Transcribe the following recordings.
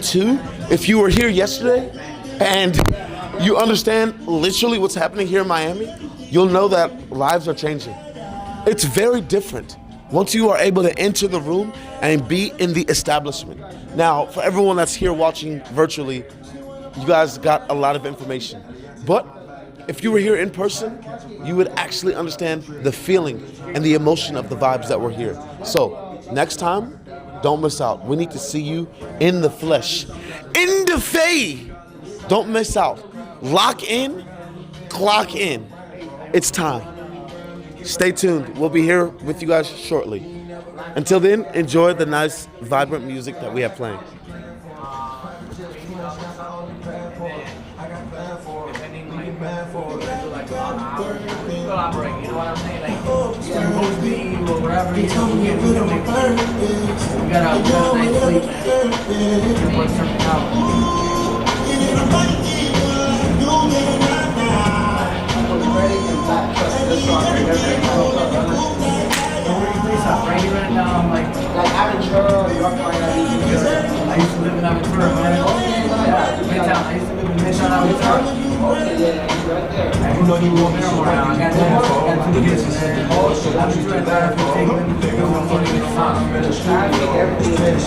Two, if you were here yesterday and you understand literally what's happening here in Miami, you'll know that lives are changing. It's very different once you are able to enter the room and be in the establishment. Now, for everyone that's here watching virtually, you guys got a lot of information. But if you were here in person, you would actually understand the feeling and the emotion of the vibes that were here. So, next time, don't miss out. We need to see you in the flesh. In the fay. Don't miss out. Lock in, clock in. It's time. Stay tuned. We'll be here with you guys shortly. Until then, enjoy the nice, vibrant music that we have playing. Collaborate, you know what I'm saying? Like, host me or whatever, you know, we got a nice sleep, man. We work something out. Right now, I'm like Aventura, York, I used to live in Aventura, man. Midtown. I used to live in Midtown, Aventura. I can go to Romero around. I got two kids in there. Aventura and that, if you take them, they're going to 40 minutes on. I think everything is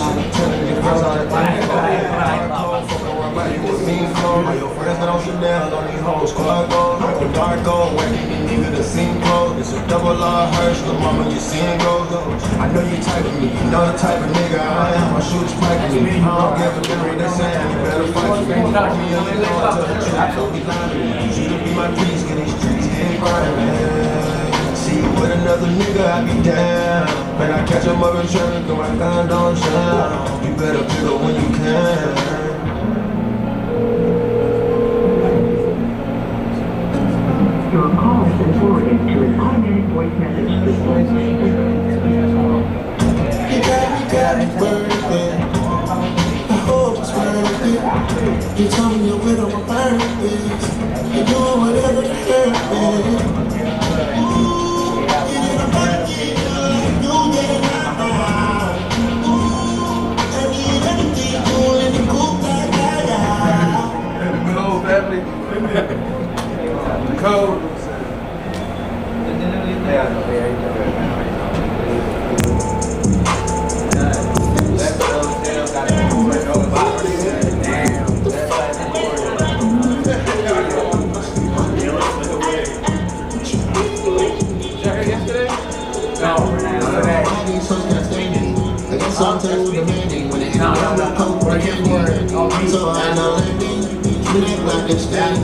I know you type of me, you know the type of nigga I am. My shooters piping me. I don't give a damn, they saying you better fight for me. You should be my priest, get these streets getting grinding. See you with another nigga, I be down. When I catch him up in traffic, cause my gun don't shine. You better pick up when you can. Your call has been forwarded to an automatic voice message system. You told me you're with my purpose. You're doing whatever the hell is. You didn't like it, you didn't like I need everything cool in the cool Good old family. Code. So I know that you live like a state.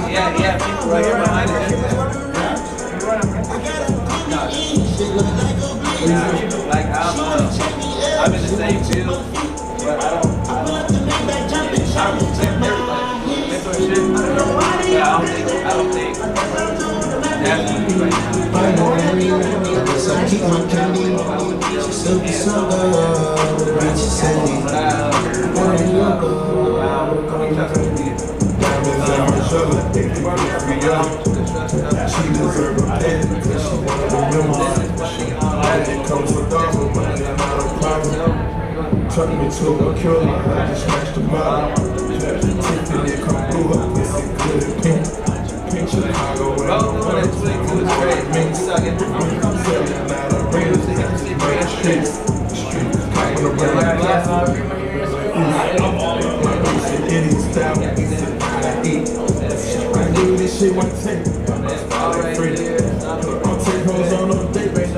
Yeah, people right here behind us. Like, I'm in the same field, but I don't protect everybody. Mental shit. Yeah, I don't think that's what we right now. I keep my candy, silky soda, rich sandy. Where do you go? Diamonds on my shoulder, they keep me free up. She deserve a pet because she wanted to remember. It comes with double, but it's not a problem. Tuck me to a killer, I just smashed the bottom. Tiffany come through her pussy, good and pink. Pink Chicago, and I'm going to take to the straight. Mink sucking, I'm selling out of rings. The streets, coming around black. My piece of any style, I eat. I do this shit one take. I'll take hoes on no date, baby.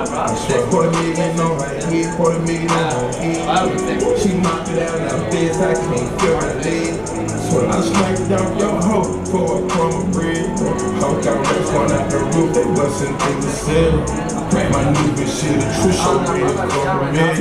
I swear, $250,000 on my head, $250,000 on my head. She knocked it out, now bitch, I can't feel her leg. Swear, I sniped out your hoe for a crumb of bread. Hulk out rats going out the roof, they bustin' through the cell. My new bitch shit, a true show, man,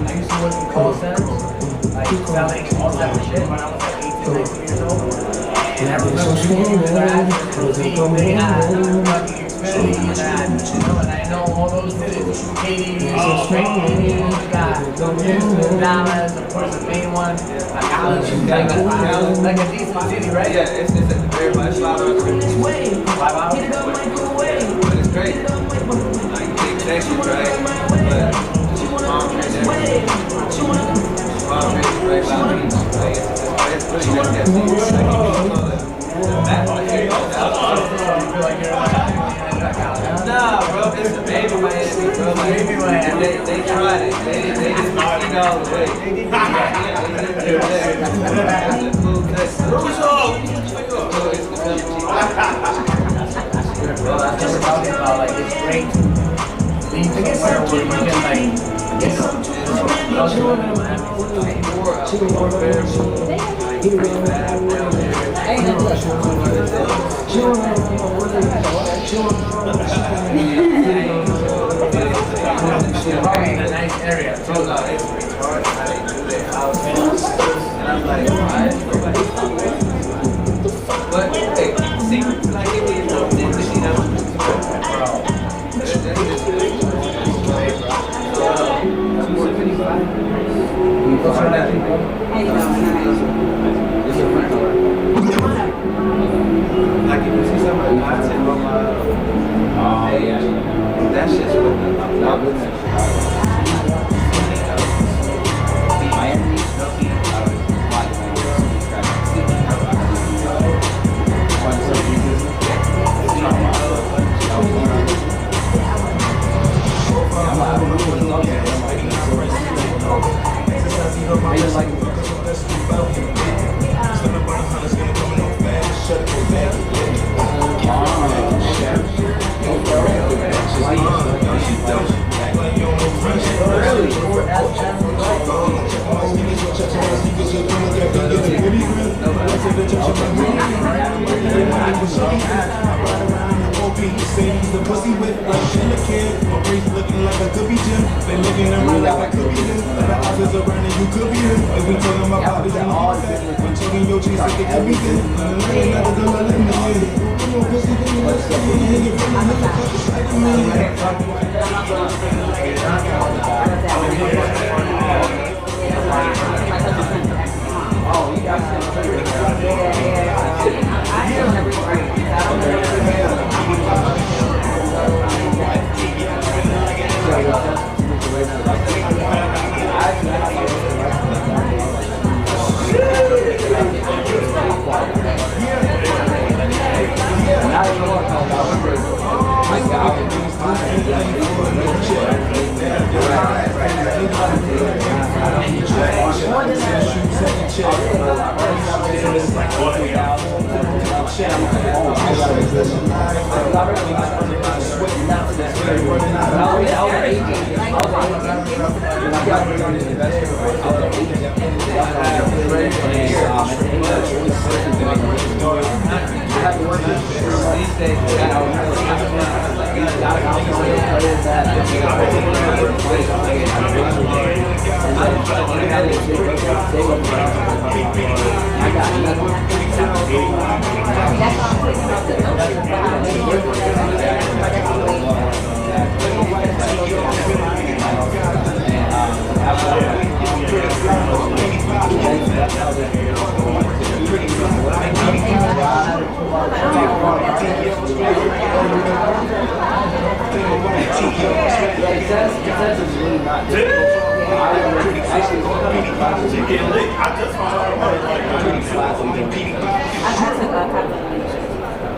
I used to work in call centers, like selling all type of shit when I was like 18. And I know all those cities. Katie, Dallas, of course, the main one. Like a decent city, right? Yeah, it's very much loud on the 5 hours. but it's great. Like big connections, right? But small transit. Small transit, very loud. Like it's really not that deep. Nah, bro, it's the baby Miami, bro. Like, Baby Miami. They tried it. They just you know, they did it's a cool cut. Well, that's what we're talking about. Like, it's great to leave somewhere where you can, like, get some in a nice area. It's hard how they do their house. And I'm like, but hey, secret to like it is no thing, you know. Like if you see some of the content on my page, that shit's with me. The pussy with like Jenna kid, my face looking like I could be Jim. They looking at me like I could be him. The houses around and you could be him. If we talking about bodies, you know that. When talking your cheese, like it could be them. Another girl, let me in. You know, pussy, then you let's get in. You're feeling like a fucking Oh, you got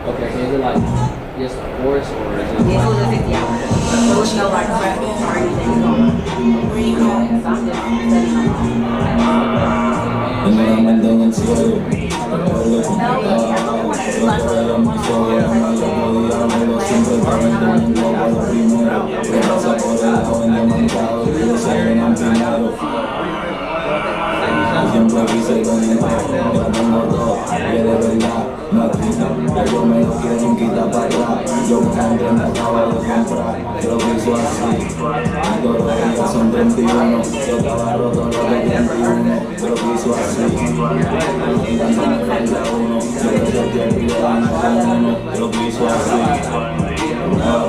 Okay, so is it like just a course or is it? Yeah, it was a 50 hours. So it's no like prep or anything. Where you going? So I'm just studying Siempre quise con el yo tengo todo, que de verdad no explica. Yo me lo quiero quitar para atrás. Yo me compré, me acabo de comprar. Yo lo piso así. Todos los días son 31. Yo estaba roto los de 31. Yo lo piso así. piso así.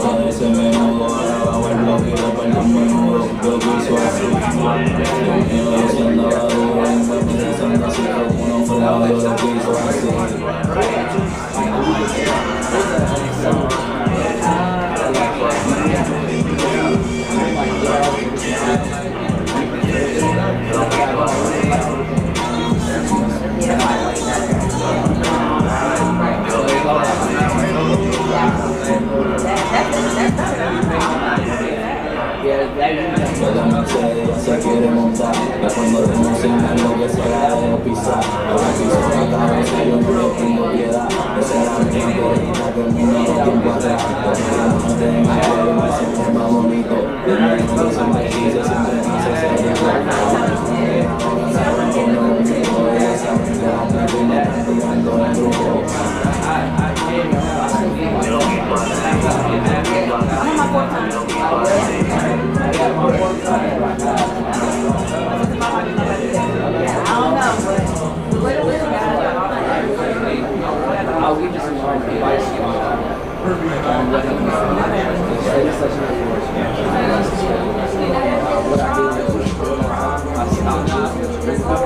Todo ese menudo, abajo el bloque y reparto un menudo. Yo piso así. Yo siendo la dura, empezando así como uno fregado, yo lo piso así. Se quiere montar, ya cuando denuncian lo que se la dejo pisar. Ahora piso la cabeza, yo no le tengo piedad. Esa es la tiempo, que el mundo no tiempo atrás. No te engañes, siempre más bonito. De nuevo, no se me quise, siempre no se se I'll give you some advice. What I do is I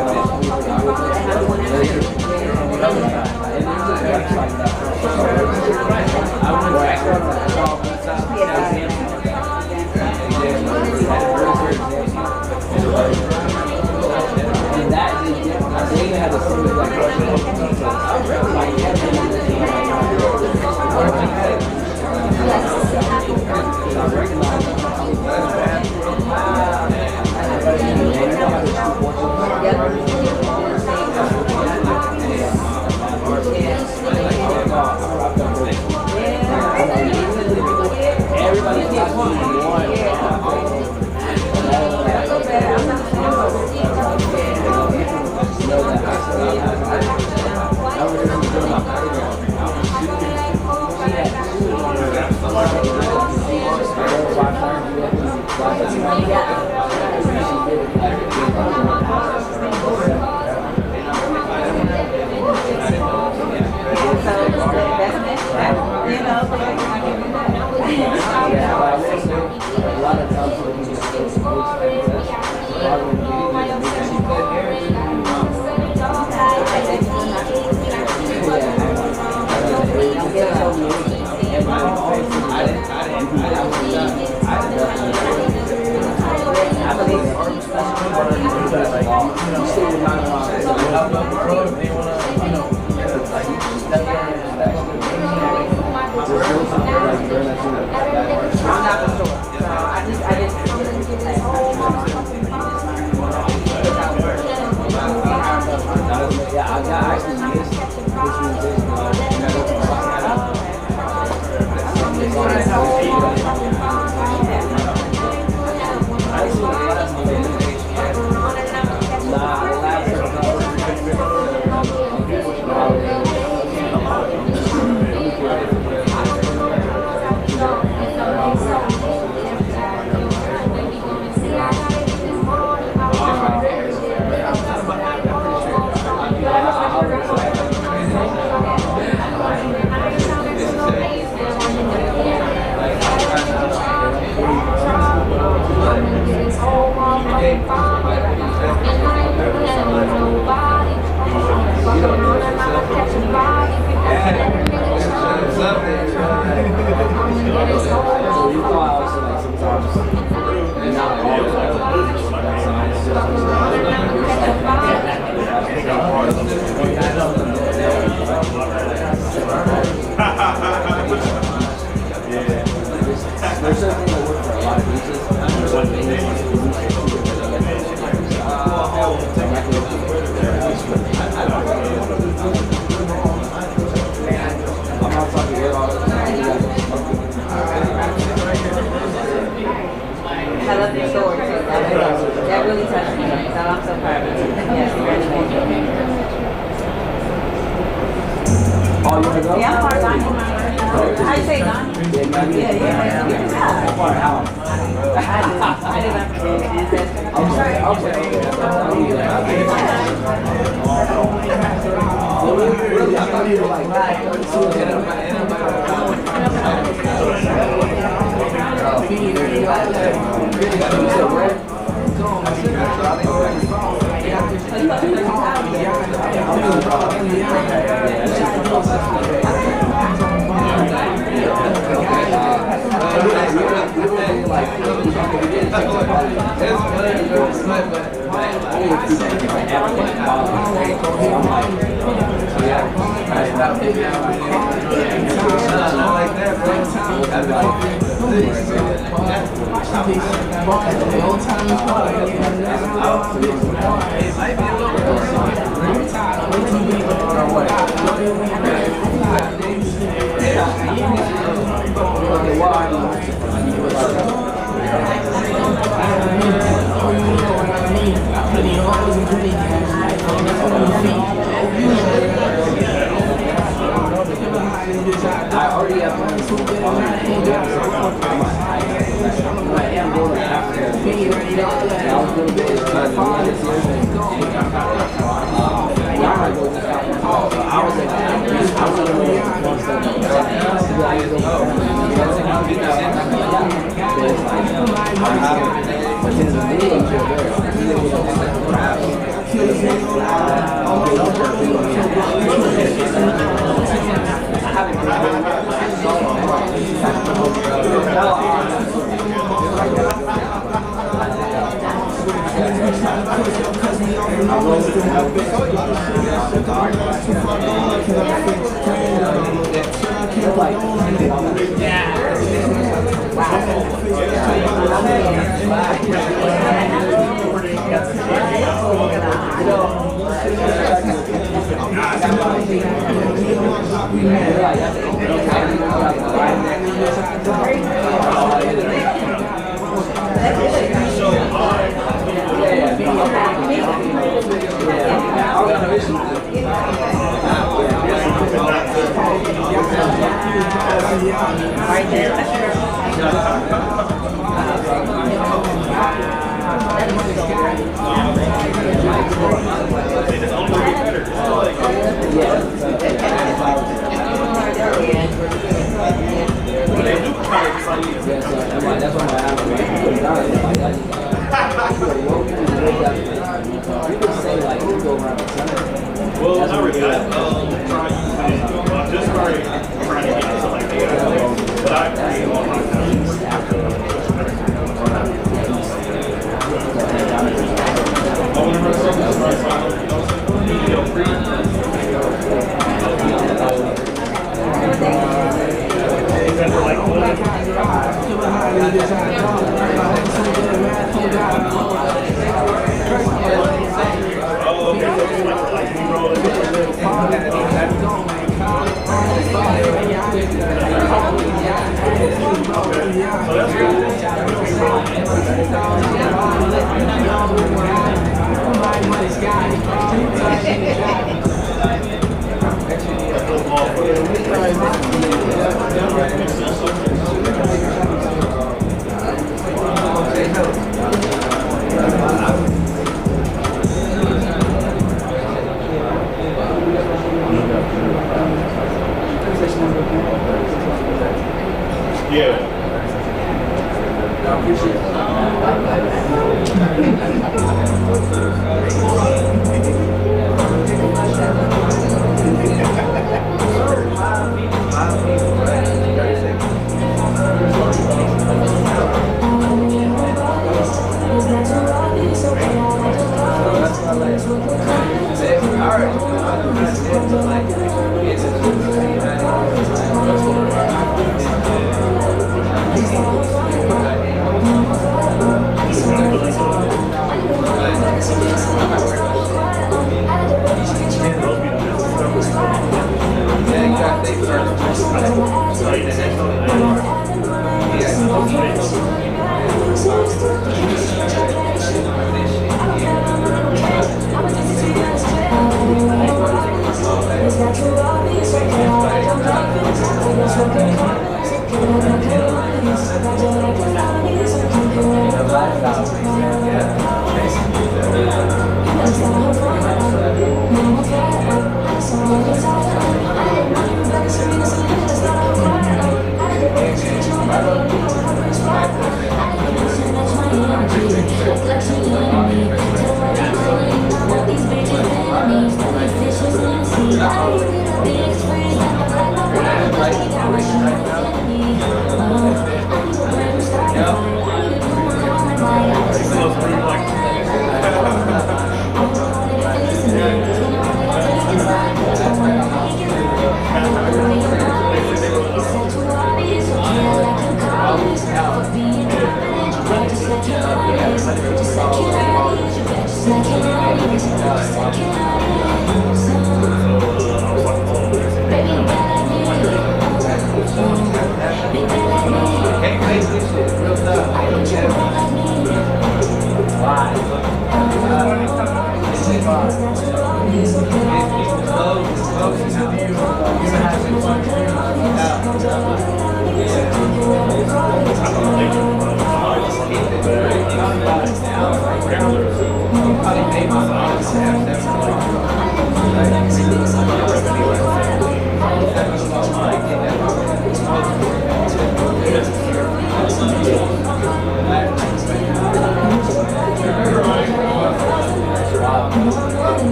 everybody gets I love your story. That really touched me. So I'm so proud of you. Yes, congratulations. Oh, you want to go? Yeah, I'm part of Donnie. How you say Donnie? Yeah. I did not forget ancestors. Really, I thought you were like,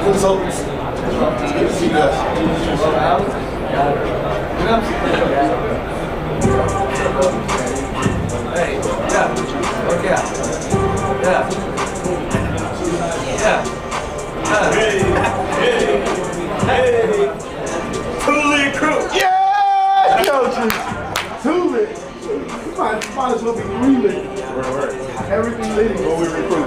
Consultants. Good to see you guys. Hey, yeah, okay. everything leading when we recruit.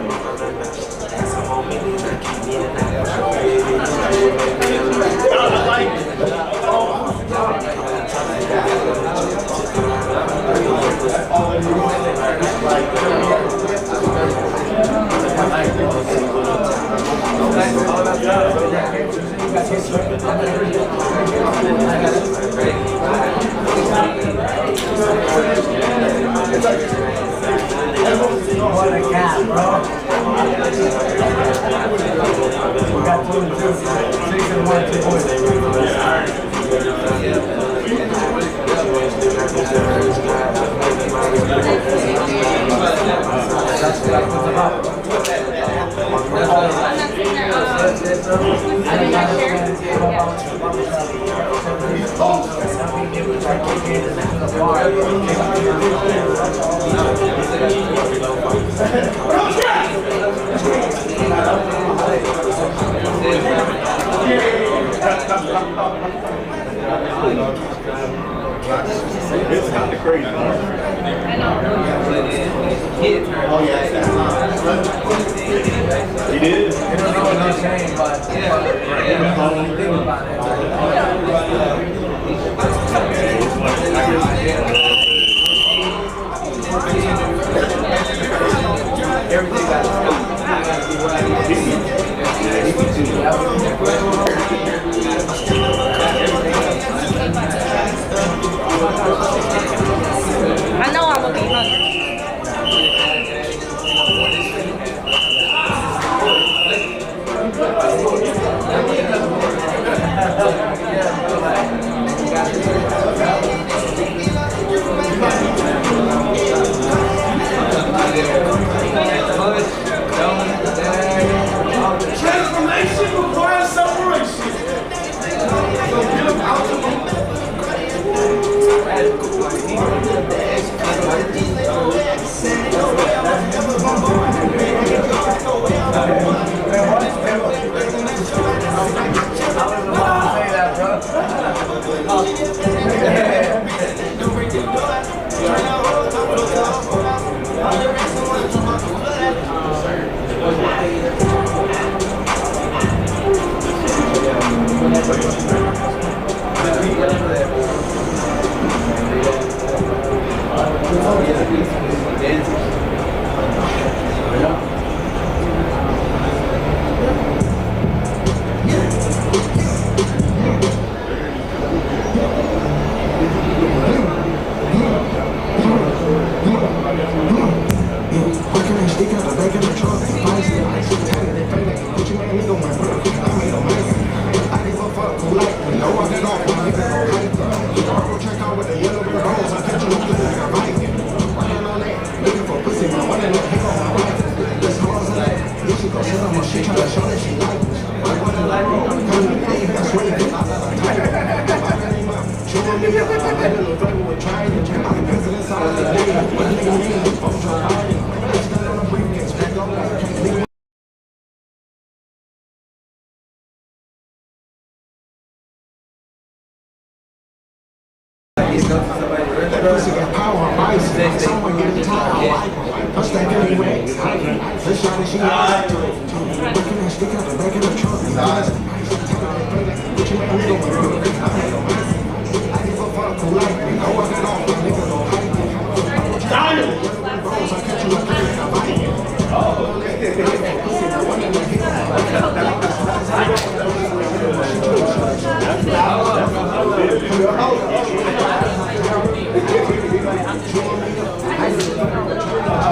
What a cat, bro. We got 2 and 2. 6 and 1, 2 points. It's kind of crazy. Oh, yeah. He did? You don't know no shame, but think about everything I know I'm gonna be hungry. Transformation requires separation. So get him out of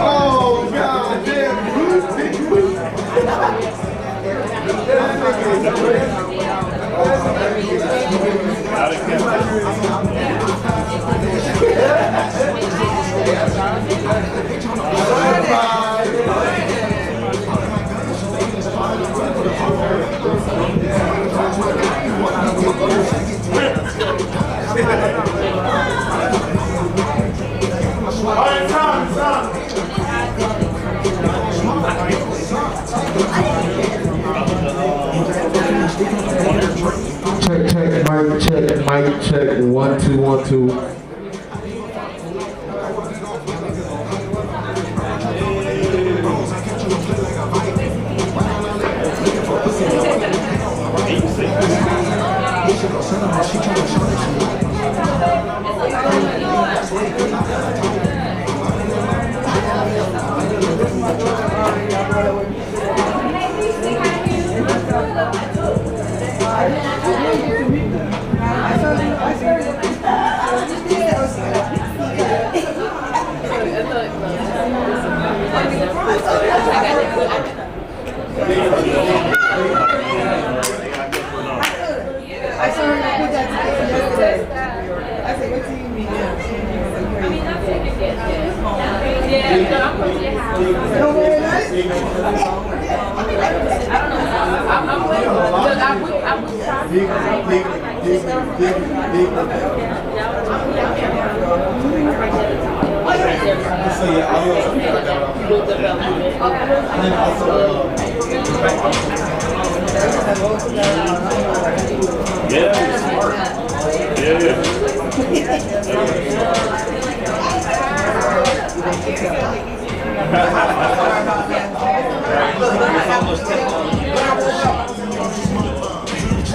Oh, God Mic check, 1 2 1 2.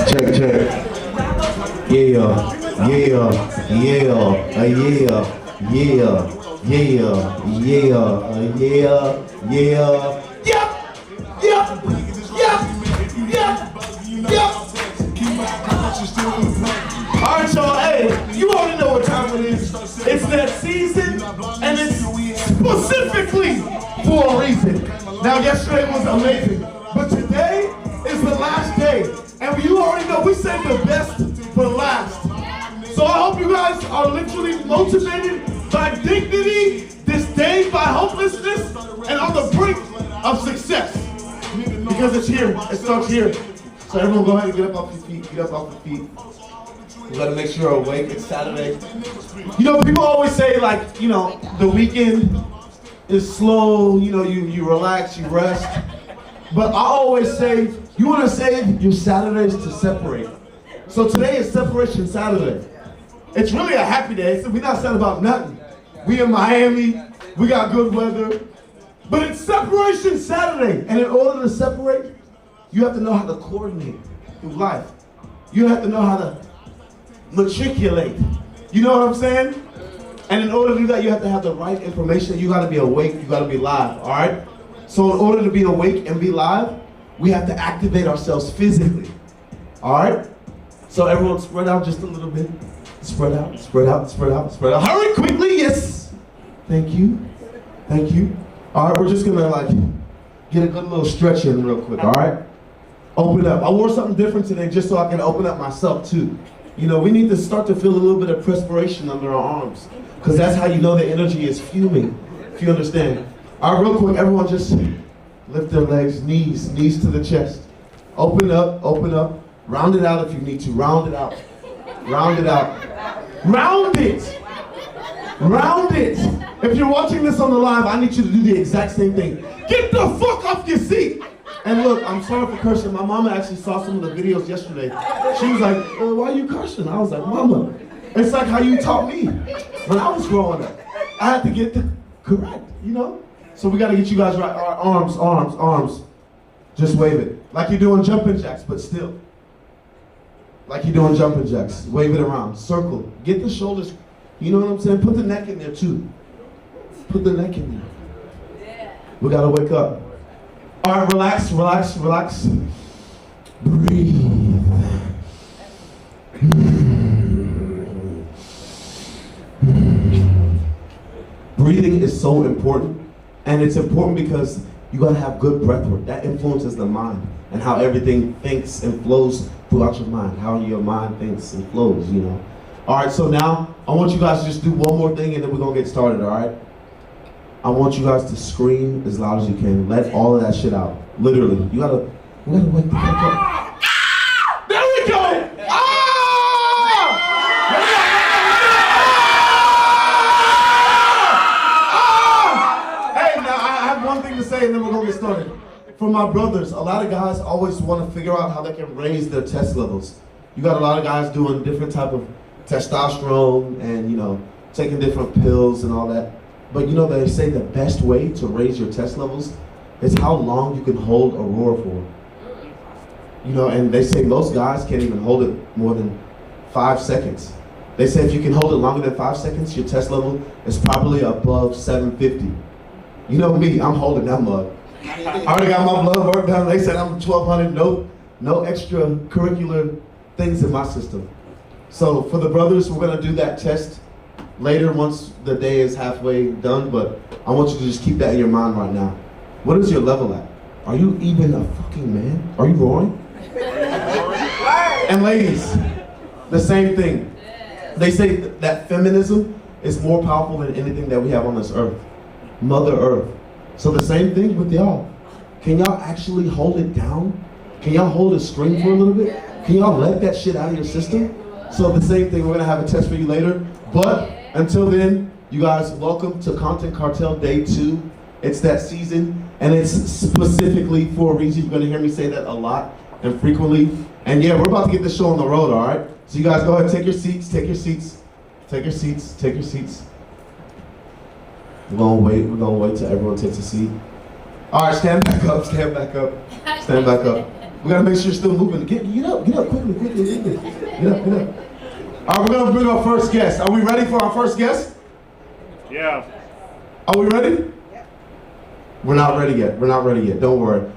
Check, check. Yeah, yeah, yeah, yeah, yeah. All right, y'all. Hey, you already know what time it is. It's that season, and it's specifically for a reason. Now, yesterday was amazing, but today is the last day, and you already know we saved the best for last. So I hope you guys are literally motivated by dignity, disdained by hopelessness, and on the brink of success. Because it's here. It starts here. So everyone go ahead and get up off your feet. Get up off your feet. You gotta make sure you're awake. It's Saturday. You know, people always say, like, you know, the weekend is slow, you know, you relax, you rest. But I always say, you wanna save your Saturdays to separate. So today is Separation Saturday. It's really a happy day, so we're not sad about nothing. We in Miami, we got good weather. But it's Separation Saturday, and in order to separate, you have to know how to coordinate through life. You have to know how to matriculate. You know what I'm saying? And in order to do that, you have to have the right information. You gotta be awake, you gotta be live, all right? So in order to be awake and be live, we have to activate ourselves physically, all right? So everyone spread out just a little bit. Spread out, spread out, spread out, spread out. Hurry quickly, yes. Thank you, thank you. All right, we're just gonna like get a good little stretch in real quick, all right? Open up. I wore something different today just so I can open up myself too. You know, we need to start to feel a little bit of perspiration under our arms, because that's how you know the energy is fuming, if you understand. All right, real quick, everyone just lift their legs, knees to the chest. Open up, round it out if you need to, round it out, round it out. Round it, round it. If you're watching this on the live, I need you to do the exact same thing. Get the fuck off your seat. And look, I'm sorry for cursing. My mama actually saw some of the videos yesterday. She was like, why are you cursing? I was like, Mama, it's like how you taught me when I was growing up. I had to get the correct, you know? So we got to get you guys right. All right, arms, arms, arms. Just wave it. Like you're doing jumping jacks, but still. Like you're doing jumping jacks. Wave it around. Circle. Get the shoulders. You know what I'm saying? Put the neck in there too. Put the neck in there. We got to wake up. All right, relax, relax, relax. Breathe. Breathing is so important, and it's important because you gotta have good breath work. That influences the mind and how everything thinks and flows throughout your mind, how your mind thinks and flows, you know. All right, so now I want you guys to just do one more thing and then we're gonna get started, all right? I want you guys to scream as loud as you can. Let all of that shit out. Literally. We gotta wake the fuck up. There we go! Hey, now I have one thing to say and then we're gonna get started. For my brothers, a lot of guys always want to figure out how they can raise their test levels. You got a lot of guys doing different type of testosterone and, you know, taking different pills and all that. But you know, they say the best way to raise your test levels is how long you can hold a roar for. You know, and they say most guys can't even hold it more than 5 seconds. They say if you can hold it longer than 5 seconds, your test level is probably above 750. You know me, I'm holding that mug. I already got my blood work done. They said I'm 1200, no extracurricular things in my system. So for the brothers, we're gonna do that test later once the day is halfway done, but I want you to just keep that in your mind right now. What is your level at? Are you even a fucking man? Are you roaring? And ladies, the same thing. They say that feminism is more powerful than anything that we have on this earth. Mother Earth. So the same thing with y'all. Can y'all actually hold it down? Can y'all hold a scream for a little bit? Can y'all let that shit out of your system? So the same thing, we're gonna have a test for you later. But until then, you guys, welcome to Content Cartel Day 2. It's that season, and it's specifically for a reason. You're gonna hear me say that a lot and frequently. And yeah, we're about to get this show on the road, all right? So you guys go ahead, take your seats, take your seats, take your seats, take your seats. We're gonna wait till everyone takes a seat. All right, stand back up, stand back up, stand back up. We gotta make sure you're still moving. Get up, quickly. Get up. All right, we're gonna bring our first guest. Are we ready for our first guest? Yeah. Are we ready? We're not ready yet. Don't worry.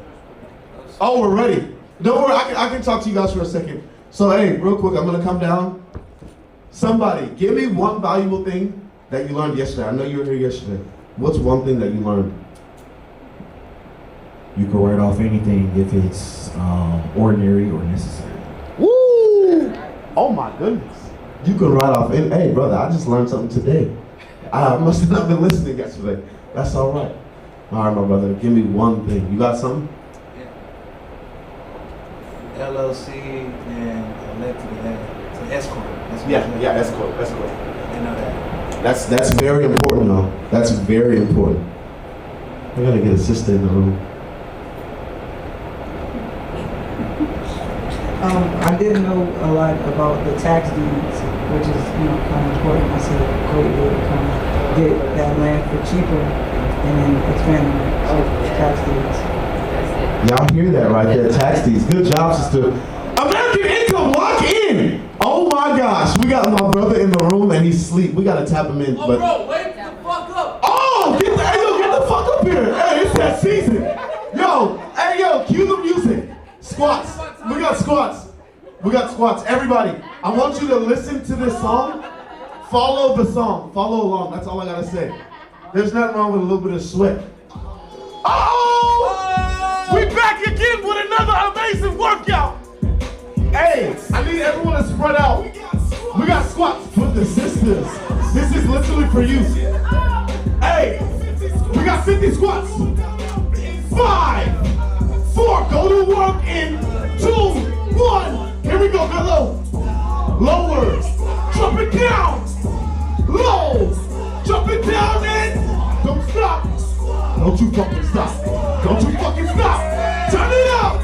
Oh, we're ready. Don't worry. I can talk to you guys for a second. So hey, real quick, I'm gonna come down. Somebody, give me one valuable thing that you learned yesterday. I know you were here yesterday. What's one thing that you learned? You can write off anything if it's ordinary or necessary. Woo! Oh my goodness. You can write off any. Hey, brother, I just learned something today. I must have not been listening yesterday. That's all right. All right, my brother, give me one thing. You got something? Yeah. LLC and elected to escort. Yeah, escort. I know that. That's very important, though. That's very important. I gotta get a sister in the room. I didn't know a lot about the tax deeds, which is kind of important. I said a great way to kind of get that land for cheaper and then expand the tax deeds. Y'all hear that right there? Tax deeds. Good job, sister. American income, lock in. Oh my gosh, we got my brother in the room and he's asleep. We gotta tap him in. Oh, but bro, wake the fuck up. oh, get the fuck up here. Hey, it's that season. Yo, cue the music. Squats. We got squats. Everybody, I want you to listen to this song. Follow the song. Follow along. That's all I gotta say. There's nothing wrong with a little bit of sweat. Oh! We back again with another amazing workout. Hey, I need everyone to spread out. We got squats for the sisters. This is literally for you. Hey, we got 50 squats. 5, 4, go to work in 2, 1. Here we go, low. Lower. Drop it down. Low. Drop it down and don't stop. Don't you fucking stop. Don't you fucking stop. Turn it up.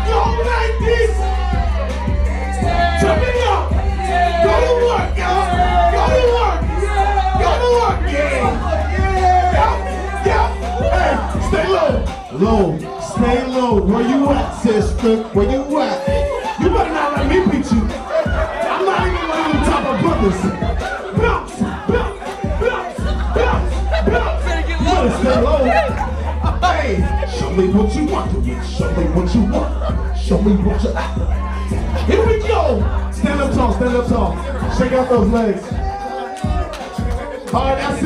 Go like this. Turn it up. Go to work, y'all. Go to work. Go to work, yeah. Hey, stay low. Stay low. Where you at, sister? Where you at? You better not let me beat you. I'm not even letting you top our brothers. Bounce. You better stay low. Hey, show me what you want to do. Show me what you want. Here we go. Stand up tall. Shake out those legs. All right, that's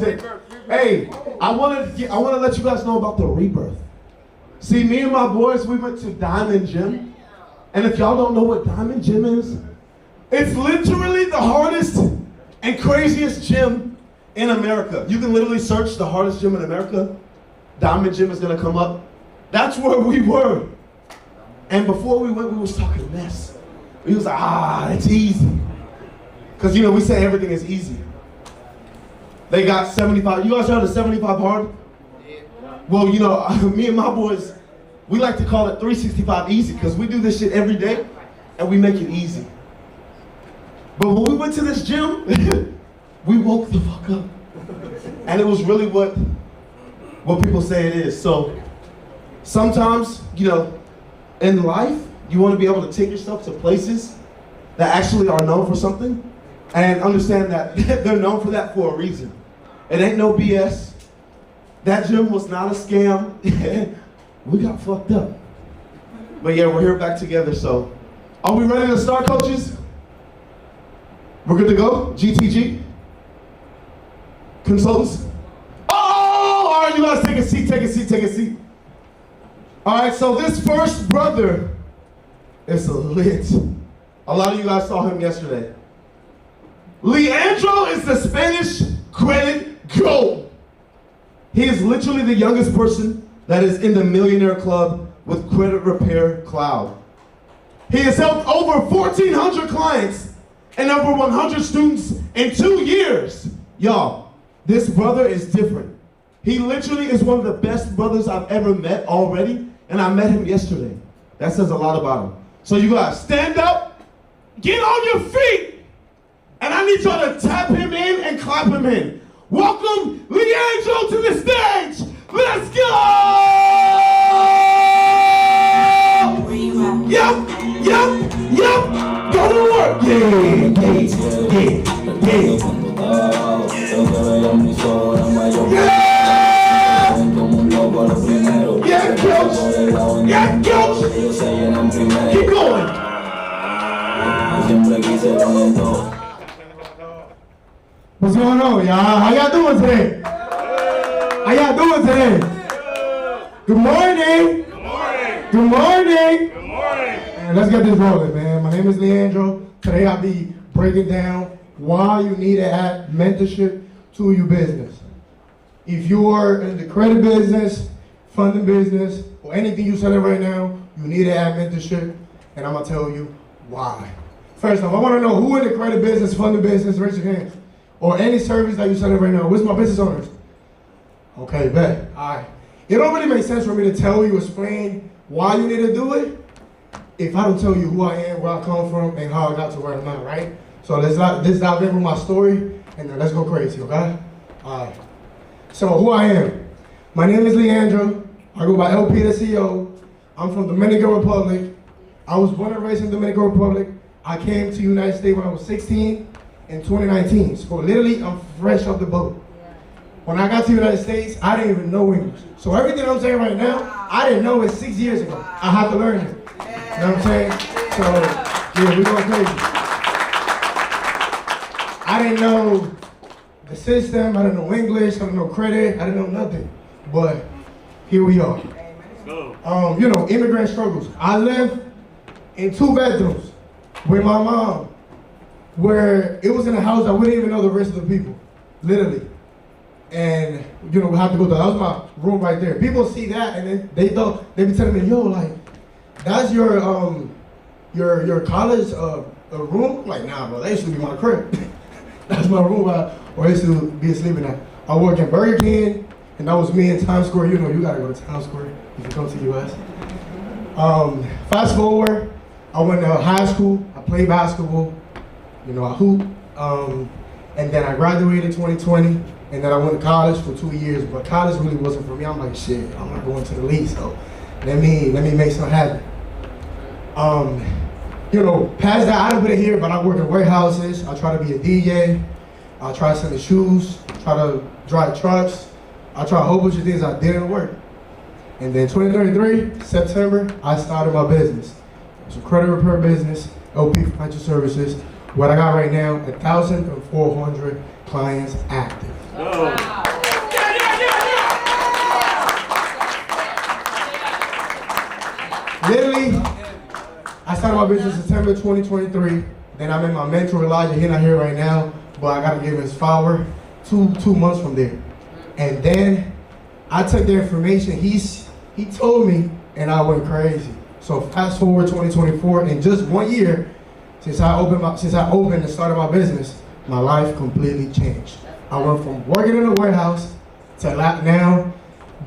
it. Hey, I want to let you guys know about the rebirth. See, me and my boys, we went to Diamond Gym. And if y'all don't know what Diamond Gym is, it's literally the hardest and craziest gym in America. You can literally search the hardest gym in America. Diamond Gym is gonna come up. That's where we were. And before we went, we was talking mess. We was like, it's easy. Because we say everything is easy. They got 75, you guys heard of 75 hard? Well, me and my boys, we like to call it 365 easy because we do this shit every day and we make it easy. But when we went to this gym, we woke the fuck up. And it was really what people say it is. So sometimes, in life, you want to be able to take yourself to places that actually are known for something and understand that they're known for that for a reason. It ain't no BS. That gym was not a scam. We got fucked up. But yeah, we're here back together, so. Are we ready to start, coaches? We're good to go? GTG? Consultants? Oh, all right, you guys take a seat. All right, so this first brother is lit. A lot of you guys saw him yesterday. Leandro is the Spanish credit goat. He is literally the youngest person that is in the Millionaire Club with Credit Repair Cloud. He has helped over 1,400 clients and over 100 students in 2 years. Y'all, this brother is different. He literally is one of the best brothers I've ever met already, and I met him yesterday. That says a lot about him. So you guys, stand up, get on your feet, and I need y'all to tap him in and clap him in. Welcome Leandro to the stage. Let's go! Yup. Go to work. Yeah, coach. Keep going. What's going on, y'all? How y'all doing today? Good morning. Good morning. And let's get this rolling, man. My name is Leandro. Today I'll be breaking down why you need to add mentorship to your business. If you are in the credit business, funding business, or anything you're selling right now, you need to add mentorship, and I'm gonna tell you why. First off, I wanna know who in the credit business, funding business, raise your hands. Or any service that you're selling right now. Where's my business owners? Okay, bet. All right. It don't really make sense for me to tell you, explain why you need to do it, if I don't tell you who I am, where I come from, and how I got to where I'm at, right? So let's dive in with my story, and then let's go crazy, okay? All right. So who I am. My name is Leandro. I go by LP the CEO. I'm from Dominican Republic. I was born and raised in Dominican Republic. I came to the United States when I was 16 in 2019. So literally, I'm fresh off the boat. When I got to the United States, I didn't even know English. So everything I'm saying right now, I didn't know it 6 years ago. I had to learn it. You know what I'm saying? So, yeah, we're going crazy. I didn't know the system, I didn't know English, I didn't know credit, I didn't know nothing. But here we are. You know, immigrant struggles. I lived in 2 bedrooms with my mom, where it was in a house that we didn't even know the rest of the people, literally. And, you know, we had to go to, that was my room right there. People see that and then they be telling me, yo, like, that's your college room? I'm like, nah, bro, that used to be my crib. That's my room where I used to be sleeping at. I work in Burger King, and that was me in Times Square. You know, you gotta go to Times Square if you come to the US. Fast forward, I went to high school, I played basketball, you know, I hoop, and then I graduated in 2020, and then I went to college for 2 years, but college really wasn't for me. I'm like, shit, I'm not going to the league, so let me make something happen. You know, past that, I don't put it here, but I work in warehouses. I try to be a DJ. I try selling shoes, try to drive trucks. I try a whole bunch of things that didn't work. And then 2033, September, I started my business. It's a credit repair business, LP Financial Services. What I got right now, 1,400 clients active. Literally, I started my business in September 2023. Then I met my mentor, Elijah. He's not here right now, but I got to give him his flower 2 months from there. And then I took the information he told me, and I went crazy. So fast forward 2024, in just 1 year, since I opened and started my business, my life completely changed. I went from working in a warehouse to now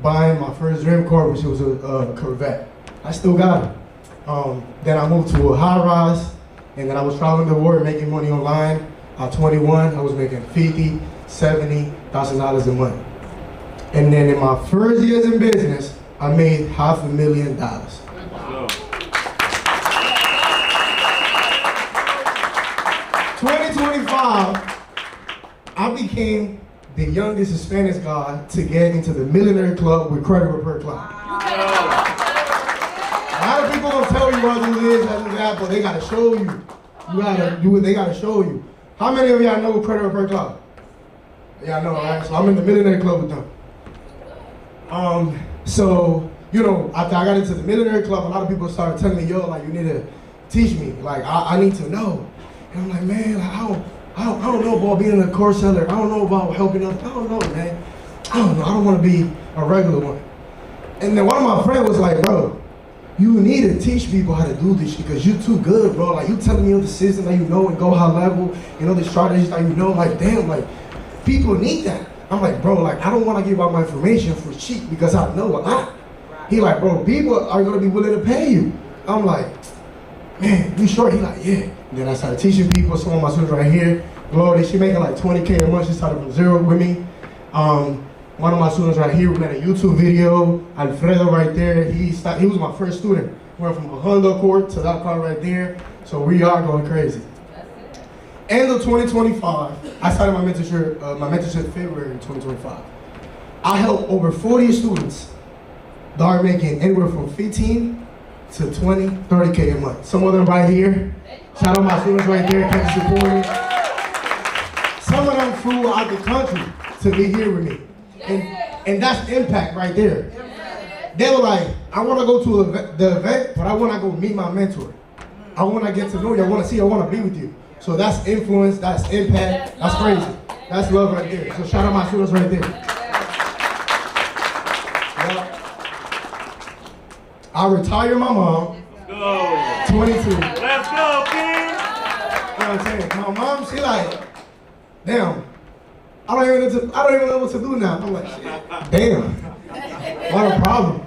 buying my first dream car, which was a Corvette. I still got it. Then I moved to a high rise, and then I was traveling the world making money online. At 21, I was making $50,000, $70,000 a month. And then in my first years in business, I made $500,000. 2025, I became the youngest Hispanic guy to get into the Millionaire Club with Credit Repair Cloud. A lot of people don't tell you how to do this, how to do that, but they gotta show you. You gotta do what they gotta show you. How many of y'all know Credit Repair Cloud? Yeah, I know, right? So I'm in the Millionaire Club with them. So, you know, after I got into the Millionaire Club, a lot of people started telling me, yo, like, you need to teach me. Like, I need to know. And I'm like, man, like, I don't know about being a car seller. I don't know about helping others. I don't know, man. I don't know, I don't want to be a regular one. And then one of my friends was like, bro, you need to teach people how to do this shit because you're too good, bro. Like, you telling me the system that you know and go high level, you know, the strategies that you know, like, damn, like, people need that. I'm like, bro, like, I don't want to give out my information for cheap because I know a lot. He like, bro, people are going to be willing to pay you. I'm like, man, you sure? He like, yeah. And then I started teaching people. Some of my students right here, Gloria, she making like 20K a month. She started from zero with me. One of my students right here, we made a YouTube video. Alfredo right there, he was my first student. Went from a Honda Accord to that car right there. So we are going crazy. End of 2025, I started my mentorship February 2025. I helped over 40 students that are making anywhere from 15 to 20, 30K a month. Some of them right here. Shout out my students right there, kept supporting. Some of them flew out the country to be here with me. And that's impact right there. They were like, I want to go to the event, but I want to go meet my mentor. I want to get to know you. I want to see you. I want to be with you. So that's influence, that's impact, that's crazy. That's love right there. So shout out my students right there. Yeah. I retired my mom. Let's go. 22. Let's go, King. You know what I'm saying? My mom, she like, damn, I don't even know what to do now. I'm like, shit, damn, what a problem.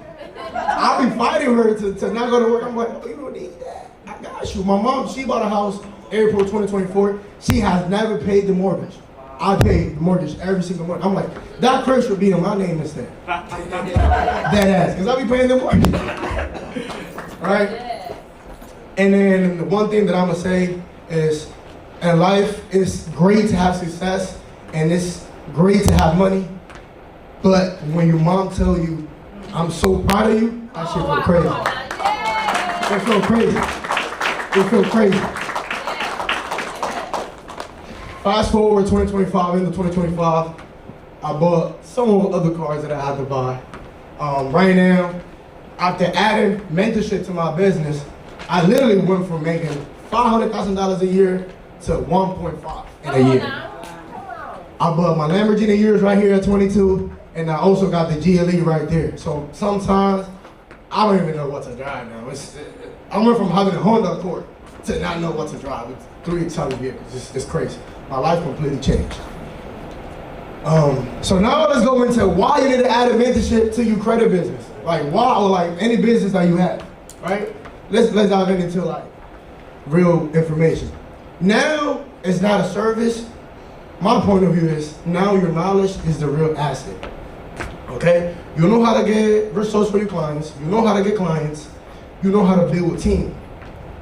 I've been fighting her to not go to work. I'm like, oh, you don't need that. I got you. My mom, she bought a house April 2024. She has never paid the mortgage. I pay the mortgage every single month. I'm like, that curse should be on my name instead. Dead ass, because I be paying the mortgage. Right? And then the one thing that I'm gonna say is, in life, it's great to have success and it's great to have money, but when your mom tell you, I'm so proud of you, that shit feel crazy. It feel crazy. It feel crazy. Fast forward 2025, into 2025, I bought some other cars that I had to buy. Right now, after adding mentorship to my business, I literally went from making $500,000 a year to 1.5 in a year. I bought my Lamborghini years right here at 22, and I also got the GLE right there. So sometimes, I don't even know what to drive now. I went from having a Honda Accord to not know what to drive. It's 3 exciting vehicles. It's crazy. My life completely changed. So now let's go into why you need to add a mentorship to your credit business. Like why, or like any business that you have, right? Let's dive into like real information. Now it's not a service. My point of view is now your knowledge is the real asset. Okay? You know how to get results for your clients. You know how to get clients. You know how to build a team.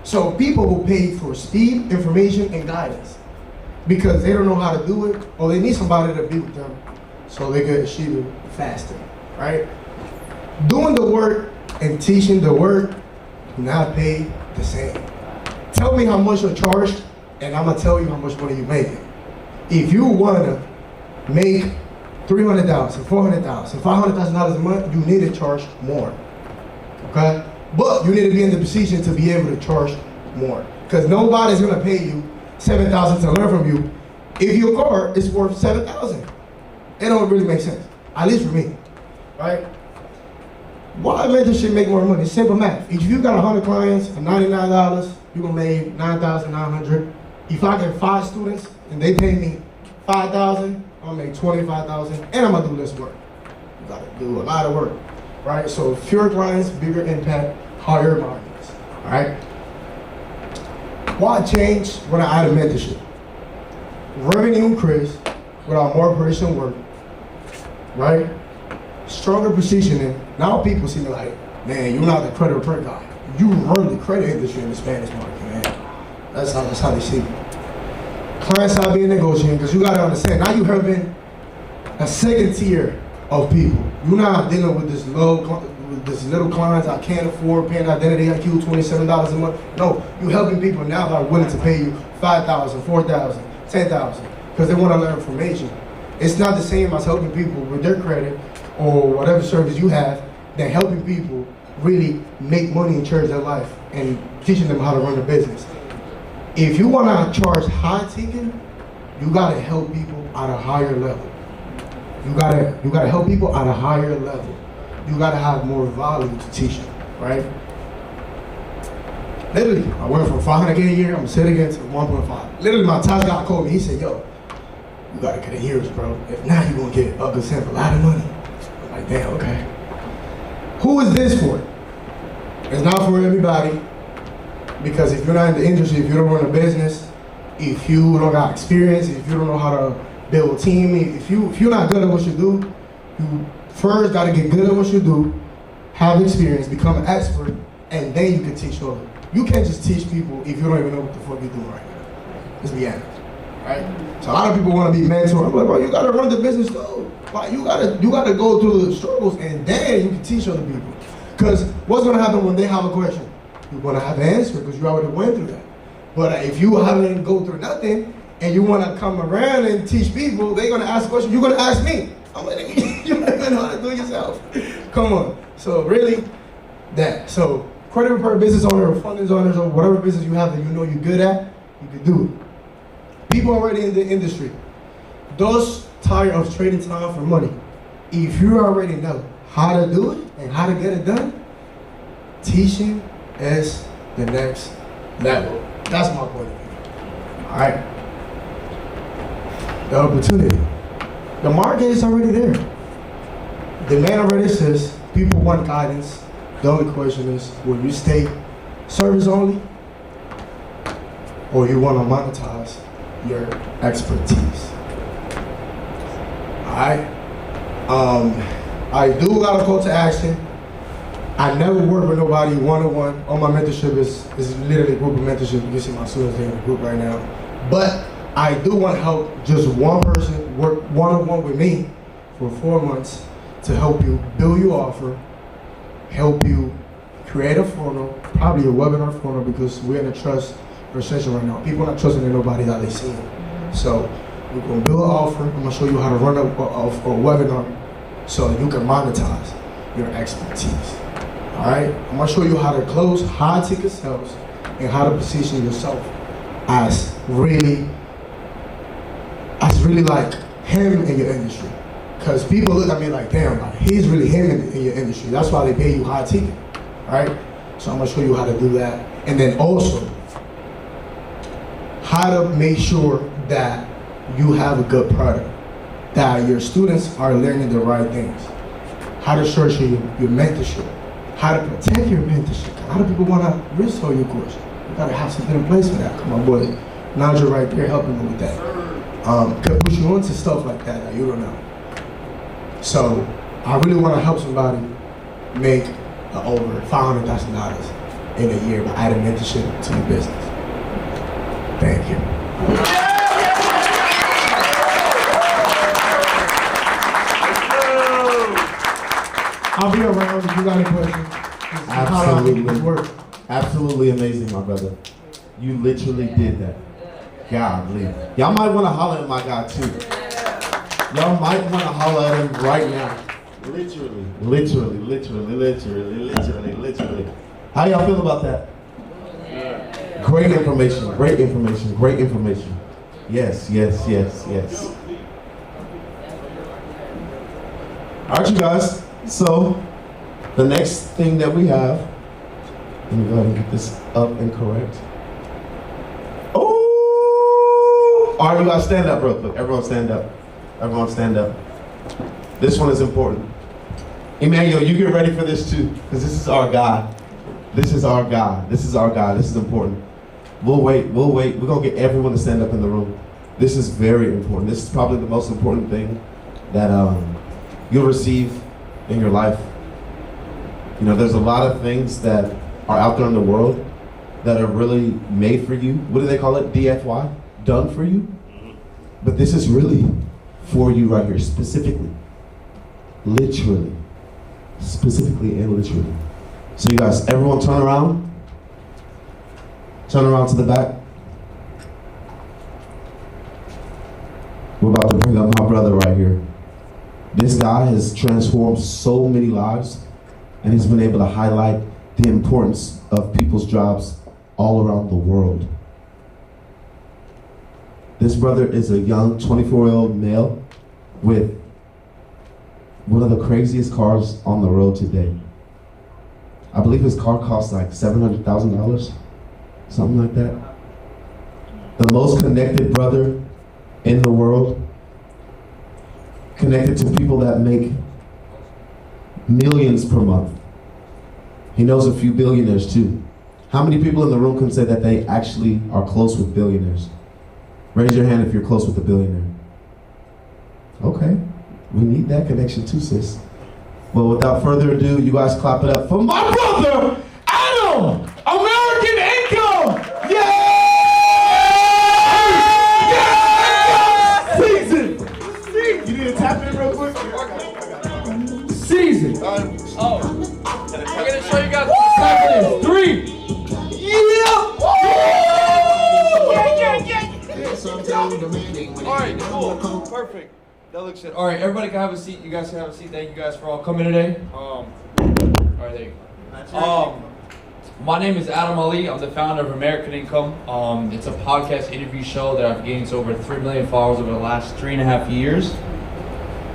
So people will pay for speed, information, and guidance because they don't know how to do it or they need somebody to be with them so they can achieve it faster, right? Doing the work and teaching the work do not pay the same. Tell me how much you're charged and I'm gonna tell you how much money you're making. If you wanna make $300,000, $400,000, $500,000 a month, you need to charge more, okay? But you need to be in the position to be able to charge more because nobody's gonna pay you $7,000 to learn from you if your car is worth $7,000. It don't really make sense, at least for me, right? Why mentorship make more money? It's simple math. If you got 100 clients and $99, you're gonna make $9,900. If I get 5 students and they pay me $5,000, I'm gonna make $25,000, and I'm gonna do less work. You gotta do a lot of work, right? So fewer clients, bigger impact, higher margins, all right? Why change when I added mentorship? Revenue increased without more operation work, right? Stronger positioning. Now people see me like, man, you're not the credit report guy. You run the credit industry in the Spanish market, man. That's how they see me. Clients start being negotiating because you gotta understand, now you having a second tier of people. You're not dealing with this little clients I can't afford paying identity IQ $27 a month. No, you're helping people now that are willing to pay you $5,000, $4,000, $10,000 because they want to learn information. It's not the same as helping people with their credit or whatever service you have than helping people really make money and change their life and teaching them how to run a business. If you want to charge high ticket, you got to help people at a higher level. You gotta help people at a higher level. You gotta have more value to teach them, right? Literally, I went from 500K a year, I'm sitting again to 1.5. Literally, my tax guy called me, he said, yo, you gotta get a years, bro. If not, you're gonna get a lot of money. I'm like, damn, okay. Who is this for? It's not for everybody, because if you're not in the industry, if you don't run a business, if you don't got experience, if you don't know how to build a team, if you're not good at what you do, you first gotta get good at what you do, have experience, become an expert, and then you can teach others. You can't just teach people if you don't even know what the fuck you're doing right now. Let's be honest, right? So a lot of people want to be mentored. I'm like, bro, you gotta run the business though. Like you gotta go through the struggles, and then you can teach other people. Because what's gonna happen when they have a question? You're gonna have an answer because you already went through that. But if you haven't go through nothing and you want to come around and teach people, they're gonna ask questions. You're gonna ask me. I'm like, you don't even know how to do it yourself. Come on. So really, that. So credit repair business owner or funding owners or whatever business you have that you know you're good at, you can do it. People already in the industry, those tired of trading time for money. If you already know how to do it and how to get it done, teaching is the next level. That's my point of view. All right. The opportunity. The market is already there. Demand already exists. People want guidance. The only question is, will you stay service only, or you want to monetize your expertise? All right. I do a lot of call to action. I never work with nobody one-on-one. All my mentorship is literally a group of mentorship. You can see my students in the group right now. But I do want to help just one person work one-on-one with me for 4 months to help you build your offer, help you create a funnel, probably a webinar funnel, because we're in a trust recession right now. People are not trusting in nobody that they see. So we're going to build an offer. I'm going to show you how to run a webinar so you can monetize your expertise. All right, I'm gonna show you how to close high ticket sales and how to position yourself as really like him in your industry. Because people look at me like, damn, like, he's really him in your industry. That's why they pay you high ticket, all right? So I'm gonna show you how to do that. And then also, how to make sure that you have a good product, that your students are learning the right things, how to structure your mentorship, how to protect your mentorship. A lot of people want to risk your course. You gotta have something in place for that. Come on, boy. Nigel right there helping me with that. Could push you into stuff like that you don't know. So I really want to help somebody make over $500,000 in a year by adding mentorship to your business. Thank you. I'll be around if you got any questions. Absolutely. Absolutely amazing, my brother. You literally did that. Godly. Y'all might want to holler at my guy too. Y'all might want to holler at him right now. Literally. How y'all feel about that? Great information. Yes. All right, you guys. So, the next thing that we have, let me go ahead and get this up and correct. Oh! All right, you guys stand up real quick. Everyone stand up. This one is important. Emmanuel, you get ready for this too, because this is our God. This is important. We'll wait. We're going to get everyone to stand up in the room. This is very important. This is probably the most important thing that you'll receive in your life. You know, there's a lot of things that are out there in the world that are really made for you. What do they call it? DFY? Done for you? But this is really for you right here, specifically. Literally. Specifically and literally. So you guys, everyone turn around. Turn around to the back. We're about to bring up my brother right here. This guy has transformed so many lives, and he's been able to highlight the importance of people's jobs all around the world. This brother is a young 24-year-old male with one of the craziest cars on the road today. I believe his car costs like $700,000, something like that. The most connected brother in the world, connected to people that make millions per month. He knows a few billionaires too. How many people in the room can say that they actually are close with billionaires? Raise your hand if you're close with a billionaire. Okay, we need that connection too, sis. Well, without further ado, you guys clap it up for my brother, Adam! American Income! Yeah! Yeah! Season! You need to tap in real quick? Season! Oh, I'm gonna show you guys what the 3. Alright, cool. Perfect. That looks good. Alright, everybody can have a seat. You guys can have a seat. Thank you guys for all coming today. Alright, there you go. My name is Adam Ali. I'm the founder of American Income. It's a podcast interview show that I've gained to over 3 million followers over the last 3.5 years.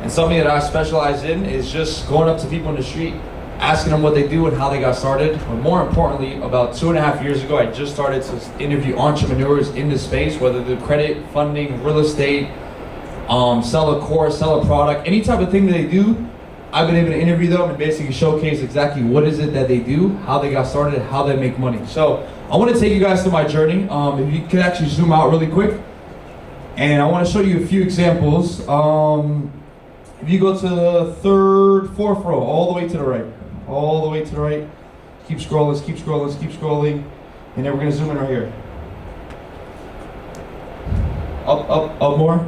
And something that I specialize in is just going up to people in the street, asking them what they do and how they got started. But more importantly, about 2.5 years ago, I just started to interview entrepreneurs in the space, whether they're credit, funding, real estate, sell a course, sell a product, any type of thing that they do. I've been able to interview them and basically showcase exactly what is it that they do, how they got started, how they make money. So I want to take you guys through my journey. If you could actually zoom out really quick. And I want to show you a few examples. If you go to the 3rd, 4th row, all the way to the right. All the way to the right. Keep scrolling, keep scrolling, keep scrolling. And then we're going to zoom in right here. Up more.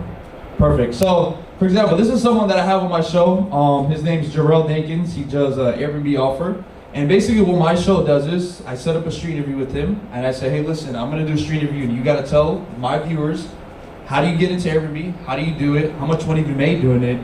Perfect. So, for example, this is someone that I have on my show. His name is Jarrell Dankins. He does Airbnb offer. And basically what my show does is I set up a street interview with him. And I say, hey, listen, I'm going to do a street interview. And you got to tell my viewers, how do you get into Airbnb? How do you do it? How much money have you made doing it?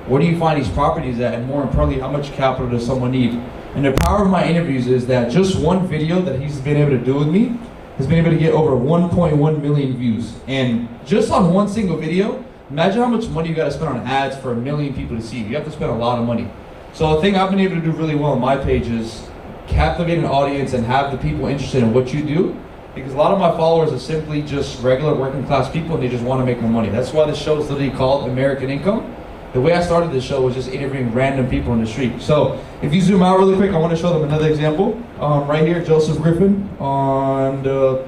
Where do you find these properties at? And more importantly, how much capital does someone need? And the power of my interviews is that just one video that he's been able to do with me has been able to get over 1.1 million views. And just on one single video, imagine how much money you got to spend on ads for 1 million people to see. You have to spend a lot of money. So the thing I've been able to do really well on my page is captivate an audience and have the people interested in what you do. Because a lot of my followers are simply just regular working class people and they just want to make more money. That's why the show is literally called American Income. The way I started this show was just interviewing random people in the street. So if you zoom out really quick, I want to show them another example. Right here, Joseph Griffin on the,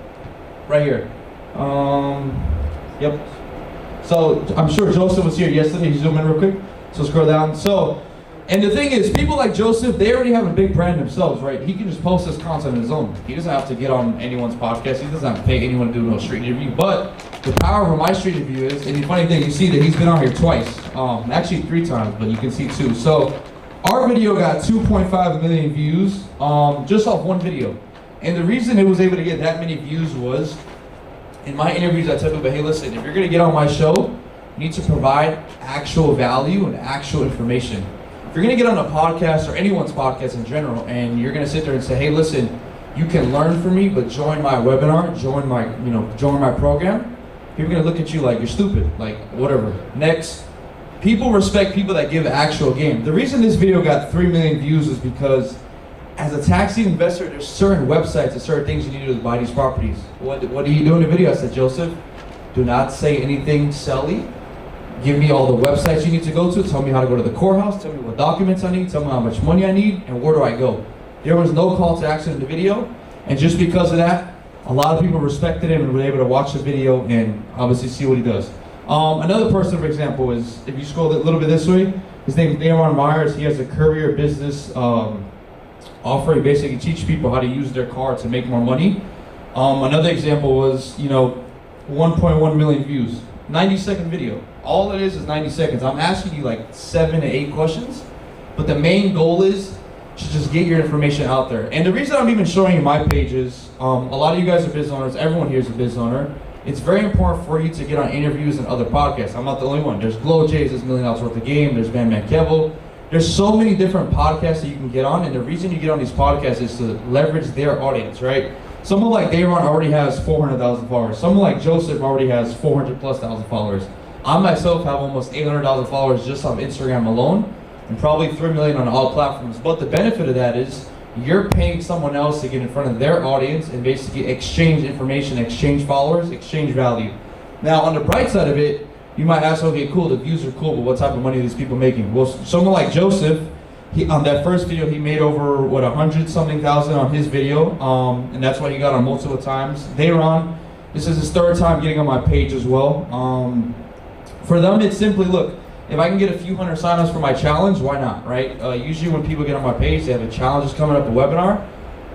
right here. Yep. So I'm sure Joseph was here yesterday. You zoom in real quick. So scroll down. So, and the thing is, people like Joseph, they already have a big brand themselves, right? He can just post his content on his own. He doesn't have to get on anyone's podcast. He doesn't have to pay anyone to do no street interview. But the power of my street interview is, and the funny thing, you see that he's been on here twice. Actually 3 times, but you can see 2. So our video got 2.5 million views just off one video. And the reason it was able to get that many views was, in my interviews, I tell people, hey, listen, if you're going to get on my show, you need to provide actual value and actual information. If you're going to get on a podcast or anyone's podcast in general, and you're going to sit there and say, hey, listen, you can learn from me, but join my webinar, join my program, people are going to look at you like you're stupid, like whatever. Next, people respect people that give actual game. The reason this video got 3 million views is because as a taxi investor, there's certain websites and certain things you need to do to buy these properties. What do you do in the video? I said, Joseph, do not say anything silly. Give me all the websites you need to go to. Tell me how to go to the courthouse. Tell me what documents I need. Tell me how much money I need and where do I go. There was no call to action in the video. And just because of that, a lot of people respected him and were able to watch the video and obviously see what he does. Another person, for example, is, if you scroll a little bit this way, his name is Damon Myers. He has a career business offer. He basically teaches people how to use their car to make more money. Another example was, 1.1 million views. 90-second video. All it is 90 seconds. I'm asking you like 7 to 8 questions, but the main goal is to just get your information out there. And the reason I'm even showing you my page is, a lot of you guys are business owners. Everyone here is a business owner. It's very important for you to get on interviews and other podcasts. I'm not the only one. There's Glow Jays, there's $1 Million Worth of Game, there's Van Kevel. There's so many different podcasts that you can get on, and the reason you get on these podcasts is to leverage their audience, right? Someone like Dayron already has 400,000 followers. Someone like Joseph already has 400,000+ followers. I myself have almost 800,000 followers just on Instagram alone. and probably 3 million on all platforms. But the benefit of that is you're paying someone else to get in front of their audience and basically exchange information, exchange followers, exchange value. Now, on the bright side of it, you might ask, okay, cool, the views are cool, but what type of money are these people making? Well, someone like Joseph, on that first video, he made over, 100-something thousand on his video, and that's why he got on multiple times. Dayron, this is his third time getting on my page as well. For them, it's simply, look, if I can get a few hundred signups for my challenge, why not, right? Usually when people get on my page, they have a challenge that's coming up, a webinar.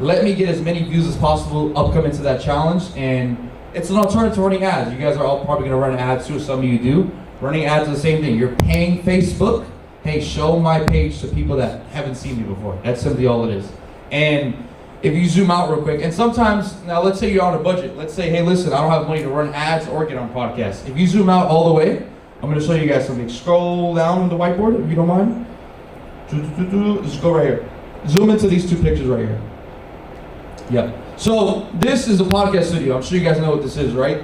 Let me get as many views as possible upcoming to that challenge, and it's an alternative to running ads. You guys are all probably gonna run ads too, some of you do. Running ads is the same thing. You're paying Facebook, hey, show my page to people that haven't seen me before. That's simply all it is. And if you zoom out real quick, and sometimes, now let's say you're on a budget. Let's say, hey, listen, I don't have money to run ads or get on podcasts. If you zoom out all the way, I'm gonna show you guys something. Scroll down on the whiteboard, if you don't mind. Just go right here. Zoom into these two pictures right here. Yep. So this is a podcast studio. I'm sure you guys know what this is, right?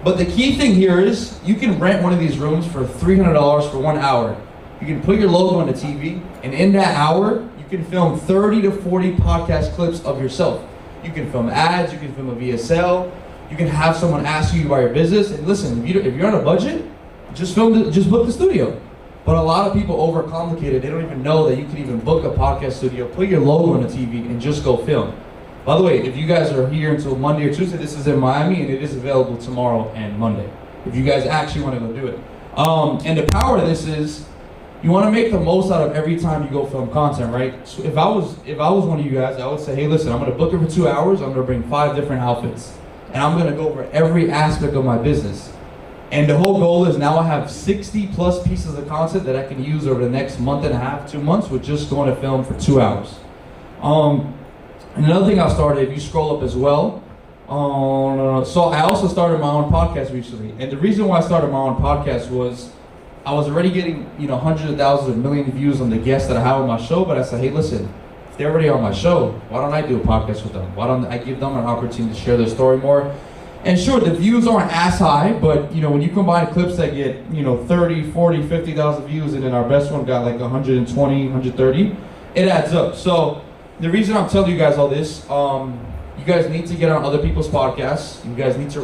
But the key thing here is you can rent one of these rooms for $300 for 1 hour. You can put your logo on the TV, and in that hour, you can film 30 to 40 podcast clips of yourself. You can film ads, you can film a VSL, you can have someone ask you about your business. And listen, if you're on a budget, just book the studio. But a lot of people overcomplicate it. They don't even know that you can even book a podcast studio, put your logo on the TV, and just go film. By the way, if you guys are here until Monday or Tuesday, this is in Miami, and it is available tomorrow and Monday, if you guys actually want to go do it. And the power of this is, you want to make the most out of every time you go film content, right? So if I was one of you guys, I would say, hey, listen, I'm going to book it for 2 hours. I'm going to bring 5 different outfits, and I'm going to go over every aspect of my business. And the whole goal is now I have 60 plus pieces of content that I can use over the next month and a half, 2 months, with just going to film for 2 hours. And another thing I started, if you scroll up as well, so I also started my own podcast recently. And the reason why I started my own podcast was I was already getting, hundreds of thousands of millions of views on the guests that I have on my show, but I said, hey, listen, if they're already on my show, why don't I do a podcast with them? Why don't I give them an opportunity to share their story more? And sure, the views aren't as high, but when you combine clips that get 30, 40, 50,000 views, and then our best one got like 120, 130, it adds up. So the reason I'm telling you guys all this, you guys need to get on other people's podcasts. You guys need to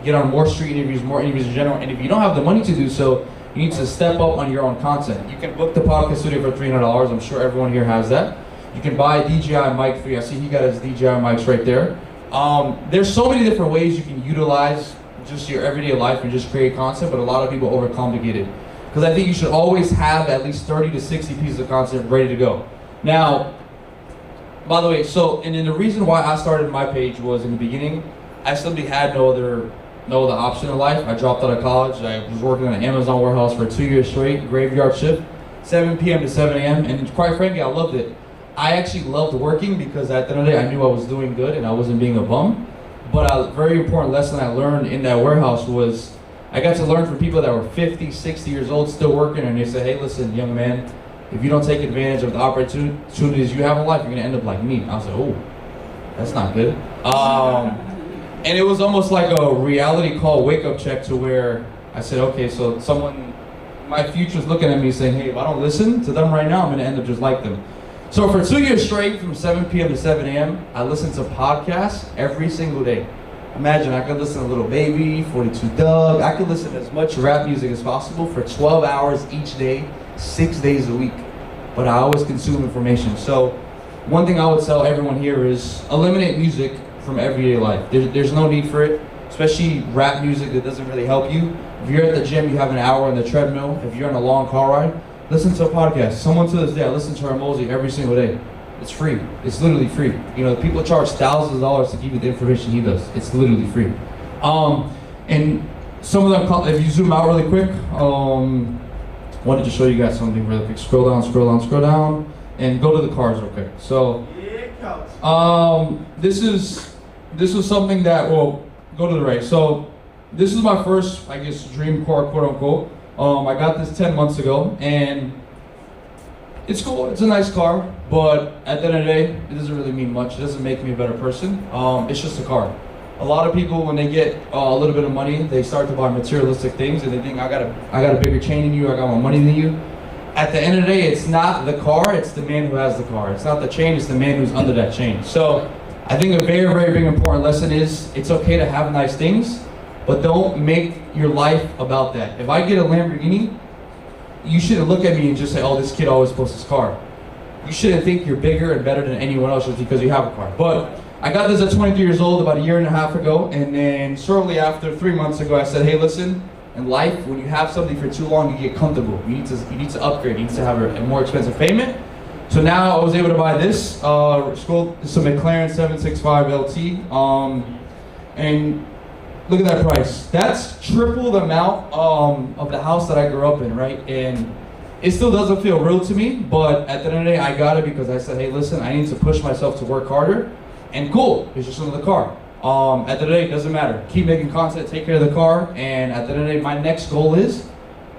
get on more street interviews, more interviews in general. And if you don't have the money to do so, you need to step up on your own content. You can book the podcast studio for $300. I'm sure everyone here has that. You can buy a DJI mic free. I see he got his DJI mics right there. There's so many different ways you can utilize just your everyday life and just create content, but a lot of people overcomplicate it. Because I think you should always have at least 30 to 60 pieces of content ready to go. Now, by the way, and then the reason why I started my page was in the beginning, I simply had no other option in life. I dropped out of college. I was working in an Amazon warehouse for 2 years straight, graveyard shift, 7 p.m. to 7 a.m. And quite frankly, I loved it. I actually loved working because at the end of the day, I knew I was doing good and I wasn't being a bum. But a very important lesson I learned in that warehouse was I got to learn from people that were 50, 60 years old still working, and they said, hey, listen, young man, if you don't take advantage of the opportunities you have in life, you're gonna end up like me. I was like, oh, that's not good. And it was almost like a reality call wake-up check to where I said, okay, so my future's looking at me saying, hey, if I don't listen to them right now, I'm gonna end up just like them. So for 2 years straight, from 7 p.m. to 7 a.m., I listened to podcasts every single day. Imagine I could listen to Little Baby, 42 Doug, I could listen to as much rap music as possible for 12 hours each day, 6 days a week. But I always consume information. So one thing I would tell everyone here is eliminate music from everyday life. There's no need for it, especially rap music that doesn't really help you. If you're at the gym, you have an hour on the treadmill. If you're on a long car ride, listen to a podcast. Someone to this day, I listen to Hermosi every single day. It's free. It's literally free. People charge thousands of dollars to give you the information he does. It's literally free. And some of them, if you zoom out really quick, wanted to show you guys something really quick. Scroll down, and go to the cars real quick. So, this was something that, well, go to the right. So, this is my first, I guess, dream car, quote unquote. I got this 10 months ago, and it's cool. It's a nice car, but at the end of the day, it doesn't really mean much. It doesn't make me a better person. It's just a car. A lot of people, when they get a little bit of money, they start to buy materialistic things, and they think I got a bigger chain than you, I got more money than you. at the end of the day, it's not the car, it's the man who has the car. It's not the chain, it's the man who's under that chain. So I think a very, very big important lesson is it's okay to have nice things, but don't make your life about that. If I get a Lamborghini, you shouldn't look at me and just say, oh, this kid always posts his car. You shouldn't think you're bigger and better than anyone else just because you have a car. But I got this at 23 years old about a year and a half ago, and then shortly after, 3 months ago, I said, hey, listen, in life, when you have something for too long, you get comfortable. You need to upgrade. You need to have a more expensive payment. So now I was able to buy this. It's a McLaren 765 LT. And look at that price. That's triple the amount of the house that I grew up in, right? And it still doesn't feel real to me, but at the end of the day, I got it because I said, hey, listen, I need to push myself to work harder. And cool, it's just another car. At the end of the day, it doesn't matter. Keep making content, take care of the car, and at the end of the day, my next goal is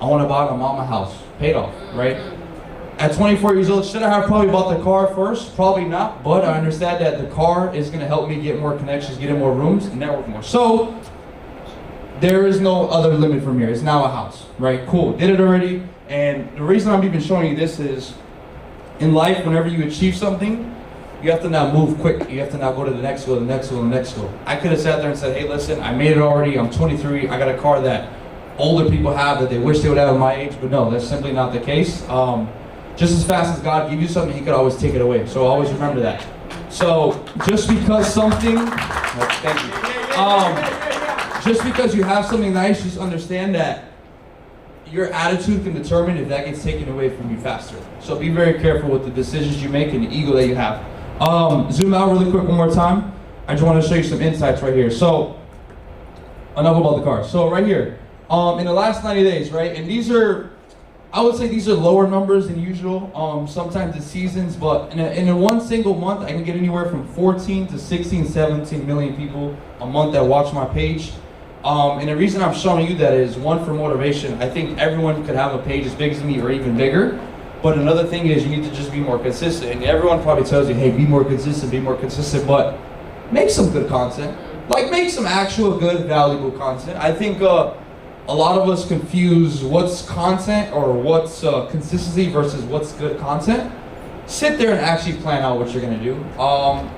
I want to buy my mama house, paid off, right? At 24 years old, should I have probably bought the car first? Probably not, but I understand that the car is going to help me get more connections, get in more rooms, and network more. So there is no other limit from here. It's now a house, right? Cool, did it already. And the reason I'm even showing you this is in life, whenever you achieve something, you have to now move quick. You have to now go to the next goal, the next goal, the next goal. I could have sat there and said, hey, listen, I made it already. I'm 23. I got a car that older people have that they wish they would have at my age. But no, that's simply not the case. Just as fast as God gives you something, he could always take it away. So always remember that. So just because something, thank you. Just because you have something nice, just understand that your attitude can determine if that gets taken away from you faster. So be very careful with the decisions you make and the ego that you have. Zoom out really quick one more time. I just want to show you some insights right here. So, enough about the car. So right here, in the last 90 days, right, and these are, I would say these are lower numbers than usual. Sometimes it's seasons, but in a one single month, I can get anywhere from 14 to 16, 17 million people a month that watch my page. And the reason I'm showing you that is, one, for motivation. I think everyone could have a page as big as me or even bigger. But another thing is you need to just be more consistent. And everyone probably tells you, hey, be more consistent, but make some good content. Like, make some actual good, valuable content. I think a lot of us confuse what's content or what's consistency versus what's good content. Sit there and actually plan out what you're gonna do.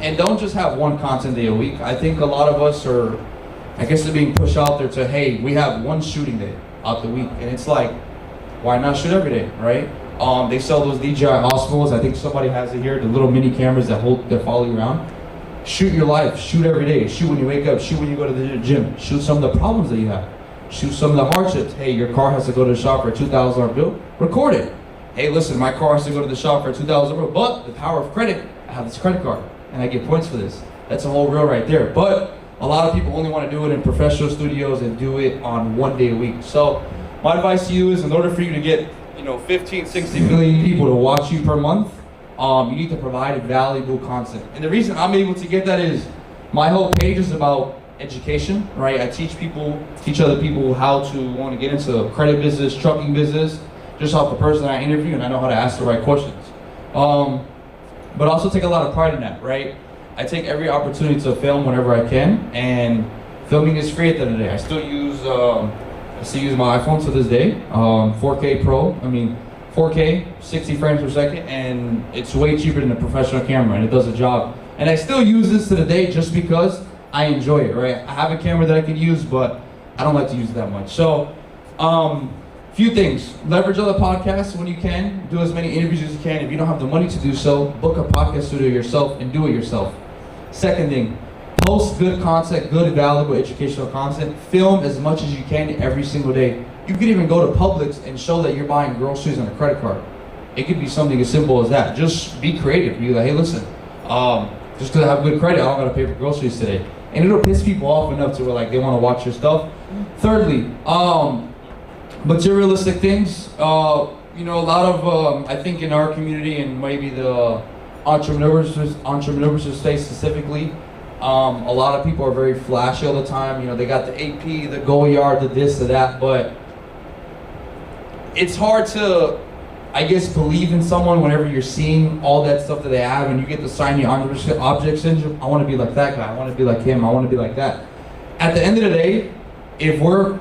And don't just have one content day a week. I think a lot of us are, I guess they're being pushed out there to, hey, we have one shooting day out the week. And it's like, why not shoot every day, right? They sell those DJI Osmos. I think somebody has it here, the little mini cameras that follow you around. Shoot your life, shoot every day. Shoot when you wake up, shoot when you go to the gym. Shoot some of the problems that you have. Shoot some of the hardships. Hey, your car has to go to the shop for a $2,000 bill. Record it. Hey, listen, my car has to go to the shop for a $2,000 bill, but the power of credit, I have this credit card, and I get points for this. That's a whole reel right there. But a lot of people only want to do it in professional studios and do it on one day a week. So my advice to you is, in order for you to get 15, 60 million people to watch you per month, you need to provide valuable content. And the reason I'm able to get that is my whole page is about education, right? I teach other people how to want to get into credit business, trucking business, just off the person I interview, and I know how to ask the right questions. But I also take a lot of pride in that, right? I take every opportunity to film whenever I can, and filming is free at the end of the day. I still use my iPhone to this day, 4K Pro. 4K, 60 frames per second, and it's way cheaper than a professional camera, and it does the job. And I still use this to the day just because I enjoy it, right? I have a camera that I can use, but I don't like to use it that much. So, few things. Leverage other podcasts when you can. Do as many interviews as you can. If you don't have the money to do so, book a podcast studio yourself and do it yourself. Second thing, post good content, good, valuable, educational content. Film as much as you can every single day. You could even go to Publix and show that you're buying groceries on a credit card. It could be something as simple as that. Just be creative. Be like, hey, listen, just because I have good credit, I don't got to pay for groceries today. And it'll piss people off enough to where like they want to watch your stuff. Thirdly, materialistic things. A lot of, I think in our community and maybe the entrepreneurship space specifically, a lot of people are very flashy all the time. They got the AP, the Goyard, the this, the that, but it's hard to, I guess, believe in someone whenever you're seeing all that stuff that they have and you get the shiny object syndrome. I want to be like that guy. I want to be like him. I want to be like that. At the end of the day, if we're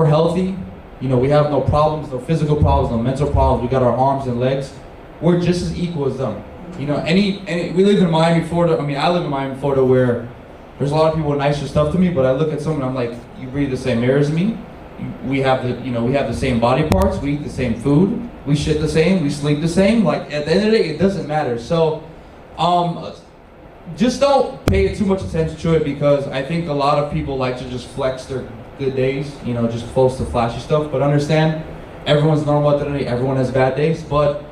healthy, You know, we have no problems, no physical problems, no mental problems. We got our arms and legs. We're just as equal as them. You know, we live in Miami, Florida. I mean, I live in Miami, Florida, where there's a lot of people with nicer stuff to me, but I look at someone and I'm like, you breathe the same air as me. We have the same body parts. We eat the same food. We shit the same. We sleep the same. Like, at the end of the day, it doesn't matter. So, just don't pay too much attention to it, because I think a lot of people like to just flex their good days, you know, just post the flashy stuff. But understand, everyone's normal at the end of the day. Everyone has bad days, but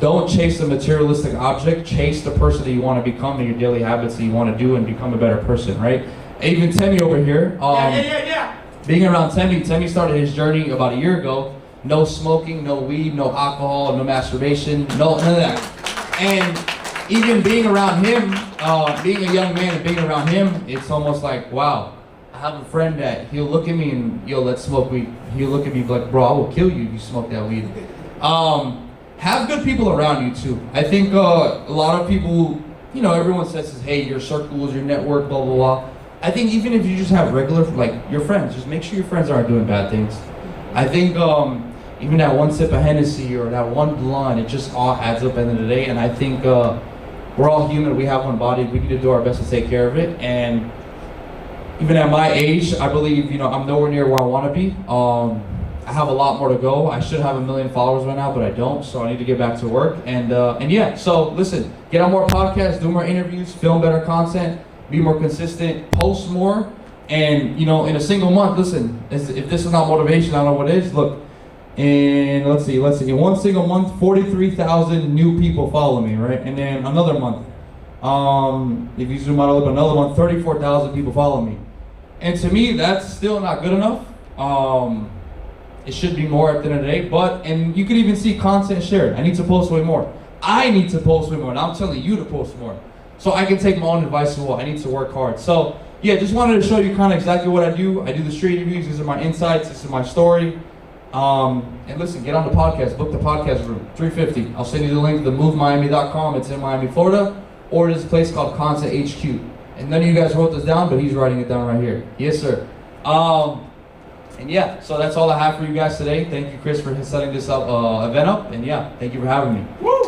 don't chase a materialistic object. Chase the person that you want to become and your daily habits that you want to do and become a better person, right? Even Temi over here, being around Temi started his journey about a year ago. No smoking, no weed, no alcohol, no masturbation, none of that. And even being around him, being a young man and being around him, it's almost like, wow, I have a friend that he'll look at me and, yo, let's smoke weed. He'll look at me like, bro, I will kill you if you smoke that weed. Have good people around you too. I think a lot of people, you know, everyone says, hey, your circles, your network, blah, blah, blah. I think even if you just have regular, like, your friends, just make sure your friends aren't doing bad things. I think even that one sip of Hennessy or that one blunt, it just all adds up at the end of the day. And I think we're all human, we have one body, we need to do our best to take care of it. And even at my age, I believe, you know, I'm nowhere near where I want to be. I have a lot more to go. I should have 1 million followers by now, but I don't, so I need to get back to work. And yeah, so listen, get on more podcasts, do more interviews, film better content, be more consistent, post more. And, you know, in a single month, listen, if this is not motivation, I don't know what is. Look, in, let's see, in one single month, 43,000 new people follow me, right? And then another month, if you zoom out a little bit, another month, 34,000 people follow me. And to me, that's still not good enough. It should be more at the end of the day, and you can even see content shared. I need to post way more. I need to post way more, and I'm telling you to post more. So I can take my own advice as well. I need to work hard. So yeah, just wanted to show you kind of exactly what I do. I do the street interviews, these are my insights, this is my story. And listen, get on the podcast, book the podcast room, $350. I'll send you the link to the movemiami.com, it's in Miami, Florida, or there's a place called Content HQ. And none of you guys wrote this down, but he's writing it down right here. Yes, sir. And yeah, so that's all I have for you guys today. Thank you, Chris, for setting this up, event up. And yeah, thank you for having me. Woo!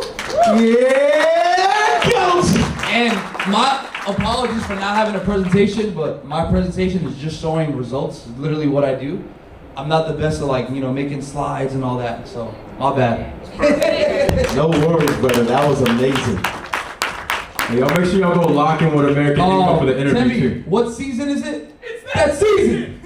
Yeah, coach! And my apologies for not having a presentation, but my presentation is just showing results, literally what I do. I'm not the best at, like, you know, making slides and all that, so my bad. No worries, brother. That was amazing. Hey, y'all make sure y'all go lock in with American Income for the interview too. What season is it? It's that season!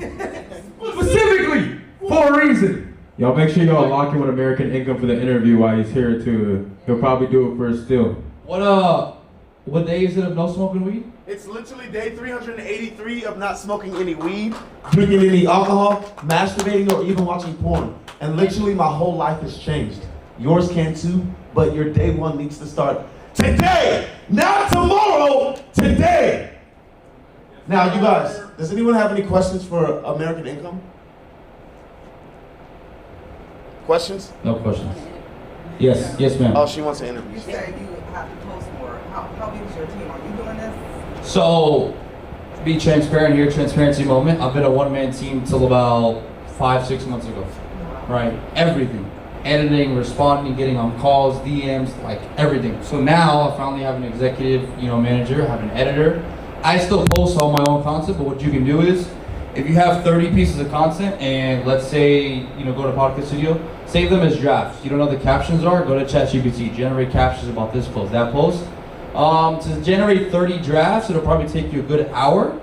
Specifically for a reason. Y'all make sure y'all lock in with American Income for the interview while he's here too. He'll probably do it first still. What day is it of no smoking weed? It's literally day 383 of not smoking any weed, Drinking any alcohol, masturbating, or even watching porn. And literally my whole life has changed. Yours can too, but your day one needs to start today, not tomorrow, today. Now, you guys, does anyone have any questions for American Income? Questions? No questions. Yes, ma'am. Oh, she wants to interview. You said you have to post more. How big is your team? Are you doing this? So, be transparent here, transparency moment. I've been a one-man team till about 5-6 months ago. Right? Everything. Editing, responding, getting on calls, DMs, like everything. So now I finally have an executive, manager, I have an editor. I still post all my own content, but what you can do is, if you have 30 pieces of content and let's say, go to Podcast Studio, save them as drafts. You don't know what the captions are? Go to ChatGPT, generate captions about this post, that post. To generate 30 drafts, it'll probably take you a good hour,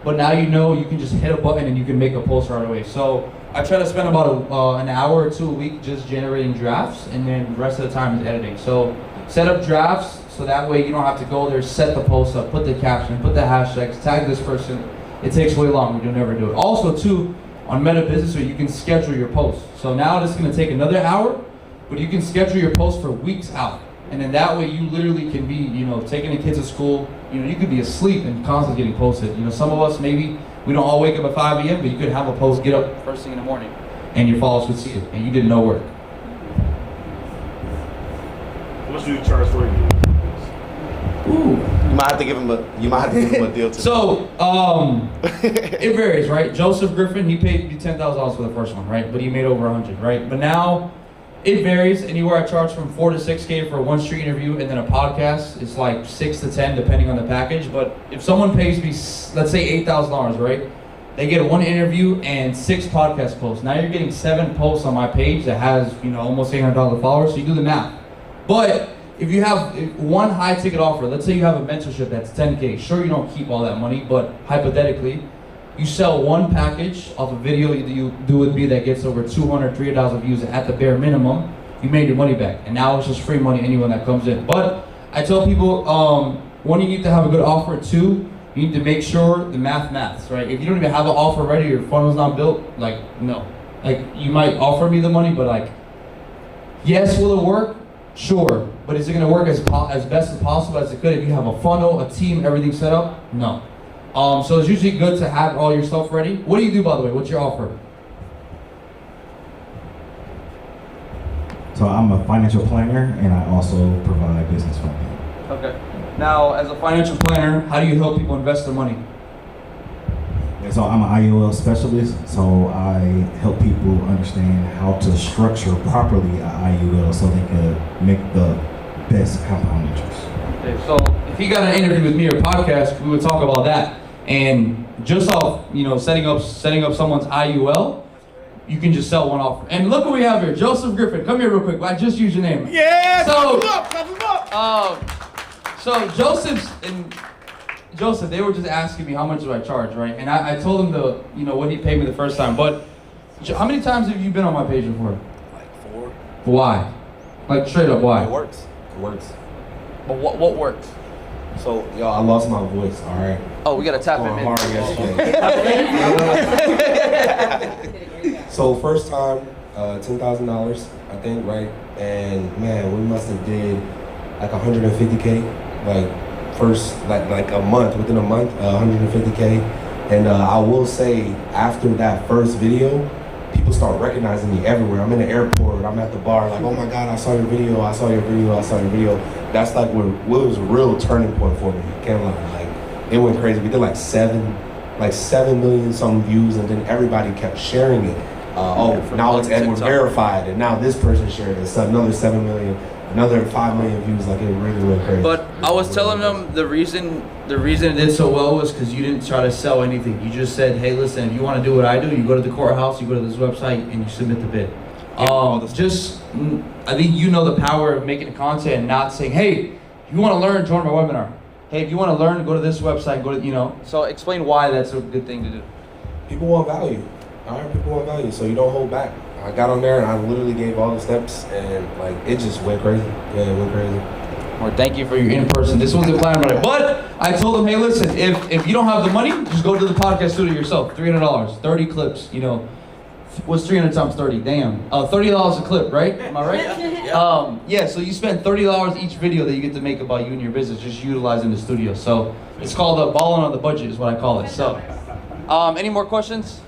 but now you can just hit a button and you can make a post right away. So I try to spend about an hour or two a week just generating drafts, and then the rest of the time is editing. So set up drafts, so that way you don't have to go there, set the post up, put the caption, put the hashtags, tag this person. It takes way longer, you'll never do it. Also too, on Meta Business Suite, you can schedule your posts. So now this is gonna take another hour, but you can schedule your posts for weeks out. And then that way you literally can be, taking the kids to school, you could be asleep and constantly getting posted. Some of us, maybe, we don't all wake up at 5 a.m., but you could have a post, get up first thing in the morning, and your followers would see it, and you did no work. What should you charge for you? Ooh. You might have to give him a deal too. So, it varies, right? Joseph Griffin, he paid me $10,000 for the first one, right? But he made over 100, right? But now, it varies. Anywhere I charge from 4 to 6K for a one street interview, and then a podcast is like 6 to 10 depending on the package. But if someone pays me, let's say $8,000, right? They get one interview and 6 podcast posts. Now you're getting 7 posts on my page that has, almost 800,000 followers. So you do the math. But if you have one high ticket offer, let's say you have a mentorship that's 10K. Sure, you don't keep all that money, but hypothetically, you sell one package of a video you do with me that gets over 200, 300,000 views at the bare minimum, you made your money back. And now it's just free money anyone that comes in. But I tell people, one, you need to have a good offer. 2, you need to make sure the maths, right? If you don't even have an offer ready, your funnel's not built, no. You might offer me the money, but yes, will it work? Sure, but is it going to work as best as possible as it could if you have a funnel, a team, everything set up? No. So it's usually good to have all your stuff ready. What do you do, by the way? What's your offer? So I'm a financial planner, and I also provide business funding. Okay. Now, as a financial planner, how do you help people invest their money? So I'm an IUL specialist, so I help people understand how to structure properly an IUL so they can make the best compound interest. Okay, so if you got an interview with me or podcast, we would talk about that. And just off, setting up someone's IUL, you can just sell one offer. And look what we have here, Joseph Griffin. Come here real quick. I just used your name. Yeah. So Joseph, they were just asking me how much do I charge, right? And I told them what he paid me the first time. But how many times have you been on my page before? Like 4. Why? Straight up, why? It works. But what works? So, y'all, I lost my voice, all right? Oh, we gotta tap him in. Hard yesterday. So, first time, $10,000, I think, right? And man, we must have did like 150K, first, like a month, within a month, 150K. And I will say, after that first video, people start recognizing me everywhere. I'm in the airport, I'm at the bar, like, oh my God, I saw your video, I saw your video. That's like what was a real turning point for me. Can't lie, it went crazy. We did like 7 million some views, and then everybody kept sharing it. Now it's Edward verified, and now this person shared it. So another 7 million, another 5 million views. It really went crazy. But I was telling them the reason it did so well was because you didn't try to sell anything. You just said, hey, listen, if you want to do what I do, you go to the courthouse, you go to this website, and you submit the bid. I think the power of making content and not saying, hey, if you want to learn, join my webinar. Hey, if you want to learn, go to this website, So explain why that's a good thing to do. People want value. All right, people want value, so you don't hold back. I got on there and I literally gave all the steps, and it just went crazy. Yeah, it went crazy. Well, thank you for your in-person. This wasn't planned, but I told them, hey, listen, if you don't have the money, just go to the podcast studio yourself. $300, 30 clips. What's 300 times 30? Damn. $30 a clip, right? Am I right? Yeah. So you spend $30 each video that you get to make about you and your business, just utilizing the studio. So it's called balling on the budget, is what I call it. So, any more questions,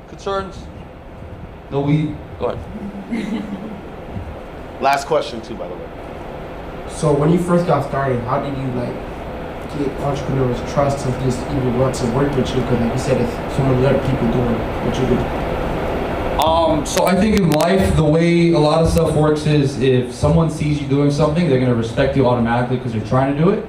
concerns? No, go ahead. Last question too, by the way. So when you first got started, how did you get entrepreneurs' trust to just even want to work with you? Because like you said, if so many other people doing what you do. So I think in life, the way a lot of stuff works is if someone sees you doing something, they're gonna respect you automatically because you're trying to do it.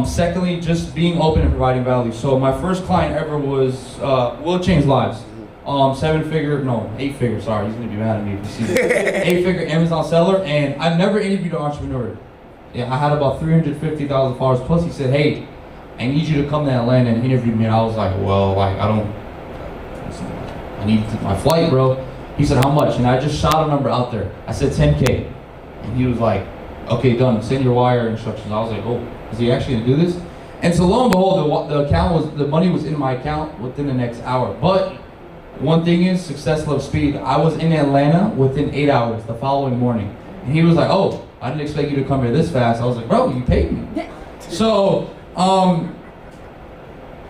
Secondly, just being open and providing value. So my first client ever was will change lives. 8 figure, sorry, he's gonna be mad at me if you see this. 8-figure Amazon seller, and I've never interviewed an entrepreneur. Yeah, I had about 350,000 followers, plus he said, hey, I need you to come to Atlanta and interview me, and I was like, I need my flight, bro. He said, how much? And I just shot a number out there. I said 10K, and he was like, okay, done, send your wire instructions. I was like, oh, is he actually gonna do this? And so lo and behold, the money was in my account within the next hour. But one thing is, success loves speed. I was in Atlanta within 8 hours the following morning. And he was like, oh, I didn't expect you to come here this fast. I was like, bro, you paid me. So,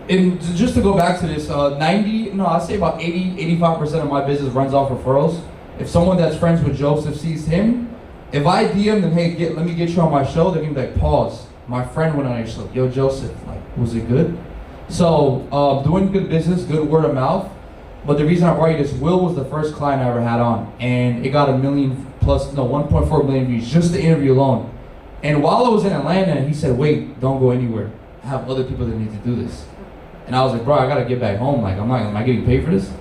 and just to go back to this, I'd say about 85% of my business runs off referrals. If someone that's friends with Joseph sees him, if I DM them, hey, let me get you on my show, they're gonna be like, pause. my friend went on your show. Yo, Joseph, like, was it good? So, doing good business, good word of mouth. But the reason I brought you this, Will was the first client I ever had on, and it got 1.4 million views, just the interview alone. And while I was in Atlanta, he said, wait, don't go anywhere. I have other people that need to do this. And I was like, bro, I gotta get back home. Like, am I getting paid for this?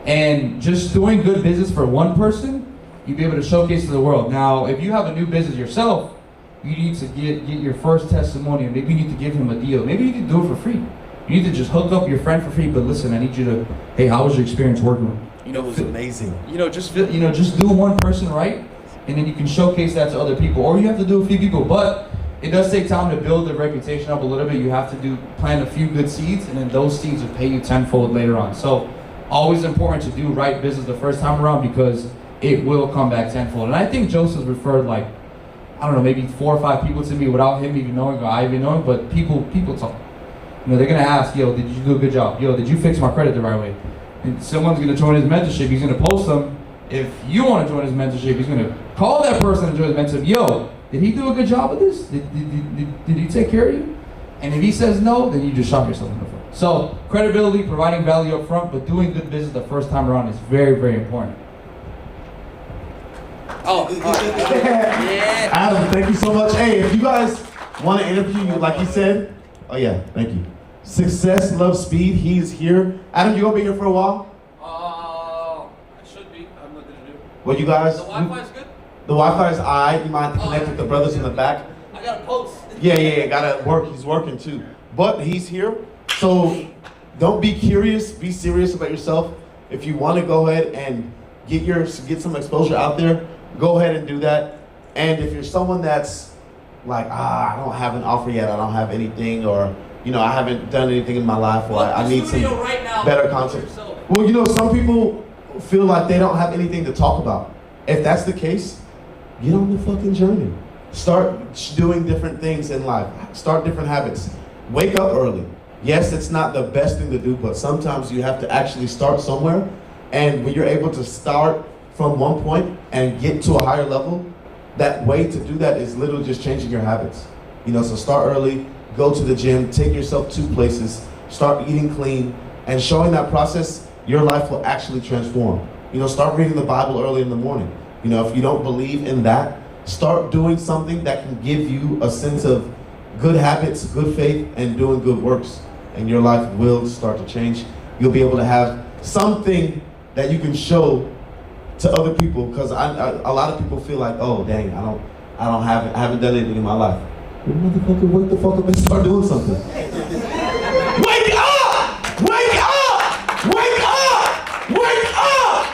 And just doing good business for one person, you'll be able to showcase to the world. Now, if you have a new business yourself, you need to get your first testimonial. Maybe you need to give him a deal. Maybe you need to do it for free. You need to just hook up your friend for free, but listen, I need you to, hey, how was your experience working with him? You know, it was amazing. Just do one person right, and then you can showcase that to other people. Or you have to do a few people, but it does take time to build the reputation up a little bit. You have to plant a few good seeds, and then those seeds will pay you tenfold later on. So always important to do right business the first time around, because it will come back tenfold. And I think Joseph referred, like, I don't know, maybe 4 or 5 people to me without him even knowing or I even knowing, but people talk. You know, they're gonna ask, yo, did you do a good job? Yo, did you fix my credit the right way? And someone's gonna join his mentorship, he's gonna post them. If you wanna join his mentorship, he's gonna call that person and join his mentorship. Yo, did he do a good job with this? Did he take care of you? And if he says no, then you just shot yourself in the foot. So, credibility, providing value up front, but doing good business the first time around is very, very important. Yeah. Adam, thank you so much. Hey, if you guys want to interview you, like he said, oh yeah, thank you. Success, love, speed. He's here. Adam, you gonna be here for a while? I should be. I have nothing to do. What you guys? The Wi-Fi's good? The Wi-Fi is alright. You might have to connect with the brothers in the back. I got a post. Yeah, gotta work. He's working too. But he's here. So don't be curious. Be serious about yourself. If you want to go ahead and get some exposure out there, go ahead and do that. And if you're someone that's like, I don't have an offer yet, I don't have anything, or I haven't done anything in my life, or I need some better content. Well, some people feel like they don't have anything to talk about. If that's the case, get on the fucking journey. Start doing different things in life. Start different habits. Wake up early. Yes, it's not the best thing to do, but sometimes you have to actually start somewhere. And when you're able to start from one point and get to a higher level, that way to do that is literally just changing your habits. So start early, go to the gym, take yourself to places, start eating clean, and showing that process, your life will actually transform. Start reading the Bible early in the morning. If you don't believe in that, start doing something that can give you a sense of good habits, good faith, and doing good works. And your life will start to change. You'll be able to have something that you can show to other people, because a lot of people feel like, oh dang, I haven't done anything in my life. Well, motherfucker, wake the fuck up and start doing something. Wake up! Wake up! Wake up! Wake up!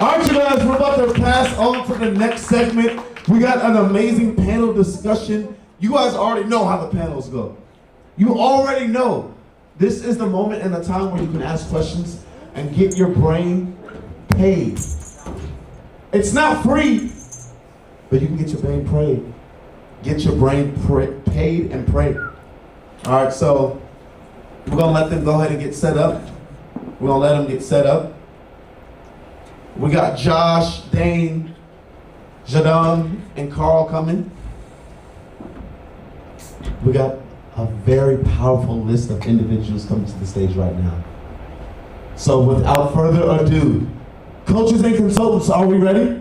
All right, you guys, we're about to pass on to the next segment. We got an amazing panel discussion. You guys already know how the panels go. You already know. This is the moment and the time where you can ask questions and get your brain paid. It's not free, but you can get your brain paid. Get your brain paid and pray. All right, so we're gonna let them go ahead and get set up. We're gonna let them get set up. We got Josh, Dane, Jadon, and Carl coming. We got a very powerful list of individuals coming to the stage right now. So without further ado, coaches and consultants, are we ready?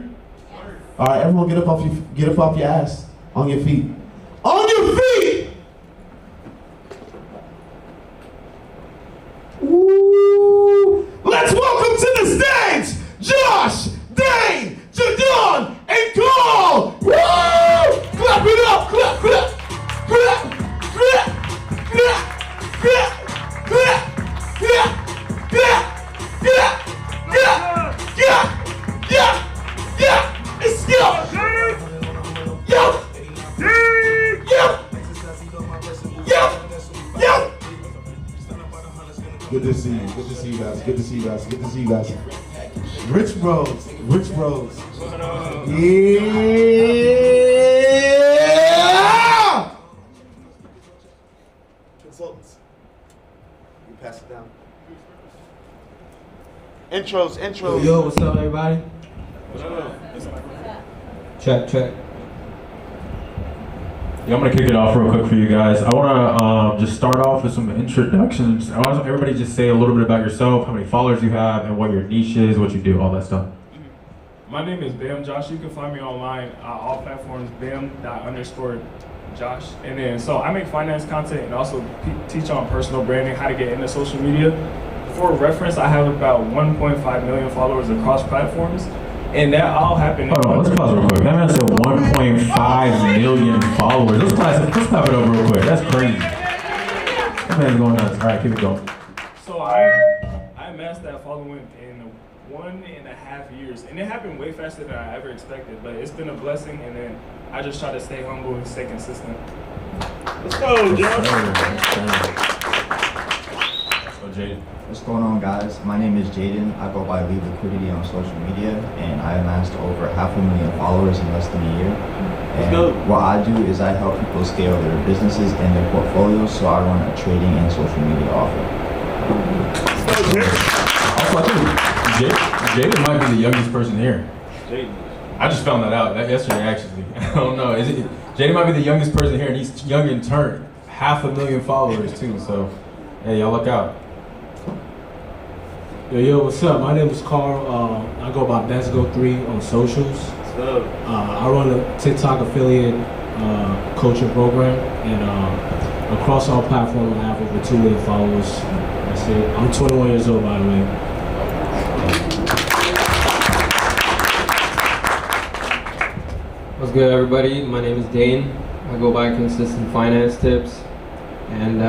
All right, everyone get up off your ass, on your feet. On your feet! Woo! Let's welcome to the stage, Josh, Dane, Jadon, and Carl! Woo! Clap it up, clap, clap, clap, clap, clap, clap, clap, clap, clap, clap, clap, yeah, yeah, yeah, let's go! Yo! Yo! Yo! Yo! Good to see you. Good to see you guys. Good to see you guys. Good to see you guys. Rich Bros. Rich Bros. Yeah! Consultants. You pass it down. Intros. Yo, what's up, everybody? Check. Yeah, I'm gonna kick it off real quick for you guys. I wanna just start off with some introductions. I want everybody just say a little bit about yourself, how many followers you have, and what your niche is, what you do, all that stuff. My name is Bam Josh. You can find me online, all platforms, bam._Josh. And then, so I make finance content and also teach on personal branding, how to get into social media. For reference, I have about 1.5 million followers across platforms. And that all happened. Hold on, let's pause real quick. That man said 1.5 million followers. Let's clap it up real quick. That's crazy. That man's going nuts. All right, keep it going. So I amassed that following in 1.5 years. And it happened way faster than I ever expected. But it's been a blessing. And then I just try to stay humble and stay consistent. Let's go, Josh. What's going on, guys? My name is Jaden. I go by Lead Liquidity on social media, and I amassed over 500,000 followers in less than a year. And what I do is I help people scale their businesses and their portfolios, so I run a trading and social media offer. Also, I think Jaden might be the youngest person here. I just found that out yesterday, actually. I don't know. Jaden might be the youngest person here, and he's young in turn. 500,000 followers, too, so hey, y'all look out. Yo, what's up? My name is Carl. I go by BestGo3 on socials. I run a TikTok affiliate coaching program, and across all platforms, I have over 2 million followers. That's it. I'm 21 years old, by the way. What's good, everybody? My name is Dane. I go by Consistent Finance Tips, and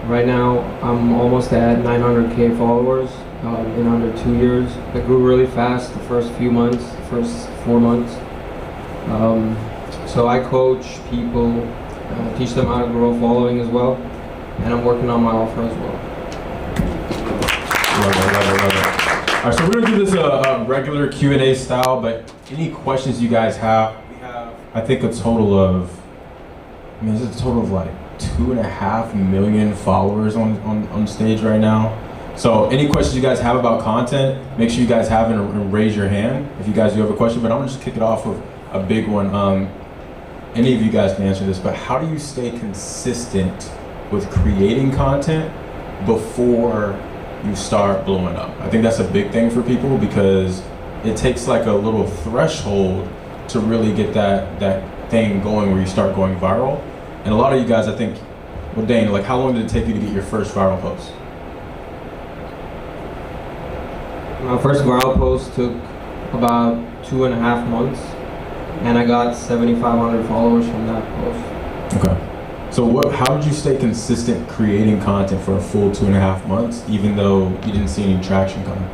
right now I'm almost at 900K followers. In under 2 years. I grew really fast the first 4 months. So I coach people, teach them how to grow a following as well, and I'm working on my offer as well. Love it. All right, so we're gonna do this regular Q&A style, but any questions you guys have, we have, I think, a total of like 2.5 million followers on stage right now. So any questions you guys have about content, make sure you guys have it and raise your hand if you guys do have a question. But I'm gonna just kick it off with a big one. Any of you guys can answer this, but how do you stay consistent with creating content before you start blowing up? I think that's a big thing for people because it takes like a little threshold to really get that thing going where you start going viral. And a lot of you guys, I think, well, Dane, like how long did it take you to get your first viral post? My first viral post took about 2.5 months, and I got 7,500 followers from that post. Okay. So how did you stay consistent creating content for a full 2.5 months, even though you didn't see any traction coming?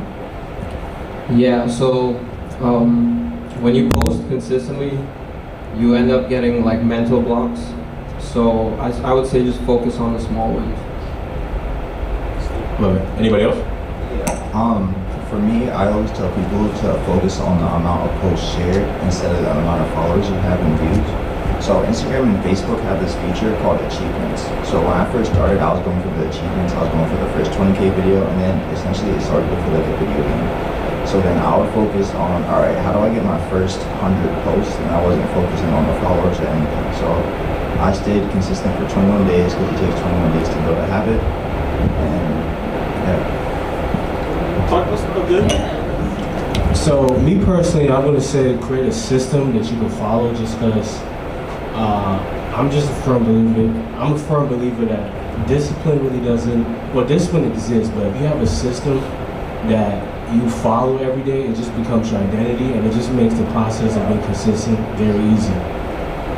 Yeah, so when you post consistently, you end up getting like mental blocks. So I would say just focus on the small wins. Love it. Anybody else? For me, I always tell people to focus on the amount of posts shared instead of the amount of followers you have and views. So Instagram and Facebook have this feature called achievements. So when I first started, I was going for the achievements. I was going for the first 20K video, and then essentially it started to feel like a video game. So then I would focus on, all right, how do I get my first 100 posts? And I wasn't focusing on the followers or anything. So I stayed consistent for 21 days because it takes 21 days to build a habit. And yeah. So me personally, I'm gonna say create a system that you can follow, just because I'm just a firm believer that discipline really doesn't. Well, discipline exists, but if you have a system that you follow every day, it just becomes your identity, and it just makes the process of being consistent very easy.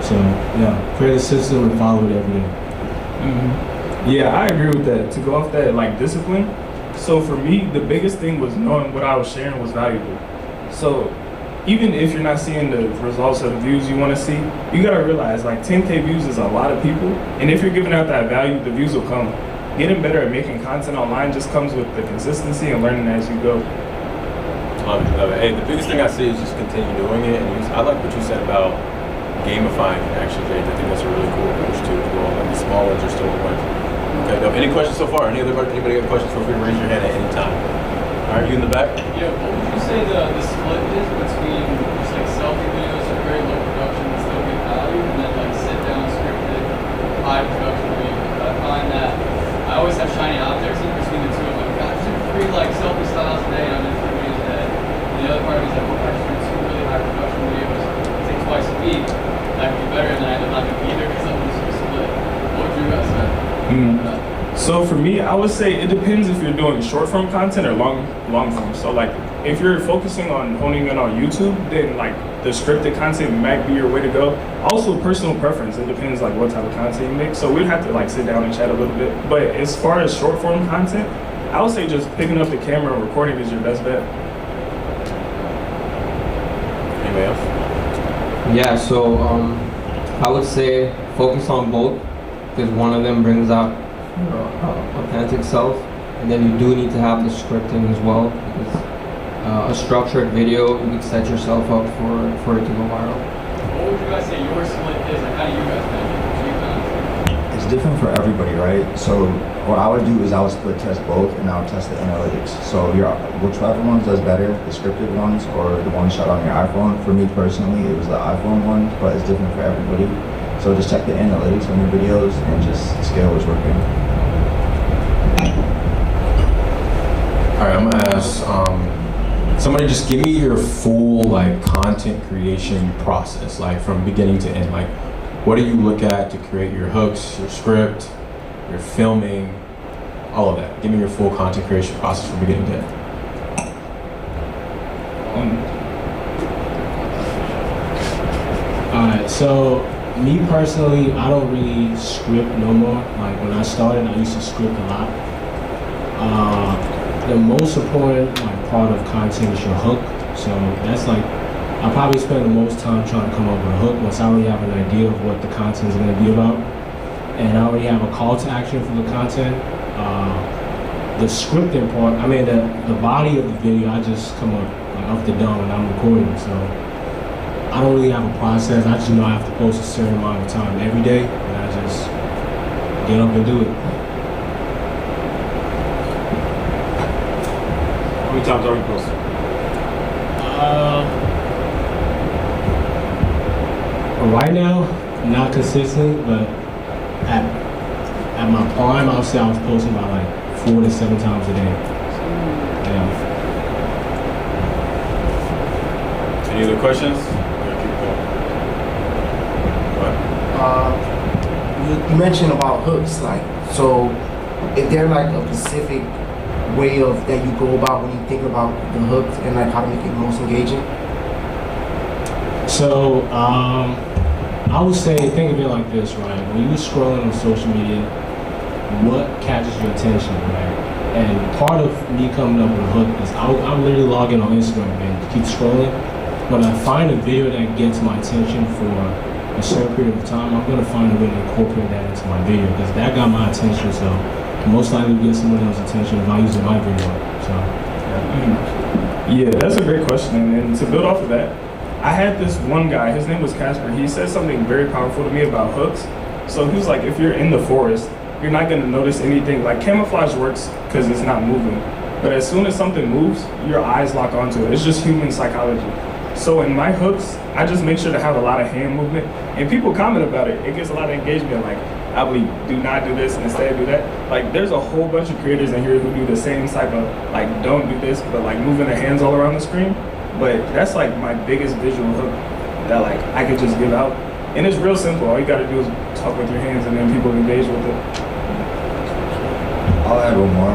So yeah, create a system and follow it every day. Mm-hmm. Yeah, I agree with that. To go off that like discipline. So for me, the biggest thing was knowing what I was sharing was valuable. So even if you're not seeing the results of the views you want to see, you gotta realize like 10K views is a lot of people. And if you're giving out that value, the views will come. Getting better at making content online just comes with the consistency and learning as you go. Love it, love it. Hey, the biggest thing I see is just continue doing it. And I like what you said about gamifying action, Jade. I think that's a really cool approach too as well. Like the small ones are still a win. Okay, no, any questions so far? Anybody got questions? Feel free to raise your hand at any time. All right, you in the back? Yeah, what would you say the split is between just like selfie videos that are very low production and still get value, and then like sit down So for me, I would say it depends if you're doing short form content or long form. So like if you're focusing on honing in on YouTube, then like the scripted content might be your way to go. Also personal preference, it depends like what type of content you make. So we'd have to like sit down and chat a little bit. But as far as short form content, I would say just picking up the camera and recording is your best bet. Anybody else? Yeah, so I would say focus on both because one of them brings out your authentic self, and then you do need to have the scripting as well because a structured video, you can set yourself up for it to go viral. What would you guys say your split is? Like, how do you guys measure? It's different for everybody, right? So what I would do is I would split test both and I would test the analytics. So whichever one does better, the scripted ones or the one shot on your iPhone. For me personally, it was the iPhone one, but it's different for everybody. So just check the analytics on your videos and just scale what's working. All right, I'm gonna ask somebody just give me your full like content creation process, like from beginning to end. Like, what do you look at to create your hooks, your script, your filming, all of that? Give me your full content creation process from beginning to end. Alright, so me personally, I don't really script no more. Like when I started, I used to script a lot. The most important like part of content is your hook. So that's like, I probably spend the most time trying to come up with a hook once I already have an idea of what the content is going to be about. And I already have a call to action for the content. The scripting part, I mean the body of the video, I just come up like off the dome when I'm recording. So I don't really have a process. I just know I have to post a certain amount of time every day, and I just get up and do it. How many times are you posting? Right now, not consistent, but at my prime, I'll say I was posting about like 4 to 7 times a day. Yeah. Any other questions? You mentioned about hooks, like, so is there like a specific way of that you go about when you think about the hooks and like how to make it most engaging? So, I would say, think of it like this, right? When you're scrolling on social media, what catches your attention, right? And part of me coming up with a hook is I'll literally log in on Instagram and keep scrolling. When I find a video that gets my attention for a certain period of time, I'm gonna find a way to incorporate that into my video because that got my attention. So most likely get someone else's attention if I use my video. So yeah, that's a great question. And to build off of that, I had this one guy, his name was Casper. He said something very powerful to me about hooks. So he was like, if you're in the forest, you're not gonna notice anything. Like camouflage works because it's not moving. But as soon as something moves, your eyes lock onto it. It's just human psychology. So in my hooks, I just make sure to have a lot of hand movement. And people comment about it. It gets a lot of engagement. Like, I believe, do not do this and instead do that. Like, there's a whole bunch of creators in here who do the same type of, like, don't do this, but like moving their hands all around the screen. But that's like my biggest visual hook that like I could just give out. And it's real simple. All you gotta do is talk with your hands and then people engage with it. I'll add one more.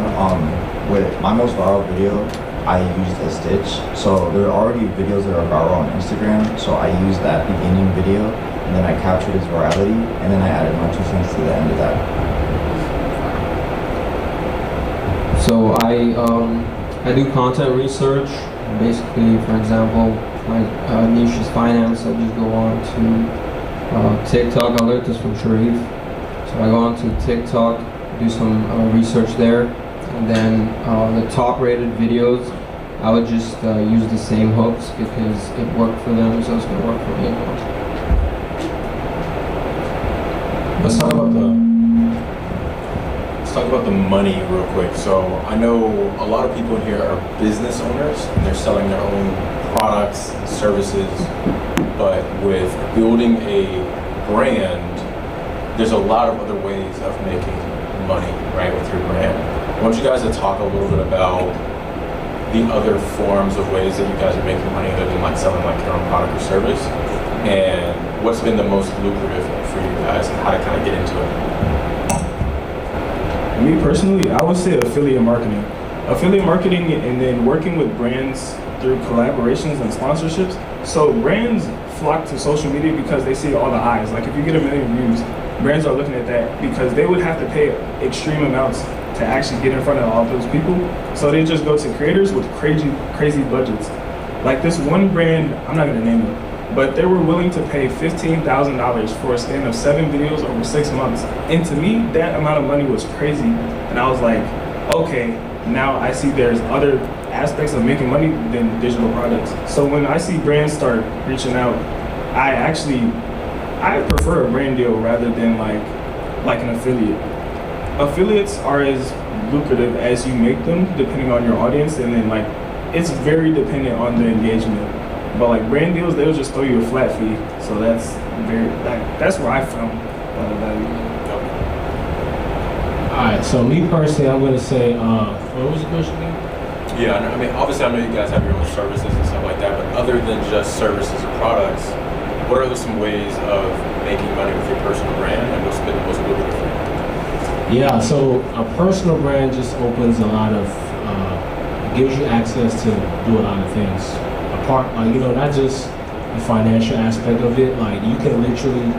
With my most viral video, I used a stitch. So there are already videos that are viral on Instagram. So I used that beginning video and then I captured its virality and then I added my 2 cents to the end of that. So I do content research. Basically, for example, my niche is finance. I just go on to TikTok. I learned this from Sharif. So I go on to TikTok, do some research there, and then the top rated videos, I would just use the same hooks because it worked for them, so it's gonna work for me as well. Let's talk about the money real quick. So I know a lot of people in here are business owners and they're selling their own products and services, but with building a brand, there's a lot of other ways of making money, right, with your brand. I want you guys to talk a little bit about the other forms of ways that you guys are making money other than like selling like your own product or service, and what's been the most lucrative for you guys and how to kind of get into it. Me personally, I would say affiliate marketing. Affiliate marketing and then working with brands through collaborations and sponsorships. So brands flock to social media because they see all the eyes. Like if you get 1 million views, brands are looking at that because they would have to pay extreme amounts to actually get in front of all those people. So they just go to creators with crazy budgets. Like this one brand, I'm not gonna name it, but they were willing to pay $15,000 for a span of 7 videos over 6 months. And to me, that amount of money was crazy. And I was like, okay, now I see there's other aspects of making money than digital products. So when I see brands start reaching out, I prefer a brand deal rather than like an affiliate. Affiliates are as lucrative as you make them depending on your audience, and then like it's very dependent on the engagement. But like brand deals, they'll just throw you a flat fee. So that's where I found a lot of value. Alright, so me personally, I'm gonna say, what was the question again? Yeah, I mean, obviously I know you guys have your own services and stuff like that, but other than just services or products, what are some ways of making money with your personal brand, and what's been the most lucrative for you? Yeah, so a personal brand just opens a lot of, gives you access to do a lot of things. Apart, like, you know, not just the financial aspect of it, like you can literally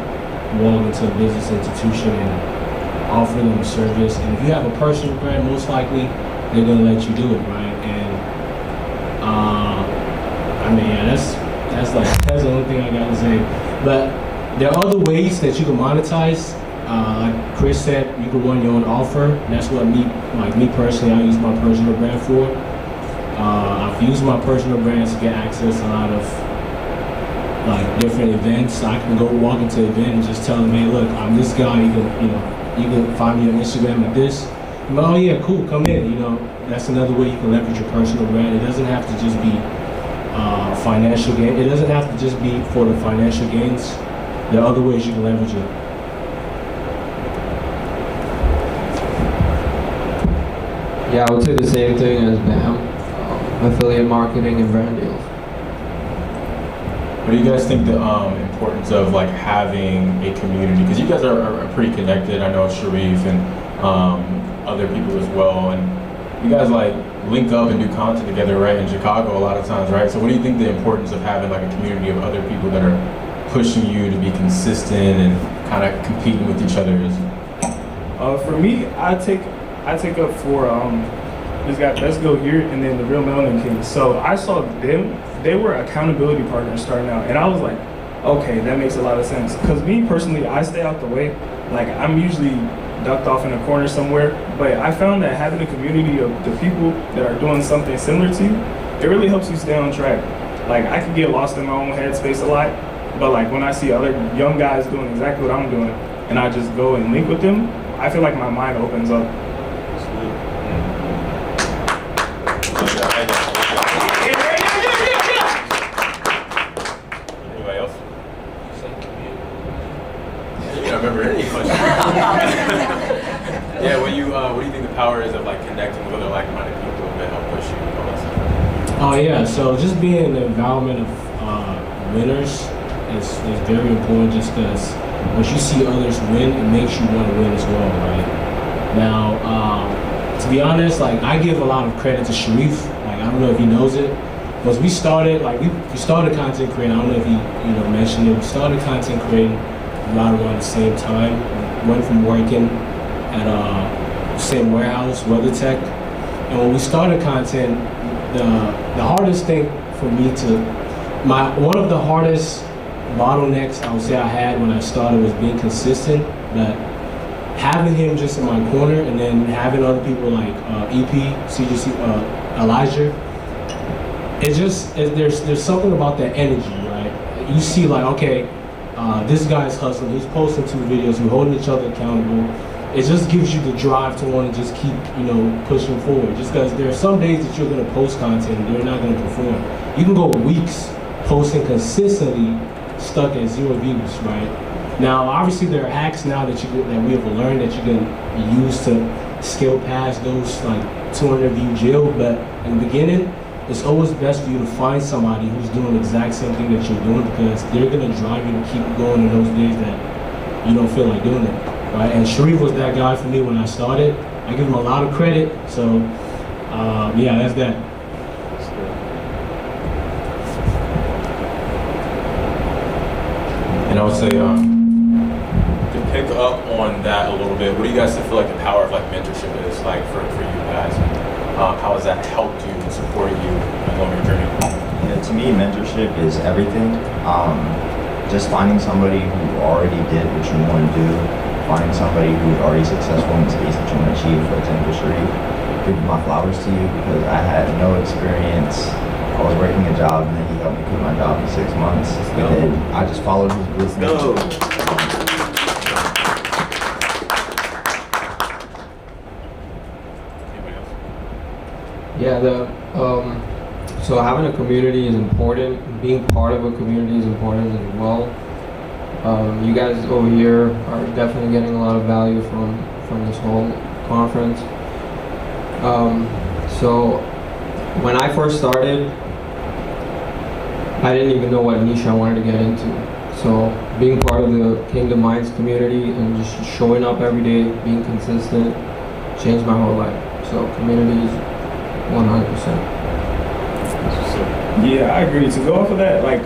walk into a business institution and offer them a service, and if you have a personal brand, most likely they're gonna let you do it, right? And I mean, yeah, that's the only thing I gotta say. But there are other ways that you can monetize. Like Chris said, you can run your own offer. That's what me personally, I use my personal brand for. I've used my personal brands to get access to a lot of like different events. I can go walk into an event and just tell them, hey, look, I'm this guy. You can find me on Instagram like this. Oh yeah, cool, come in. You know, that's another way you can leverage your personal brand. It doesn't have to just be financial gain. It doesn't have to just be for the financial gains. There are other ways you can leverage it. Yeah, I would say the same thing as BAM, affiliate marketing and brand deals. What do you guys think the importance of like having a community? Because you guys are pretty connected. I know Sharif and other people as well, and you guys like link up and do content together, right? In Chicago, a lot of times, right? So, what do you think the importance of having like a community of other people that are pushing you to be consistent and kind of competing with each other is? For me, I take up for this guy Let's Go Here and then the Real Melanin King. So I saw them. They were accountability partners starting out, and I was like, okay, that makes a lot of sense. Because me personally, I stay out the way. Like I'm usually ducked off in a corner somewhere, but I found that having a community of the people that are doing something similar to you, it really helps you stay on track. Like I could get lost in my own headspace a lot, but like when I see other young guys doing exactly what I'm doing, and I just go and link with them, I feel like my mind opens up. Anybody else? I don't remember any questions. Yeah, what do you think the power is of like connecting with other like-minded people that help push you and all that stuff? Oh yeah, so just being in the environment of winners is very important, just because once you see others win, it makes you want to win as well, right? Now, to be honest, like I give a lot of credit to Sharif. Like I don't know if he knows it, but we started we started content creating. I don't know if he mentioned it. We started content creating a lot around the same time. Went from working at the same warehouse, WeatherTech, and when we started content, the hardest thing for me one of the hardest bottlenecks I would say I had when I started was being consistent. But having him just in my corner, and then having other people like EP, CGC, Elijah, there's something about that energy, right? You see like, okay, this guy's hustling, he's posting 2 videos, we're holding each other accountable. It just gives you the drive to want to just keep, pushing forward. Just because there are some days that you're going to post content and you're not going to perform. You can go weeks posting consistently, stuck at 0 views, right? Now, obviously, there are hacks now that we have learned that you can use to scale past those like 200 view jail. But in the beginning, it's always best for you to find somebody who's doing the exact same thing that you're doing, because they're going to drive you to keep going in those days that you don't feel like doing it. Right? And Sharif was that guy for me when I started. I give him a lot of credit. So yeah, that's that. And I would say, to pick up on that a little bit, what do you guys feel like the power of like mentorship is like for you guys? How has that helped you and supported you along your journey? Yeah, to me, mentorship is everything. Just finding somebody who already did what you want to do, finding somebody who's already successful in the space that you want to achieve. For example, Sharif, give my flowers to you because I had no experience. I was working a job and then he helped me quit my job in 6 months. And then I just followed his blueprint. Yeah, so having a community is important. Being part of a community is important as well. You guys over here are definitely getting a lot of value from this whole conference. So when I first started, I didn't even know what niche I wanted to get into. So being part of the Kingdom Minds community and just showing up every day, being consistent, changed my whole life. So community is 100%. Yeah, I agree. To go off of that, like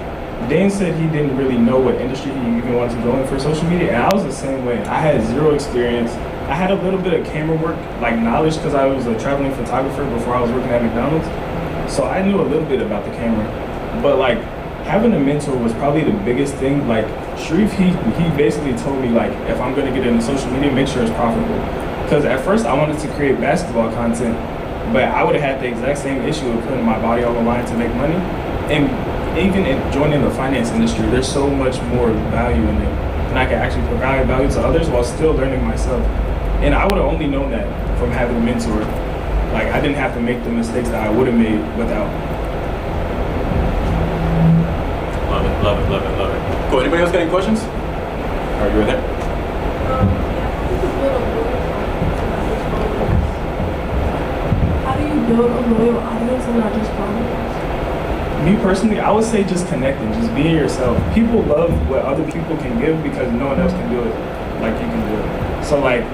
Dan said, he didn't really know what industry he even wanted to go in for social media, and I was the same way. I had zero experience. I had a little bit of camera work, like knowledge, because I was a traveling photographer before I was working at McDonald's. So I knew a little bit about the camera, but like having a mentor was probably the biggest thing. Like Sharif, he basically told me like, if I'm gonna get into social media, make sure it's profitable. Because at first I wanted to create basketball content, but I would have had the exact same issue of putting my body on the line to make money. And even in joining the finance industry, there's so much more value in it. And I can actually provide value to others while still learning myself. And I would have only known that from having a mentor. Like I didn't have to make the mistakes that I would have made without. Love it, love it, love it, love it. Cool, anybody else got any questions? Are you right there? How do you build a loyal audience and not just followers? Me personally, I would say just connecting, just being yourself. People love what other people can give because no one else can do it like you can do it. So like,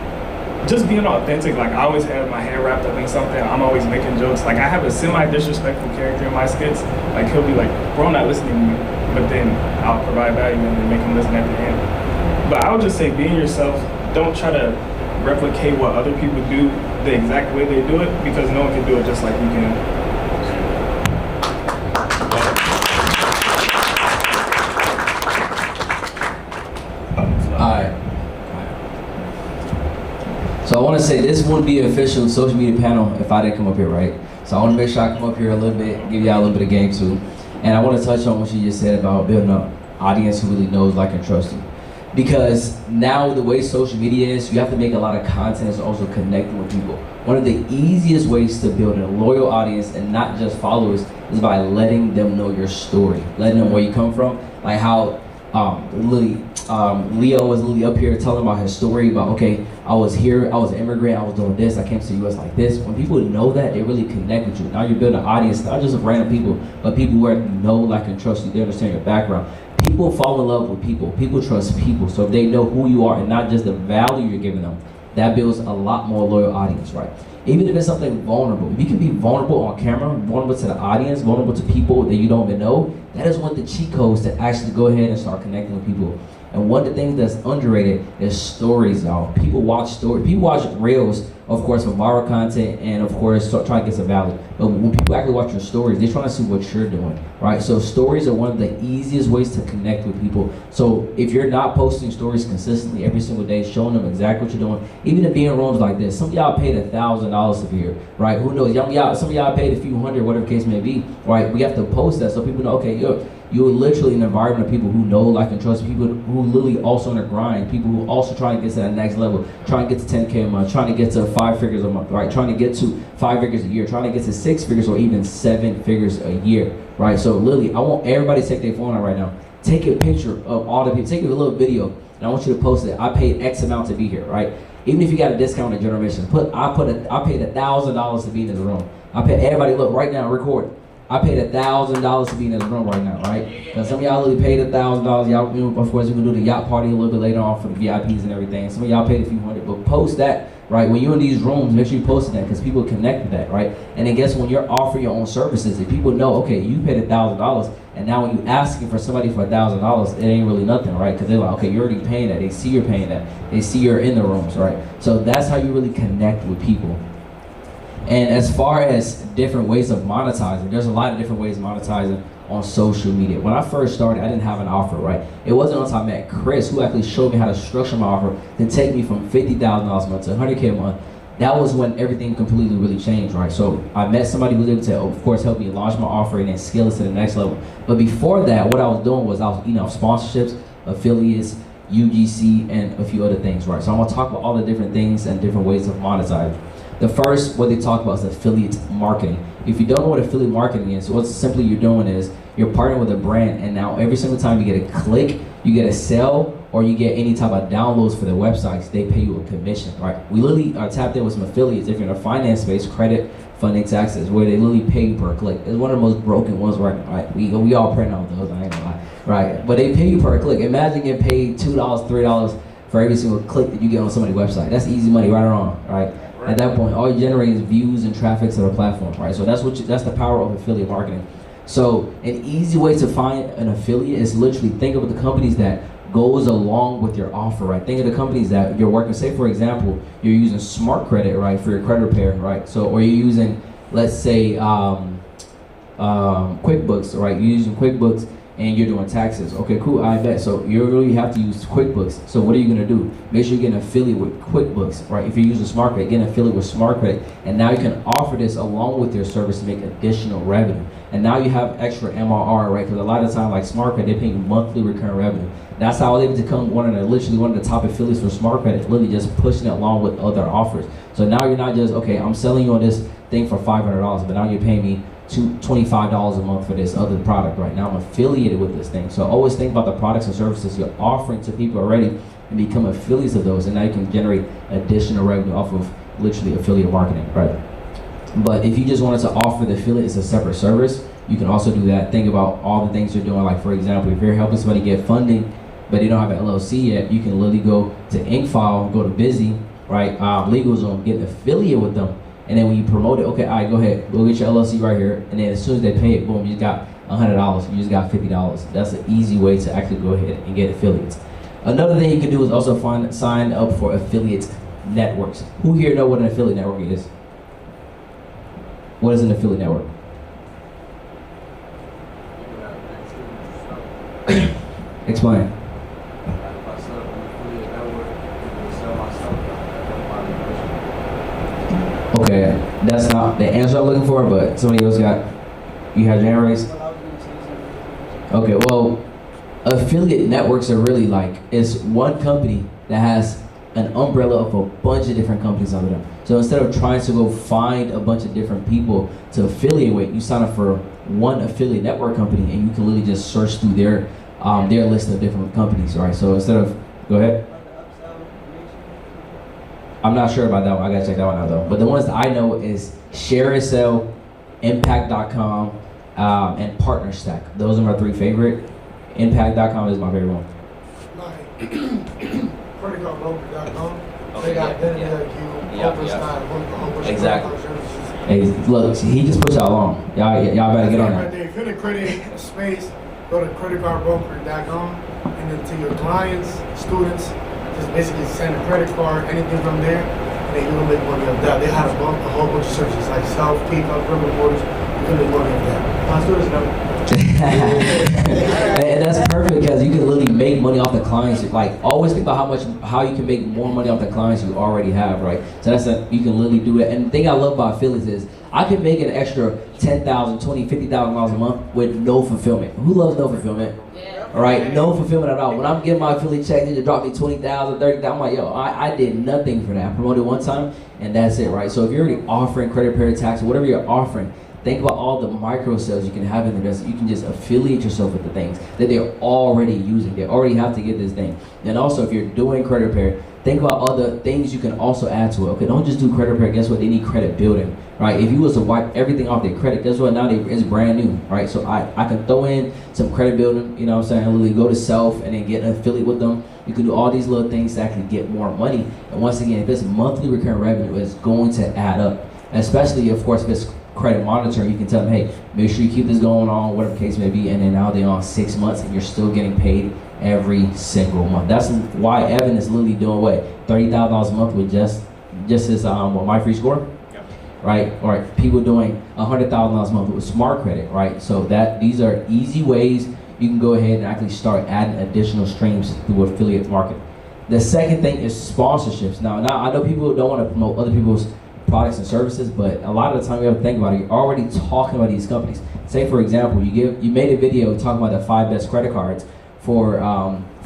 just being authentic. Like I always have my hair wrapped up in something. I'm always making jokes. Like I have a semi-disrespectful character in my skits. Like he'll be like, bro, I'm not listening to you. But then I'll provide value and then make him listen at the end. But I would just say being yourself. Don't try to replicate what other people do the exact way they do it because no one can do it just like you can. Alright. So I want to say this wouldn't be an official social media panel if I didn't come up here, right? So I want to make sure I come up here a little bit, give y'all a little bit of game too. And I want to touch on what you just said about building an audience who really knows, like, and trusts you. Because now the way social media is, you have to make a lot of content that's also connecting with people. One of the easiest ways to build a loyal audience and not just followers is by letting them know your story, letting them where you come from. Like how Leo was literally up here telling about his story about, okay, I was here, I was an immigrant, I was doing this, I came to the US like this. When people know that, they really connect with you. Now you're building an audience, not just of random people, but people who know, like, and trust you, they understand your background. People fall in love with people. People trust people. So if they know who you are and not just the value you're giving them, that builds a lot more loyal audience, right? Even if it's something vulnerable. If you can be vulnerable on camera, vulnerable to the audience, vulnerable to people that you don't even know, that is one of the cheat codes to actually go ahead and start connecting with people. And one of the things that's underrated is stories, y'all. People watch stories. People watch reels, of course, for viral content and, of course, try to get some value. But when people actually watch your stories, they're trying to see what you're doing, right? So stories are one of the easiest ways to connect with people. So if you're not posting stories consistently every single day, showing them exactly what you're doing, even to be in rooms like this, some of y'all paid $1,000 to be here, right? Who knows? Some of y'all paid a few hundred, whatever the case may be, right? We have to post that so people know, okay, you're literally in an environment of people who know, like, and trust, people who literally also on the grind, people who also trying to get to that next level, trying to get to 10K a month, trying to get to 5 figures a month, right? Trying to get to 5 figures a year, trying to get to 6 figures or even 7 figures a year, right? So literally, I want everybody to take their phone out right now. Take a picture of all the people, take a little video, and I want you to post it. I paid X amount to be here, right? Even if you got a discount at Generation, I paid $1,000 to be in this room. I paid everybody, look, right now, record. I paid $1,000 to be in this room right now, right? Because some of y'all really paid $1,000. Y'all, of course, we can do the yacht party a little bit later on for the VIPs and everything. Some of y'all paid a few hundred, but post that right? When you're in these rooms, make sure you post that because people connect with that, right? And then guess when you're offering your own services, if people know, okay, you paid $1,000, and now when you asking for somebody for $1,000, it ain't really nothing, right? Because they're like, okay, you're already paying that. They see you're paying that. They see you're in the rooms, right? So that's how you really connect with people. And as far as different ways of monetizing, there's a lot of different ways of monetizing on social media. When I first started, I didn't have an offer, right? It wasn't until I met Chris, who actually showed me how to structure my offer to take me from $50,000 a month to $100K a month. That was when everything completely really changed, right? So I met somebody who was able to, of course, help me launch my offer and then scale it to the next level. But before that, what I was doing was I was eating off sponsorships, affiliates, UGC, and a few other things, right? So I'm gonna talk about all the different things and different ways of monetizing. The first, what they talk about is affiliate marketing. If you don't know what affiliate marketing is, what simply you're doing is you're partnering with a brand, and now every single time you get a click, you get a sale, or you get any type of downloads for their websites, they pay you a commission, right? We literally are tapped in with some affiliates. If you're in a finance space, credit, funding, taxes, where they literally pay you per click. It's one of the most broken ones, right? We all print out those, I ain't gonna lie, right? But they pay you per click. Imagine getting paid $2, $3 for every single click that you get on somebody's website. That's easy money, right or wrong, right? At that point, all you generate is views and traffic to the platform, right? So that's the power of affiliate marketing. So an easy way to find an affiliate is literally think of the companies that goes along with your offer, right? Think of the companies that you're working. Say, for example, you're using Smart Credit, right, for your credit repair, right? So, or you're using, let's say, QuickBooks, right? You're using QuickBooks and you're doing taxes. Okay, cool, I bet. So you really have to use QuickBooks. So what are you gonna do? Make sure you get an affiliate with QuickBooks, right? If you're using Smart Credit, get an affiliate with Smart Credit. And now you can offer this along with your service to make additional revenue. And now you have extra MRR, right? Because a lot of the time, like Smart Credit, they're paying monthly recurring revenue. That's how they become literally one of the top affiliates for Smart Credit, literally just pushing it along with other offers. So now you're not just, okay, I'm selling you on this thing for $500, but now you're paying me $25 a month for this other product. Right now I'm affiliated with this thing. So always think about the products and services you're offering to people already and become affiliates of those, and now you can generate additional revenue off of literally affiliate marketing, right? But if you just wanted to offer the affiliate as a separate service, you can also do that. Think about all the things you're doing. Like, for example, if you're helping somebody get funding but they don't have an LLC yet, you can literally go to InkFile, go to Busy, right? LegalZoom, get an affiliate with them. And then when you promote it, okay, all right, go ahead, go get your LLC right here. And then as soon as they pay it, boom, you just got $100, you just got $50. That's an easy way to actually go ahead and get affiliates. Another thing you can do is also sign up for affiliate networks. Who here know what an affiliate network is? What is an affiliate network? Explain. Okay, that's not the answer I'm looking for, but somebody else you had your hand raised? Okay, well, affiliate networks are really like, it's one company that has an umbrella of a bunch of different companies under them. So instead of trying to go find a bunch of different people to affiliate with, you sign up for one affiliate network company and you can literally just search through their list of different companies, right? So instead of, go ahead. I'm not sure about that one. I gotta check that one out though. But the ones that I know is Share and Sell, Impact.com, and PartnerStack. Those are my three favorite. Impact.com is my favorite one. CreditCardBroker.com. They got Exactly. Hey, look, he just put y'all on. Y'all better get on that. If you're in the credit space, go to CreditCardBroker.com, and then to your clients, students, just basically send a credit card, anything from there, and then you're gonna make money off that. They have a whole bunch of services like self-pickup, criminal orders. You can make money off that. My students know. And that's perfect because you can literally make money off the clients. Like, always think about how you can make more money off the clients you already have, right? So you can literally do it. And the thing I love about affiliates is I can make an extra $10,000, $20,000, $50,000 a month with no fulfillment. Who loves no fulfillment? All right, no fulfillment at all. When I'm getting my affiliate check, they just drop me $20,000, $30,000. I'm like, yo, I did nothing for that. I promoted one time, and that's it, right? So if you're already offering credit repair, tax, whatever you're offering, think about all the micro sales you can have in there. You can just affiliate yourself with the things that they're already using. They already have to get this thing. And also, if you're doing credit repair, think about other things you can also add to it. Okay, don't just do credit repair. Guess what? They need credit building, right? If you was to wipe everything off their credit, guess what? Now it's brand new, right? So I can throw in some credit building, you know what I'm saying? Literally go to self and then get an affiliate with them. You can do all these little things to actually get more money. And once again, if it's monthly recurring revenue, it's going to add up. Especially, of course, if it's credit monitoring, you can tell them, hey, make sure you keep this going on, whatever the case may be, and then now they're on 6 months and you're still getting paid every single month. That's why Evan is literally doing what, $30,000 a month with just his my free score, right? Or people doing $100,000 a month with smart credit, right? So these are easy ways you can go ahead and actually start adding additional streams through affiliate marketing. The second thing is sponsorships. Now I know people don't want to promote other people's products and services, but a lot of the time you have to think about it, you're already talking about these companies. Say for example, you made a video talking about the 5 best credit cards for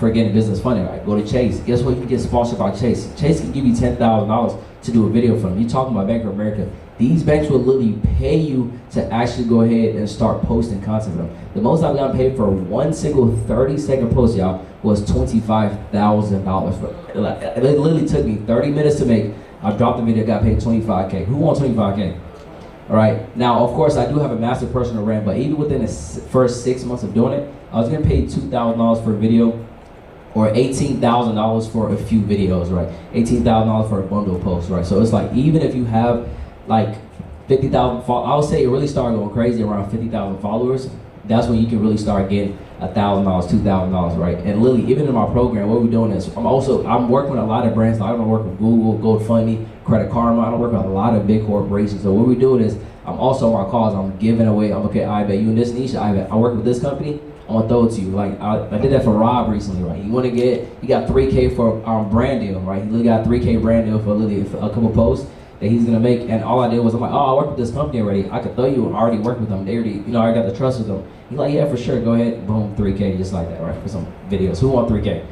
getting business funding, right? Go to Chase. Guess what? You can get sponsored by Chase. Chase can give you $10,000 to do a video for them. You're talking about Bank of America. These banks will literally pay you to actually go ahead and start posting content for them. The most I've gotten paid for one single 30-second post, y'all, was $25,000. It literally took me 30 minutes to make. I dropped the video, got paid $25K. Who wants $25K? All right. Now, of course, I do have a massive personal brand, but even within the first 6 months of doing it, I was getting paid $2,000 for a video, or $18,000 for a few videos, right? $18,000 for a bundle post, right? So it's like, even if you have like 50,000 followers, I would say it really started going crazy around 50,000 followers. That's when you can really start getting $1,000, $2,000, right? And literally, even in my program, what we're doing is, I'm working with a lot of brands. I don't work with Google, GoFundMe, Credit Karma. I don't work with a lot of big corporations. So what we're doing is, I'm also on my calls, I'm giving away, okay, I bet you in this niche, I work with this company, I'm gonna throw it to you. Like, I did that for Rob recently, right? He got $3K for our brand deal, right? He literally got $3K brand deal for literally a couple posts that he's gonna make, and all I did was, I'm like, oh, I work with this company already. I could throw you and already work with them. They already, I already got the trust with them. He's like, yeah, for sure, go ahead, boom, 3K, just like that, right? For some videos. Who want 3K?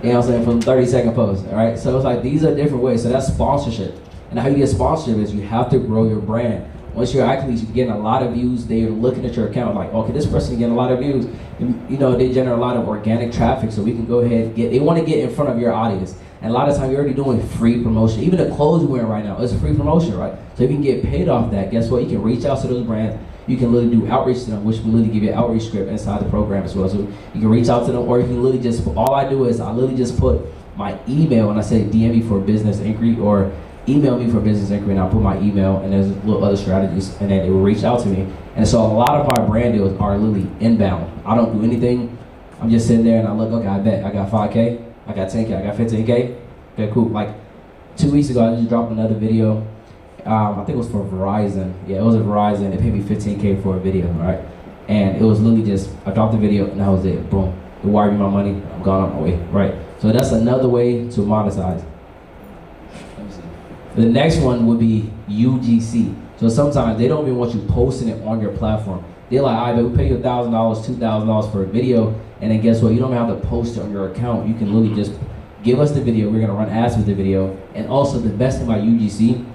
You know what I'm saying? From 30-second posts, all right? So it's like, these are different ways. So that's sponsorship. And how you get sponsorship is you have to grow your brand. Once you're actually getting a lot of views, they're looking at your account like, okay, this person is getting a lot of views. And, they generate a lot of organic traffic, so we can go ahead and they want to get in front of your audience. And a lot of times you're already doing free promotion. Even the clothes you're wearing right now is a free promotion, right? So if you can get paid off that, guess what? You can reach out to those brands. You can literally do outreach to them, which will literally give you an outreach script inside the program as well. So you can reach out to them, or you can literally just, all I do is I literally just put my email and I say DM me for business inquiry, or email me for business inquiry, and I'll put my email, and there's little other strategies, and then they will reach out to me. And so a lot of my brand deals are literally inbound. I don't do anything. I'm just sitting there and I look, okay, I bet I got 5K, I got 10K, I got 15K. Okay, cool. Like 2 weeks ago, I just dropped another video. I think it was for Verizon. Yeah, it was a Verizon. They paid me 15K for a video, right? And it was literally just, I dropped the video and that was it. Boom. They wired me my money. I'm gone on my way, right? So that's another way to monetize. The next one would be UGC. So sometimes they don't even want you posting it on your platform. They're like, all right, but we pay you $1,000, $2,000 for a video, and then guess what? You don't even have to post it on your account. You can literally just give us the video. We're gonna run ads with the video. And also the best thing about UGC,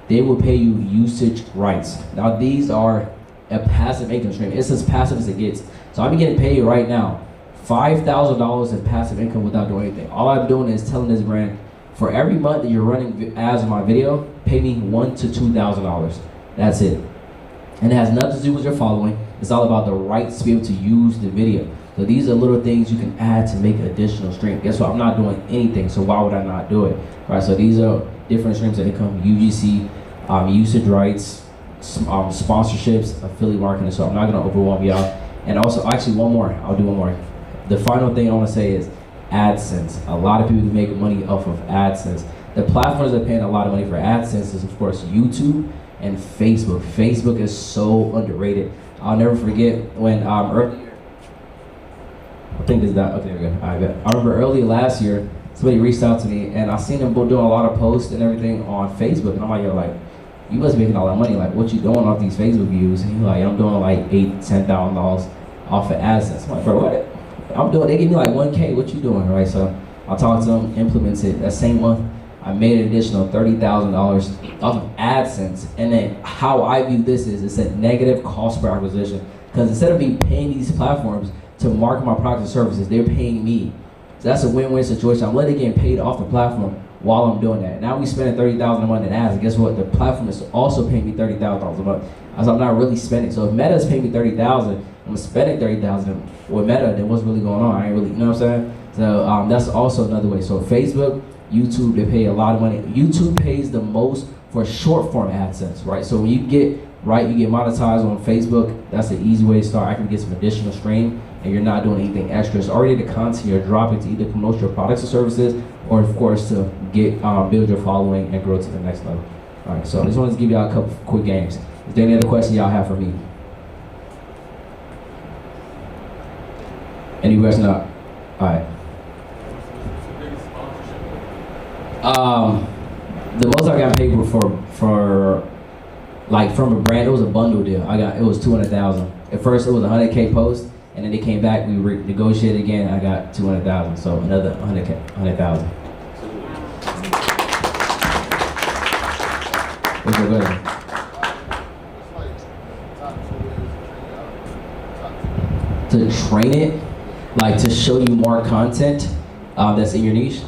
they will pay you usage rights. Now these are a passive income stream. It's as passive as it gets. So I'm getting paid right now $5,000 in passive income without doing anything. All I'm doing is telling this brand, for every month that you're running ads on my video, pay me $1,000 to $2,000. That's it. And it has nothing to do with your following. It's all about the rights to be able to use the video. So these are little things you can add to make additional stream. Guess what? I'm not doing anything, so why would I not do it? Right, so these are different streams of income: UGC, usage rights, sponsorships, affiliate marketing. So I'm not gonna overwhelm y'all. And also, actually one more, I'll do one more. The final thing I wanna say is AdSense. A lot of people make money off of AdSense. The platforms that are paying a lot of money for AdSense is, of course, YouTube and Facebook. Facebook is so underrated. I'll never forget when earlier, I think this is that, okay, there we go. I remember earlier last year, somebody reached out to me and I seen them both doing a lot of posts and everything on Facebook, and I'm like, yo, like, you must be making a lot of money. Like, what you doing off these Facebook views? And he's like, I'm doing like $8,000, $10,000 off of AdSense. I'm like, bro, what? They give me like 1K, what you doing, right? So I talked to them, implemented. That same month, I made an additional $30,000 off of AdSense. And then how I view this is, it's a negative cost per acquisition. Because instead of me paying these platforms to market my products and services, they're paying me. So that's a win-win situation. I'm literally getting paid off the platform while I'm doing that. Now we spending $30,000 a month in ads, and guess what? The platform is also paying me $30,000 a month. So I'm not really spending. So if Meta's paying me $30,000, I'm spending $30,000 with Meta, then what's really going on? I ain't really, you know what I'm saying? So that's also another way. So Facebook, YouTube, they pay a lot of money. YouTube pays the most for short form AdSense, right? So when you get monetized on Facebook, that's an easy way to start. I can get some additional stream, and you're not doing anything extra. It's already the content you're dropping to either promote your products or services, or of course to get build your following and grow to the next level. All right, so I just wanted to give y'all a couple quick games. Is there any other questions y'all have for me? Any questions? All right. The most I got paid for like from a brand, it was a bundle deal. It was 200,000. At first it was a 100K post, and then they came back, we negotiated again, I got 200,000. So another 100,000. Okay, go ahead. To train it, like to show you more content that's in your niche.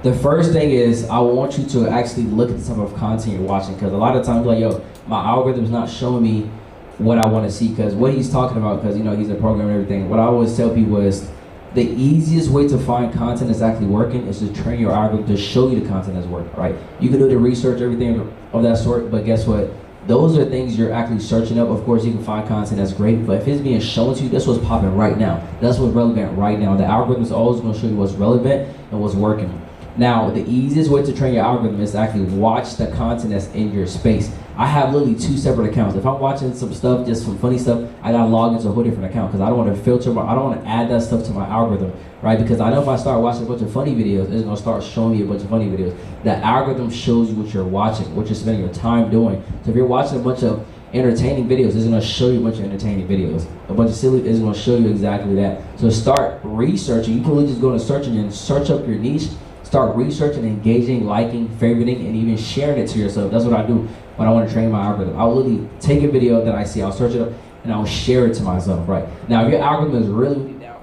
The first thing is I want you to actually look at the type of content you're watching, because a lot of times like, yo, my algorithm's not showing me what I want to see, because what he's talking about, because he's a programmer and everything. What I always tell people is the easiest way to find content that's actually working is to train your algorithm to show you the content that's working, right? You can do the research, everything of that sort, but guess what? Those are things you're actually searching up. Of course, you can find content that's great, but if it's being shown to you, that's what's popping right now. That's what's relevant right now. The algorithm is always going to show you what's relevant and what's working. Now, the easiest way to train your algorithm is to actually watch the content that's in your space. I have literally 2 separate accounts. If I'm watching some stuff, just some funny stuff, I gotta log into a whole different account, because I don't want to filter, I don't want to add that stuff to my algorithm, right? Because I know if I start watching a bunch of funny videos, it's gonna start showing me a bunch of funny videos. The algorithm shows you what you're watching, what you're spending your time doing. So if you're watching a bunch of entertaining videos, it's gonna show you a bunch of entertaining videos. A bunch of silly is gonna show you exactly that. So start researching. You can really just go to search engine and search up your niche. Start researching, engaging, liking, favoriting, and even sharing it to yourself. That's what I do when I want to train my algorithm. I'll literally take a video that I see, I'll search it up, and I'll share it to myself, right? Now, if your algorithm is really down,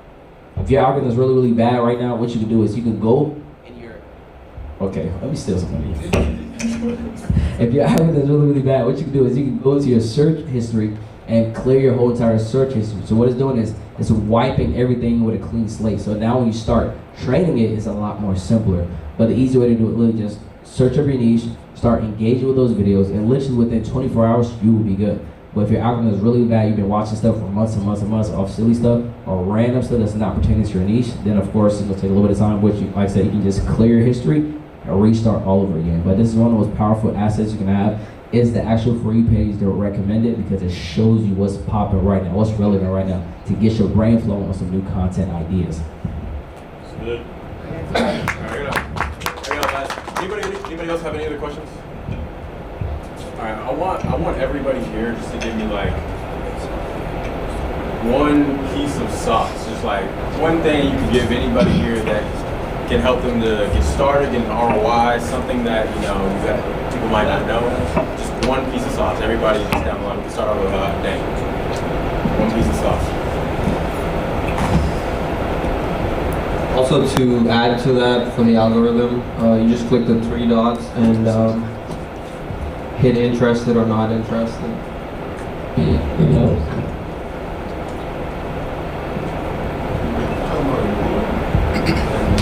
if your algorithm is really bad right now, what you can do is you can go in your, okay, let me steal some money. If your algorithm is really bad, what you can do is you can go to your search history and clear your whole entire search history. So what it's doing is it's wiping everything with a clean slate. So now when you start training it, it's a lot more simpler. But the easy way to do it, literally just search up your niche, start engaging with those videos, and literally within 24 hours, you will be good. But if your algorithm is really bad, you've been watching stuff for months and months and months of silly stuff or random stuff that's not pertaining to your niche, then of course it's gonna take a little bit of time, which, like I said, you can just clear your history and restart all over again. But this is one of the most powerful assets you can have, is the actual free page that recommend it, because it shows you what's popping right now, what's relevant right now, to get your brain flowing on some new content ideas. That's good. Anybody else have any other questions? All right, I want everybody here just to give me like one piece of sauce, just like one thing you can give anybody here that can help them to get started, get an ROI, something that that people might not know. Just one piece of sauce. Everybody just down the line. We can start off with Dan. One piece of sauce. Also, to add to that for the algorithm, you just click the 3 dots and hit interested or not interested.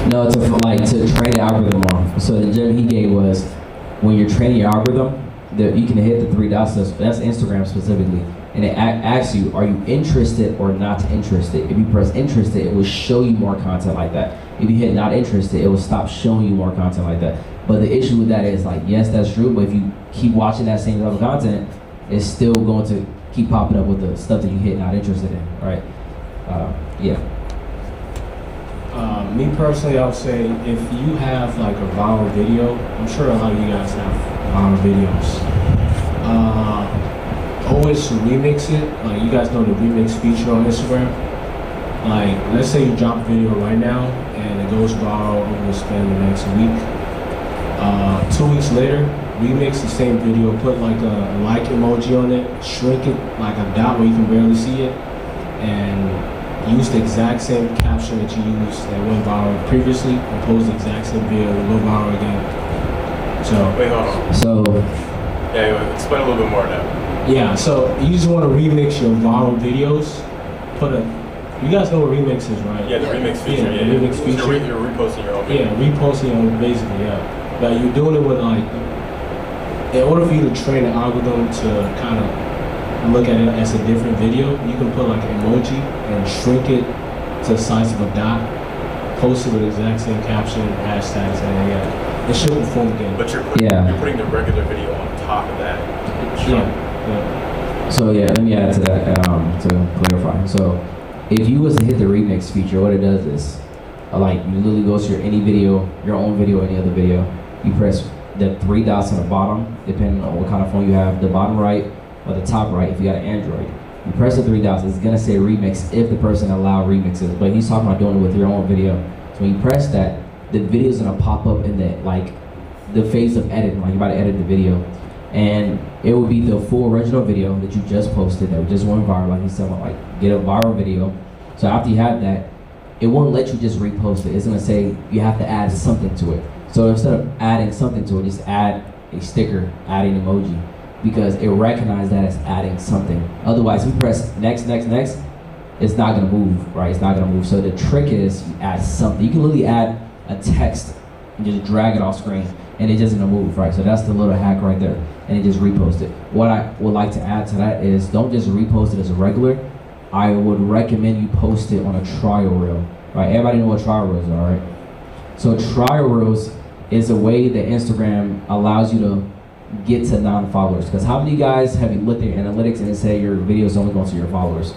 No, to train the algorithm more. So the gem he gave was, when you're training your algorithm, you can hit the 3 dots. That's Instagram specifically, and it asks you, are you interested or not interested? If you press interested, it will show you more content like that. If you hit not interested, it will stop showing you more content like that. But the issue with that is, like, yes, that's true, but if you keep watching that same level of content, it's still going to keep popping up with the stuff that you hit not interested in, right? Yeah. Me personally, I would say if you have like a viral video, I'm sure a lot of you guys have viral videos. Always remix it. Like, you guys know the remix feature on Instagram. Like, let's say you drop a video right now and it goes viral over the span of the next week. 2 weeks later, remix the same video, put like a like emoji on it, shrink it like a dot where you can barely see it, and use the exact same caption that you used that went viral previously, and post the exact same video and go viral again. So wait, hold on. So yeah, explain a little bit more of that. Yeah, so you just want to remix your viral videos, put a You guys know what remix is, right? Yeah, the remix feature. Yeah, the remix feature. You're reposting your own video. Yeah, reposting on basically, yeah. But you're doing it with like, in order for you to train the algorithm to kind of look at it as a different video, you can put like an emoji and shrink it to the size of a dot, post it with the exact same caption, hashtags, and yeah, it should perform again. But you're putting the regular video on top of that. Yeah. So yeah, let me add to that to clarify. So if you was to hit the remix feature, what it does is, like, you literally go to any video, your own video, any other video, you press the 3 dots on the bottom, depending on what kind of phone you have, the bottom right or the top right if you got an Android. You press the 3 dots, it's gonna say remix if the person allowed remixes, but he's talking about doing it with your own video. So when you press that, the video's gonna pop up in the phase of editing, like you're about to edit the video. And it will be the full original video that you just posted that just went viral, like he said, like get a viral video. So after you have that, it won't let you just repost it. It's gonna say you have to add something to it. So instead of adding something to it, just add a sticker, add an emoji, because it recognizes that as adding something. Otherwise, if you press next, next, next, it's not gonna move, right? It's not gonna move. So the trick is you add something. You can literally add a text and just drag it off screen, and it just gonna move, right? So that's the little hack right there, and it just repost it. What I would like to add to that is don't just repost it as a regular. I would recommend you post it on a trial reel, right? Everybody know what trial reels are, right? So trial reels is a way that Instagram allows you to get to non-followers. Because how many of you guys have you looked at your analytics and it say your videos only go to your followers?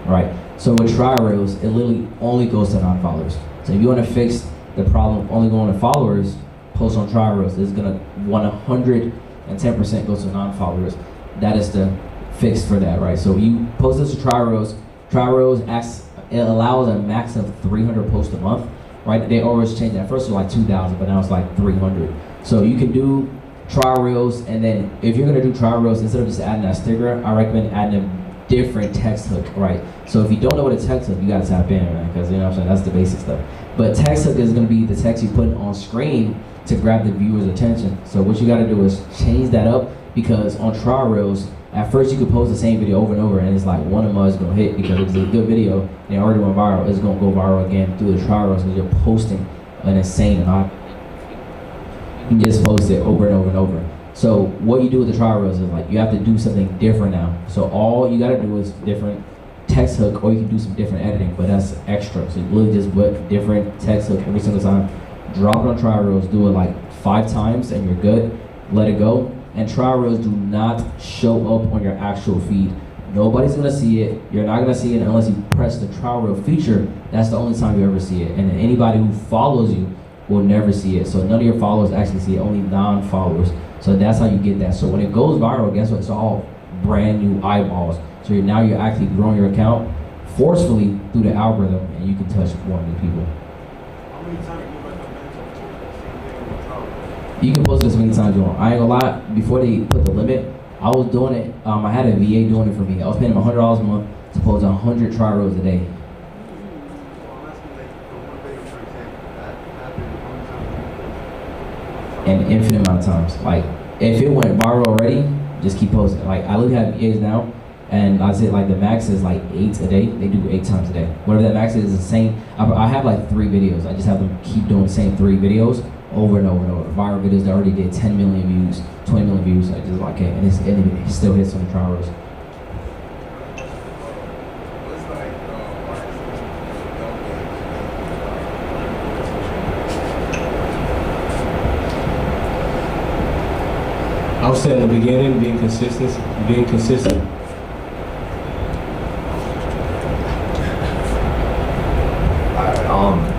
Right. So with trial reels, it literally only goes to non-followers. So if you want to fix the problem of only going to followers, post on trial reels. It's gonna 110% go to non-followers. That is the fix for that, right? So you post this to trial reels. Trial reels it allows a max of 300 posts a month, right? They always change that. First it was like 2,000, but now it's like 300. So you can do trial reels, and then if you're gonna do trial reels, instead of just adding that sticker, I recommend adding a different text hook, right? So if you don't know what a text hook, you gotta tap in, right? Because you know what I'm saying, that's the basic stuff. But text hook is gonna be the text you put on screen to grab the viewer's attention. So what you gotta do is change that up, because on trial reels, at first you could post the same video over and over, and it's like one of them is gonna hit because it's a good video and it already went viral. It's gonna go viral again through the trial reels because you're posting an insane amount. You can just post it over and over and over. So what you do with the trial reels is like you have to do something different now. So all you gotta do is different text hook, or you can do some different editing, but that's extra. So you literally just put different text hook every single time. Drop it on trial reels, do it like 5 times and you're good. Let it go. And trial reels do not show up on your actual feed. Nobody's gonna see it. You're not gonna see it unless you press the trial reel feature. That's the only time you ever see it. And then anybody who follows you will never see it. So none of your followers actually see it, only non-followers. So that's how you get that. So when it goes viral, guess what? It's all brand new eyeballs. So now you're actually growing your account forcefully through the algorithm, and you can touch more new people. You can post as many times as you want. I ain't gonna lie, before they put the limit, I was doing it, I had a VA doing it for me. I was paying them $100 a month to post 100 trial reels a day. An infinite amount of times. Like, if it went viral already, just keep posting. Like, I literally have VAs now, and I say like the max is like 8 a day. They do 8 times a day. Whatever that max is the same. I have like 3 videos. I just have them keep doing the same 3 videos over and over and over. Viral videos that already did 10 million views, 20 million views. I just like it, and it still hits on the trial reels. I would say in the beginning, being consistent.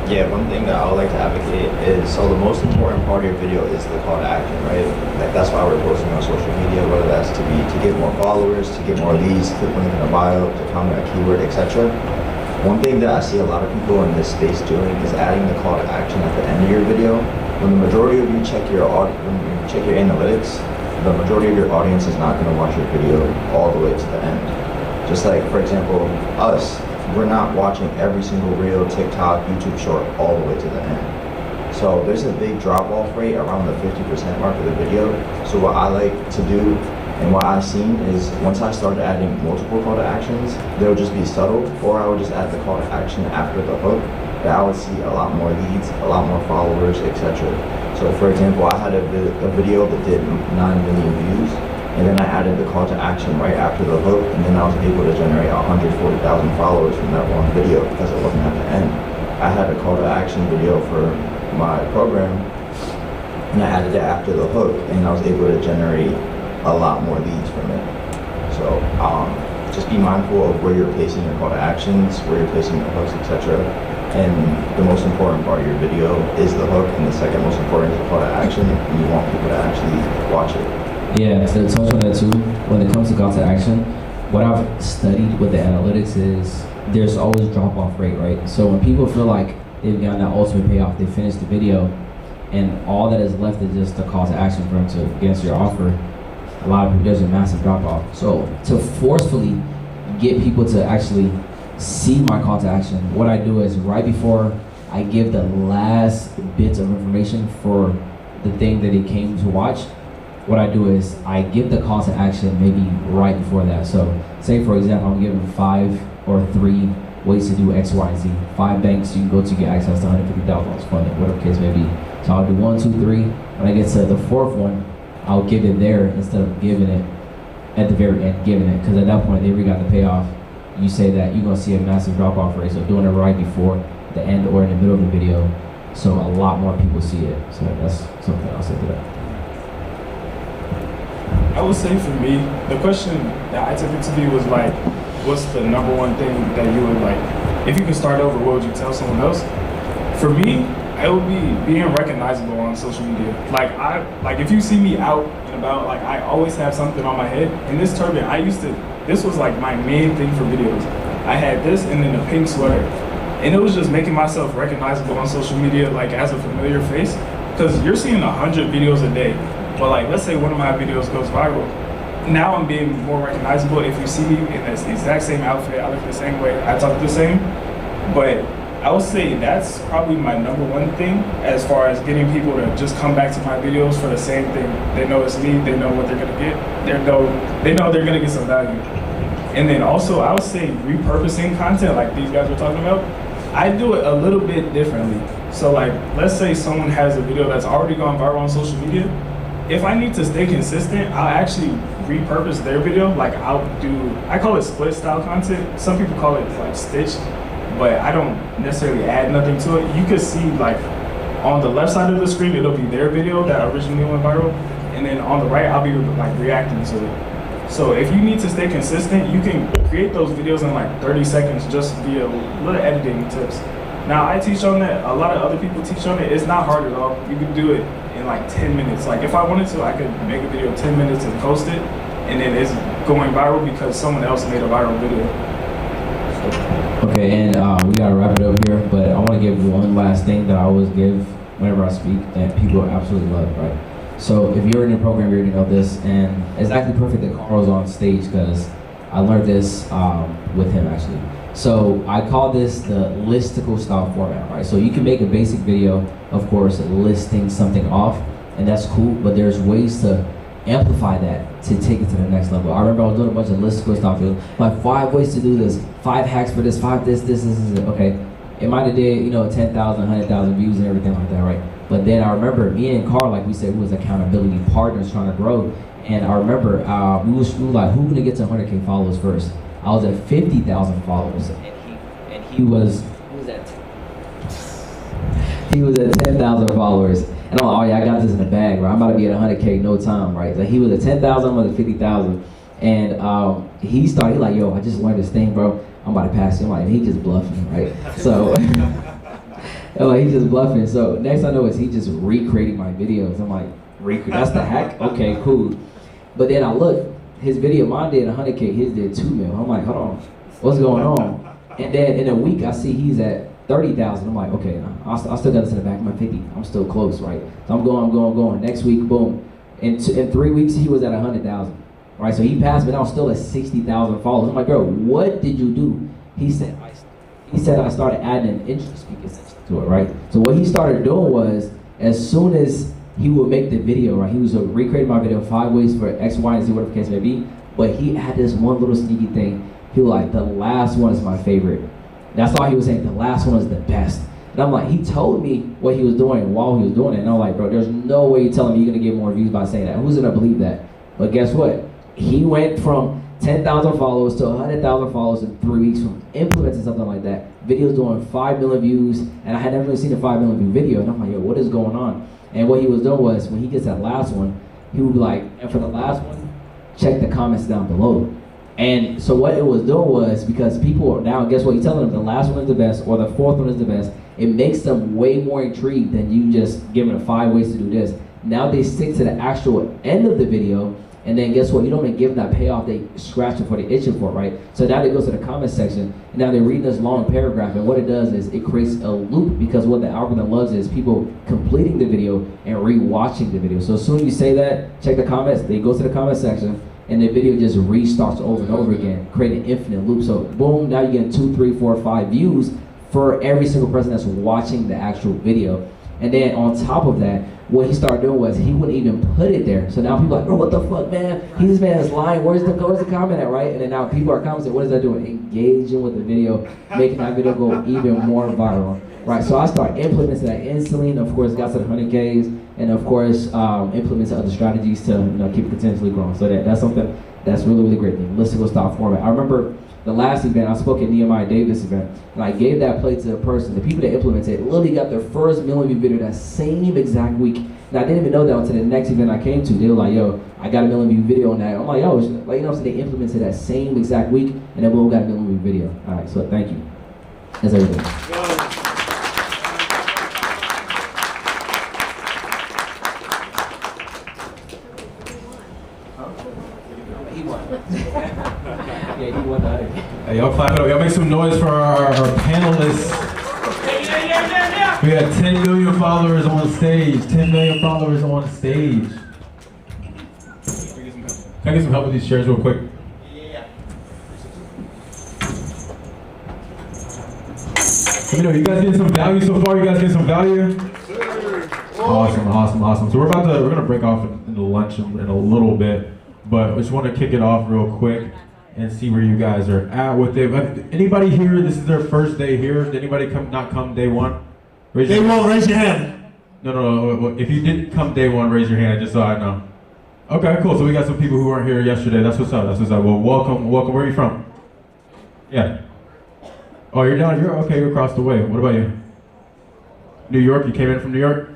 Yeah, one thing that I would like to advocate is, so the most important part of your video is the call to action, right? Like, that's why we're posting on social media, whether that's to get more followers, to get more leads, click link in the bio, to comment a keyword, etc. One thing that I see a lot of people in this space doing is adding the call to action at the end of your video. When the majority of you check your analytics, the majority of your audience is not going to watch your video all the way to the end. Just like, for example, us. We're not watching every single reel, TikTok, YouTube short all the way to the end. So there's a big drop-off rate around the 50% mark of the video. So what I like to do And what I've seen is once I started adding multiple call to actions, they'll just be subtle, or I would just add the call to action after the hook, that I would see a lot more leads, a lot more followers, etc. So for example, I had a video that did 9 million views, and then I added the call to action right after the hook, and then I was able to generate 140,000 followers from that one video because it wasn't at the end. I had a call to action video for my program, and I added it after the hook, and I was able to generate a lot more leads from it. So just be mindful of where you're placing your call to actions, where you're placing your hooks, etc. And the most important part of your video is the hook, and the second most important is the call to action, and you want people to actually watch it. Yeah, to touch on that too, when it comes to call to action, what I've studied with the analytics is there's always drop-off rate, right? So when people feel like they've gotten that ultimate payoff, they finish the video, and all that is left is just a call to action for them to get into your offer, a lot of people, there's a massive drop-off. So to forcefully get people to actually see my call to action, what I do is right before I give the last bits of information for the thing that they came to watch, what I do is I give the call to action maybe right before that. So say for example, I'm giving 5 or 3 ways to do X, Y, and Z. 5 banks you can go to get access to $150,000 funding, whatever case may be. So I'll do 1, 2, 3. When I get to the 4th one, I'll give it there instead of giving it at the very end, giving it. Because at that point, they already got the payoff. You say that you're gonna see a massive drop-off rate. So doing it right before the end or in the middle of the video, so a lot more people see it. So that's something I'll say to that. I would say for me, the question that I took it to be was like, what's the number one thing that you would like, if you could start over, what would you tell someone else? For me, it would be being recognizable on social media. Like if you see me out and about, like I always have something on my head. And this turban, this was like my main thing for videos. I had this and then a pink sweater. And it was just making myself recognizable on social media, like as a familiar face. Because you're seeing 100 videos a day. But like, let's say one of my videos goes viral. Now I'm being more recognizable. If you see me in this exact same outfit, I look the same way, I talk the same. But I would say that's probably my number one thing as far as getting people to just come back to my videos for the same thing. They know it's me, they know what they're gonna get, they know they're gonna get some value. And then also I would say repurposing content like these guys were talking about. I do it a little bit differently. So like, let's say someone has a video that's already gone viral on social media. If I need to stay consistent, I'll actually repurpose their video. Like I call it split style content. Some people call it like stitched, but I don't necessarily add nothing to it. You could see like on the left side of the screen, it'll be their video that originally went viral. And then on the right, I'll be like reacting to it. So if you need to stay consistent, you can create those videos in like 30 seconds just via little editing tips. Now I teach on that, a lot of other people teach on it. It's not hard at all. You can do it in like 10 minutes. Like if I wanted to, I could make a video 10 minutes and post it, and then it's going viral because someone else made a viral video. Okay, and we gotta wrap it up here, but I wanna give one last thing that I always give whenever I speak that people absolutely love, right? So if you're in the program, you already know this, and it's actually perfect that Carl's on stage because I learned this with him actually. So I call this the listicle style format, right? So you can make a basic video, of course, listing something off, and that's cool, but there's ways to amplify that to take it to the next level. I remember I was doing a bunch of listicle style videos, like 5 ways to do this, 5 hacks for this, 5 this, okay. It might have did, 10,000, 100,000 views and everything like that, right? But then I remember me and Carl, like we said, we was accountability partners trying to grow. And I remember we was like, who's gonna get to 100K followers first? I was at 50,000 followers, and he was at 10,000 followers. And I'm like, oh yeah, I got this in the bag, right? I'm about to be at 100K no time, right? Like he was at 10,000, I'm at 50,000. And he started, like, yo, I just learned this thing, bro. I'm about to pass him. Like, he just bluffing, right? So, he just bluffing. So next I know is he just recreating my videos. I'm like, that's the hack? Okay, cool. But then I look, his video, mine did 100K, his did 2 mil. I'm like, hold on, what's going on? And then in a week, I see he's at 30,000. I'm like, okay, I still got this in the back. I'm at 50. I'm still close, right? So I'm going. Next week, boom. In 3 weeks, he was at 100,000, right? So he passed, but I was still at 60,000 followers. I'm like, bro, what did you do? He said I started adding an interest speaker to it, right? So what he started doing was, as soon as he would make the video, right? He was recreating my video 5 ways for X, Y, and Z, whatever the case may be. But he had this one little sneaky thing. He was like, the last one is my favorite. That's all he was saying. The last one is the best. And I'm like, he told me what he was doing while he was doing it. And I'm like, bro, there's no way you're telling me you're gonna get more views by saying that. Who's gonna believe that? But guess what? He went from 10,000 followers to 100,000 followers in 3 weeks from implementing something like that. Videos doing 5 million views, and I had never really seen a 5 million view video. And I'm like, yo, what is going on? And what he was doing was, when he gets that last one, he would be like, and for the last one, check the comments down below. And so what it was doing was, because people now, guess what, you're telling them the last one is the best, or the fourth one is the best, it makes them way more intrigued than you just giving them 5 ways to do this. Now they stick to the actual end of the video, and then guess what, you don't even give them that payoff, they scratch it for, they itching for it, right? So now they go to the comment section, and now they're reading this long paragraph, and what it does is it creates a loop, because what the algorithm loves is people completing the video and re-watching the video. So as soon as you say that, check the comments, they go to the comment section, and the video just restarts over and over again, creating an infinite loop. So boom, now you're getting 2, 3, 4, 5 views for every single person that's watching the actual video. And then on top of that, what he started doing was he wouldn't even put it there. So now people are like, bro, what the fuck, man? This man is lying. Where's the comment at, right? And then now people are commenting, what is that doing? Engaging with the video, making that video go even more viral, right? So I started implementing that instantly, and of course got to the 100Ks, and of course implemented other strategies to keep it continuously growing. So that's something that's really, really great. The listicle style format. I remember the last event, I spoke at Nehemiah Davis event, and I gave that play to the person. The people that implemented it literally got their first million view video that same exact week. And I didn't even know that until the next event I came to. They were like, yo, I got a million view video on that. I'm like, yo, like, you know, so they implemented that same exact week, and then boom, got a million view video. All right, so thank you. That's everything. Hey, y'all clap it up. Y'all make some noise for our panelists. We got 10 million followers on stage. 10 million followers on stage. Can I get some help with these chairs real quick? Let me know, you guys getting some value so far? You guys getting some value? Awesome. So we're gonna break off into lunch in a little bit, but I just want to kick it off real quick and see where you guys are at with it. Anybody here, this is their first day here? Did anybody not come day one? Raise your hand. No. If you didn't come day one, raise your hand just so I know. Okay, cool. So we got some people who weren't here yesterday. That's what's up. Well, welcome. Where are you from? Yeah. Oh, you're down. You're across the way. What about you? New York. You came in from New York?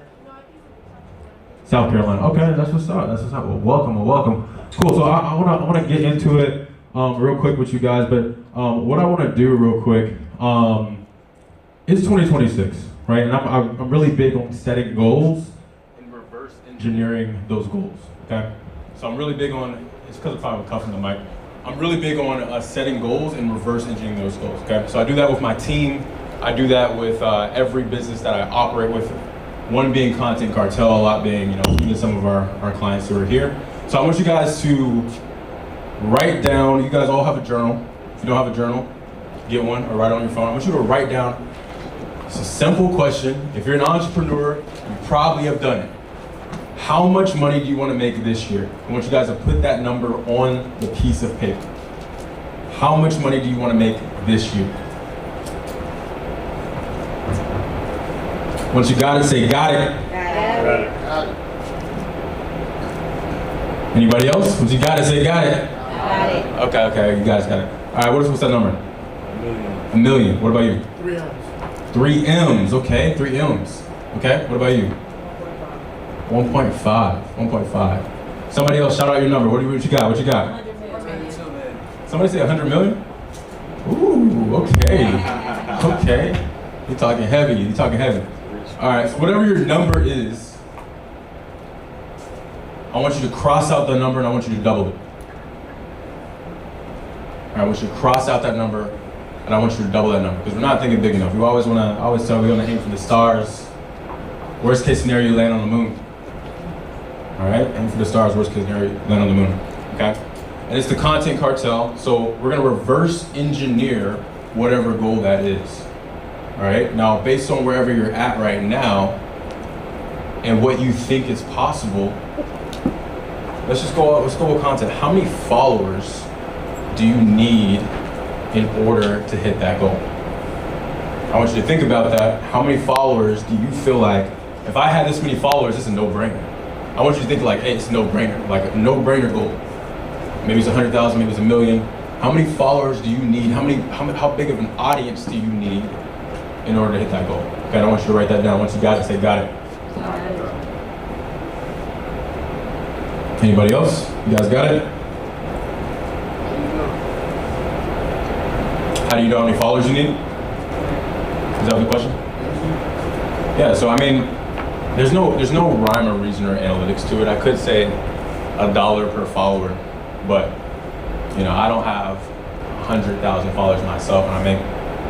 South Carolina. Okay, that's what's up. Well, welcome. Cool. So I wanna get into it real quick with you guys, but what I want to do real quick is 2026, right? And I'm really big on setting goals and reverse engineering those goals. Okay. So I'm really big on. It's because I'm probably cuffing the mic. I'm really big on setting goals and reverse engineering those goals. Okay. So I do that with my team. I do that with every business that I operate with. One being Content Cartel, a lot being, even some of our clients who are here. So I want you guys to write down, you guys all have a journal. If you don't have a journal, get one or write it on your phone. I want you to write down, it's a simple question. If you're an entrepreneur, you probably have done it. How much money do you want to make this year? I want you guys to put that number on the piece of paper. How much money do you want to make this year? Once you got it, say got it. Got it. Anybody else? Once you got it, say got it. Got it. Okay, you guys got it. All right, what's that number? $1 million. What about you? 3 M's. 3 M's, okay, 3 M's. Okay, what about you? 1.5. Somebody else shout out your number. What you got? 100 million. Somebody say 100 million? Ooh, okay. You're talking heavy. All right, so whatever your number is, I want you to cross out the number and I want you to double it. All right, I want you to cross out that number and I want you to double that number because we're not thinking big enough. I always tell we want to aim for the stars. Worst case scenario, you land on the moon. All right, aim for the stars. Worst case scenario, you land on the moon. Okay, and it's the Content Cartel. So we're gonna reverse engineer whatever goal that is. All right, now based on wherever you're at right now, and what you think is possible, let's go with content. How many followers do you need in order to hit that goal? I want you to think about that. How many followers do you feel like, if I had this many followers, it's a no-brainer? I want you to think like, hey, it's a no-brainer, like a no-brainer goal. Maybe it's 100,000, maybe it's 1 million. How many followers do you need? How big of an audience do you need in order to hit that goal? Okay, I want you to write that down. Once you got it, say got it. Anybody else? You guys got it? How do you know how many followers you need? Is that the question? Yeah, so I mean, there's no rhyme or reason or analytics to it. I could say $1 per follower, but you know, I don't have 100,000 followers myself, and I make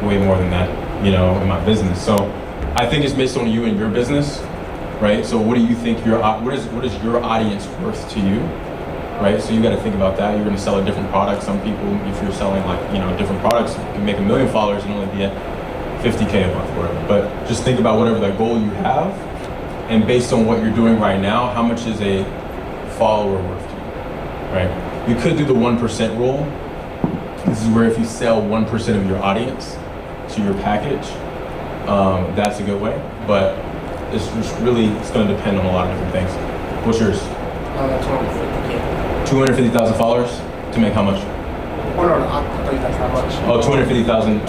way more than that, you know, in my business. So I think it's based on you and your business, right? So what do you think what is your audience worth to you, right? So you got to think about that. You're going to sell a different product. Some people, if you're selling like, you know, different products, you can make 1 million followers and only be at 50K a month, whatever. But just think about whatever that goal you have, and based on what you're doing right now, how much is a follower worth to you, right? You could do the 1% rule. This is where if you sell 1% of your audience to your package, that's a good way. But it's going to depend on a lot of different things. What's yours? 250K. 250,000 followers to make how much? Oh no, I thought you said how much. Oh, $250,000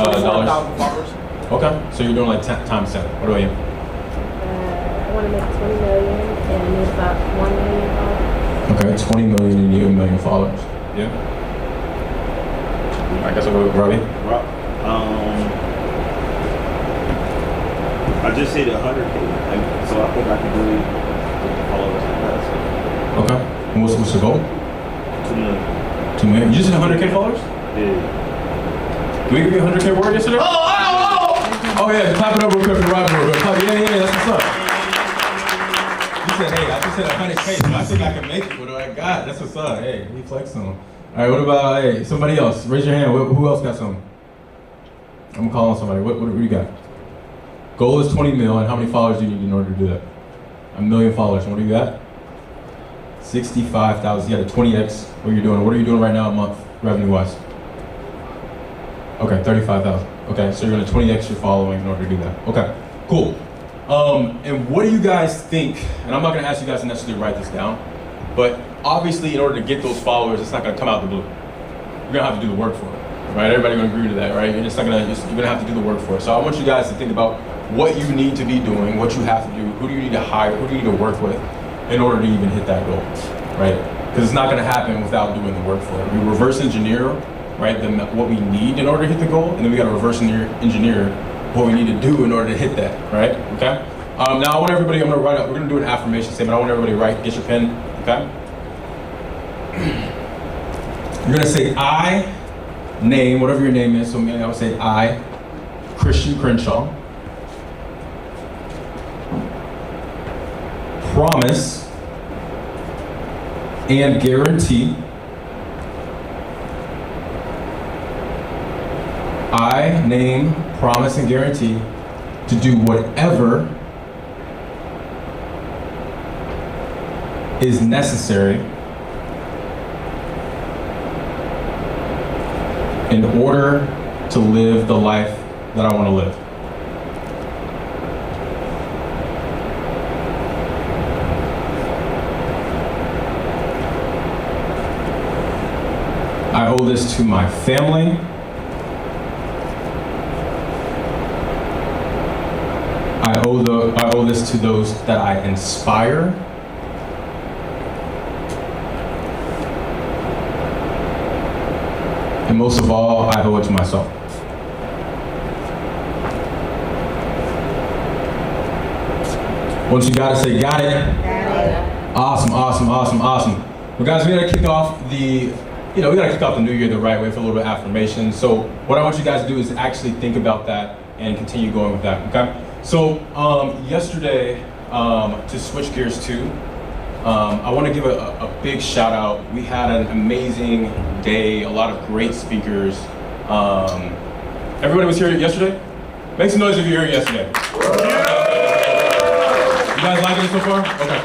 followers. Okay, so you're doing like times 7. What about you? I want to make 20 million and I need about 1 million followers. Okay, 20 million and you 1 million followers. Yeah. I guess I'll go with Robbie. I just hit 100K, so I think I can really get the followers like that. So. Okay. And what's the goal? 2 million. 2 million. You just hit 100K followers? Yeah. Did we give you a 100K word yesterday? Oh yeah, clap it up real quick for Robbie. Yeah, that's what's up. You said, hey, I just hit 100K, so I think I can make it. What do I got? That's what's up. Hey, he flexed on. All right, what about, hey, somebody else? Raise your hand. Who else got some? I'm gonna call on somebody. What do you got? Goal is 20 mil, and how many followers do you need in order to do that? 1 million followers. What do you got? 65,000. You got a 20x. What you're doing? What are you doing right now a month, revenue-wise? Okay, 35,000. Okay, so you're gonna 20x your following in order to do that. Okay, cool. And what do you guys think? And I'm not gonna ask you guys to necessarily write this down, but obviously, in order to get those followers, it's not gonna come out the blue. You're gonna have to do the work for it, right? Everybody gonna agree to that, right? You're gonna have to do the work for it. So I want you guys to think about what you need to be doing, what you have to do, who do you need to hire, who do you need to work with in order to even hit that goal, right? Because it's not gonna happen without doing the work for it. We reverse engineer, right, what we need in order to hit the goal, and then we gotta reverse engineer what we need to do in order to hit that, right? Okay? Now I want everybody, we're gonna do an affirmation statement. I want everybody to write, get your pen, okay? You're gonna say I, name, whatever your name is, so I would say I, Christian Crenshaw, promise and guarantee I, name, promise, and guarantee to do whatever is necessary in order to live the life that I want to live. I owe this to my family. I owe this to those that I inspire. And most of all, I owe it to myself. Once you got it, say got it. Got it. Awesome, awesome, awesome, awesome. Well guys, we gotta kick off the new year the right way for a little bit of affirmation. So what I want you guys to do is actually think about that and continue going with that, okay? So yesterday, to switch gears to, I want to give a big shout out. We had an amazing day, a lot of great speakers. Everybody was here yesterday? Make some noise if you were here yesterday. You guys liking it so far? Okay,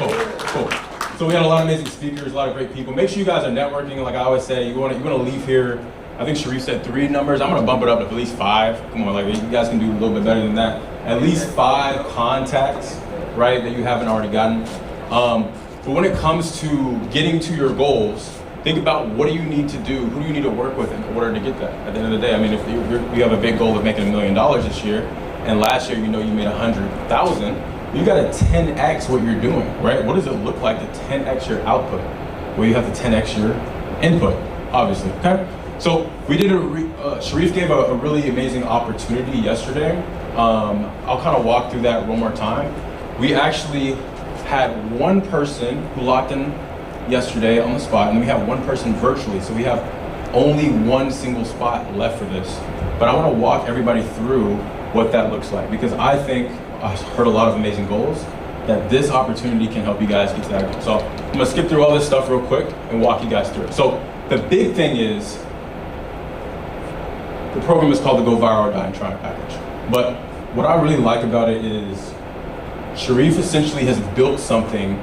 cool. So we had a lot of amazing speakers, a lot of great people. Make sure you guys are networking. Like I always say, you want to leave here. I think Sharif said 3 numbers. I'm gonna bump it up to at least 5. Come on, like you guys can do a little bit better than that. At least 5 contacts, right, that you haven't already gotten. But when it comes to getting to your goals, think about what do you need to do, who do you need to work with in order to get that. At the end of the day, I mean, if you have a big goal of making $1 million this year, and last year you know you made 100,000, you got to 10x what you're doing, right? What does it look like to 10x your output? Well, you have to 10x your input, obviously, okay? So we did Sharif gave a really amazing opportunity yesterday. I'll kind of walk through that one more time. We actually had one person who locked in yesterday on the spot, and we have one person virtually, so we have only one single spot left for this. But I want to walk everybody through what that looks like, because I think I heard a lot of amazing goals that this opportunity can help you guys get to that goal. So I'm gonna skip through all this stuff real quick and walk you guys through it. So the big thing is, the program is called the Go Viral or Die Trying package. But what I really like about it is Sharif essentially has built something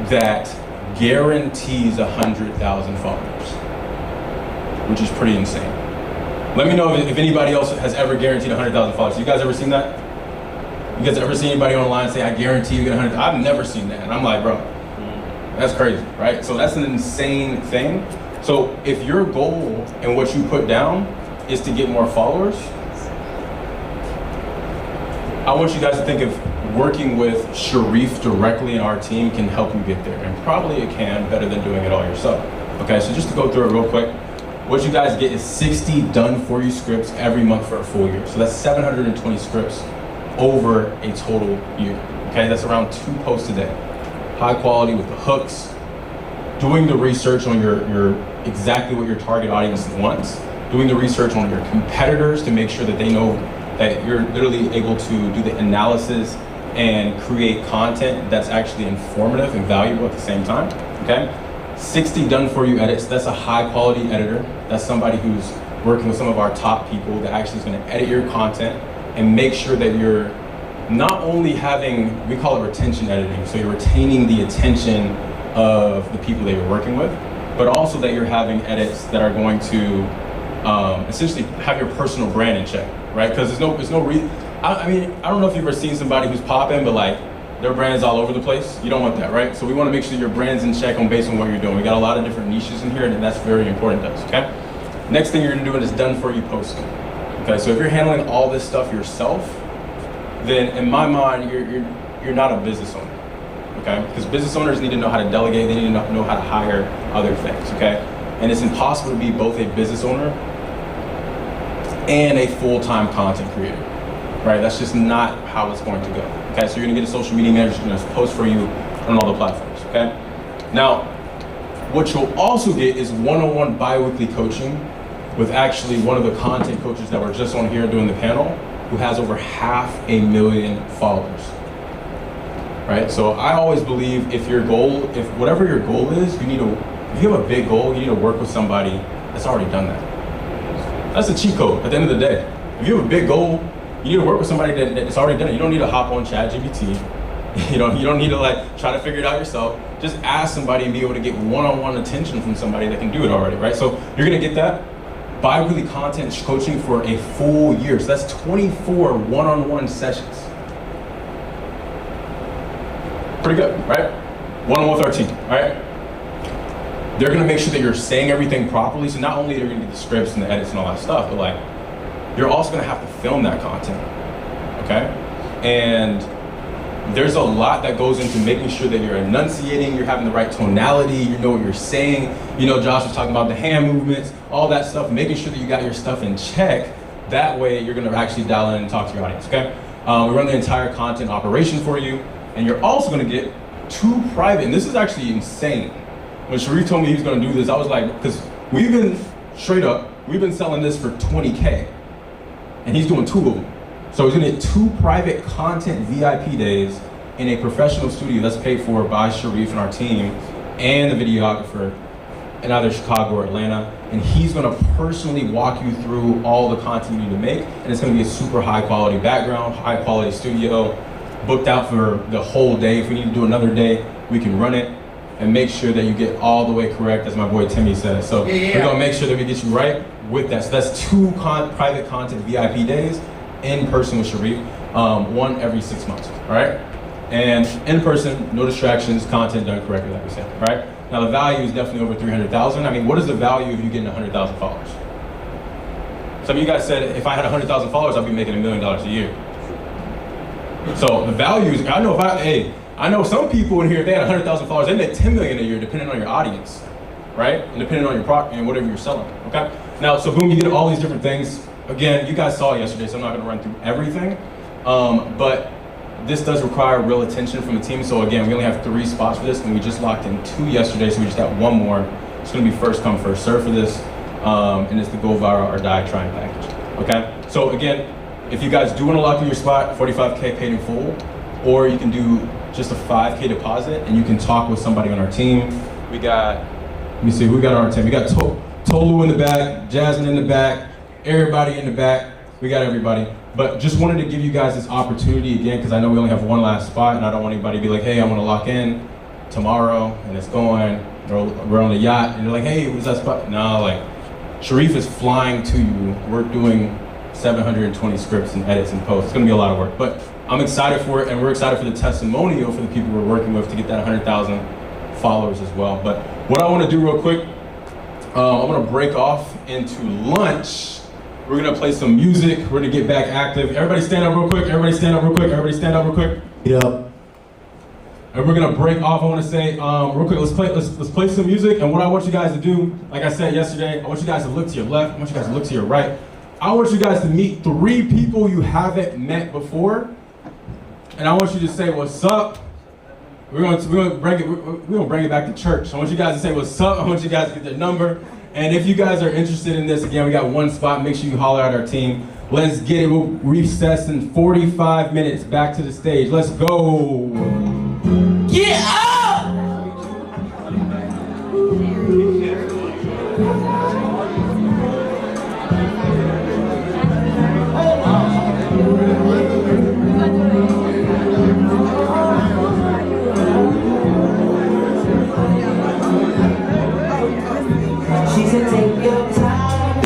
that guarantees 100,000 followers, which is pretty insane. Let me know if anybody else has ever guaranteed 100,000 followers. You guys ever seen that? You guys ever seen anybody online say, I guarantee you get 100,000? I've never seen that. And I'm like, bro, that's crazy, right? So that's an insane thing. So if your goal and what you put down is to get more followers, I want you guys to think of working with Sharif directly in our team can help you get there. And probably it can, better than doing it all yourself. Okay, so just to go through it real quick, what you guys get is 60 done for you scripts every month for a full year. So that's 720 scripts over a total year. Okay, that's around 2 posts a day. High quality with the hooks, doing the research on your exactly what your target audience wants, doing the research on your competitors to make sure that they know that you're literally able to do the analysis and create content that's actually informative and valuable at the same time, okay? 60 done for you edits, that's a high quality editor. That's somebody who's working with some of our top people that actually is gonna edit your content and make sure that you're not only having, we call it retention editing, so you're retaining the attention of the people that you're working with, but also that you're having edits that are going to essentially have your personal brand in check, right? Because there's no reason. I mean, I don't know if you've ever seen somebody who's popping, but like their brand's all over the place. You don't want that, right? So we want to make sure your brand's in check based on what you're doing. We got a lot of different niches in here, and that's very important to us, okay? Next thing you're gonna do is done for you posting. Okay, so if you're handling all this stuff yourself, then in my mind, you're not a business owner, okay? Because business owners need to know how to delegate, they need to know how to hire other things, okay? And it's impossible to be both a business owner and a full-time content creator, right? That's just not how it's going to go, okay? So you're gonna get a social media manager who's gonna post for you on all the platforms, okay? Now, what you'll also get is one-on-one bi-weekly coaching with actually one of the content coaches that were just on here doing the panel, who has over 500,000 followers, right? So I always believe if whatever your goal is, if you have a big goal, you need to work with somebody that's already done that. That's a cheat code at the end of the day. If you have a big goal, you need to work with somebody that's already done it. You don't need to hop on ChatGPT. You don't need to like try to figure it out yourself. Just ask somebody and be able to get one-on-one attention from somebody that can do it already, right? So you're gonna get that bi-weekly content coaching for a full year. So that's 24 one-on-one sessions. Pretty good, right? One-on-one with our team, right? They're gonna make sure that you're saying everything properly. So not only are you gonna get the scripts and the edits and all that stuff, but like, you're also gonna have to film that content, okay? And there's a lot that goes into making sure that you're enunciating, you're having the right tonality, you know what you're saying. You know, Josh was talking about the hand movements, all that stuff, making sure that you got your stuff in check. That way you're gonna actually dial in and talk to your audience, okay? We run the entire content operation for you, and you're also gonna get 2 private, and this is actually insane. When Sharif told me he was gonna do this, I was like, because we've been selling this for 20K, and he's doing 2 of them. So he's gonna get 2 private content VIP days in a professional studio that's paid for by Sharif and our team and the videographer in either Chicago or Atlanta. And he's gonna personally walk you through all the content you need to make. And it's gonna be a super high quality background, high quality studio. booked out for the whole day. If we need to do another day, we can run it and make sure that you get all the way correct, as my boy Timmy says. So we're gonna make sure that we get you right with that. So that's 2 private content VIP days in person with Sharif, 1 every 6 months, all right? And in person, no distractions, content done correctly, like we said, all right? Now the value is definitely over 300,000. I mean, what is the value of you getting 100,000 followers? Some of you guys said, if I had 100,000 followers, I'd be making $1 million a year. So the value is, I know some people in here, if they had 100,000 followers, they make 10 million a year, depending on your audience, right? And depending on your product and whatever you're selling, okay? Now, so boom, you get all these different things. Again, you guys saw it yesterday, so I'm not gonna run through everything. But this does require real attention from the team. So again, we only have 3 spots for this, and we just locked in 2 yesterday, so we just got 1 more. It's gonna be first come, first serve for this. And it's the go viral or die trying package, okay? So again, if you guys do wanna lock in your spot, 45K paid in full, or you can do just a 5K deposit, and you can talk with somebody on our team. We got, let me see, who we got on our team? We got Tolu in the back, Jasmine in the back, everybody in the back. We got everybody. But just wanted to give you guys this opportunity again, because I know we only have 1 last spot, and I don't want anybody to be like, hey, I want to lock in tomorrow, and it's going, or we're on the yacht, and you're like, hey, what's that spot? No, like, Sharif is flying to you. We're doing 720 scripts and edits and posts. It's gonna be a lot of work, but I'm excited for it, and we're excited for the testimonial for the people we're working with to get that 100,000 followers as well. But what I wanna do real quick, I'm gonna break off into lunch. We're gonna play some music. We're gonna get back active. Everybody stand up real quick. Everybody stand up real quick. Everybody stand up real quick. Get up. And we're gonna break off. I wanna say real quick, let's play some music. And what I want you guys to do, like I said yesterday, I want you guys to look to your left. I want you guys to look to your right. I want you guys to meet 3 people you haven't met before. And I want you to say, what's up? We're gonna bring it back to church. I want you guys to say, what's up? I want you guys to get their number. And if you guys are interested in this, again, we got 1 spot. Make sure you holler at our team. Let's get it. We'll recess in 45 minutes. Back to the stage. Let's go. Get up! She said, take your time.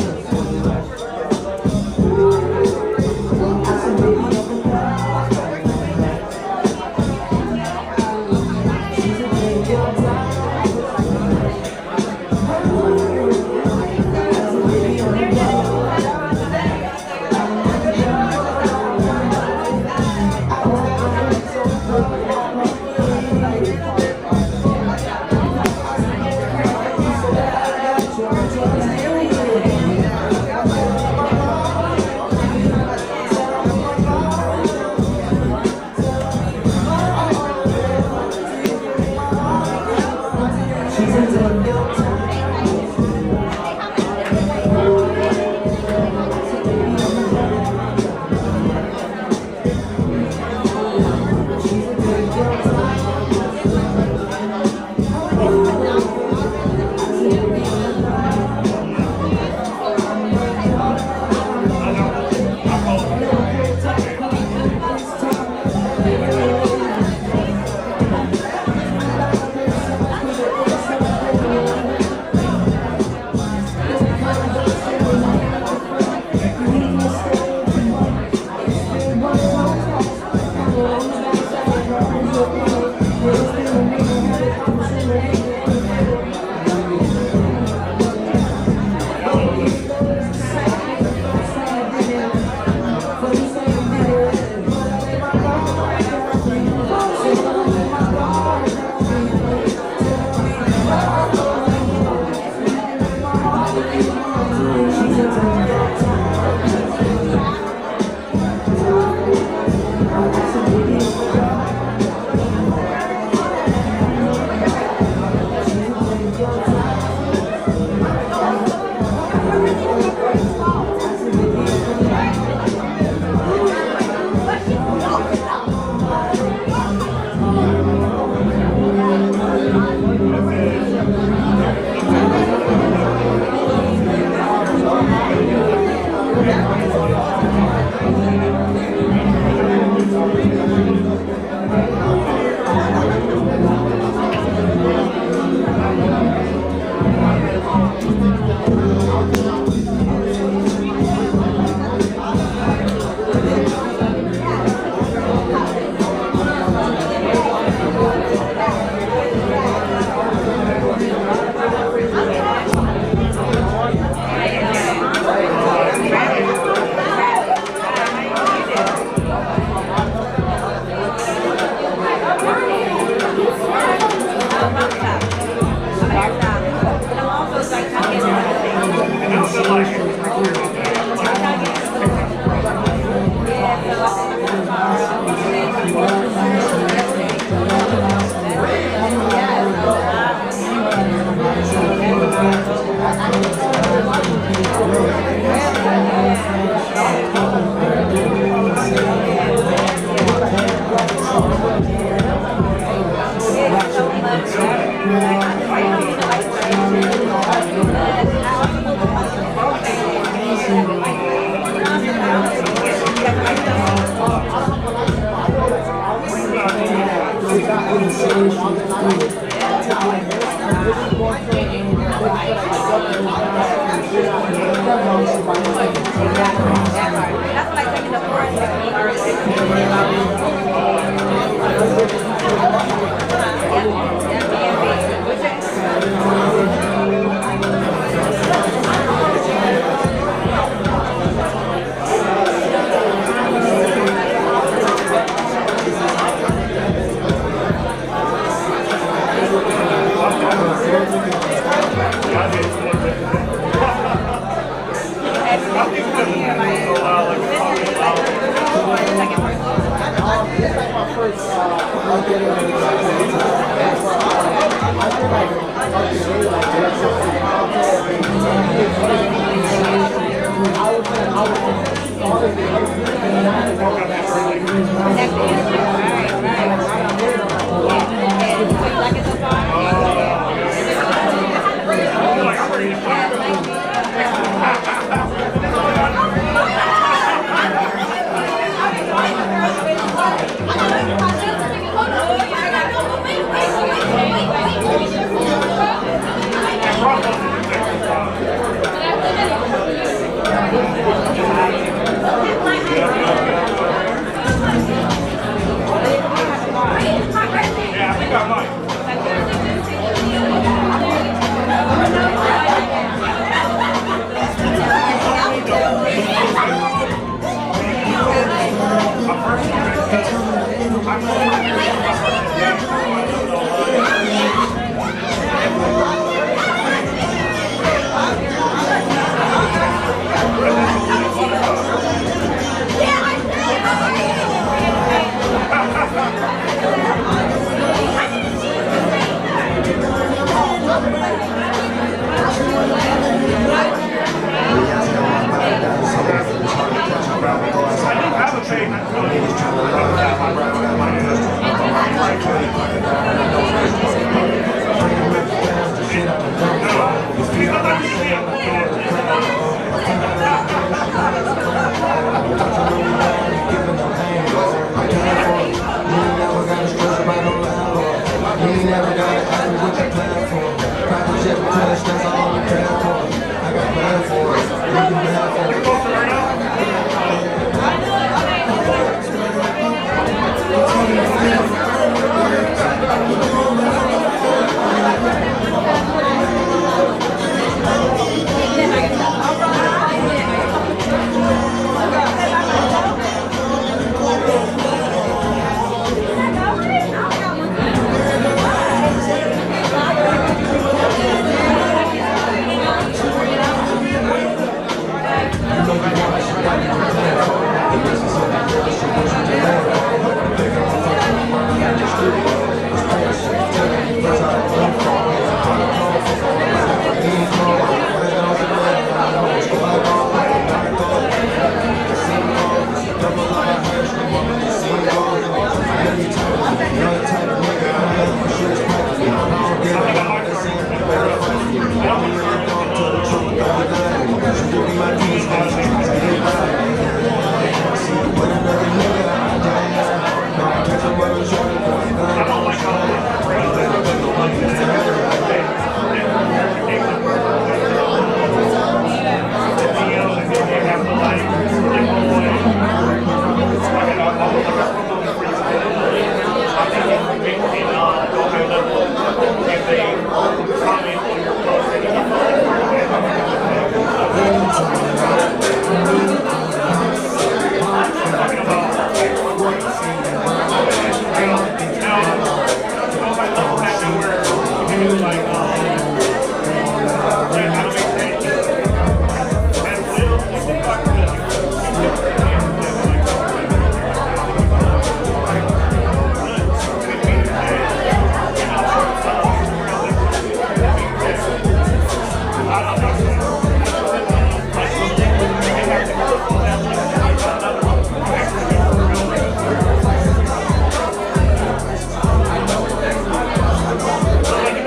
I said, baby, You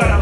got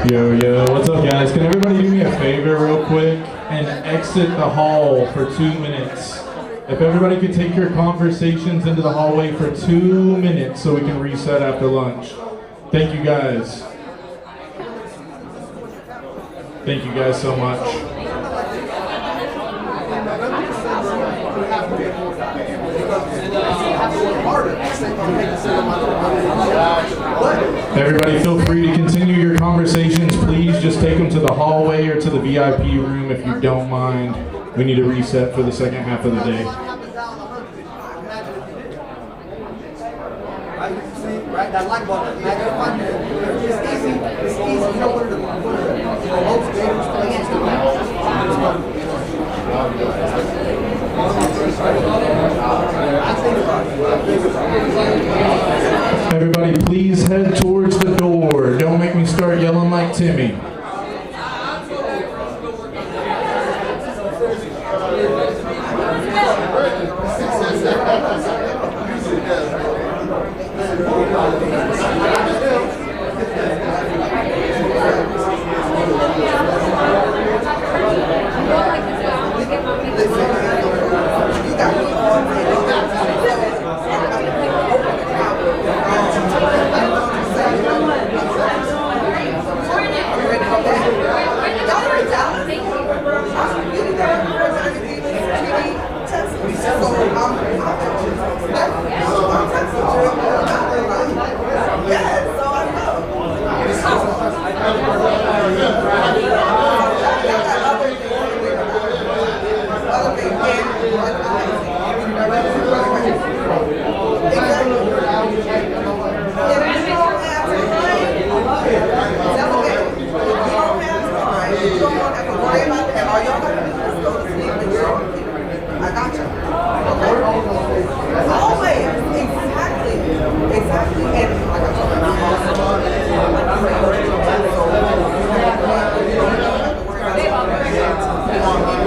Yo, yo, what's up guys? Can everybody do me a favor real quick and exit the hall for 2 minutes? If everybody could take your conversations into the hallway for 2 minutes so we can reset after lunch. Thank you guys. Thank you guys so much. Everybody feel free to continue your conversations. Please just take them to the hallway or to the VIP room if you don't mind. We need to reset for the second half of the day. Right, that like button, it's easy. It's easy. You know what it is. Most dangerous places to go.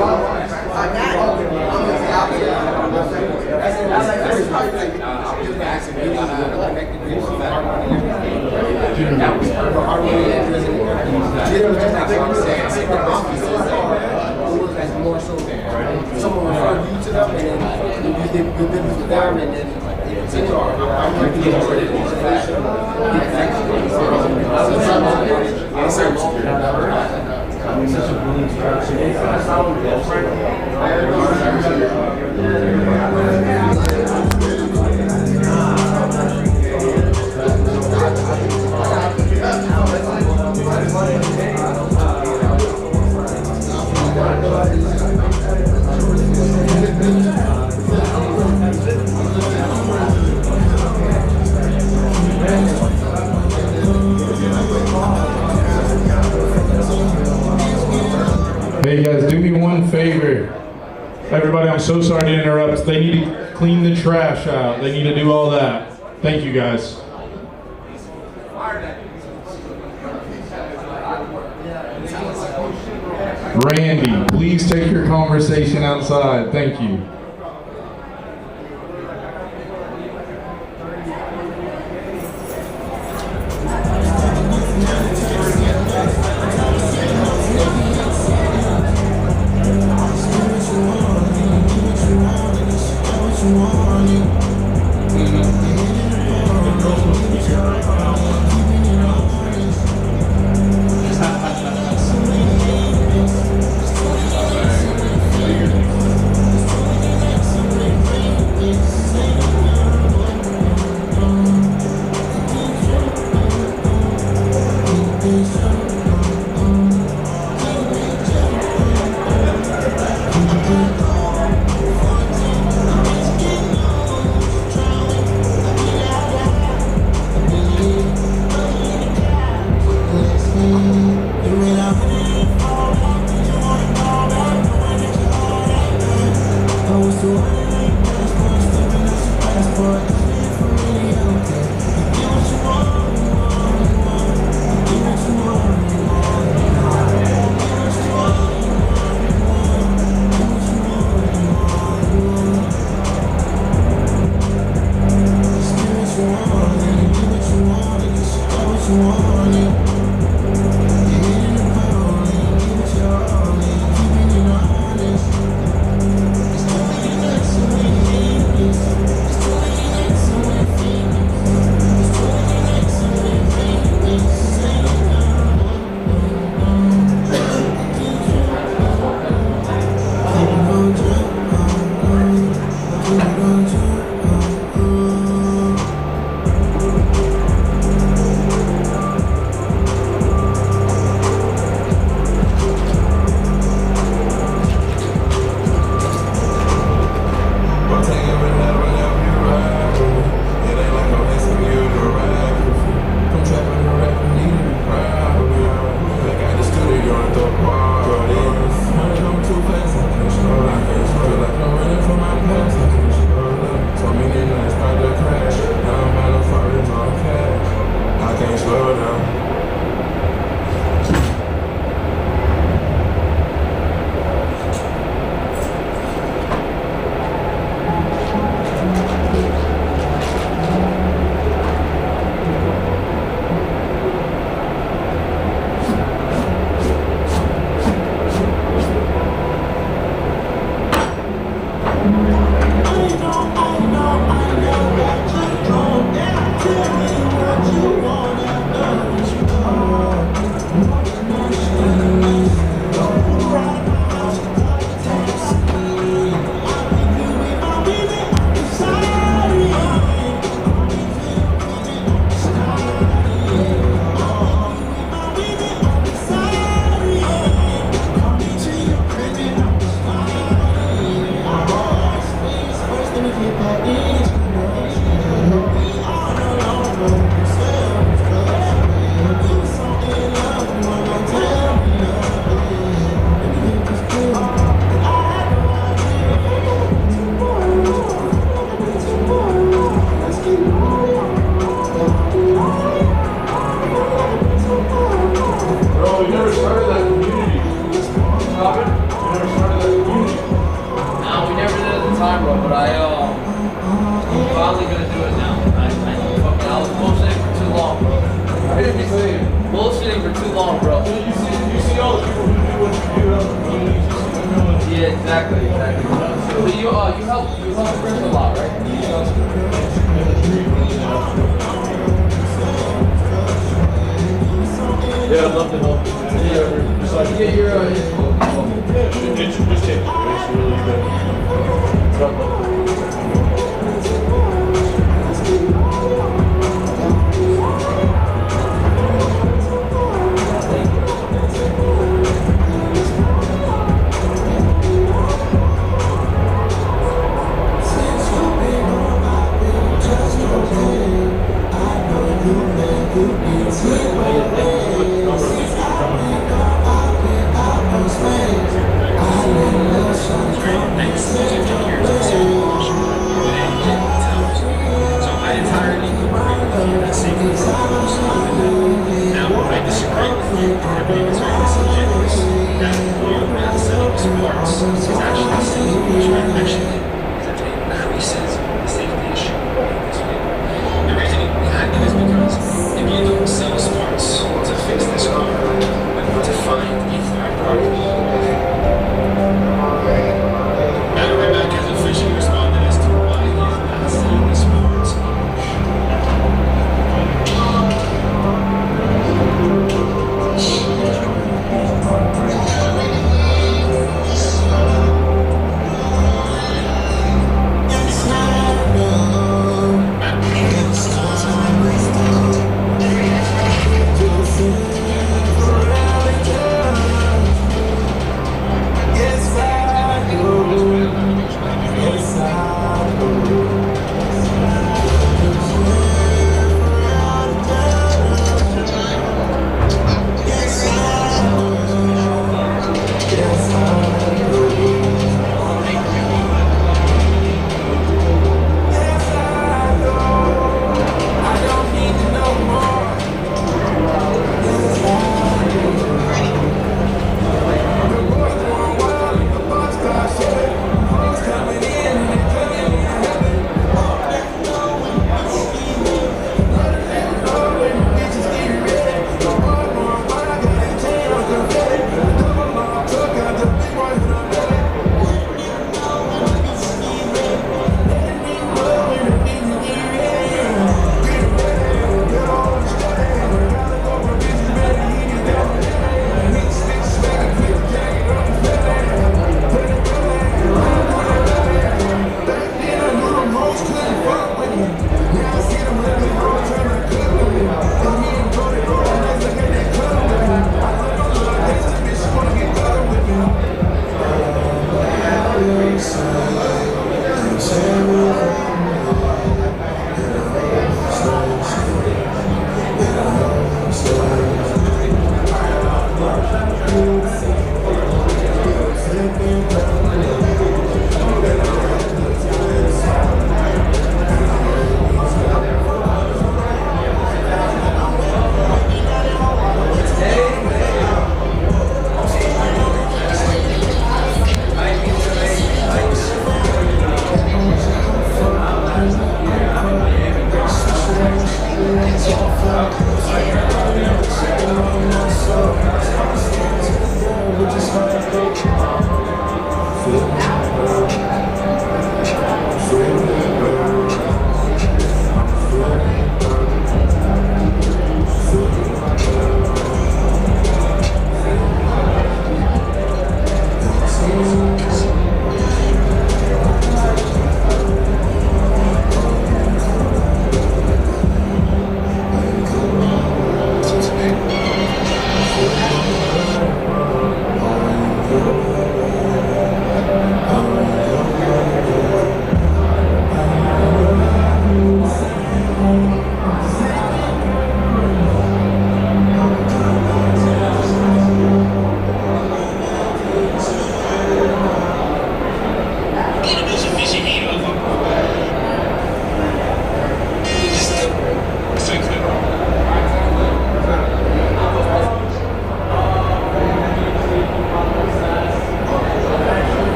More so, someone referred you to them, and then you did good business with them, and then Hey guys, do me one favor. Everybody, I'm so sorry to interrupt. They need to clean the trash out. They need to do all that. Thank you guys. Randy, please take your conversation outside. Thank you. but I'm finally gonna do it now. I was bullshitting for too long, bro. Bullshitting for too long, bro. You see all the people who do what you do on the communities. Yeah, exactly. But you help Chris a lot, right? Yeah, I'd love to help. So I can get your info. Just take it. It's really good.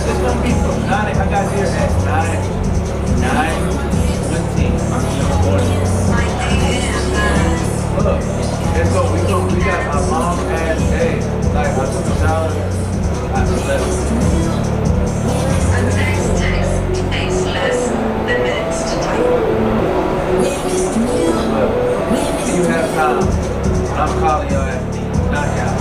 It's gonna be from 9. I got here at 9:20 in the morning. Look, we got a long ass day. Like I took a shower, I slept. The next text takes less than minutes to type. If you have time, I'm calling your ass knockout.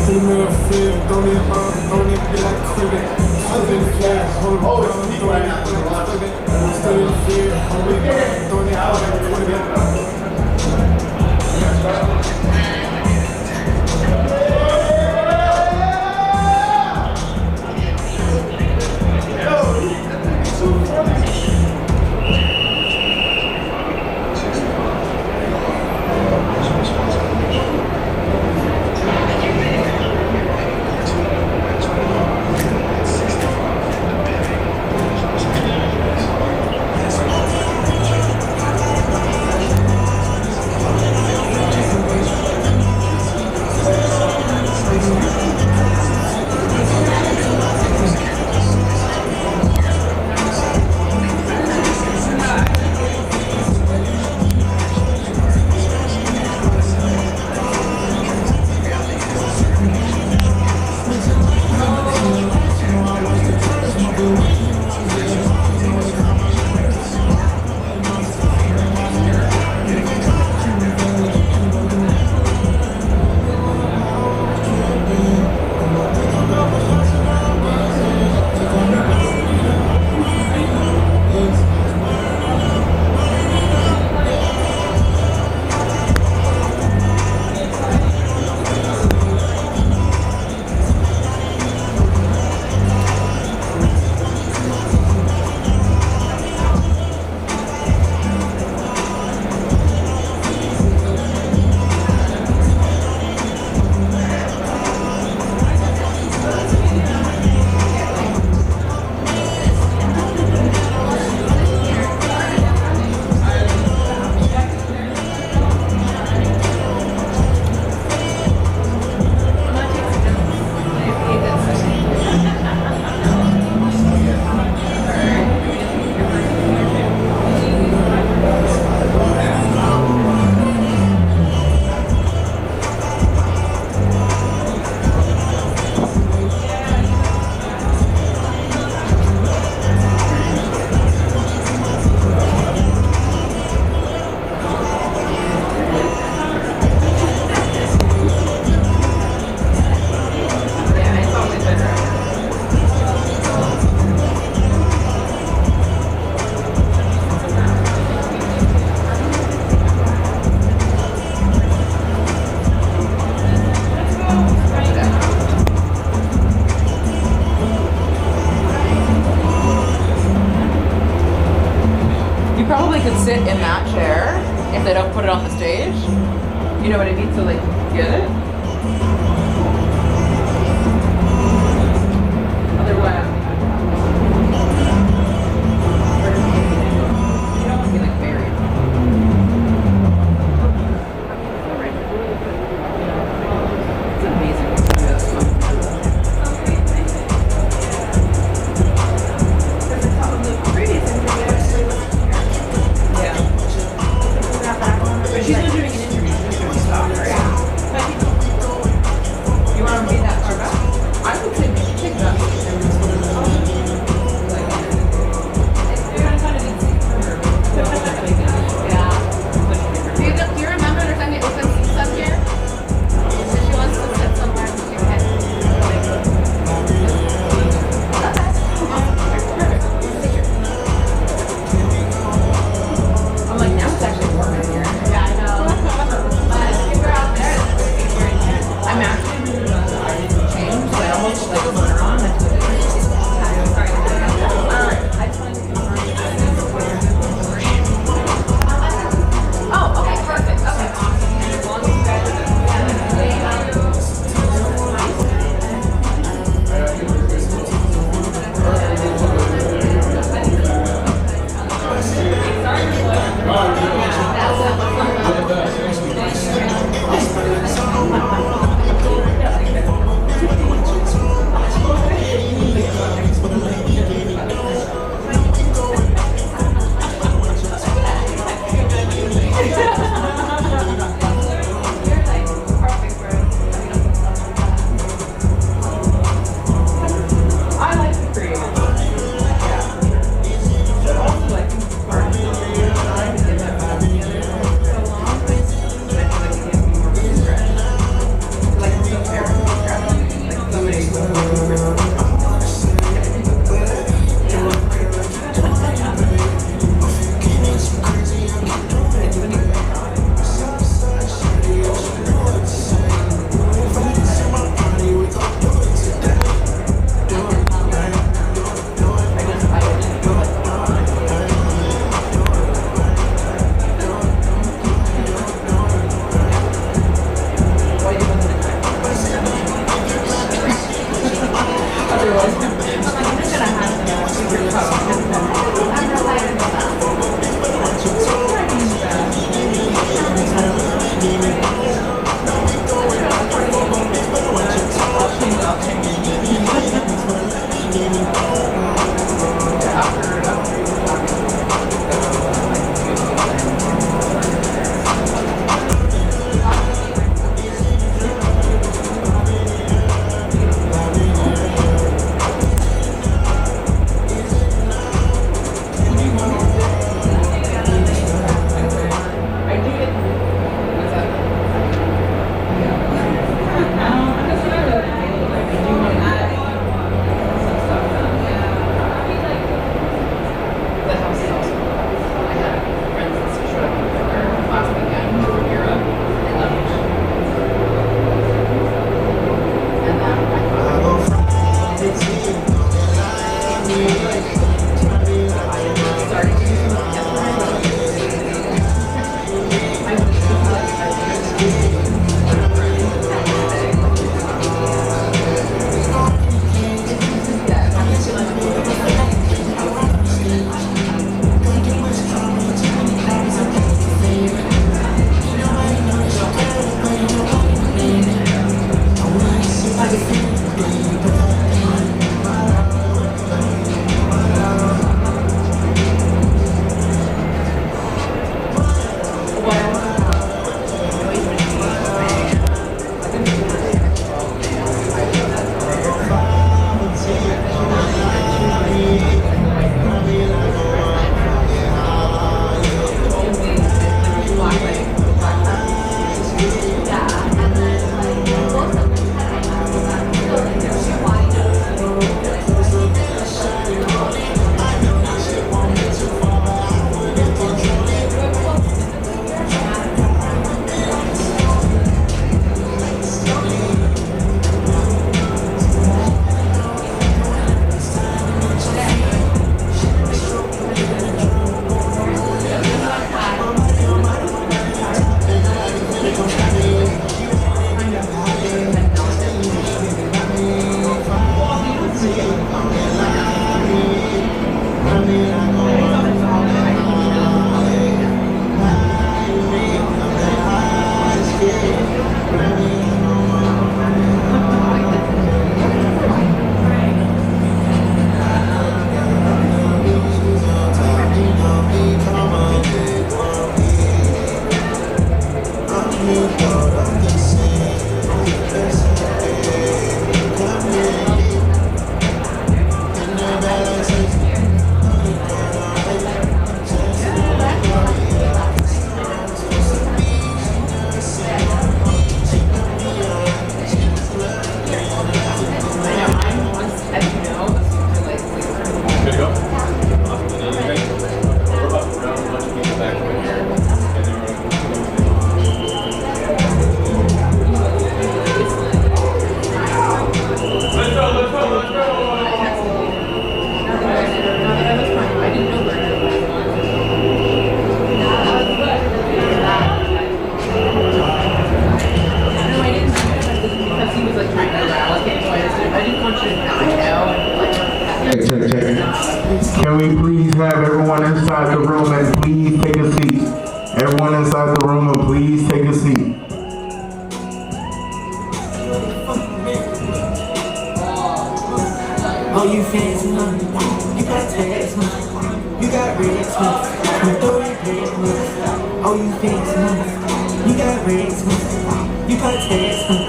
Female feel, don't it be like cricket. Still in flash, hold on, don't it like cricket. Still in fear, hold it, don't it like cricket. You probably could sit in that chair if they don't put it on the stage. You know what I mean? So like, get it? Otherwise, you don't want to be like buried. It's amazing to do this one. She's been doing an interview. She's going to stop, right? Can we please have everyone inside the room and please take a seat? Everyone inside the room and please take a seat. Oh, you fancy, huh? You got tags, huh? You got reds, huh? I'm throwing red, huh? Oh, you fancy, huh? You got reds, huh? You got tags, huh?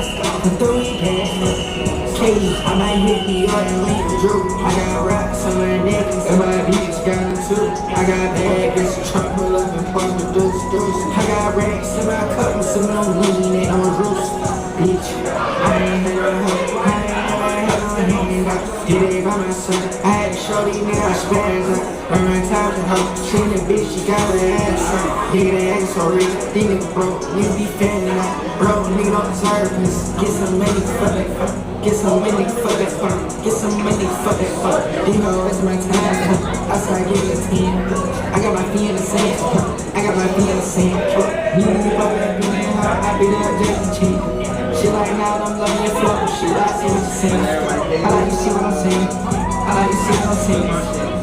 I'm throwing red, huh? Katie, I might hit the other lane, Drew. I got rocks on my neck, and my bitch got it too. I got bags, Trump pull up and pump with deuce. I got racks in my cup, some no lean, they on roost. Bitch, I ain't never had no hand out. Did it by myself. I had to show these niggas spares up. Burn my top to her. Seen the bitch, she got her ass up. Nigga, the ass so rich. These niggas broke. Nigga be fanning out. Bro, nigga don't deserve this. Get some money for that fuck. Get some money for that fuck. Get some money for that fuck. You know, it's my time. I start giving a 10. I got my feet in the sand. I got my feet in the sand. You know me about that being hard. I be there just to cheat. She like now I'm loving your flow. She like see what you're saying. I like you see what I'm saying. I like you see what I'm saying.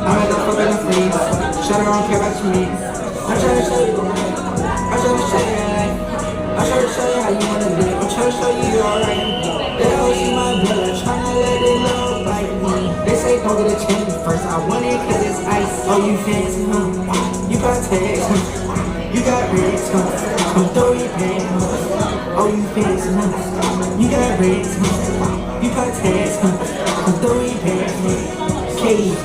I'm at the fuck in the freeze. Shut her, I don't care about you mean. I'm trying to show you. I'm trying to show you how life. I'm trying to show you how you wanna live. I'm trying to show you you're alright. They always see my blood. Trying to let it low like me. They say don't get a change first. I want it cause it's ice. Oh, you fancy, huh? You got tags, huh? You got reds, huh? I'm throwing pants, huh? Oh, you fancy, huh? You got reds, huh? You got tags, huh? I'm throwing pants, huh? Katie.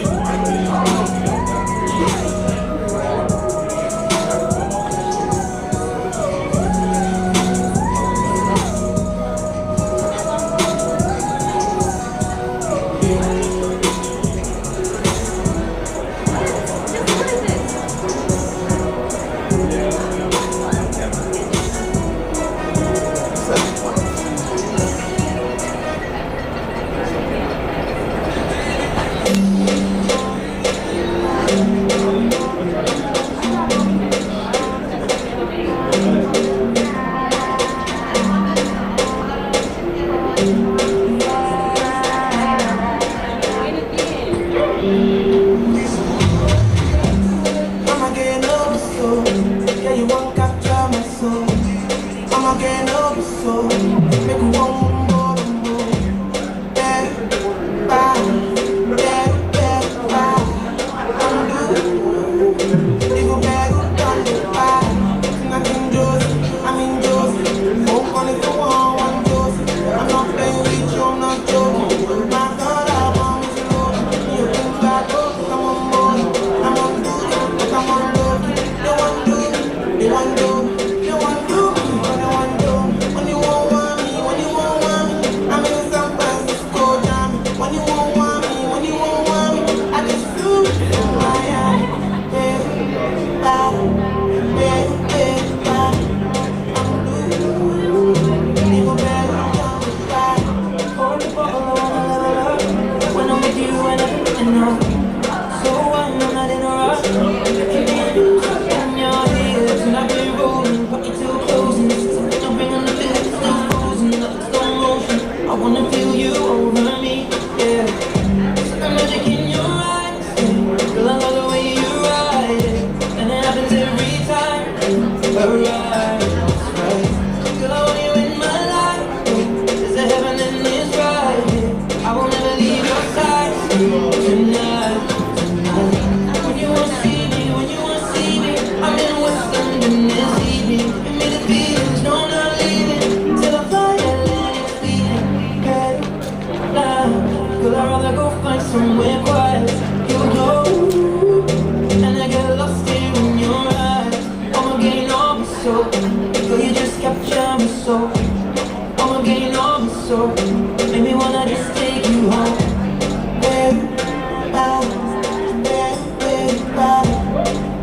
I'm getting over so make me wanna just take you home.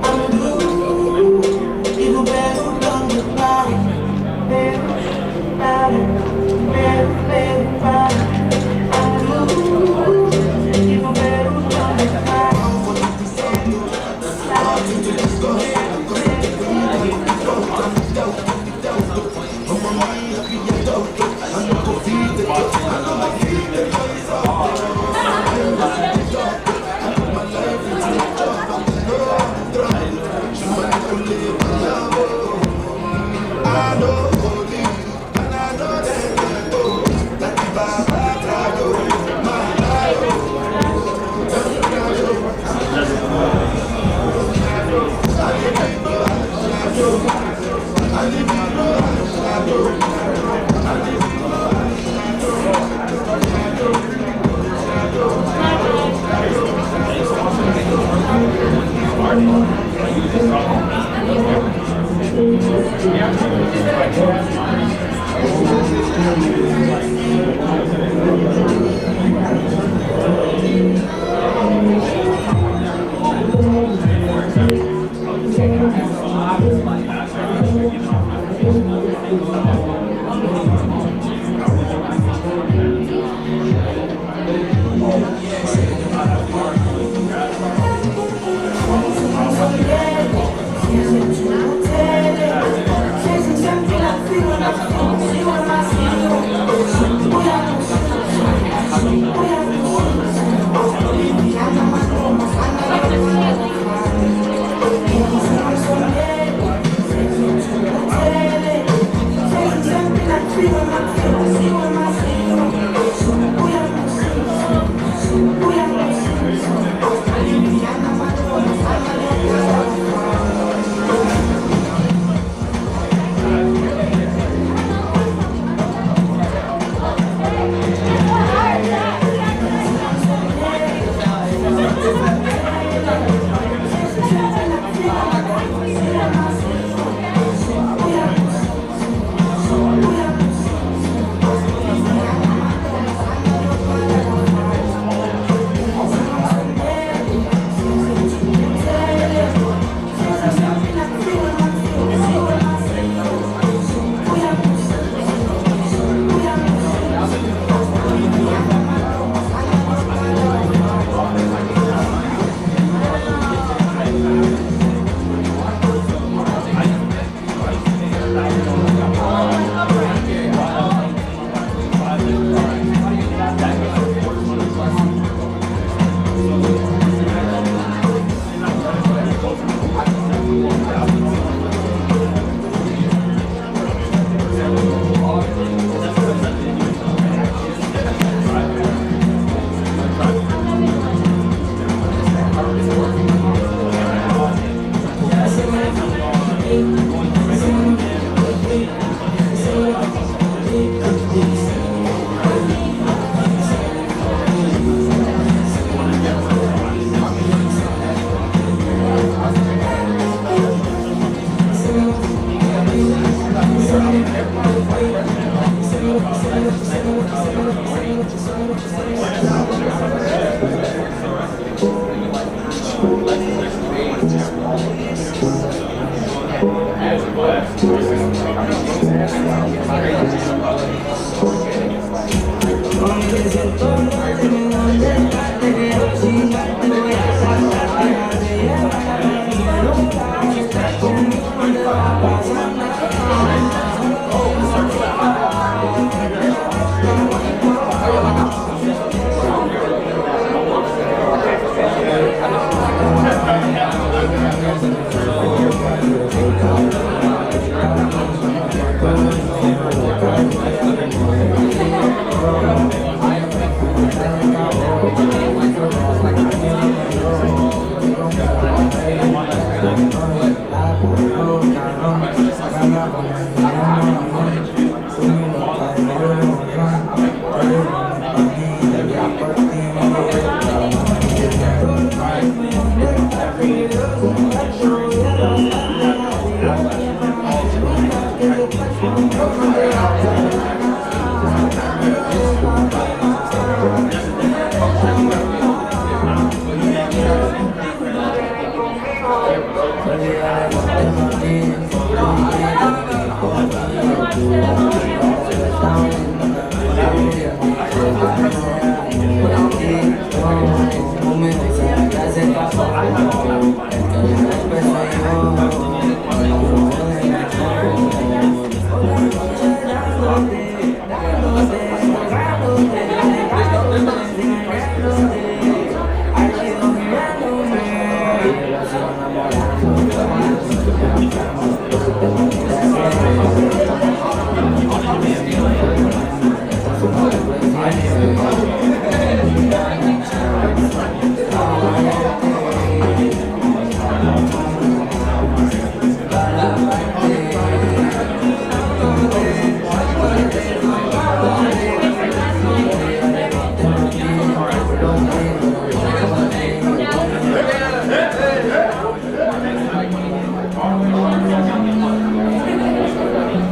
I'm a blue, people better don't goodbye. I'm blue, people better don't goodbye.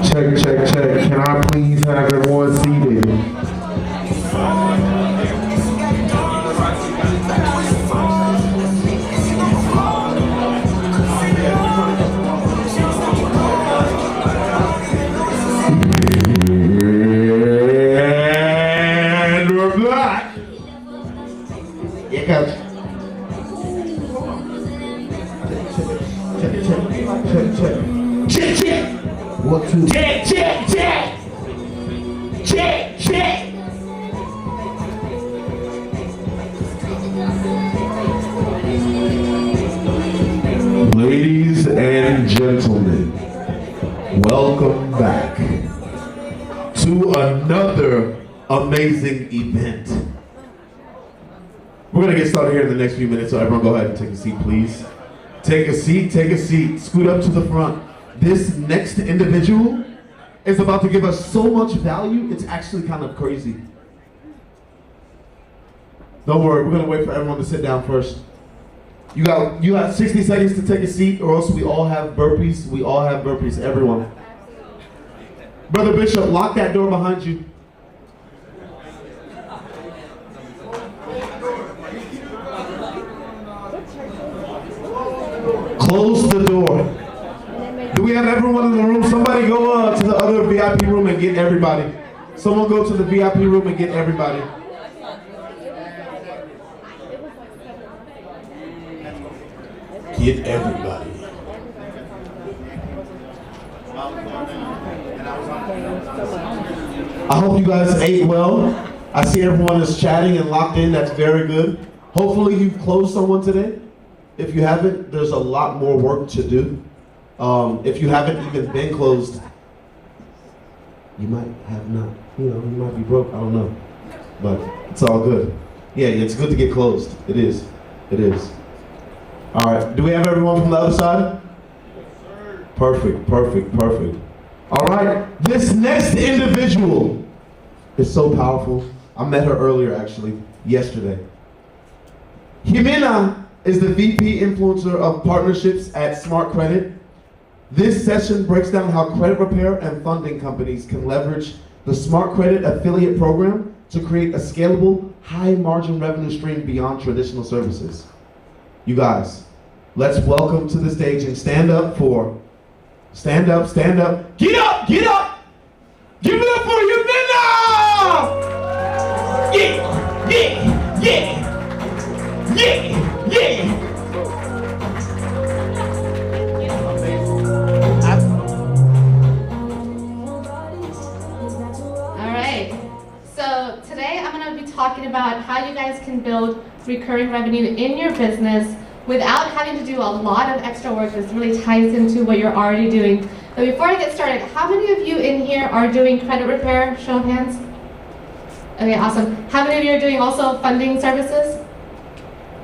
Check, check, check. Can I please have everyone seated? And we're back. Yeah, coach. Check, check. What to? Check, check, check. Check, check. Ladies and gentlemen, welcome back to another amazing event. We're gonna get started here in the next few minutes, so everyone go ahead and take a seat, please. Take a seat, take a seat. Scoot up to the front. This next individual is about to give us so much value, it's actually kind of crazy. Don't worry, we're gonna wait for everyone to sit down first. You got 60 seconds to take a seat, or else we all have burpees. We all have burpees, everyone. Brother Bishop, lock that door behind you. Close the door. Do we have everyone in the room? Somebody go to the other VIP room and get everybody. Someone go to the VIP room and get everybody. Get everybody. I hope you guys ate well. I see everyone is chatting and locked in. That's very good. Hopefully you've closed someone today. If you haven't, there's a lot more work to do. If you haven't even been closed, you might have not, you might be broke, I don't know. But it's all good. Yeah, it's good to get closed. It is. It is. All right, do we have everyone from the other side? Yes, sir. Perfect, perfect, perfect. All right, this next individual is so powerful. I met her earlier, actually, yesterday. Jimena is the VP Influencer of Partnerships at Smart Credit. This session breaks down how credit repair and funding companies can leverage the Smart Credit affiliate program to create a scalable, high-margin revenue stream beyond traditional services. You guys, let's welcome to the stage and stand up, get up, get up! Give it up for Jimena! Yeah, yeah, yeah, yeah, yeah! So today I'm going to be talking about how you guys can build recurring revenue in your business without having to do a lot of extra work. This really ties into what you're already doing. But before I get started, how many of you in here are doing credit repair? Show of hands. Okay, awesome. How many of you are doing also funding services?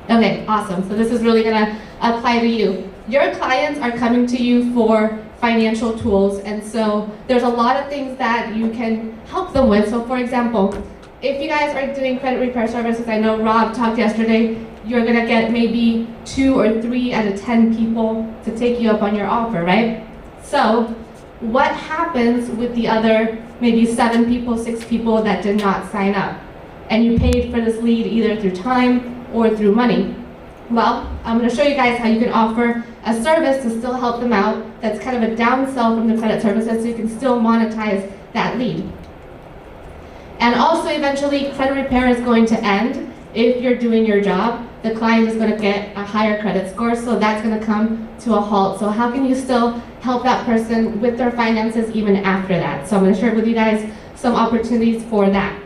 Okay, awesome. So this is really going to apply to you. Your clients are coming to you for financial tools, and so there's a lot of things that you can help them with. So for example, if you guys are doing credit repair services, I know Rob talked yesterday, you're gonna get maybe 2 or 3 out of 10 people to take you up on your offer, right? So what happens with the other maybe 7 people, 6 people that did not sign up? And you paid for this lead either through time or through money. Well, I'm going to show you guys how you can offer a service to still help them out that's kind of a downsell from the credit services so you can still monetize that lead. And also eventually credit repair is going to end if you're doing your job. The client is going to get a higher credit score, so that's going to come to a halt. So how can you still help that person with their finances even after that? So I'm going to share with you guys some opportunities for that.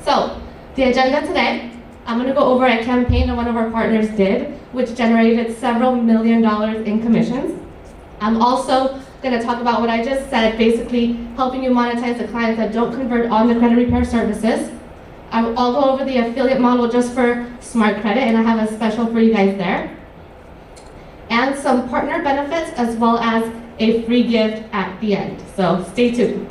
So, the agenda today, I'm going to go over a campaign that one of our partners did, which generated several $1 million in commissions. I'm also going to talk about what I just said, basically helping you monetize the clients that don't convert on the credit repair services. I'll go over the affiliate model just for Smart Credit, and I have a special for you guys there. And some partner benefits, as well as a free gift at the end. So stay tuned.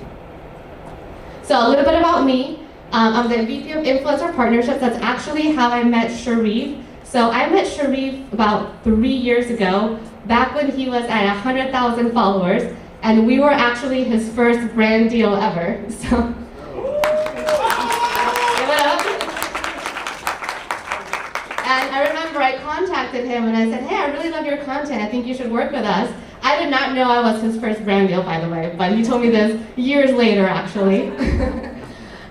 So a little bit about me. I'm the VP of Influencer Partnerships. That's actually how I met Sharif. So I met Sharif about 3 years ago, back when he was at 100,000 followers, and we were actually his first brand deal ever. So, give it up. And I remember I contacted him and I said, hey, I really love your content. I think you should work with us. I did not know I was his first brand deal, by the way, but he told me this years later, actually.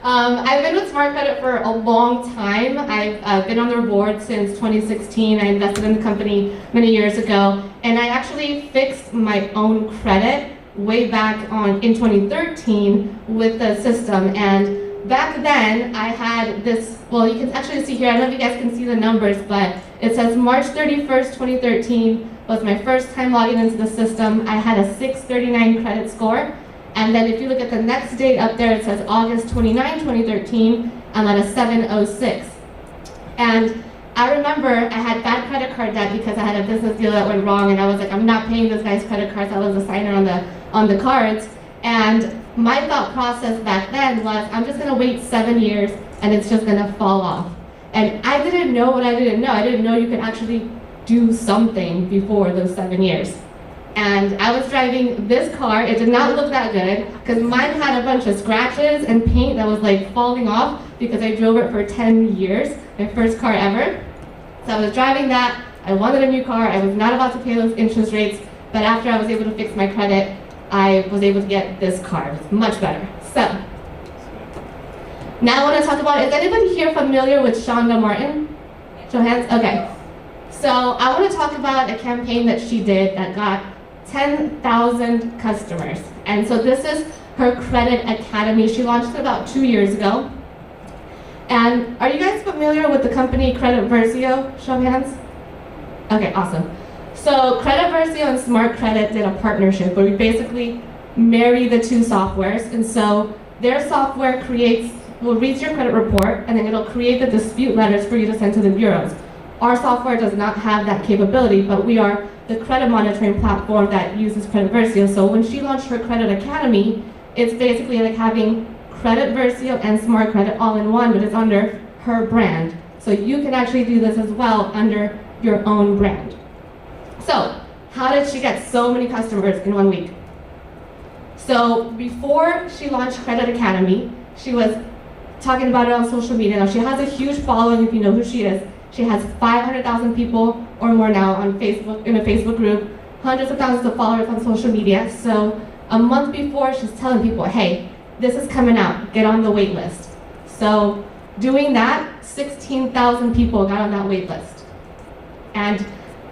I've been with Smart Credit for a long time. I've been on their board since 2016. I invested in the company many years ago, and I actually fixed my own credit way back in 2013 with the system. And back then, I had this, well, you can actually see here, I don't know if you guys can see the numbers, but it says March 31st, 2013 was my first time logging into the system. I had a 639 credit score. And then if you look at the next date up there, it says August 29, 2013, I'm at a 706. And I remember I had bad credit card debt because I had a business deal that went wrong, and I was like, I'm not paying this guy's credit cards. I was a signer on the cards. And my thought process back then was, I'm just gonna wait 7 years and it's just gonna fall off. And I didn't know what I didn't know. I didn't know you could actually do something before those 7 years. And I was driving this car. It did not look that good because mine had a bunch of scratches and paint that was like falling off because I drove it for 10 years, my first car ever. So I was driving that. I wanted a new car. I was not about to pay those interest rates, but after I was able to fix my credit, I was able to get this car. It was much better. So now I want to talk about, is anybody here familiar with Shonda Martin? Show hands? Okay. So I want to talk about a campaign that she did that got 10,000 customers. And so this is her Credit Academy. She launched it about 2 years ago. And are you guys familiar with the company Credit Versio? Show of hands. Okay, awesome. So Credit Versio and Smart Credit did a partnership where we basically marry the two softwares. And so their software will read your credit report, and then it'll create the dispute letters for you to send to the bureaus. Our software does not have that capability, but we are the credit monitoring platform that uses Credit Versio. So when she launched her Credit Academy, it's basically like having Credit Versio and Smart Credit all in one, but it's under her brand. So you can actually do this as well under your own brand. So how did she get so many customers in 1 week? So before she launched Credit Academy, she was talking about it on social media. Now she has a huge following, if you know who she is. She has 500,000 people or more now on Facebook, in a Facebook group, hundreds of thousands of followers on social media. So a month before, she's telling people, hey, this is coming out, get on the wait list. So doing that, 16,000 people got on that wait list. And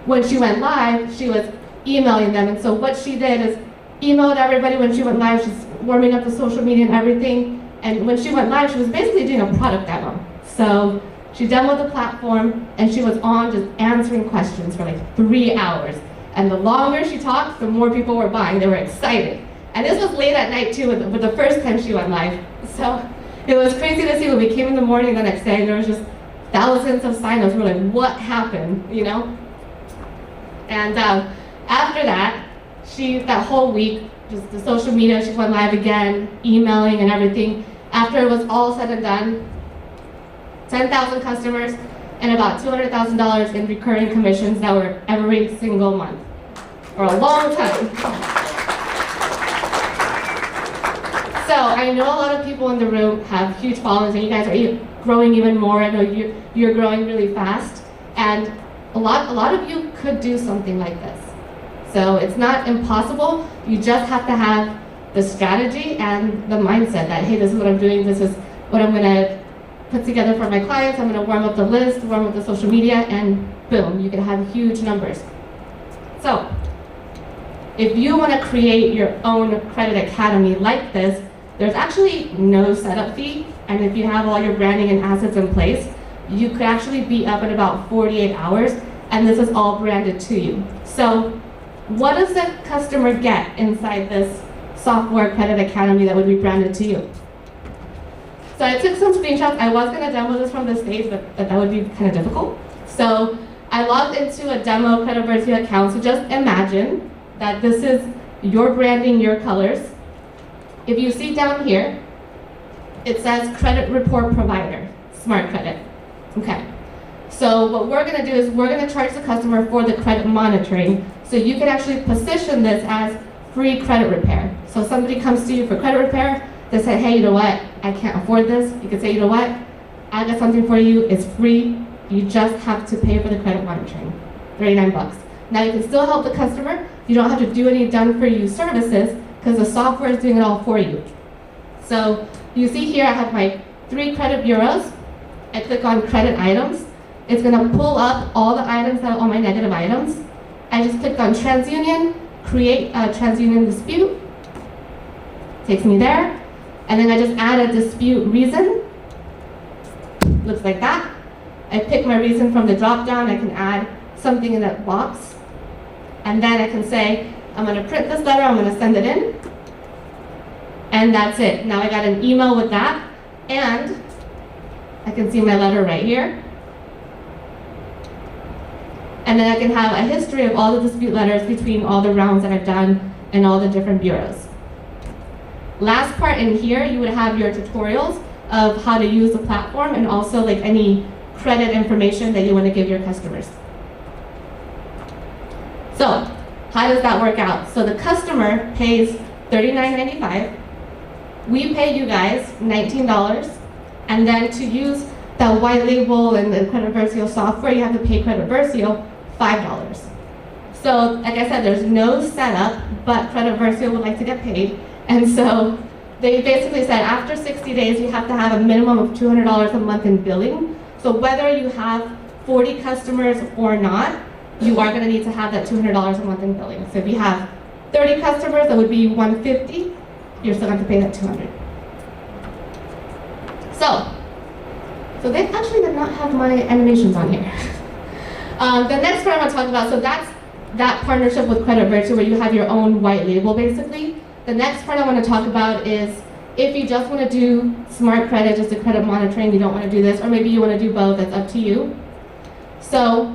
when she went live, she was emailing them. And so what she did is emailed everybody when she went live. She's warming up the social media and everything. And when she went live, she was basically doing a product demo. So she demoed the platform, and she was on just answering questions for like 3 hours. And the longer she talked, the more people were buying. They were excited. And this was late at night too, with the first time she went live. So it was crazy to see when we came in the morning the next day, and there was just thousands of signups. We're like, what happened, you know? And after that, that whole week, just the social media, she went live again, emailing and everything. After it was all said and done, 10,000 customers and about $200,000 in recurring commissions that were every single month for a long time. So I know a lot of people in the room have huge followings, and you guys are growing even more. I know you're growing really fast, and a lot of you could do something like this. So it's not impossible. You just have to have the strategy and the mindset that, hey, this is what I'm doing. This is what I'm gonna put together for my clients. I'm gonna warm up the list, warm up the social media, and boom, you can have huge numbers. So if you wanna create your own Credit Academy like this, There's actually no setup fee, and if you have all your branding and assets in place, you could actually be up in about 48 hours, and this is all branded to you. So what does the customer get inside this software credit academy that would be branded to you? So I took some screenshots. I was going to demo this from the stage, but that would be kind of difficult. So I logged into a demo Credit Versio account. So just imagine that this is your branding, your colors. If you see down here, it says credit report provider, Smart Credit. Okay. So what we're going to do is we're going to charge the customer for the credit monitoring. So you can actually position this as free credit repair. So somebody comes to you for credit repair, they say, hey, you know what, I can't afford this. You can say, you know what, I got something for you, it's free. You just have to pay for the credit monitoring, $39. Now you can still help the customer. You don't have to do any done-for-you services because the software is doing it all for you. So you see here I have my 3 credit bureaus. I click on credit items. It's going to pull up all the items that are all my negative items. I just clicked on TransUnion, create a TransUnion dispute. Takes me there. And then I just add a dispute reason. Looks like that. I pick my reason from the drop down. I can add something in that box. And then I can say, I'm going to print this letter, I'm going to send it in. And that's it. Now I got an email with that. And I can see my letter right here. And then I can have a history of all the dispute letters between all the rounds that I've done and all the different bureaus. Last part in here, you would have your tutorials of how to use the platform and also like any credit information that you want to give your customers. So, how does that work out? So the customer pays $39.95. We pay you guys $19. And then to use the white label and the Credit Versio software, you have to pay Credit Versio $5. So, like I said, there's no setup, but Credit Versio would like to get paid. And so they basically said after 60 days, you have to have a minimum of $200 a month in billing. So whether you have 40 customers or not, you are going to need to have that $200 a month in billing. So if you have 30 customers, that would be $150. You're still going to pay that $200. So they actually did not have my animations on here. The next part I want to talk about, so that's that partnership with Credit Versio where you have your own white label basically. The next part I want to talk about is if you just want to do smart credit, just a credit monitoring, you don't want to do this, or maybe you want to do both, that's up to you. So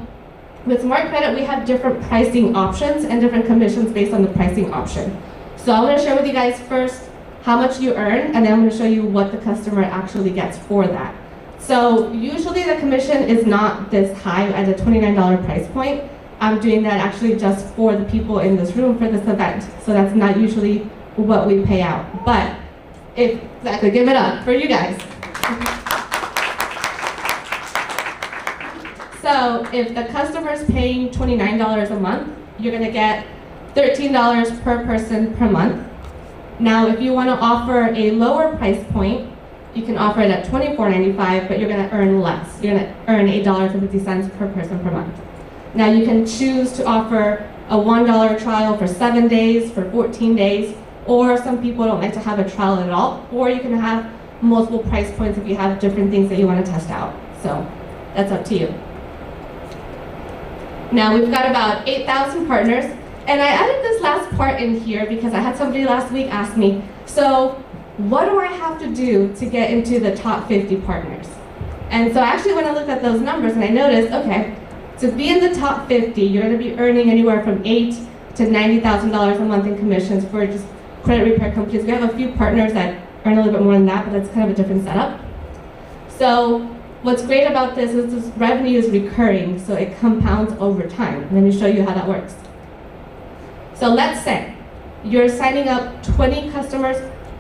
with smart credit, we have different pricing options and different commissions based on the pricing option. So I'm going to share with you guys first how much you earn, and then I'm going to show you what the customer actually gets for that. So usually the commission is not this high at a $29 price point. I'm doing that actually just for the people in this room for this event. So that's not usually what we pay out. But if, exactly, give it up for you guys. So if the customer's paying $29 a month, you're gonna get $13 per person per month. Now if you wanna offer a lower price point, you can offer it at $24.95, but you're gonna earn less. You're gonna earn $8.50 per person per month. Now you can choose to offer a $1 trial for 7 days, for 14 days, or some people don't like to have a trial at all, or you can have multiple price points if you have different things that you want to test out. So that's up to you. Now we've got about 8,000 partners, and I added this last part in here because I had somebody last week ask me, so what do I have to do to get into the top 50 partners? And so I actually went and looked at those numbers and I noticed, okay, to be in the top 50, you're going to be earning anywhere from $8,000 to $90,000 a month in commissions for just credit repair companies. We have a few partners that earn a little bit more than that, but that's kind of a different setup. So what's great about this is this revenue is recurring, so it compounds over time. Let me show you how that works. So let's say you're signing up 20 customers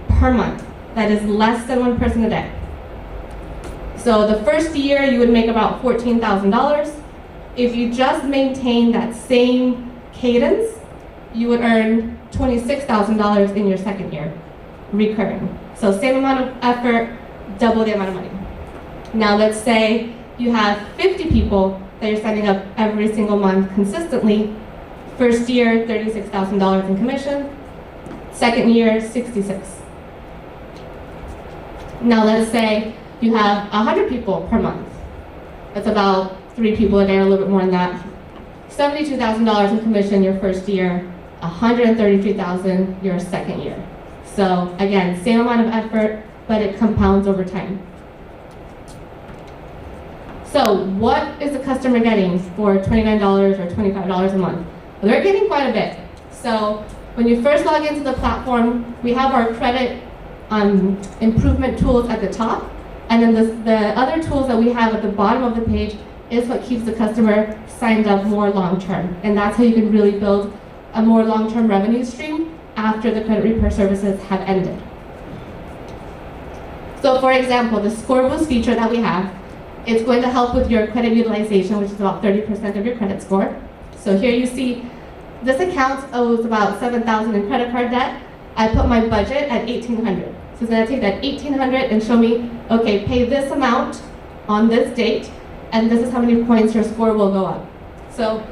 per month. That is less than one person a day. So the first year you would make about $14,000. If you just maintain that same cadence, you would earn $26,000 in your second year, recurring. So same amount of effort, double the amount of money. Now let's say you have 50 people that you're signing up every single month consistently. First year, $36,000 in commission. Second year, $66,000. Now let's say you have 100 people per month. That's about 3 people a day, or a little bit more than that. $72,000 in commission your first year, $133,000 your second year. So again, same amount of effort, but it compounds over time. So what is the customer getting for $29 or $25 a month? Well, they're getting quite a bit. So when you first log into the platform, we have our credit improvement tools at the top, and then the other tools that we have at the bottom of the page is what keeps the customer signed up more long-term. And that's how you can really build a more long-term revenue stream after the credit repair services have ended. So for example, the Score Boost feature that we have, it's going to help with your credit utilization, which is about 30% of your credit score. So here you see this account owes about $7,000 in credit card debt. I put my budget at $1,800. So it's going to take that $1,800 and show me, okay, pay this amount on this date, and this is how many points your score will go up. So,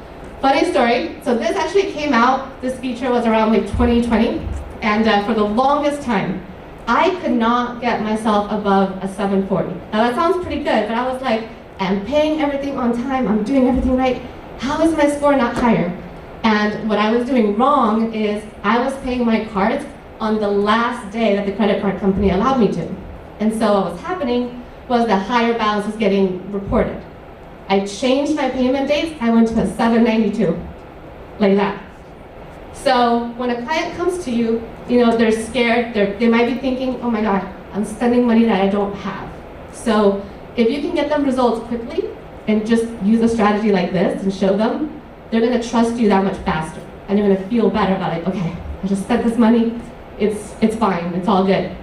funny story. So this actually came out, this feature was around like 2020, and for the longest time, I could not get myself above a 740. Now that sounds pretty good, but I was like, I'm paying everything on time, I'm doing everything right. How is my score not higher? And what I was doing wrong is I was paying my cards on the last day that the credit card company allowed me to. And so what was happening was the higher balance was getting reported. I changed my payment dates, I went to a 792, like that. So when a client comes to you, they're scared, they might be thinking, oh my God, I'm spending money that I don't have. So if you can get them results quickly and just use a strategy like this and show them, they're gonna trust you that much faster. And you're gonna feel better about like, okay, I just spent this money, it's fine, it's all good.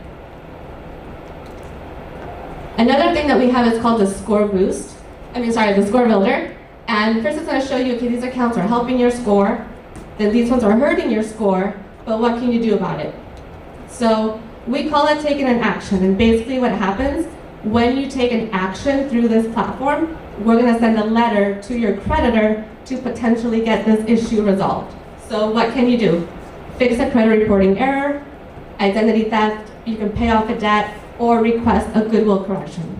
Another thing that we have is called the Score Boost. The Score Builder. And first it's gonna show you, okay, these accounts are helping your score, then these ones are hurting your score, but what can you do about it? So we call it taking an action, and basically what happens, when you take an action through this platform, we're gonna send a letter to your creditor to potentially get this issue resolved. So what can you do? Fix a credit reporting error, identity theft, you can pay off a debt, or request a goodwill correction.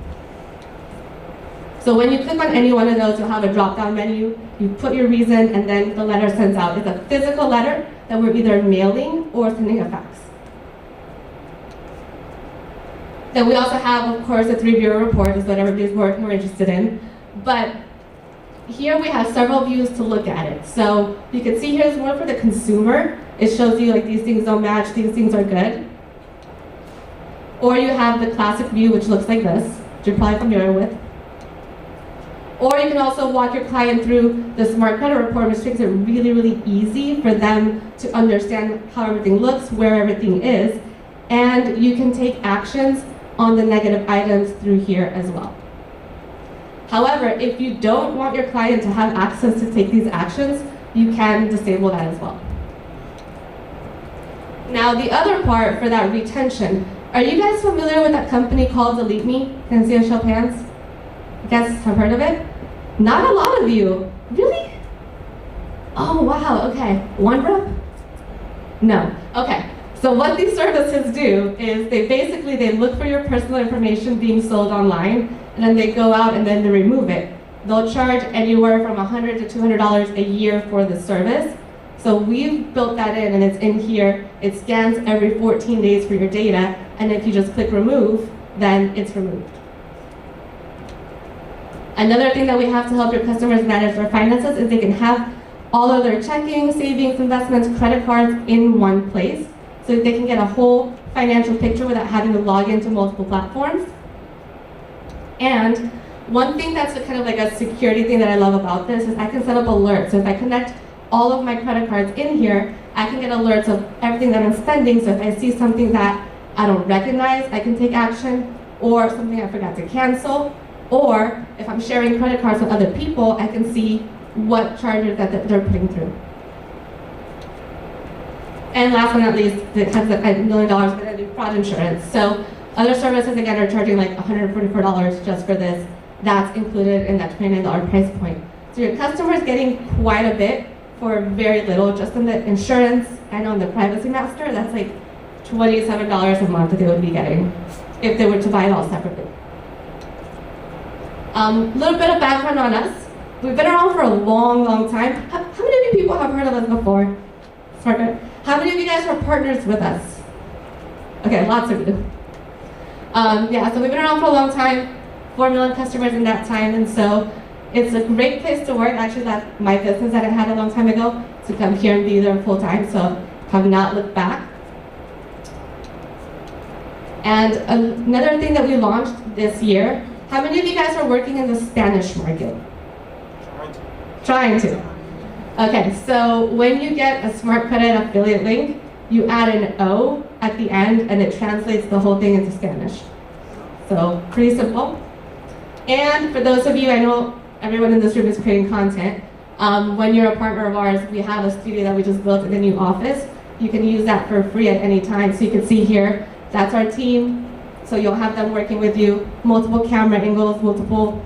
So when you click on any one of those, you'll have a drop-down menu, you put your reason, and then the letter sends out. It's a physical letter that we're either mailing or sending a fax. Then we also have, of course, a 3-bureau report, is what everybody's more interested in. But here we have several views to look at it. So you can see here's one for the consumer. It shows you like these things don't match, these things are good. Or you have the classic view, which looks like this, which you're probably familiar with. Or you can also walk your client through the Smart Credit Report, which makes it really, really easy for them to understand how everything looks, where everything is, and you can take actions on the negative items through here as well. However, if you don't want your client to have access to take these actions, you can disable that as well. Now the other part for that retention, are you guys familiar with that company called Delete Me? Can I see a show of hands? You guys have heard of it? Not a lot of you. Really? Oh, wow, okay. One rep? No. Okay. So what these services do is they look for your personal information being sold online, and then they go out and then they remove it. They'll charge anywhere from $100 to $200 a year for the service. So we've built that in, and it's in here. It scans every 14 days for your data, and if you just click remove, then it's removed. Another thing that we have to help your customers manage their finances is they can have all of their checking, savings, investments, credit cards in one place, so that they can get a whole financial picture without having to log into multiple platforms. And one thing that's kind of like a security thing that I love about this is I can set up alerts. So if I connect all of my credit cards in here, I can get alerts of everything that I'm spending. So if I see something that I don't recognize, I can take action, or something I forgot to cancel, or if I'm sharing credit cards with other people, I can see what charges that they're putting through. And last but not least, it has $1 million for the fraud insurance. So other services, again, are charging like $144 just for this. That's included in that $29 price point. So your customer is getting quite a bit for very little, just on the insurance and on the privacy master. That's like $27 a month that they would be getting. if they were to buy it all separately. Little bit of background on us. We've been around for a long, long time. How many of you people have heard of us before? Smart Credit. How many of you guys are partners with us? Okay, lots of you. Yeah, so we've been around for a long time, 4 million customers in that time, and so it's a great place to work. Actually, that's my business that I had a long time ago, to come here and be there full time, so have not looked back. And another thing that we launched this year, how many of you guys are working in the Spanish market? Trying to. Okay, so when you get a Smart Credit affiliate link, you add an O at the end and it translates the whole thing into Spanish. So pretty simple. And for those of you, I know everyone in this room is creating content. When you're a partner of ours, we have a studio that we just built in a new office. You can use that for free at any time. So you can see here, that's our team. So you'll have them working with you, multiple camera angles, multiple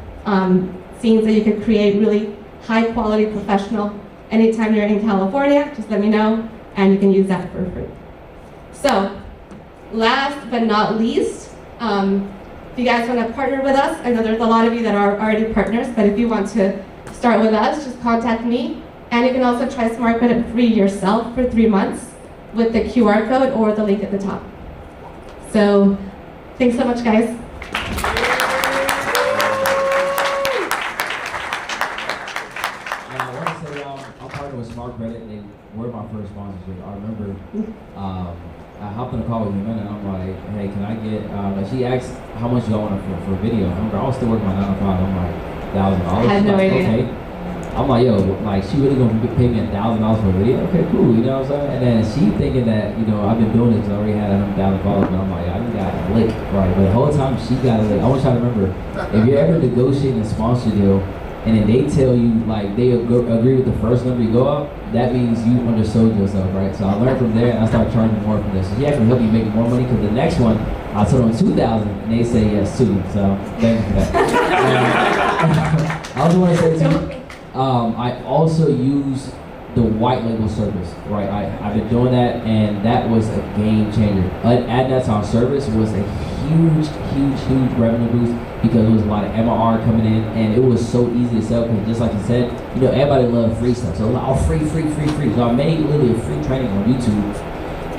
scenes that you can create, really high quality professional. Anytime you're in California, just let me know, and you can use that for free. So, last but not least, if you guys want to partner with us, I know there's a lot of you that are already partners, but if you want to start with us, just contact me. And you can also try Smart Credit free yourself for 3 months with the QR code or the link at the top. So, thanks so much, guys. With Smart Credit, they were my first sponsorship. I remember I hopped on a call with him and I'm like, hey, can I get, she asked how much y'all want for a video. I remember I was still working my 9 to 5. I'm like, $1,000. I had no idea. Okay. I'm like, yo, like, she really gonna pay me $1,000 for a video? Okay, cool, you know what I'm saying? And then she thinking that, you know, I've been doing this because I already had 100,000 followers, but I'm like, I just got a lick, right? But the whole time she got a lick. I want you to remember, if you're ever negotiating a sponsor deal, and then they tell you, like, they agree with the first number you go up, that means you undersold yourself, right? So I learned from there and I started charging more from this. So she actually helped me make more money because the next one, I told them 2,000 and they say yes too. So thank you for that. I also want to say too, I also use the white label service, right? I've been doing that and that was a game changer. Adding that to our service was a huge revenue boost because there was a lot of MRR coming in and it was so easy to sell because just like you said, you know, everybody loves free stuff. So oh, free. So I made literally a free training on YouTube.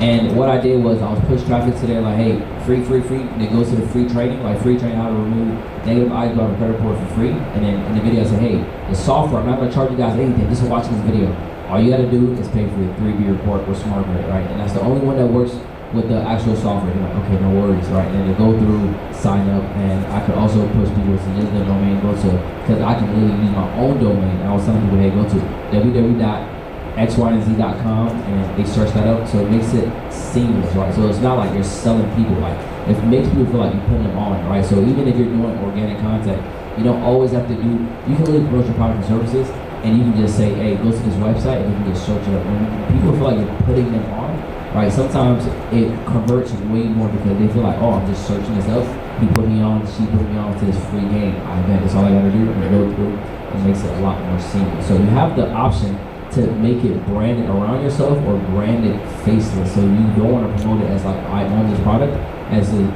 And what I did was I was push traffic to there like, hey, free. And it goes to the free training, like free training how to remove negative eyes on a credit report for free. And then in the video I said, hey, the software, I'm not gonna charge you guys anything, just for watching this video. All you gotta do is pay for the 3B report with Smart Credit, right? And that's the only one that works with the actual software. You're like, okay, no worries, right? And then they go through, sign up, and I could also push people to use the domain, go to, because I can literally use my own domain. I was telling people, hey, go to www.xyandz.com, and they search that up, so it makes it seamless, right? So it's not like you're selling people, like, it makes people feel like you're putting them on, right? So even if you're doing organic content, you don't always have to do, you can really promote your product and services, and you can just say, hey, go to this website, and you can just search it up. When people feel like you're putting them on, right? Sometimes it converts way more because they feel like, oh, I'm just searching this up. He put me on, she put me on to this free game. I bet that's all I gotta do. And go through. It makes it a lot more seamless. So you have the option to make it branded around yourself or branded faceless. So you don't want to promote it as like, I own this product. As you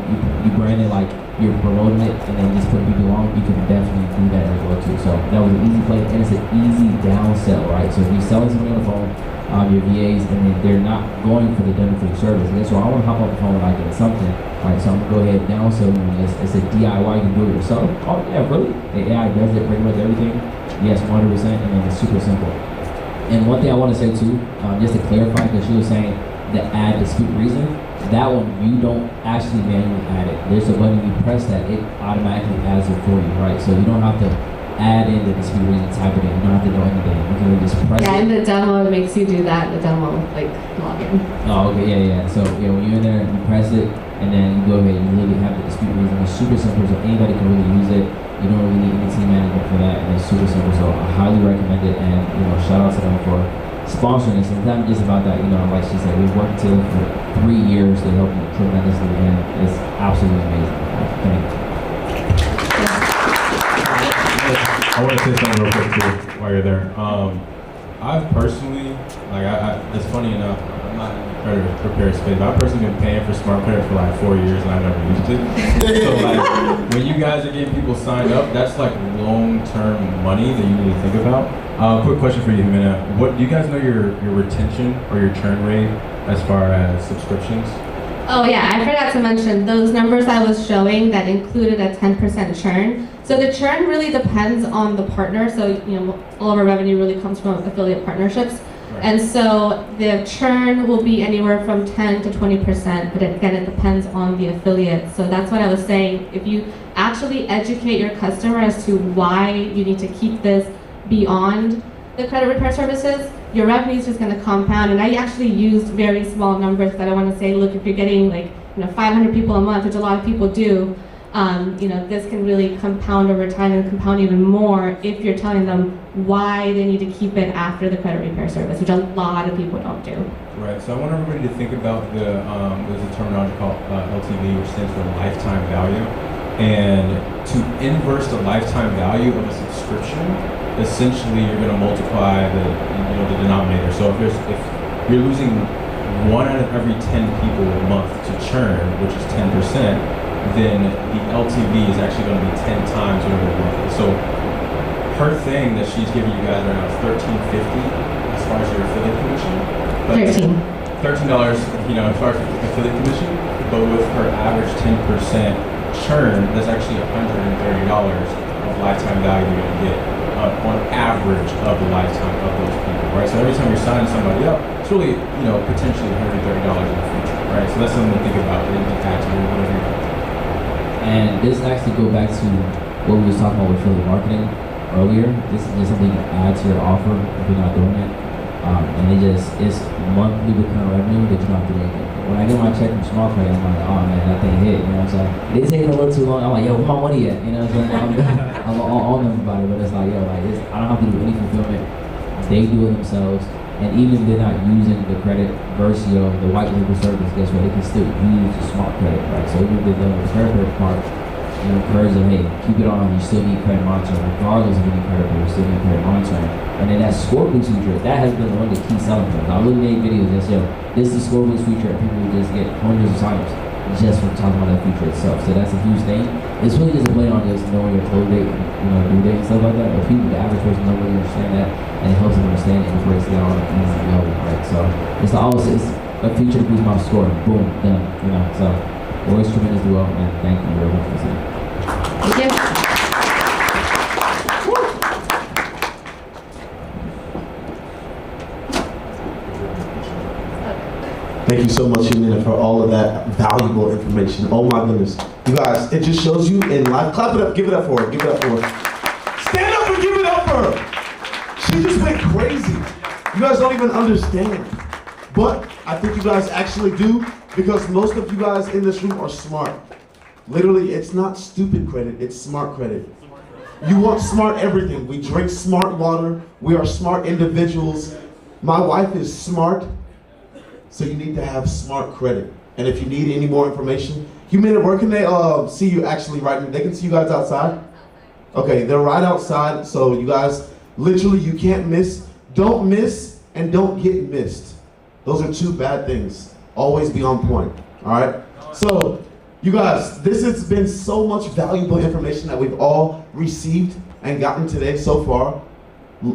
brand it like you're promoting it and then just putting people on, you can definitely do that as well too. So that was an easy play and it's an easy down sell, right? So if you're selling something on the phone, your VAs, and then they're not going for the done for service. And so I want to hop on the phone when I get something, right? So I'm gonna go ahead and down sell you. It's a DIY, you can do it yourself. Oh yeah, really? The AI does it pretty much everything. Yes, 100%, and then it's super simple. And one thing I want to say too, just to clarify, because she was saying the add dispute reason, that one you don't actually manually add it. There's a button, you press that, it automatically adds it for you, right? So you don't have to add in the dispute reason, type it in. You don't have to know anything. You can just press it. Yeah, in the demo, it makes you do that. The demo, like, login. Oh, okay, yeah. So yeah, when you're in there, you press it, and then you go ahead and you literally have the dispute reason. It's super simple, so anybody can really use it. You don't really need any team management for that, and it's super simple. So I highly recommend it, and shout out to them for sponsoring this. It's not just about that, like she said, we've worked together for 3 years. They helped me tremendously, and it's absolutely amazing. Thank you. I want to say something real quick too while you're there. I've personally, like, it's funny enough, I'm not in the credit repair space, but I've personally been paying for smart credit for like 4 years and I've never used it. So like, when you guys are getting people signed up, that's like long-term money that you need to think about. Quick question for you, Jimena. What do you guys know your retention or your churn rate as far as subscriptions? Oh yeah, I forgot to mention those numbers I was showing that included a 10% churn. So the churn really depends on the partner. So all of our revenue really comes from affiliate partnerships. Right. And so the churn will be anywhere from 10 to 20%, but again, it depends on the affiliate. So that's what I was saying. If you actually educate your customer as to why you need to keep this beyond the credit repair services, your revenue is just going to compound. And I actually used very small numbers that I want to say, look, if you're getting like 500 people a month, which a lot of people do, this can really compound over time and compound even more if you're telling them why they need to keep it after the credit repair service, which a lot of people don't do. Right, so I want everybody to think about there's a terminology called LTV, which stands for lifetime value. And to inverse the lifetime value of a subscription, essentially you're going to multiply the denominator. So if you're losing 1 out of every 10 people a month to churn, which is 10%, then the LTV is actually going to be 10 times whatever the month is. So her thing that she's giving you guys right now is $13.50 as far as your affiliate commission. But $13, as far as affiliate commission, but with her average 10% churn, that's actually $130 of lifetime value you're going to get on average of the lifetime of those people, right? So every time you're signing somebody up, it's really, potentially $130 in the future, right? So that's something to think about that you can add to whatever you're doing. And this actually go back to what we was talking about with affiliate marketing earlier. This is just something to add to your offer if you're not doing it. And it's monthly recurring revenue that you're not doing anything. When I get my check from Smart Pay, I'm like, oh man, that thing hit, what I'm saying? It is taking a little too long. I'm like, yo, where my money at? What I'm saying? I'm on them about it, but it's like, yo, I don't have to do any fulfillment. They do it themselves. And even if they're not using the credit versus the white label service, guess what? They can still use the smart credit, right? So even if they're doing the credit part, encourage them, hey, keep it on. You still need credit monitoring, regardless of any credit, you still need credit monitoring. And then that score boost feature, that has been one of the key selling points. I really made videos that say, this is the score boost feature, and people will just get hundreds of signups just from talking about that feature itself. So that's a huge thing. It's really just a play on just knowing your close date, due date and stuff like that. But people, the average person, don't really understand that, and it helps them understand it and breaks it down on an easy level, right? So it's a feature to boost my score. Boom, done. So works tremendously well, and thank you very much for listening. Thank you. Thank you so much, Jimena, for all of that valuable information. Oh my goodness. You guys, it just shows you in life. Clap it up, give it up for her, give it up for her. Stand up and give it up for her. She just went crazy. You guys don't even understand. But I think you guys actually do, because most of you guys in this room are smart. Literally, it's not stupid credit, it's smart credit. You want smart everything. We drink smart water. We are smart individuals. My wife is smart, so you need to have smart credit. And if you need any more information, where can they see you actually right now? They can see you guys outside? Okay, they're right outside, so you guys, literally you can't miss. Don't miss and don't get missed. Those are two bad things. Always be on point, all right? So, you guys, this has been so much valuable information that we've all received and gotten today so far.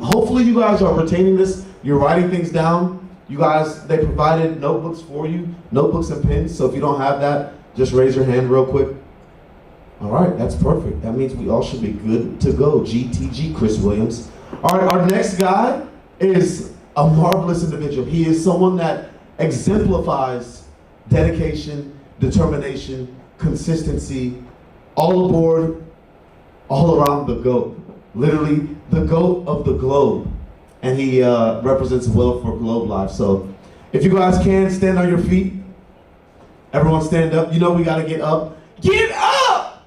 Hopefully you guys are retaining this. You're writing things down. You guys, they provided notebooks for you, notebooks and pens. So if you don't have that, just raise your hand real quick. All right, that's perfect. That means we all should be good to go. GTG, Chris Williams. All right, our next guy is a marvelous individual. He is someone that exemplifies dedication, determination, consistency, all aboard, all around the GOAT. Literally, the GOAT of the globe. And he represents well for Globe Life. So if you guys can, stand on your feet. Everyone stand up. You know we gotta get up. Get up!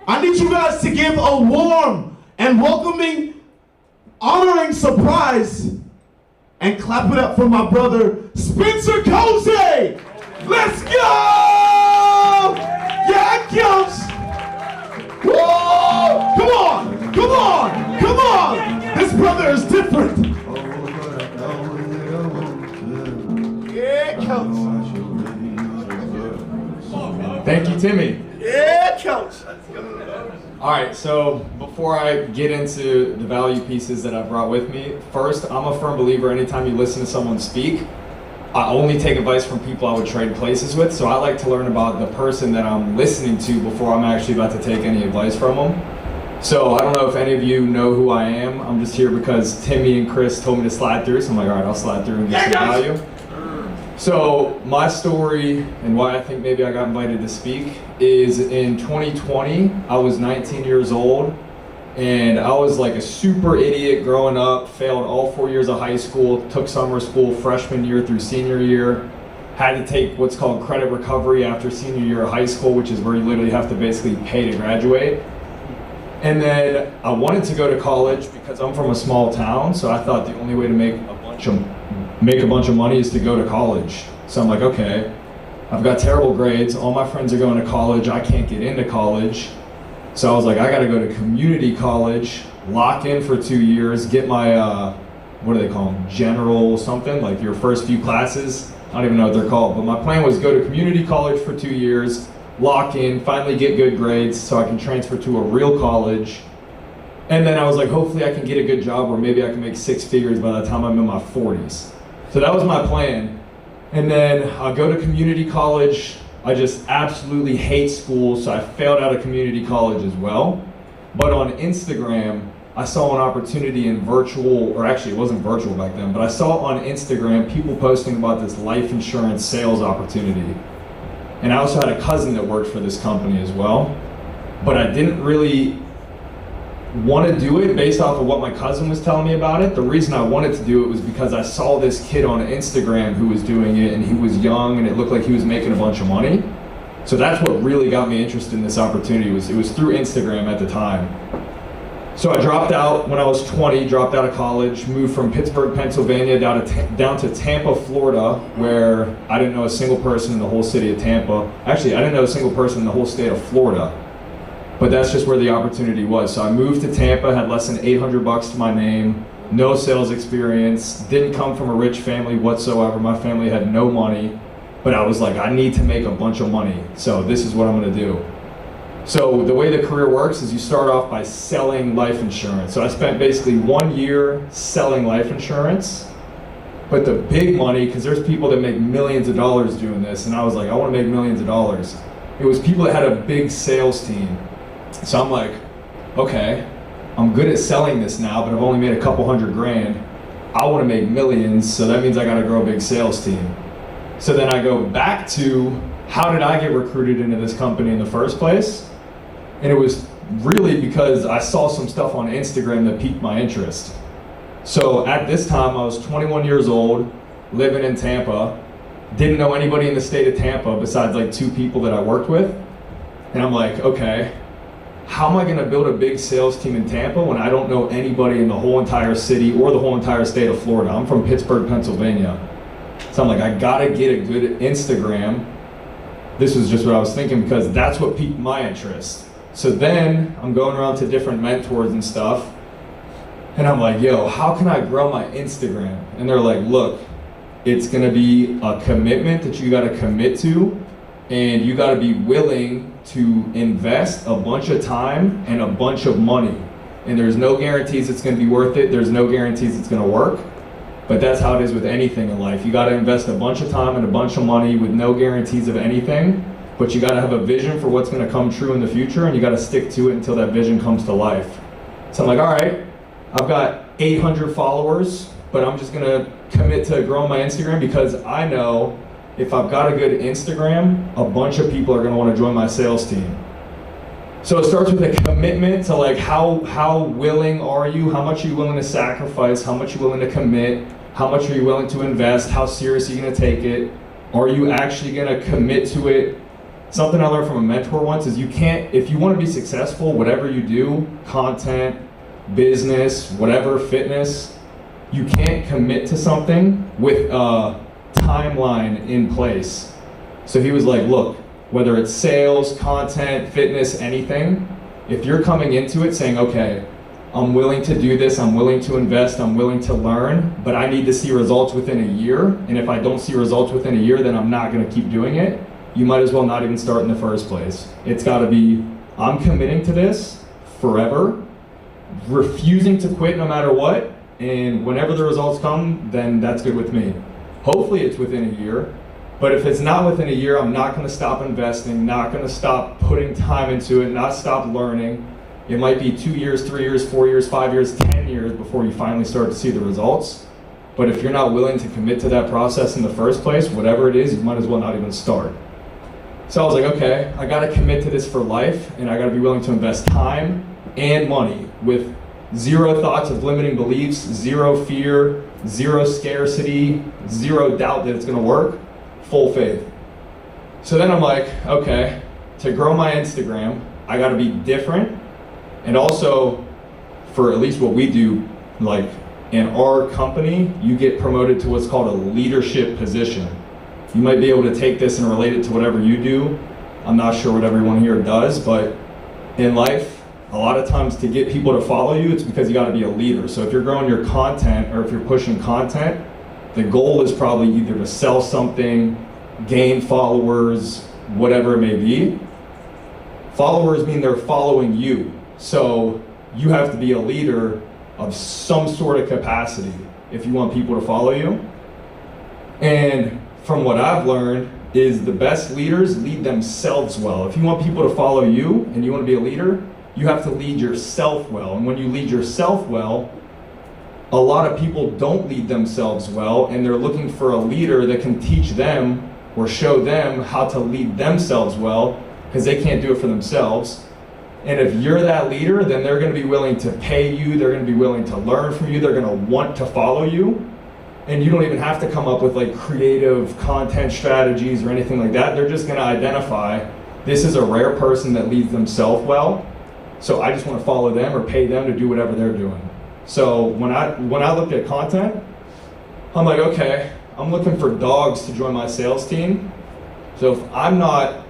I need you guys to give a warm and welcoming, honoring surprise, and clap it up for my brother, Spencer Cozy! Let's go! Yeah, it counts! Woo! Come on! Come on! Come on! This brother is different. Timmy. Yeah, coach. All right, so before I get into the value pieces that I brought with me, first, I'm a firm believer anytime you listen to someone speak, I only take advice from people I would trade places with, so I like to learn about the person that I'm listening to before I'm actually about to take any advice from them. So I don't know if any of you know who I am. I'm just here because Timmy and Chris told me to slide through, so I'm like, all right, I'll slide through and get some value. So my story and why I think maybe I got invited to speak is in 2020, I was 19 years old and I was like a super idiot growing up, failed all 4 years of high school, took summer school freshman year through senior year, had to take what's called credit recovery after senior year of high school, which is where you literally have to basically pay to graduate. And then I wanted to go to college because I'm from a small town, so I thought the only way to make a bunch of money is to go to college. So I'm like, okay, I've got terrible grades, all my friends are going to college, I can't get into college. So I was like, I gotta go to community college, lock in for 2 years, get my, what do they call them, general something, like your first few classes, I don't even know what they're called, but my plan was go to community college for 2 years, lock in, finally get good grades so I can transfer to a real college. And then I was like, hopefully I can get a good job where maybe I can make 6 figures by the time I'm in my 40s. So that was my plan. And then I go to community college. I just absolutely hate school, so I failed out of community college as well. But on Instagram, I saw an opportunity in virtual, or actually it wasn't virtual back then, but I saw on Instagram people posting about this life insurance sales opportunity. And I also had a cousin that worked for this company as well. But I didn't really want to do it based off of what my cousin was telling me about it. The reason I wanted to do it was because I saw this kid on Instagram who was doing it, and he was young and it looked like he was making a bunch of money. So that's what really got me interested in this opportunity. It was through Instagram at the time. So I dropped out when I was 20, dropped out of college, moved from Pittsburgh, Pennsylvania down to Tampa, Florida, where I didn't know a single person in the whole city of Tampa. Actually, I didn't know a single person in the whole state of Florida. But that's just where the opportunity was. So I moved to Tampa, had less than $800 to my name, no sales experience, didn't come from a rich family whatsoever. My family had no money, but I was like, I need to make a bunch of money. So this is what I'm gonna do. So the way the career works is you start off by selling life insurance. So I spent basically 1 year selling life insurance. But the big money, because there's people that make millions of dollars doing this, and I was like, I wanna make millions of dollars. It was people that had a big sales team. So I'm like, okay, I'm good at selling this now, but I've only made a couple $100 grand. I want to make millions, so that means I got to grow a big sales team. So then I go back to, how did I get recruited into this company in the first place? And it was really because I saw some stuff on Instagram that piqued my interest. So at this time, I was 21 years old, living in Tampa, didn't know anybody in the state of Tampa besides like 2 people that I worked with. And I'm like, okay, how am I gonna build a big sales team in Tampa when I don't know anybody in the whole entire city or the whole entire state of Florida? I'm from Pittsburgh, Pennsylvania. So I'm like, I gotta get a good Instagram. This was just what I was thinking because that's what piqued my interest. So then I'm going around to different mentors and stuff. And I'm like, yo, how can I grow my Instagram? And they're like, look, it's gonna be a commitment that you gotta commit to, and you gotta be willing to invest a bunch of time and a bunch of money. And there's no guarantees it's gonna be worth it. There's no guarantees it's gonna work. But that's how it is with anything in life. You gotta invest a bunch of time and a bunch of money with no guarantees of anything, but you gotta have a vision for what's gonna come true in the future, and you gotta stick to it until that vision comes to life. So I'm like, all right, I've got 800 followers, but I'm just gonna commit to growing my Instagram because I know if I've got a good Instagram, a bunch of people are gonna wanna join my sales team. So it starts with a commitment to like how willing are you, how much are you willing to sacrifice, how much are you willing to commit, how much are you willing to invest, how serious are you gonna take it, are you actually gonna commit to it? Something I learned from a mentor once is you can't, if you wanna be successful, whatever you do, content, business, whatever, fitness, you can't commit to something with timeline in place. So he was like, look, whether it's sales, content, fitness, anything, if you're coming into it saying, okay, I'm willing to do this, I'm willing to invest, I'm willing to learn, but I need to see results within a year, and if I don't see results within a year, then I'm not gonna keep doing it, you might as well not even start in the first place. It's got to be, I'm committing to this forever, refusing to quit no matter what, and whenever the results come, then that's good with me. Hopefully it's within a year, but if it's not within a year, I'm not going to stop investing, not going to stop putting time into it, not stop learning. It might be 2 years, 3 years, 4 years, 5 years, 10 years before you finally start to see the results. But if you're not willing to commit to that process in the first place, whatever it is, you might as well not even start. So I was like, okay, I gotta commit to this for life, and I gotta be willing to invest time and money with zero thoughts of limiting beliefs, zero fear, zero scarcity, zero doubt that it's gonna work, full faith. So then I'm like, okay, to grow my Instagram, I gotta be different, and also, for at least what we do, like in our company, you get promoted to what's called a leadership position. You might be able to take this and relate it to whatever you do. I'm not sure what everyone here does, but in life, a lot of times to get people to follow you, it's because you gotta be a leader. So if you're growing your content or if you're pushing content, the goal is probably either to sell something, gain followers, whatever it may be. Followers mean they're following you. So you have to be a leader of some sort of capacity if you want people to follow you. And from what I've learned is the best leaders lead themselves well. If you want people to follow you and you want to be a leader, you have to lead yourself well. And when you lead yourself well, a lot of people don't lead themselves well, and they're looking for a leader that can teach them or show them how to lead themselves well, because they can't do it for themselves. And if you're that leader, then they're going to be willing to pay you, they're going to be willing to learn from you, they're going to want to follow you. And you don't even have to come up with like creative content strategies or anything like that. They're just going to identify this is a rare person that leads themselves well, so I just want to follow them or pay them to do whatever they're doing. So when I looked at content, I'm like, okay, I'm looking for dogs to join my sales team. So if I'm not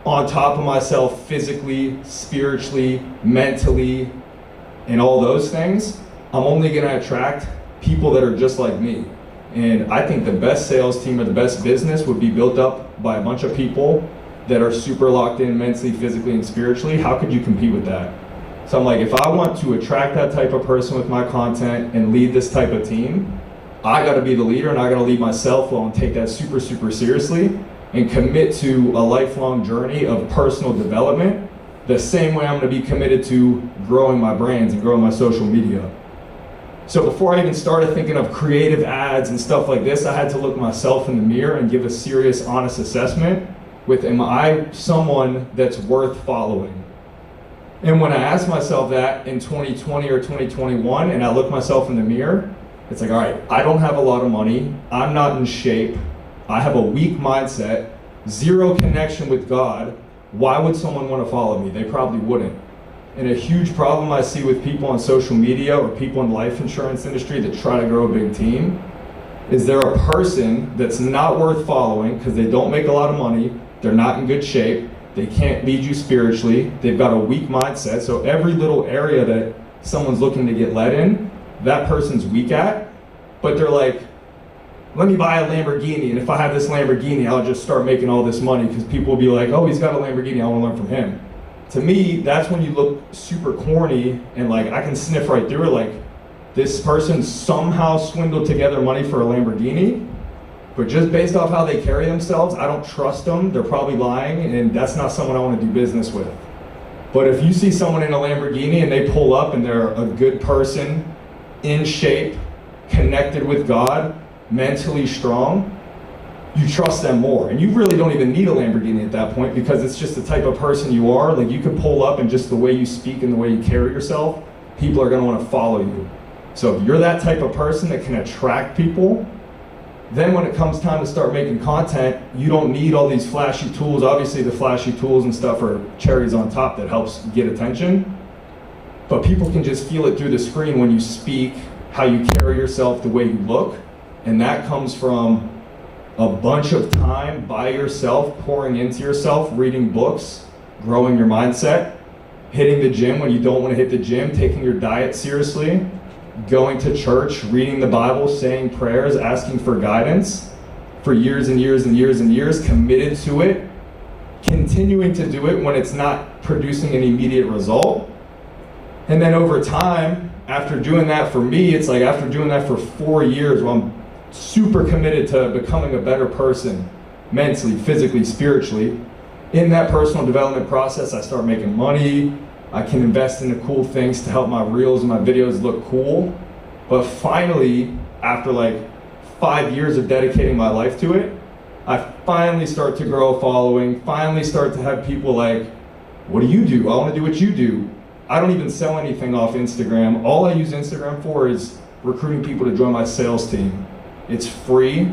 on top of myself physically, spiritually, mentally, and all those things, I'm only going to attract people that are just like me. And I think the best sales team or the best business would be built up by a bunch of people that are super locked in mentally, physically, and spiritually. How could you compete with that? So I'm like, if I want to attract that type of person with my content and lead this type of team, I gotta be the leader and I gotta lead myself well and take that super, super seriously and commit to a lifelong journey of personal development the same way I'm gonna be committed to growing my brands and growing my social media. So before I even started thinking of creative ads and stuff like this, I had to look myself in the mirror and give a serious, honest assessment with, am I someone that's worth following? And when I asked myself that in 2020 or 2021 and I looked myself in the mirror, it's like, all right, I don't have a lot of money, I'm not in shape, I have a weak mindset, zero connection with God, why would someone want to follow me? They probably wouldn't. And a huge problem I see with people on social media or people in the life insurance industry that try to grow a big team is they're a person that's not worth following because they don't make a lot of money, they're not in good shape, they can't lead you spiritually, they've got a weak mindset, so every little area that someone's looking to get led in, that person's weak at, but they're like, let me buy a Lamborghini, and if I have this Lamborghini, I'll just start making all this money because people will be like, oh, he's got a Lamborghini, I want to learn from him. To me, that's when you look super corny and like I can sniff right through it, like this person somehow swindled together money for a Lamborghini, but just based off how they carry themselves, I don't trust them, they're probably lying, and that's not someone I want to do business with. But if you see someone in a Lamborghini and they pull up and they're a good person, in shape, connected with God, mentally strong, you trust them more. And you really don't even need a Lamborghini at that point because it's just the type of person you are. Like you could pull up and just the way you speak and the way you carry yourself, people are gonna wanna follow you. So if you're that type of person that can attract people, then when it comes time to start making content, you don't need all these flashy tools. Obviously the flashy tools and stuff are cherries on top that helps get attention. But people can just feel it through the screen when you speak, how you carry yourself, the way you look. And that comes from a bunch of time by yourself, pouring into yourself, reading books, growing your mindset, hitting the gym when you don't want to hit the gym, taking your diet seriously, going to church, reading the Bible, saying prayers, asking for guidance for years and years and years and years, committed to it, continuing to do it when it's not producing an immediate result. And then over time, after doing that for me, it's like after doing that for 4 years, where I'm super committed to becoming a better person, mentally, physically, spiritually. In that personal development process, I start making money. I can invest into cool things to help my reels and my videos look cool. But finally, after like 5 years of dedicating my life to it, I finally start to grow a following, finally start to have people like, what do you do? I want to do what you do. I don't even sell anything off Instagram. All I use Instagram for is recruiting people to join my sales team. It's free.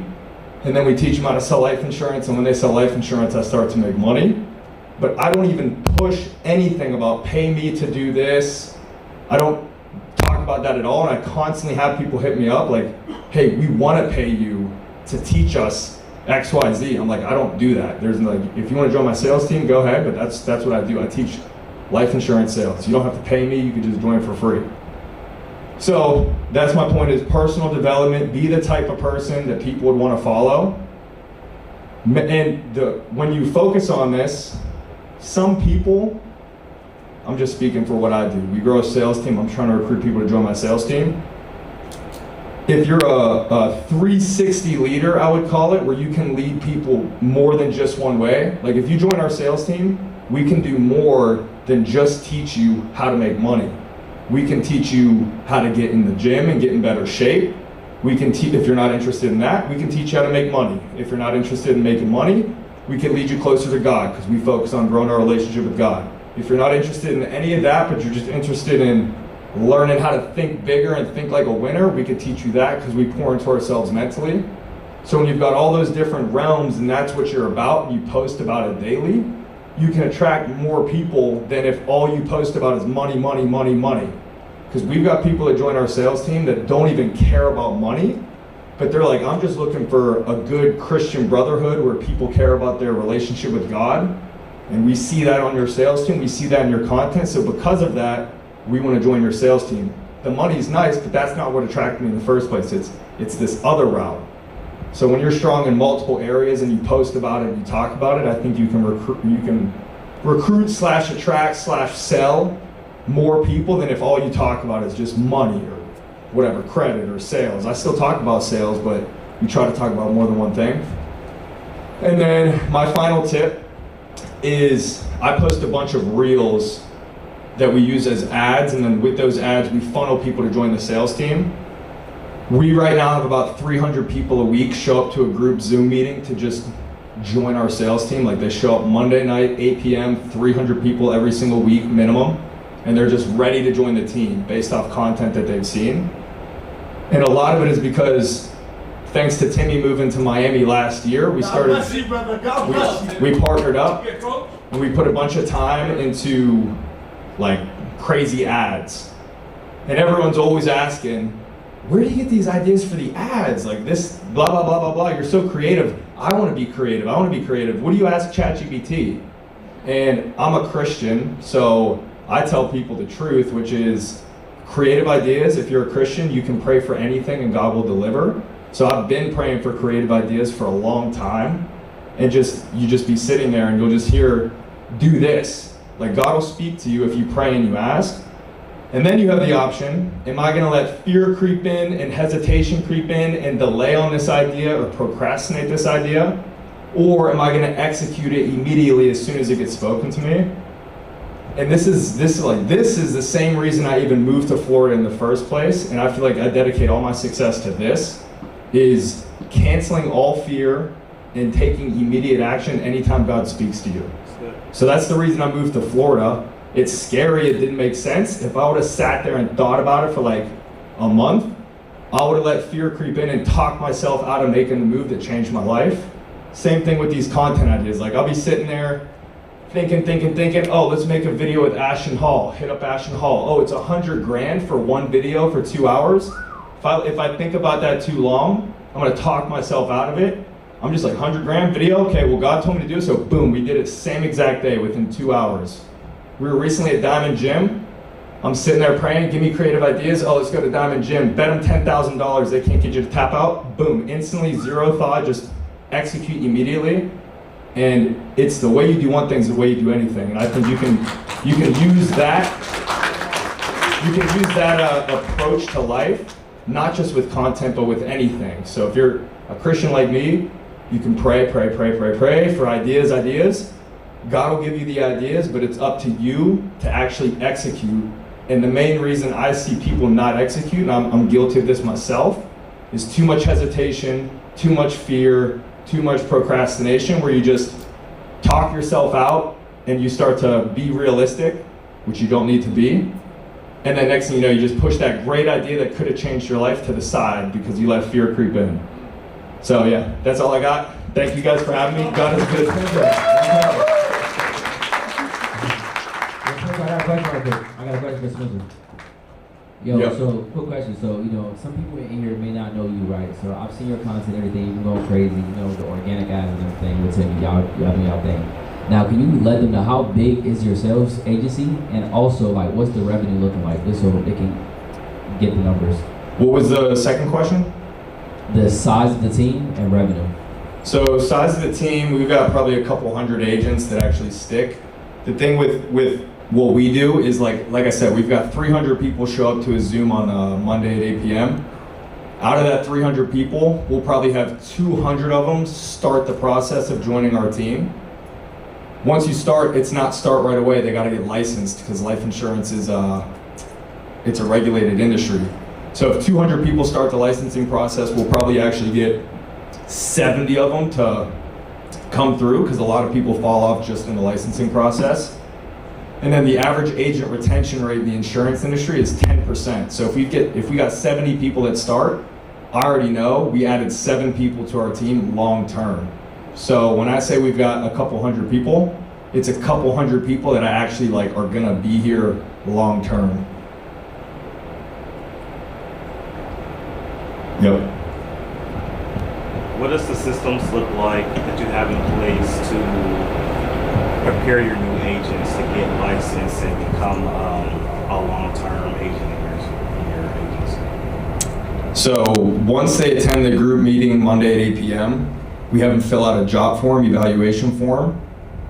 And then we teach them how to sell life insurance, and when they sell life insurance, I start to make money. But I don't even push anything about pay me to do this. I don't talk about that at all, and I constantly have people hit me up like, hey, we want to pay you to teach us X, Y, Z. I'm like, I don't do that. There's like, if you want to join my sales team, go ahead, but that's what I do. I teach life insurance sales. You don't have to pay me, you can just join for free. So that's my point, is personal development. Be the type of person that people would want to follow. And when you focus on this, some people, I'm just speaking for what I do. We grow a sales team. I'm trying to recruit people to join my sales team. If you're a 360 leader, I would call it, where you can lead people more than just one way. Like if you join our sales team, we can do more than just teach you how to make money. We can teach you how to get in the gym and get in better shape. We can teach, if you're not interested in that, we can teach you how to make money. If you're not interested in making money, we can lead you closer to God, because we focus on growing our relationship with God. If you're not interested in any of that, but you're just interested in learning how to think bigger and think like a winner, we can teach you that, because we pour into ourselves mentally. So when you've got all those different realms and that's what you're about, and you post about it daily, you can attract more people than if all you post about is money, money, money, money. Because we've got people that join our sales team that don't even care about money, but they're like, I'm just looking for a good Christian brotherhood where people care about their relationship with God. And we see that on your sales team, we see that in your content. So because of that, we want to join your sales team. The money's nice, but that's not what attracted me in the first place. It's this other route. So when you're strong in multiple areas and you post about it and you talk about it, I think you can recruit slash attract slash sell more people than if all you talk about is just money or whatever, credit or sales. I still talk about sales, but we try to talk about more than one thing. And then my final tip is I post a bunch of reels that we use as ads, and then with those ads, we funnel people to join the sales team. We right now have about 300 people a week show up to a group Zoom meeting to just join our sales team. Like they show up Monday night, 8 p.m., 300 people every single week minimum, and they're just ready to join the team based off content that they've seen. And a lot of it is because thanks to Timmy moving to Miami last year, we started, we partnered up and we put a bunch of time into like crazy ads. And everyone's always asking, where do you get these ideas for the ads? Like this, blah, blah, blah, blah, blah. You're so creative. I want to be creative. I want to be creative. What do you ask ChatGPT? And I'm a Christian, so I tell people the truth, which is creative ideas. If you're a Christian, you can pray for anything and God will deliver. So I've been praying for creative ideas for a long time. And you just be sitting there and you'll just hear, do this. Like God will speak to you if you pray and you ask. And then you have the option, am I gonna let fear creep in and hesitation creep in and delay on this idea or procrastinate this idea? Or am I gonna execute it immediately as soon as it gets spoken to me? And this is the same reason I even moved to Florida in the first place, and I feel like I dedicate all my success to this, is canceling all fear and taking immediate action anytime God speaks to you. So that's the reason I moved to Florida. It's scary, it didn't make sense. If I would have sat there and thought about it for like a month, I would have let fear creep in and talk myself out of making the move that changed my life. Same thing with these content ideas. Like I'll be sitting there thinking, oh, let's make a video with Ashton Hall. Hit up Ashton Hall. Oh, it's $100,000 for one video for 2 hours. If I think about that too long, I'm gonna talk myself out of it. I'm just like, $100,000 video? Okay, well God told me to do it, so boom, we did it same exact day within 2 hours. We were recently at Diamond Gym. I'm sitting there praying, give me creative ideas. Oh, let's go to Diamond Gym. Bet them $10,000 they can't get you to tap out. Boom, instantly, zero thought, just execute immediately. And it's the way you do one thing is the way you do anything. And I think you can use that approach to life, not just with content, but with anything. So if you're a Christian like me, you can pray for ideas. God will give you the ideas, but it's up to you to actually execute. And the main reason I see people not execute, and I'm guilty of this myself, is too much hesitation, too much fear, too much procrastination, where you just talk yourself out and you start to be realistic, which you don't need to be. And then next thing you know, you just push that great idea that could have changed your life to the side because you let fear creep in. So yeah, that's all I got. Thank you guys for having me. God is good. I got a question for Spencer. Yo, Yep. so quick question. So, some people in here may not know you, right? So I've seen your content, everything, you've been going crazy, the organic ads and everything with Tim, y'all doing y'all thing. Now, can you let them know how big is your sales agency? And also, like, what's the revenue looking like, just so they can get the numbers? What was the second question? The size of the team and revenue. So size of the team, we've got probably a couple hundred agents that actually stick. The thing with what we do is like I said, we've got 300 people show up to a Zoom on Monday at 8 p.m. Out of that 300 people, we'll probably have 200 of them start the process of joining our team. Once you start, it's not start right away. They got to get licensed because life insurance is it's a regulated industry. So if 200 people start the licensing process, we'll probably actually get 70 of them to come through because a lot of people fall off just in the licensing process. And then the average agent retention rate in the insurance industry is 10%. So if we got 70 people that start, I already know we added 7 people to our team long term. So when I say we've got a couple hundred people, it's a couple hundred people that I actually are gonna be here long term. Yep. What does the systems look like that you have in place to prepare your new agents to get licensed and become a long-term agent in your agency? So once they attend the group meeting Monday at 8 p.m., we have them fill out a job form, evaluation form.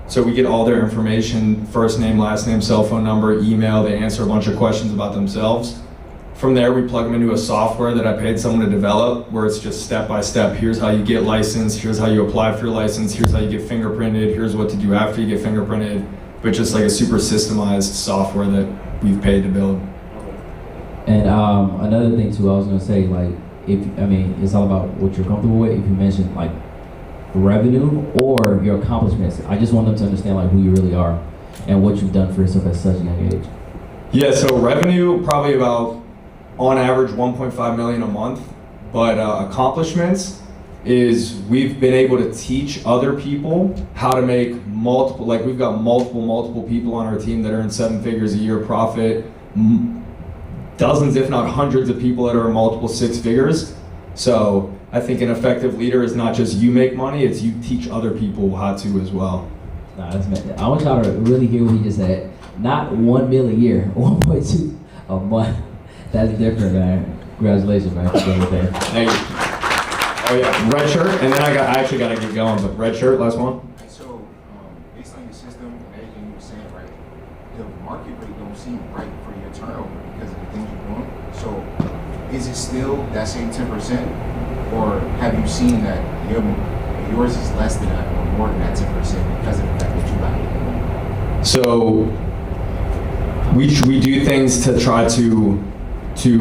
So we get all their information, first name, last name, cell phone number, email. They answer a bunch of questions about themselves. From there, we plug them into a software that I paid someone to develop, where it's just step by step. Here's how you get licensed. Here's how you apply for your license. Here's how you get fingerprinted. Here's what to do after you get fingerprinted. But just like a super systemized software that we've paid to build. And another thing too, I was gonna say, it's all about what you're comfortable with. If you mentioned revenue or your accomplishments, I just want them to understand who you really are and what you've done for yourself at such a young age. Yeah, so revenue probably about on average 1.5 million a month, but accomplishments is we've been able to teach other people how to make multiple, we've got multiple people on our team that earn 7 figures a year profit, dozens if not hundreds of people that are multiple 6 figures. So I think an effective leader is not just you make money, it's you teach other people how to as well. Nah, I want y'all to really hear what he just said. Not 1 mil a year, 1.2 a month. That's different, man. Congratulations, man. Thank you. Oh yeah, red shirt, and then I actually got to get going, but red shirt, last one. So, based on your system and everything you were saying, right, the market rate don't seem right for your turnover because of the things you're doing. So, is it still that same 10%, or have you seen that yours is less than that or more than that 10% because of the fact that you got it? So we do things to try to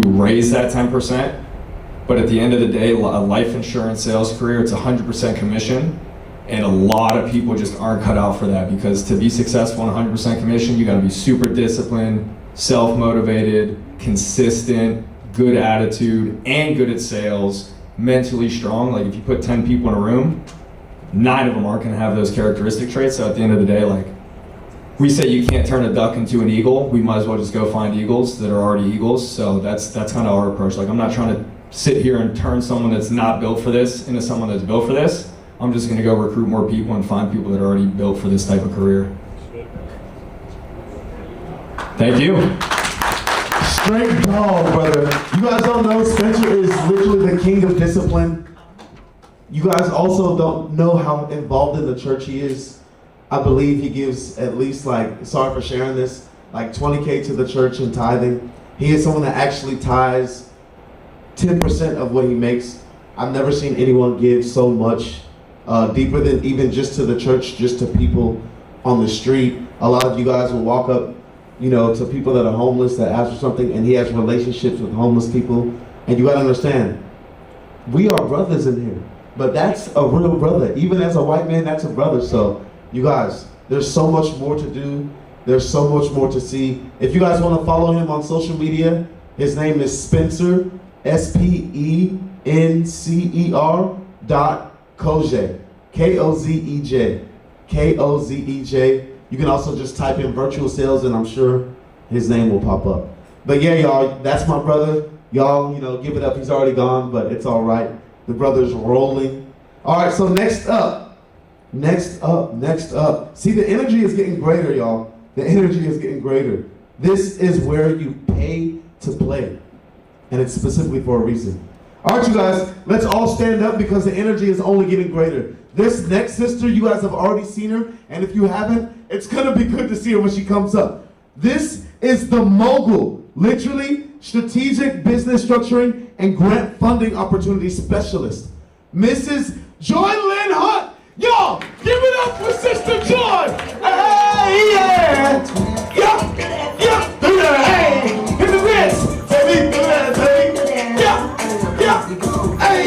raise that 10%, but at the end of the day, a life insurance sales career, it's 100% commission, and a lot of people just aren't cut out for that, because to be successful on 100% commission, you gotta be super disciplined, self-motivated, consistent, good attitude, and good at sales, mentally strong. If you put 10 people in a room, 9 of them aren't gonna have those characteristic traits. So at the end of the day, we say you can't turn a duck into an eagle. We might as well just go find eagles that are already eagles. So that's kind of our approach. I'm not trying to sit here and turn someone that's not built for this into someone that's built for this. I'm just gonna go recruit more people and find people that are already built for this type of career. Thank you. Straight dog, brother. You guys don't know, Spencer is literally the king of discipline. You guys also don't know how involved in the church he is. I believe he gives at least, like, sorry for sharing this, like 20K to the church in tithing. He is someone that actually tithes 10% of what he makes. I've never seen anyone give so much, deeper than even just to the church, just to people on the street. A lot of you guys will walk up, you know, to people that are homeless that ask for something, and he has relationships with homeless people. And you gotta understand, we are brothers in here, but that's a real brother. Even as a white man, that's a brother. So you guys, there's so much more to do. There's so much more to see. If you guys want to follow him on social media, his name is Spencer, SPENCER.Kozej, Kozej, Kozej. You can also just type in virtual sales, and I'm sure his name will pop up. But yeah, y'all, that's my brother. Y'all, you know, give it up. He's already gone, but it's all right. The brother's rolling. All right, so next up. See, the energy is getting greater, y'all. The energy is getting greater. This is where you pay to play. And it's specifically for a reason. All right, you guys, let's all stand up because the energy is only getting greater. This next sister, you guys have already seen her. And if you haven't, it's going to be good to see her when she comes up. This is the mogul, literally strategic business structuring and grant funding opportunity specialist, Mrs. Joy Lynn Hunt. Y'all, give it up for Sister Joy. Hey, yeah. Yeah, do that. Hey, hit the wrist. Baby, do that, baby. Yeah. Hey.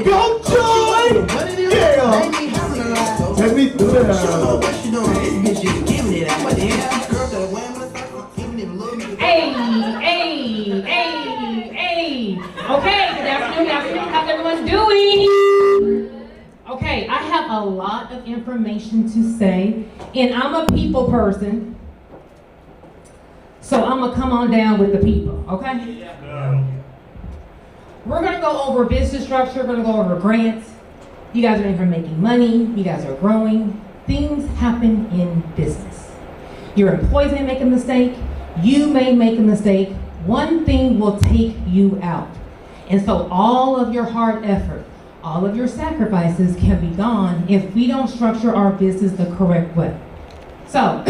Go Joy. Yeah. Take me through that. Hey. Okay, good afternoon. How's everyone doing? Okay, I have a lot of information to say, and I'm a people person, so I'm gonna come on down with the people, okay? We're gonna go over business structure, we're gonna go over grants. You guys are in here making money, you guys are growing. Things happen in business. Your employees may make a mistake, you may make a mistake. One thing will take you out. And so all of your hard effort, all of your sacrifices can be gone if we don't structure our business the correct way. So,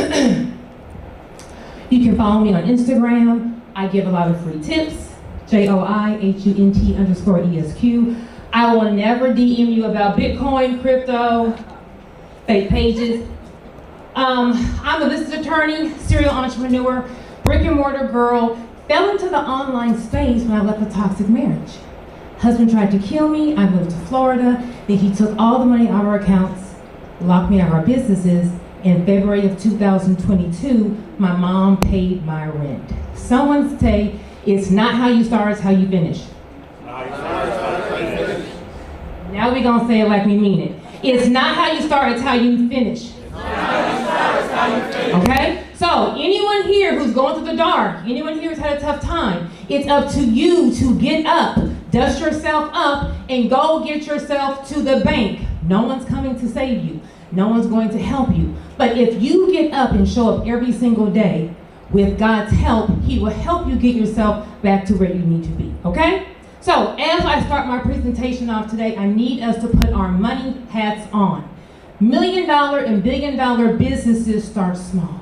you can follow me on Instagram. I give a lot of free tips, JOIHUNT_ESQ. I will never DM you about Bitcoin, crypto, fake pages. I'm a business attorney, serial entrepreneur, brick and mortar girl, fell into the online space when I left a toxic marriage. Husband tried to kill me, I moved to Florida, then he took all the money out of our accounts, locked me out of our businesses. In February of 2022, my mom paid my rent. Someone say, it's not how you start, it's how you finish. Now we're gonna say it like we mean it. It's not how you start, it's how you finish. Okay? So, anyone here who's going through the dark, anyone here who's had a tough time, it's up to you to get up, dust yourself up, and go get yourself to the bank. No one's coming to save you. No one's going to help you. But if you get up and show up every single day with God's help, He will help you get yourself back to where you need to be. Okay? So, as I start my presentation off today, I need us to put our money hats on. $1 million and $1 billion businesses start small.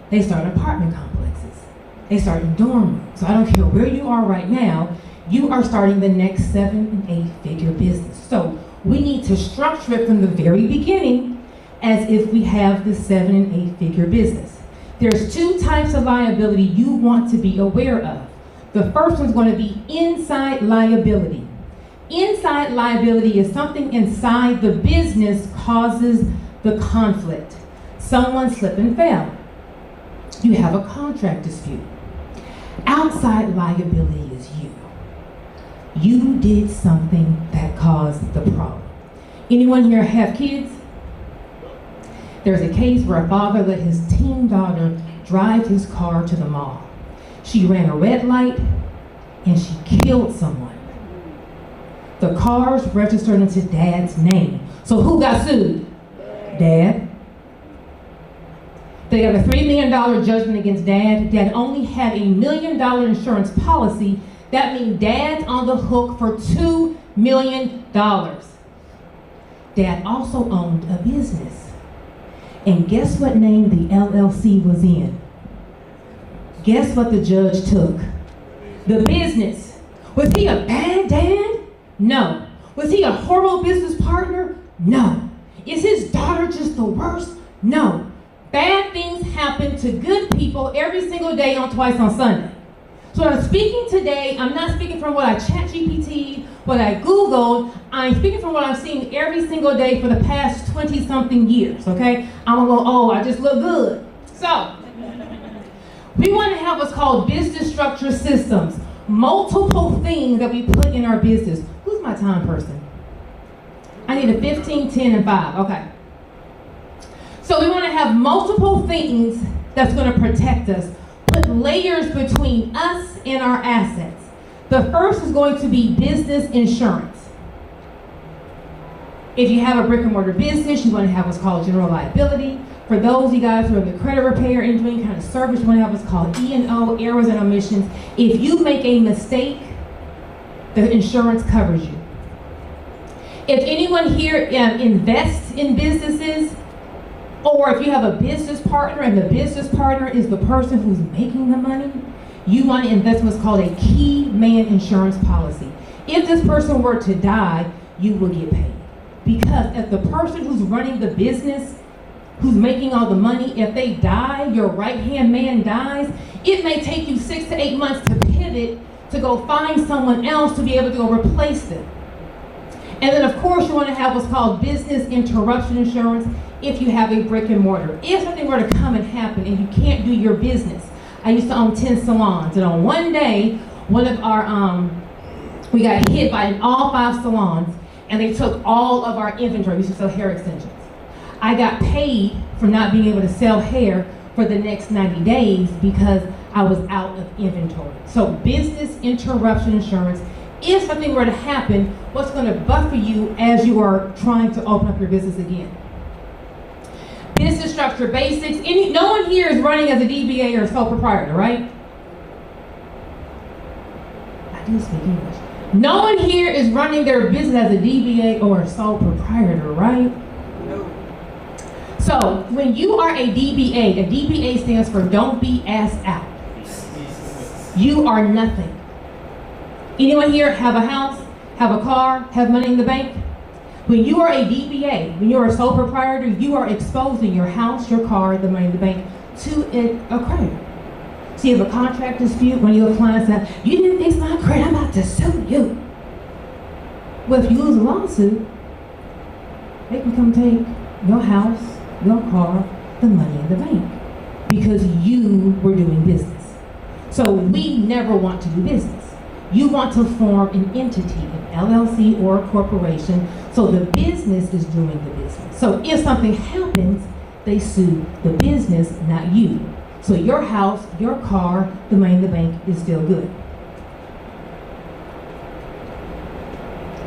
They start apartment complexes. They start in dorm rooms. So I don't care where you are right now, you are starting the next 7- and 8-figure business. So we need to structure it from the very beginning as if we have the 7- and 8-figure business. There's 2 types of liability you want to be aware of. The first one's going to be inside liability. Inside liability is something inside the business causes the conflict. Someone slipped and fell. You have a contract dispute. Outside liability is you. You did something that caused the problem. Anyone here have kids? There's a case where a father let his teen daughter drive his car to the mall. She ran a red light and she killed someone. The car's registered into Dad's name. So who got sued? Dad. They got a $3 million judgment against dad. Dad only had $1 million insurance policy. That means dad's on the hook for $2 million. Dad also owned a business. And guess what name the LLC was in? Guess what the judge took? The business. Was he a bad dad? No. Was he a horrible business partner? No. Is his daughter just the worst? No. Bad things happen to good people every single day on Twice on Sunday. So when I'm speaking today, I'm not speaking from what I ChatGPT, what I Googled. I'm speaking from what I'm seeing every single day for the past 20-something years, okay? I'm gonna go, oh, I just look good. So, we want to have what's called business structure systems. Multiple things that we put in our business. Who's my time person? I need a 15, 10, and 5, okay. So we want to have multiple things that's going to protect us. Put layers between us and our assets. The first is going to be business insurance. If you have a brick and mortar business, you want to have what's called general liability. For those of you guys who are in the credit repair and doing kind of service, you want to have what's called E&O, errors and omissions. If you make a mistake, the insurance covers you. If anyone here invests in businesses, or if you have a business partner and the business partner is the person who's making the money, you want to invest in what's called a key man insurance policy. If this person were to die, you will get paid. Because if the person who's running the business, who's making all the money, if they die, your right-hand man dies, it may take you 6 to 8 months to pivot to go find someone else to be able to go replace them. And then of course you want to have what's called business interruption insurance if you have a brick and mortar. If something were to come and happen and you can't do your business. I used to own 10 salons, and on one day, one of our, we got hit by all 5 salons, and they took all of our inventory. We used to sell hair extensions. I got paid for not being able to sell hair for the next 90 days because I was out of inventory. So business interruption insurance, if something were to happen, what's going to buffer you as you are trying to open up your business again. Business structure basics. No one here is running as a DBA or a sole proprietor, right? I do speak English. No one here is running their business as a DBA or a sole proprietor, right? No. So when you are a DBA stands for don't be asked out. You are nothing. Anyone here have a house, have a car, have money in the bank? When you are a DBA, when you're a sole proprietor, you are exposing your house, your car, the money in the bank to a creditor. So you have a contract dispute, one of your clients says, you didn't fix my credit, I'm about to sue you. Well, if you lose a lawsuit, they can come take your house, your car, the money in the bank because you were doing business. So we never want to do business. You want to form an entity, an LLC or a corporation, so the business is doing the business. So if something happens, they sue the business, not you. So your house, your car, the money in the bank is still good.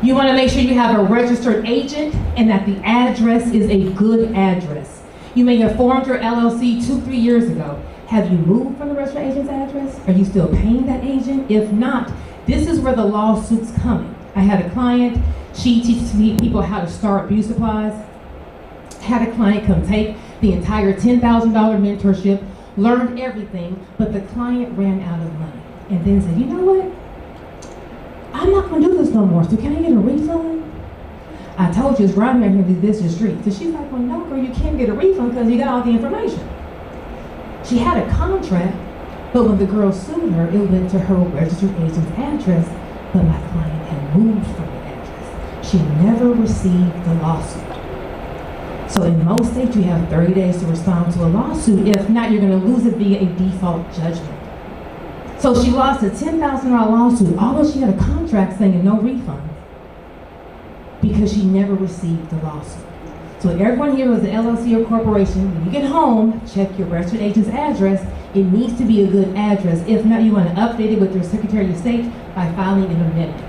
You want to make sure you have a registered agent and that the address is a good address. You may have formed your LLC 2-3 years ago. Have you moved from the registered agent's address? Are you still paying that agent? If not, this is where the lawsuit's coming. I had a client, she teaches people how to start beauty supplies. Had a client come take the entire $10,000 mentorship, learned everything, but the client ran out of money. And then said, you know what? I'm not gonna do this no more, so can I get a refund? I told you it's right here in these business streets. So she's like, well, no, girl, you can't get a refund because you got all the information. She had a contract, but when the girl sued her, it went to her registered agent's address, but my client had moved from the address. She never received the lawsuit. So in most states, you have 30 days to respond to a lawsuit. If not, you're gonna lose it via a default judgment. So she lost a $10,000 lawsuit, although she had a contract saying no refund, because she never received the lawsuit. So everyone here who is an LLC or corporation, when you get home, check your registered agent's address. It needs to be a good address. If not, you want to update it with your Secretary of State by filing an amendment.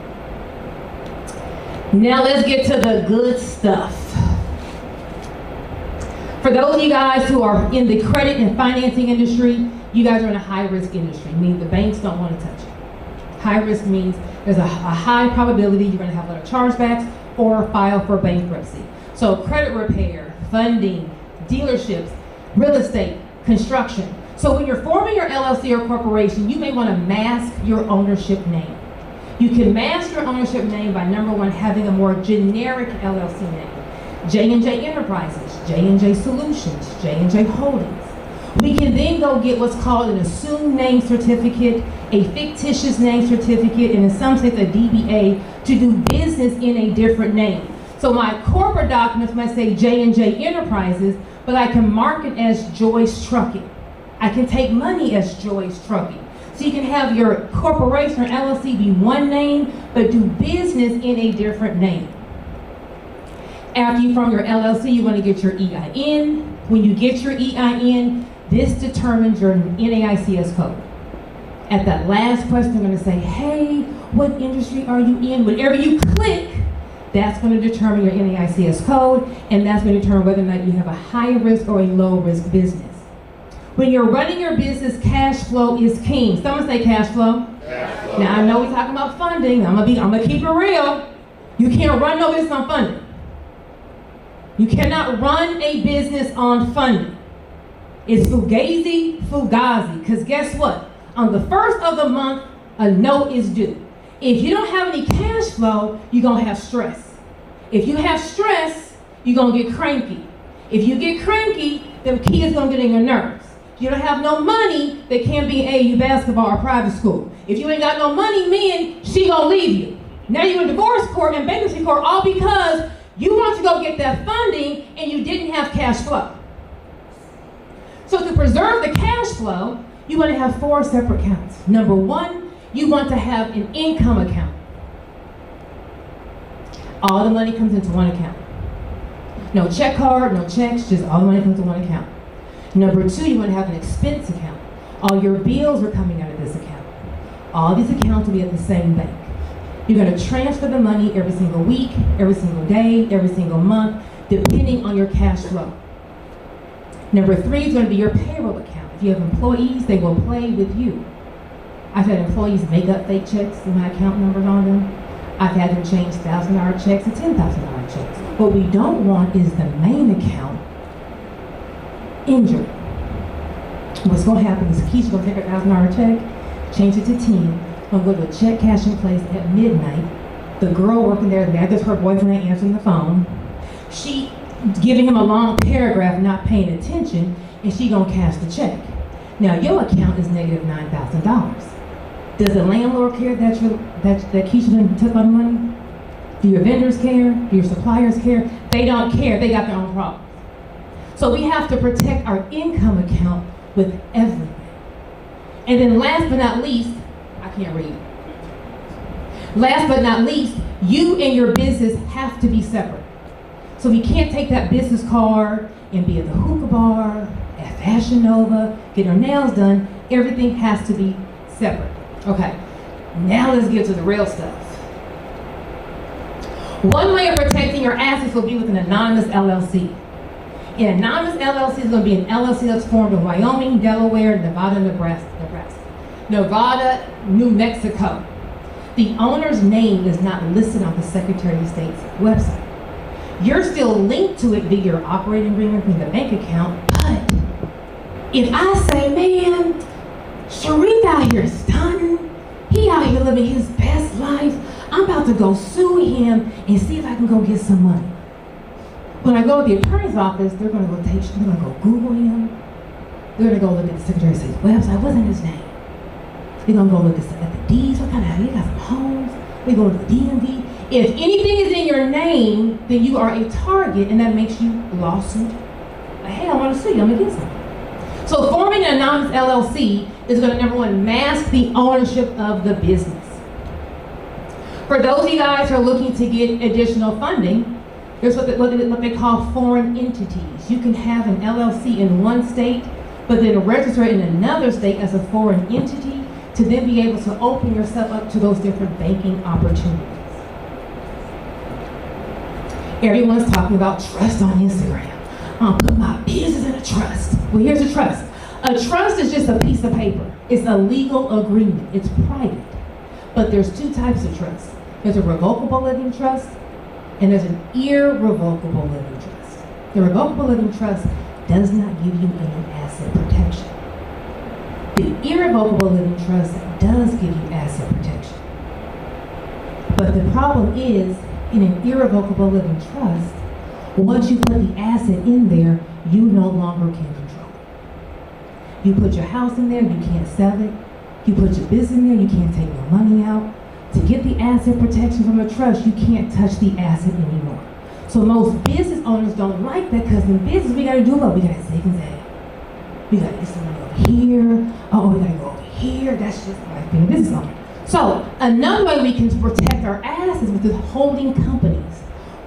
Now let's get to the good stuff. For those of you guys who are in the credit and financing industry, you guys are in a high-risk industry, meaning the banks don't want to touch you. High risk means there's a high probability you're going to have a lot of chargebacks or file for bankruptcy. So credit repair, funding, dealerships, real estate, construction. So when you're forming your LLC or corporation, you may want to mask your ownership name. You can mask your ownership name by, number one, having a more generic LLC name. J&J Enterprises, J&J Solutions, J&J Holdings. We can then go get what's called an assumed name certificate, a fictitious name certificate, and in some states a DBA to do business in a different name. So my corporate documents might say J&J Enterprises, but I can mark it as Joyce Trucking. I can take money as Joyce Trucking. So you can have your corporation or LLC be one name, but do business in a different name. After you form your LLC, you want to get your EIN. When you get your EIN, this determines your NAICS code. At that last question, I'm going to say, hey, what industry are you in? Whatever you click, that's going to determine your NAICS code, and that's going to determine whether or not you have a high risk or a low risk business. When you're running your business, cash flow is king. Someone say cash flow. Cash flow. Now I know we're talking about funding. I'm gonna keep it real. You can't run no business on funding. You cannot run a business on funding. It's fugazi, because guess what? On the first of the month, a note is due. If you don't have any cash flow, you're gonna have stress. If you have stress, you're gonna get cranky. If you get cranky, them kids gonna get in your nerves. If you don't have no money, they can't be in AAU basketball or private school. If you ain't got no money, men, she gonna leave you. Now you're in divorce court and bankruptcy court, all because you want to go get that funding and you didn't have cash flow. So to preserve the cash flow, you want to have 4 separate accounts. Number 1, you want to have an income account. All the money comes into one account. No check card, no checks, just all the money comes into one account. Number 2, you want to have an expense account. All your bills are coming out of this account. All these accounts will be at the same bank. You're going to transfer the money every single week, every single day, every single month, depending on your cash flow. Number 3 is going to be your payroll account. If you have employees, they will play with you. I've had employees make up fake checks with my account numbers on them. I've had them change $1,000 checks to $10,000 checks. What we don't want is the main account injured. What's going to happen is Keisha's going to take her $1,000 check, change it to 10, going to go to a check cashing place at midnight. The girl working there, mad that her boyfriend ain't answering the phone. She giving him a long paragraph, not paying attention, and she gonna cash the check. Now your account is negative $9,000. Does the landlord care that Keisha done took on money? Do your vendors care? Do your suppliers care? They don't care. They got their own problems. So we have to protect our income account with everything. And then last but not least, I can't read. Last but not least, you and your business have to be separate. So we can't take that business card and be at the hookah bar, at Fashion Nova, get our nails done. Everything has to be separate. Okay, now let's get to the real stuff. One way of protecting your assets will be with an anonymous LLC. An anonymous LLC is going to be an LLC that's formed in Wyoming, Delaware, Nevada, Nebraska, Nevada, New Mexico. The owner's name is not listed on the Secretary of State's website. You're still linked to it via your operating agreement with the bank account, but if I say, man, Sharif out here stunning, he out here living his best life, I'm about to go sue him and see if I can go get some money. When I go to the attorney's office, they're gonna go Google him. They're gonna go look at the Secretary of State's website. What's in his name? They're gonna go look at the deeds. What kind of, he got some homes. They go to the DMV. If anything is in your name, then you are a target, and that makes you lawsuit. Hey, I want to sue you. I'm gonna get some. So forming an anonymous LLC is going to, number 1, mask the ownership of the business. For those of you guys who are looking to get additional funding, there's what they call foreign entities. You can have an LLC in one state, but then register it in another state as a foreign entity to then be able to open yourself up to those different banking opportunities. Everyone's talking about trust on Instagram. I'll put my business in a trust. Well, here's a trust. A trust is just a piece of paper. It's a legal agreement. It's private. But there's two types of trust. There's a revocable living trust, and there's an irrevocable living trust. The revocable living trust does not give you any asset protection. The irrevocable living trust does give you asset protection. But the problem is, in an irrevocable living trust, once you put the asset in there, you no longer can control it. You put your house in there, you can't sell it. You put your business in there, you can't take no money out. To get the asset protection from a trust, you can't touch the asset anymore. So most business owners don't like that, because in business, we gotta do what? We gotta zig and zag. We gotta get some money over here. Oh, we gotta go over here. That's just like being a business owner. So another way we can protect our assets is with holding companies.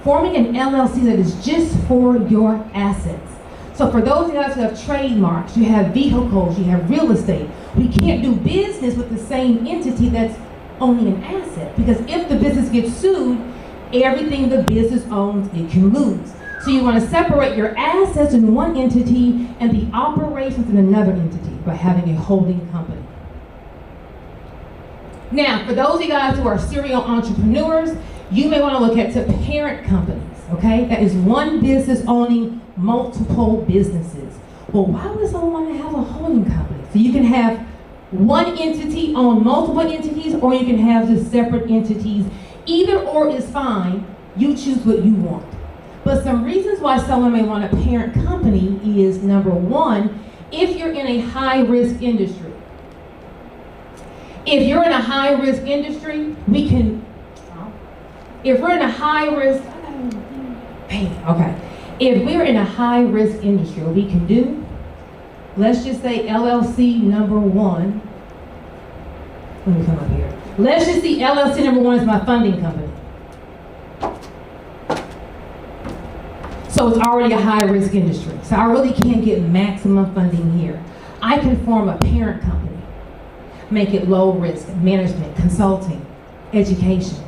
Forming an LLC that is just for your assets. So for those of you guys who have trademarks, you have vehicles, you have real estate, we can't do business with the same entity that's owning an asset, because if the business gets sued, everything the business owns, it can lose. So you want to separate your assets in one entity and the operations in another entity by having a holding company. Now, for those of you guys who are serial entrepreneurs, you may want to look at the parent companies, okay? That is one business owning multiple businesses. Well, why would someone want to have a holding company? So you can have one entity own multiple entities, or you can have just separate entities. Either or is fine. You choose what you want. But some reasons why someone may want a parent company is, number one, if you're in a high-risk industry. If you're in a high-risk industry, if we're in a high-risk, if we're in a high-risk industry, what we can do, let's just say LLC number one. Let me come up here. Let's just see LLC number one is my funding company. So it's already a high-risk industry. So I really can't get maximum funding here. I can form a parent company, make it low risk, management, consulting, education.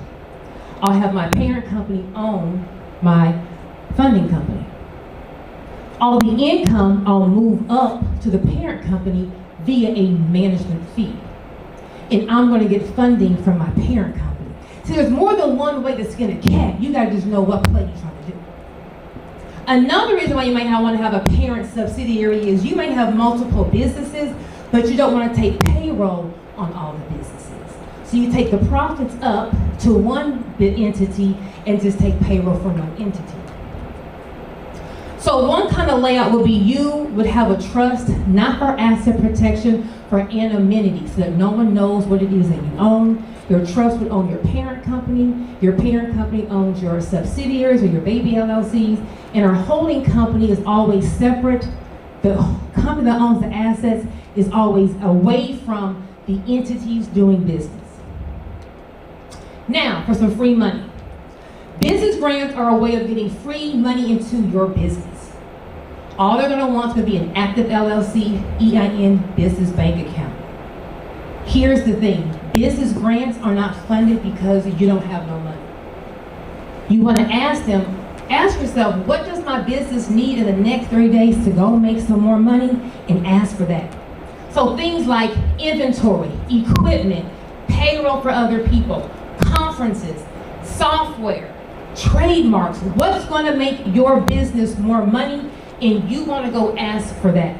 I'll have my parent company own my funding company. All the income I'll move up to the parent company via a management fee. And I'm going to get funding from my parent company. See, there's more than one way to skin a cat. You got to just know what play you're trying to do. Another reason why you might not want to have a parent subsidiary is you may have multiple businesses, but you don't want to take payroll on all the businesses. So you take the profits up to one entity and just take payroll from one entity. So one kind of layout would be you would have a trust, not for asset protection, for anonymity, so that no one knows what it is that you own. Your trust would own your parent company. Your parent company owns your subsidiaries or your baby LLCs. And our holding company is always separate. The company that owns the assets is always away from the entities doing business. Now, for some free money. Business grants are a way of getting free money into your business. All they're going to want is going to be an active LLC, EIN, business bank account. Here's the thing. Business grants are not funded because you don't have no money. You want to ask yourself, what does my business need in the next 30 days to go make some more money, and ask for that. So things like inventory, equipment, payroll for other people, conferences, software, trademarks, what's going to make your business more money, and you want to go ask for that.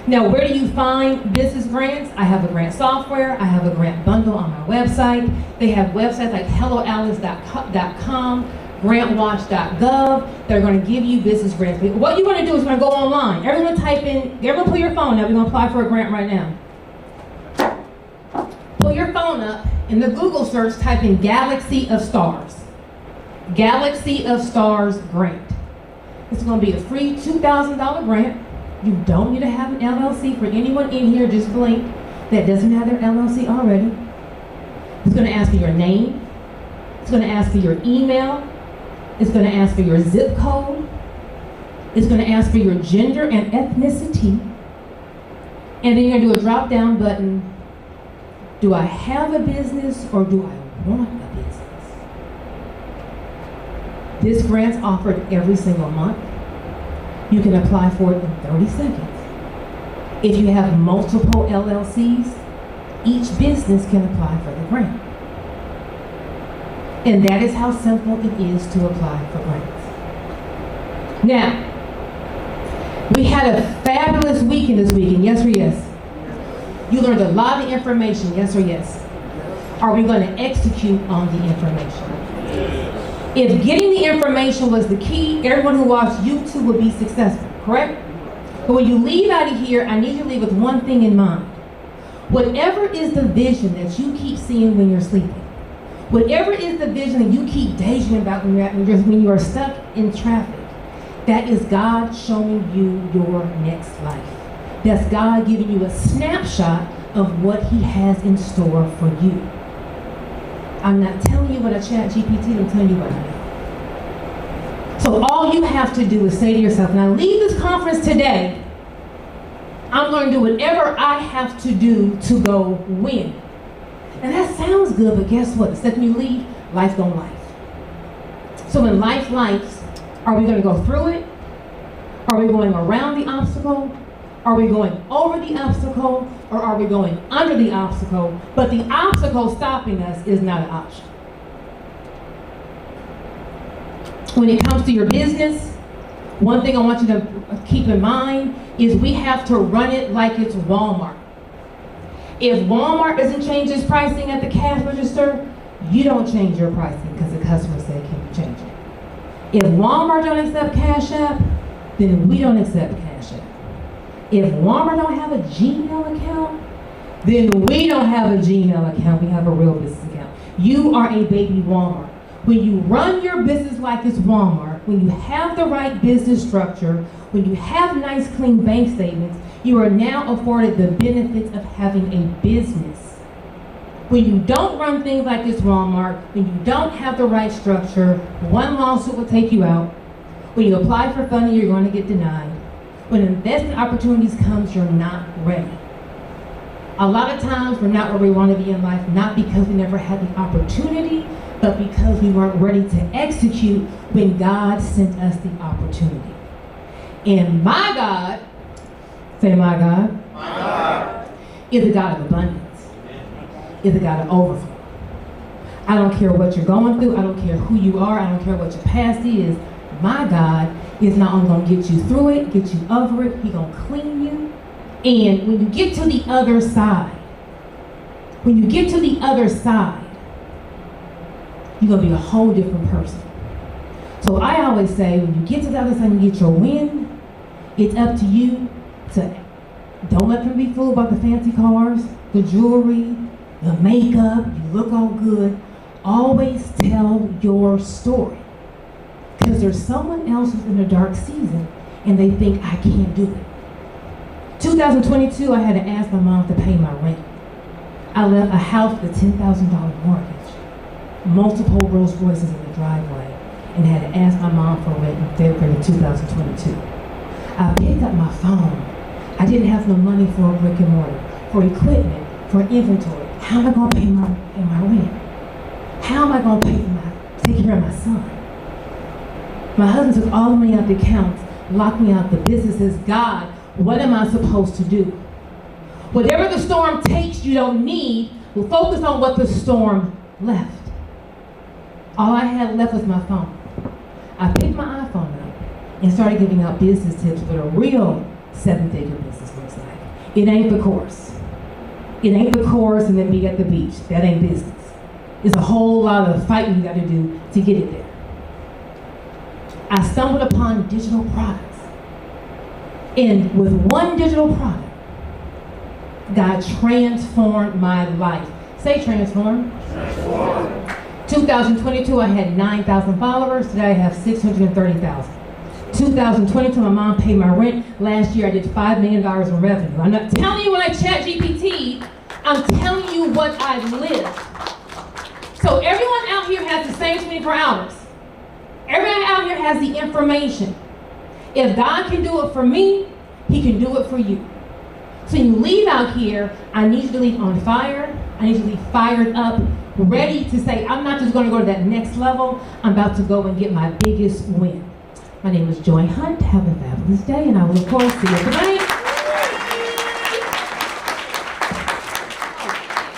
Now, where do you find business grants? I have a grant software. I have a grant bundle on my website. They have websites like helloalice.com, grantwatch.gov. They're going to give you business grants. But what you want to do is going to go online. Everyone pull your phone up. We're going to apply for a grant right now. Pull your phone up. In the Google search, type in Galaxy of Stars. Galaxy of Stars grant. It's going to be a free $2,000 grant. You don't need to have an LLC. For anyone in here, just blink, that doesn't have their LLC already. It's going to ask for your name. It's going to ask for your email. It's going to ask for your zip code. It's going to ask for your gender and ethnicity. And then you're going to do a drop-down button. Do I have a business or do I want a business? This grant's offered every single month. You can apply for it in 30 seconds. If you have multiple LLCs, each business can apply for the grant. And that is how simple it is to apply for grants. Now, we had a fabulous weekend this weekend, yes or yes? You learned a lot of information, yes or yes? Are we going to execute on the information? If getting the information was the key, everyone who watched YouTube would be successful, correct? But when you leave out of here, I need you to leave with one thing in mind. Whatever is the vision that you keep seeing when you're sleeping, whatever is the vision that you keep daydreaming about when you are stuck in traffic, that is God showing you your next life. That's God giving you a snapshot of what He has in store for you. I'm not telling you what a chat GPT, I'm telling you what I know. So all you have to do is say to yourself, when I leave this conference today, I'm going to do whatever I have to do to go win. And that sounds good, but guess what? The second you leave, life don't life. So when life lives, are we going to go through it? Are we going around the obstacle? Are we going over the obstacle? Or are we going under the obstacle? But the obstacle stopping us is not an option. When it comes to your business, one thing I want you to keep in mind is we have to run it like it's Walmart. If Walmart doesn't change its pricing at the cash register, you don't change your pricing because the customer said, can you change it? If Walmart don't accept Cash App, then we don't accept Cash App. If Walmart don't have a Gmail account, then we don't have a Gmail account. We have a real business account. You are a baby Walmart. When you run your business like it's Walmart, when you have the right business structure, when you have nice, clean bank statements, you are now afforded the benefits of having a business. When you don't run things like this Walmart, when you don't have the right structure, one lawsuit will take you out. When you apply for funding, you're going to get denied. When investment opportunities comes, you're not ready. A lot of times we're not where we want to be in life, not because we never had the opportunity, but because we weren't ready to execute when God sent us the opportunity. And my God, say my God, is a God of abundance, is a God of overflow. I don't care what you're going through, I don't care who you are, I don't care what your past is. My God is not only going to get you through it, get you over it, He's going to clean you. And when you get to the other side, you're going to be a whole different person. So I always say, when you get to the other side and you get your win, it's up to you to, don't let them be fooled by the fancy cars, the jewelry, the makeup, you look all good. Always tell your story. Because there's someone else who's in a dark season and they think, I can't do it. 2022, I had to ask my mom to pay my rent. I left a house with a $10,000 mortgage, multiple Rolls Royces in the driveway, and had to ask my mom for rent in February of 2022. I picked up my phone. I didn't have no money for a brick and mortar, for equipment, for inventory. How am I going to pay my rent? How am I going to take care of my son? My husband took all the money out the accounts, locked me out the businesses. God, what am I supposed to do? Whatever the storm takes you don't need, we'll focus on what the storm left. All I had left was my phone. I picked my iPhone up and started giving out business tips what a real 7-figure business looks like. It ain't the course. It ain't the course and then be at the beach. That ain't business. It's a whole lot of fighting you got to do to get it there. I stumbled upon digital products. And with one digital product, God transformed my life. Say transform. Transform. 2022, I had 9,000 followers. Today I have 630,000. 2022, my mom paid my rent. Last year I did $5 million in revenue. I'm not telling you when I chat GPT, I'm telling you what I've lived. So everyone out here has the same 24 hours. Everyone out here has the information. If God can do it for me, He can do it for you. So you leave out here, I need you to leave on fire. I need you to leave fired up, ready to say, I'm not just going to go to that next level. I'm about to go and get my biggest win. My name is Joy Hunt. Have a fabulous day, and I will, of course, see you at the bank.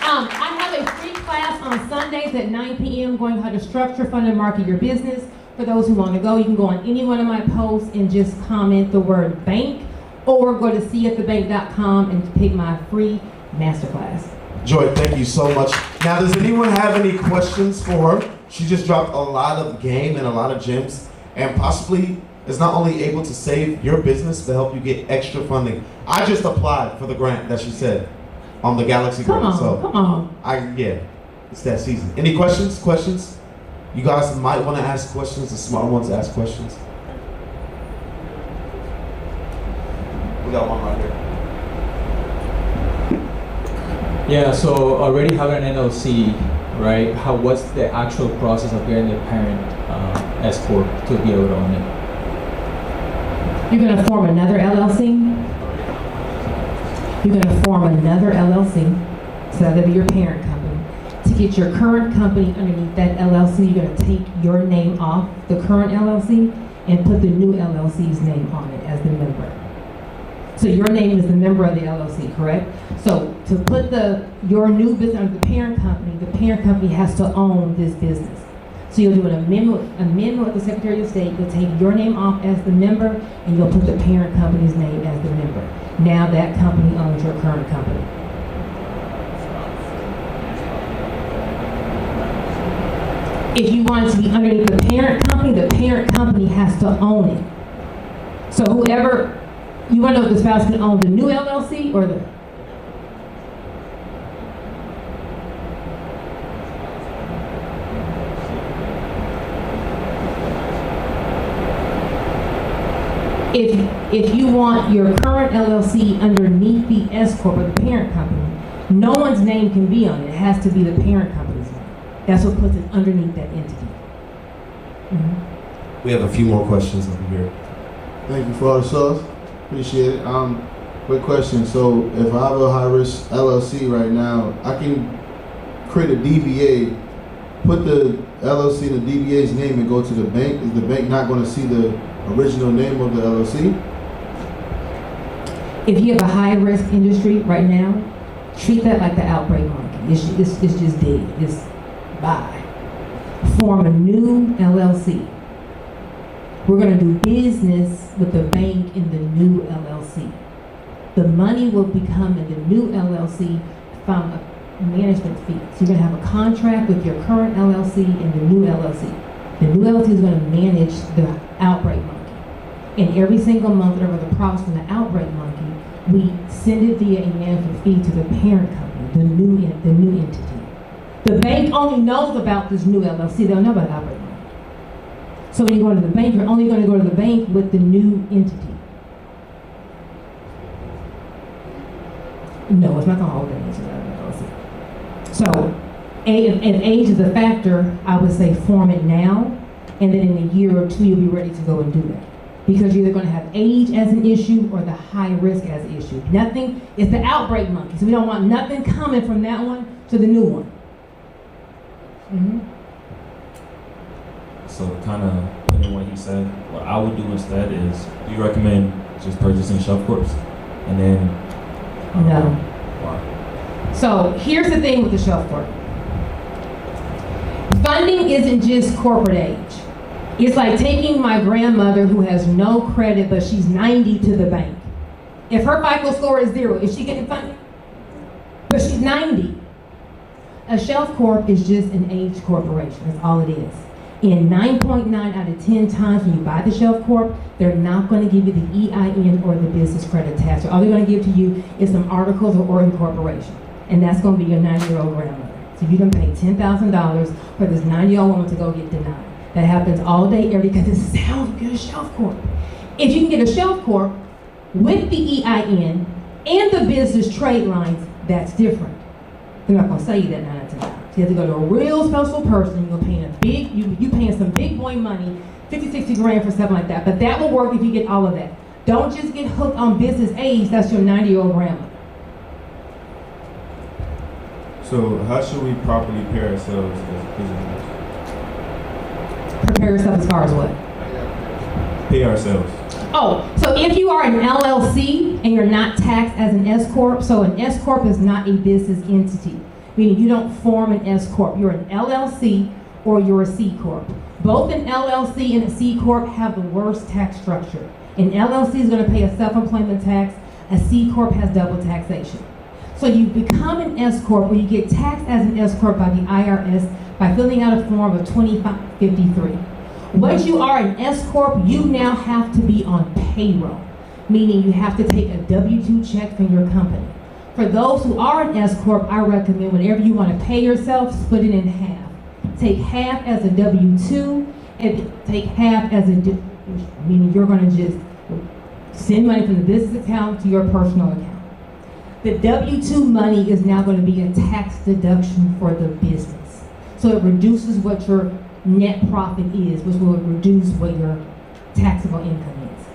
I have a free class on Sundays at 9 p.m. going how to structure, fund, and market your business. For those who want to go, you can go on any one of my posts and just comment the word bank, or go to seeatthebank.com and pick my free masterclass. Joy, thank you so much. Now, does anyone have any questions for her? She just dropped a lot of game and a lot of gems, and possibly is not only able to save your business, but help you get extra funding. I just applied for the grant that she said on the Galaxy grant. Come on. Yeah, it's that season. Any questions? Questions? You guys might want to ask questions. The smart ones ask questions. We got one right here. Yeah, so already having an LLC, right? What's the actual process of getting the parent S corp to be able to own it? You're going to form another LLC. You're going to form another LLC, so that'll be your parent company. To get your current company underneath that LLC, you're going to take your name off the current LLC and put the new LLC's name on it as the member. So your name is the member of the LLC, correct? So to put your new business under the parent company has to own this business. So you'll do an amendment with the Secretary of State. You'll take your name off as the member, and you'll put the parent company's name as the member. Now that company owns your current company. If you want it to be underneath the parent company has to own it. So whoever, you want to know if the spouse can own the new LLC or the? If you want your current LLC underneath the S corp or the parent company, no one's name can be on it. It has to be the parent company's name. That's what puts it underneath that entity. We have a few more questions over here. Thank you for all the sauce. Appreciate it. Quick question. So if I have a high risk LLC right now, I can create a DBA, put the LLC in the DBA's name and go to the bank. Is the bank not going to see the original name of the LLC? If you have a high risk industry right now, treat that like the outbreak monkey. It's just dead. It's bye. Form a new LLC. We're going to do business with the bank in the new LLC. The money will become in the new LLC from a management fee. So you're going to have a contract with your current LLC and the new LLC. The new LLC is going to manage the outbreak monkey. And every single month, whatever the profits from the outbreak monkey, we send it via a management fee to the parent company, the new entity. The bank only knows about this new LLC. They don't know about the outbreak monkey. So when you go to the bank, you're only going to go to the bank with the new entity. No, it's not going to hold that into that LLC. So if age is a factor, I would say form it now, and then in a year or two, you'll be ready to go and do that. Because you're either going to have age as an issue or the high risk as an issue. Nothing, it's the outbreak monkey. So we don't want nothing coming from that one to the new one. So kind of putting what he said, what I would do instead is, do you recommend just purchasing shelf corps? And then, no. Why? So here's the thing with the shelf corp. Funding isn't just corporate age. It's like taking my grandmother who has no credit, but she's 90 to the bank. If her FICO score is 0, is she getting funding? But she's 90. A shelf corp is just an age corporation. That's all it is. In 9.9 out of 10 times when you buy the shelf corp, they're not going to give you the EIN or the business credit tax. So all they're going to give to you is some articles or incorporation. And that's going to be your 90-year-old grandmother. So you can pay $10,000 for this 90-year-old woman to go get denied. That happens all day, every day, because it sounds good, shelf corp. If you can get a shelf corp with the EIN and the business trade lines, that's different. They're not going to sell you that 9 out of 10 times. You have to go to a real special person. You're paying you paying some big boy money, 50, 60 grand for something like that. But that will work if you get all of that. Don't just get hooked on business age. That's your 90-year-old grandmother. So how should we properly prepare ourselves as business? Prepare yourself as far as what? pay ourselves? Oh, so if you are an LLC and you're not taxed as an S Corp, so an S Corp is not a business entity, meaning you don't form an S Corp. You're an LLC or you're a C Corp. Both an LLC and a C Corp have the worst tax structure. An LLC is going to pay a self-employment tax. A C Corp has double taxation. So you become an S Corp, or you get taxed as an S Corp by the IRS by filling out a form of 2553. Once you are an S Corp, you now have to be on payroll, meaning you have to take a W-2 check from your company. For those who are an S Corp, I recommend whenever you want to pay yourself, split it in half. Take half as a W-2 and take half as a, meaning you're going to just send money from the business account to your personal account. The W-2 money is now going to be a tax deduction for the business. So it reduces what your net profit is, which will reduce what your taxable income is.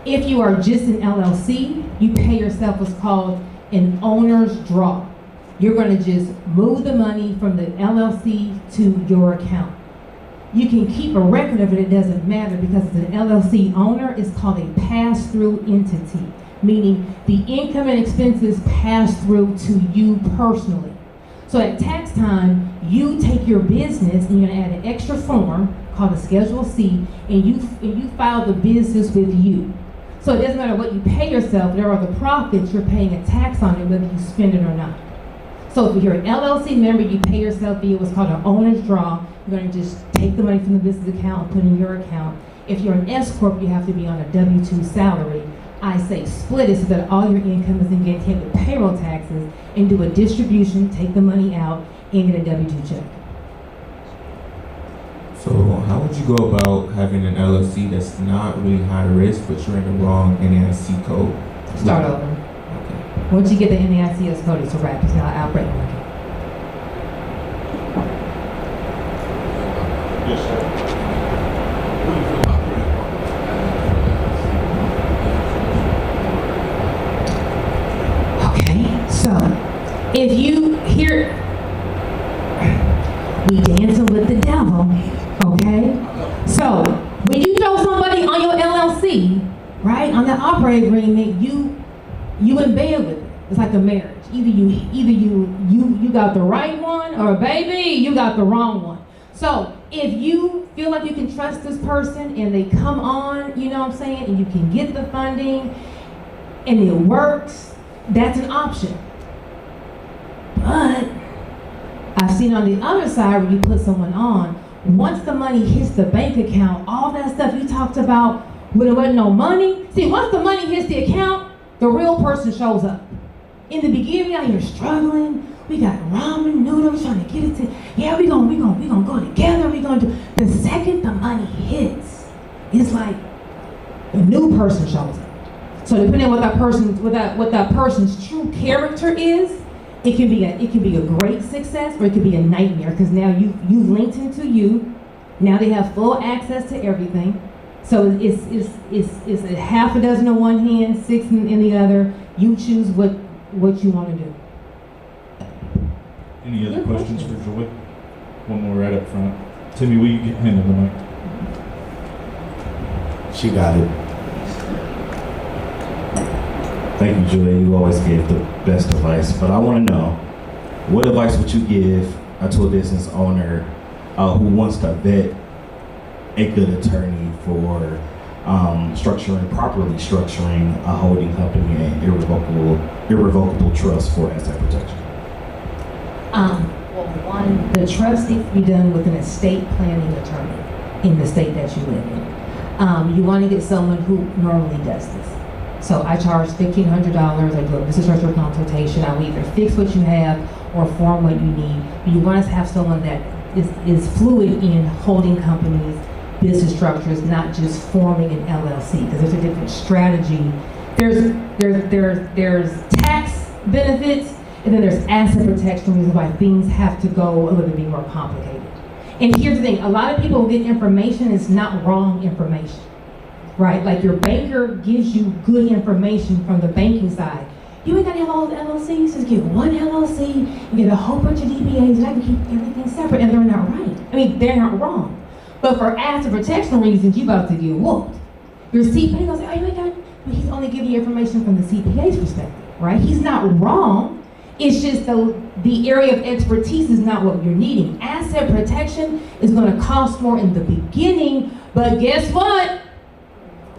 If you are just an LLC, you pay yourself what's called an owner's draw. You're going to just move the money from the LLC to your account. You can keep a record of it, it doesn't matter, because as an LLC owner, it's called a pass-through entity, meaning the income and expenses pass through to you personally. So at tax time, you take your business and you're going to add an extra form called a Schedule C, and you file the business with you. So it doesn't matter what you pay yourself, there are the profits, you're paying a tax on it whether you spend it or not. So if you're an LLC member, you pay yourself via what's called an owner's draw. You're going to just take the money from the business account and put it in your account. If you're an S Corp, you have to be on a W-2 salary. I say split it so that all your income is then getting hit with payroll taxes, and do a distribution, take the money out, and get a W-2 check. So how would you go about having an LLC that's not really high risk, but you're in the wrong NAIC code? Start over. Okay. Once you get the NAICS code, it's a wrap. It's not outbreak market. Yes, sir. So, if you hear, we dancing with the devil, okay? So, when you throw somebody on your LLC, right, on that operating agreement, you in bed with it. It's like a marriage. Either you got the right one, or baby, you got the wrong one. So, if you feel like you can trust this person and they come on, you know what I'm saying, and you can get the funding and it works, that's an option. But I've seen on the other side where you put someone on, once the money hits the bank account, all that stuff you talked about, when there wasn't no money, see, once the money hits the account, the real person shows up. In the beginning, we out here struggling. We got ramen noodles trying to get it to, yeah, we gonna go together, we gonna do. The second the money hits, it's like a new person shows up. So depending on what that person's true character is, it can be a great success, or it could be a nightmare, because now you linked into you. Now they have full access to everything. So it's a half a dozen on one hand, 6 in the other. You choose what you want to do. Any other questions for Joy? One more right up front. Timmy, will you get handed the mic? She got it. Thank you, Joy. You always give the best advice. But I want to know, what advice would you give to a business owner who wants to vet a good attorney for properly structuring a holding company and irrevocable trust for asset protection? Well, one, the trust needs to be done with an estate planning attorney in the state that you live in. You want to get someone who normally does this. So I charge $1,500. I do a business structure consultation. I will either fix what you have or form what you need. But you want to have someone that is fluid in holding companies, business structures, not just forming an LLC, because there's a different strategy. There's tax benefits, and then there's asset protection reasons why things have to go a little bit more complicated. And here's the thing, a lot of people get information, it's not wrong information, right? Like your banker gives you good information from the banking side. You ain't gotta have all the LLCs, just get one LLC, and get a whole bunch of DBAs, and I can keep everything separate, and they're not right. I mean, they're not wrong. But for asset protection reasons, you about to get whooped. Your CPA goes, oh my God, but he's only giving you information from the CPA's perspective, right? He's not wrong. It's just the area of expertise is not what you're needing. Asset protection is going to cost more in the beginning, but guess what?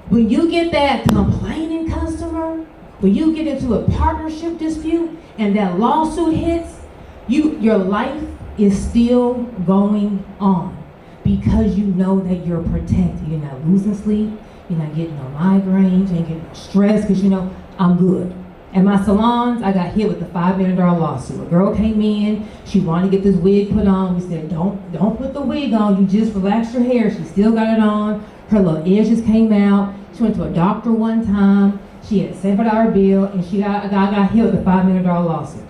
When you get that complaining customer, when you get into a partnership dispute and that lawsuit hits, your life is still going on because you know that you're protected. You're not losing sleep, you're not getting no migraines, you ain't getting no stress because you know I'm good. At my salons, I got hit with the $5 million lawsuit. A girl came in, she wanted to get this wig put on. We said, don't put the wig on, you just relax your hair. She still got it on. Her little edges came out. She went to a doctor one time. She had a $7 bill, and she got hit with a $5 million lawsuit.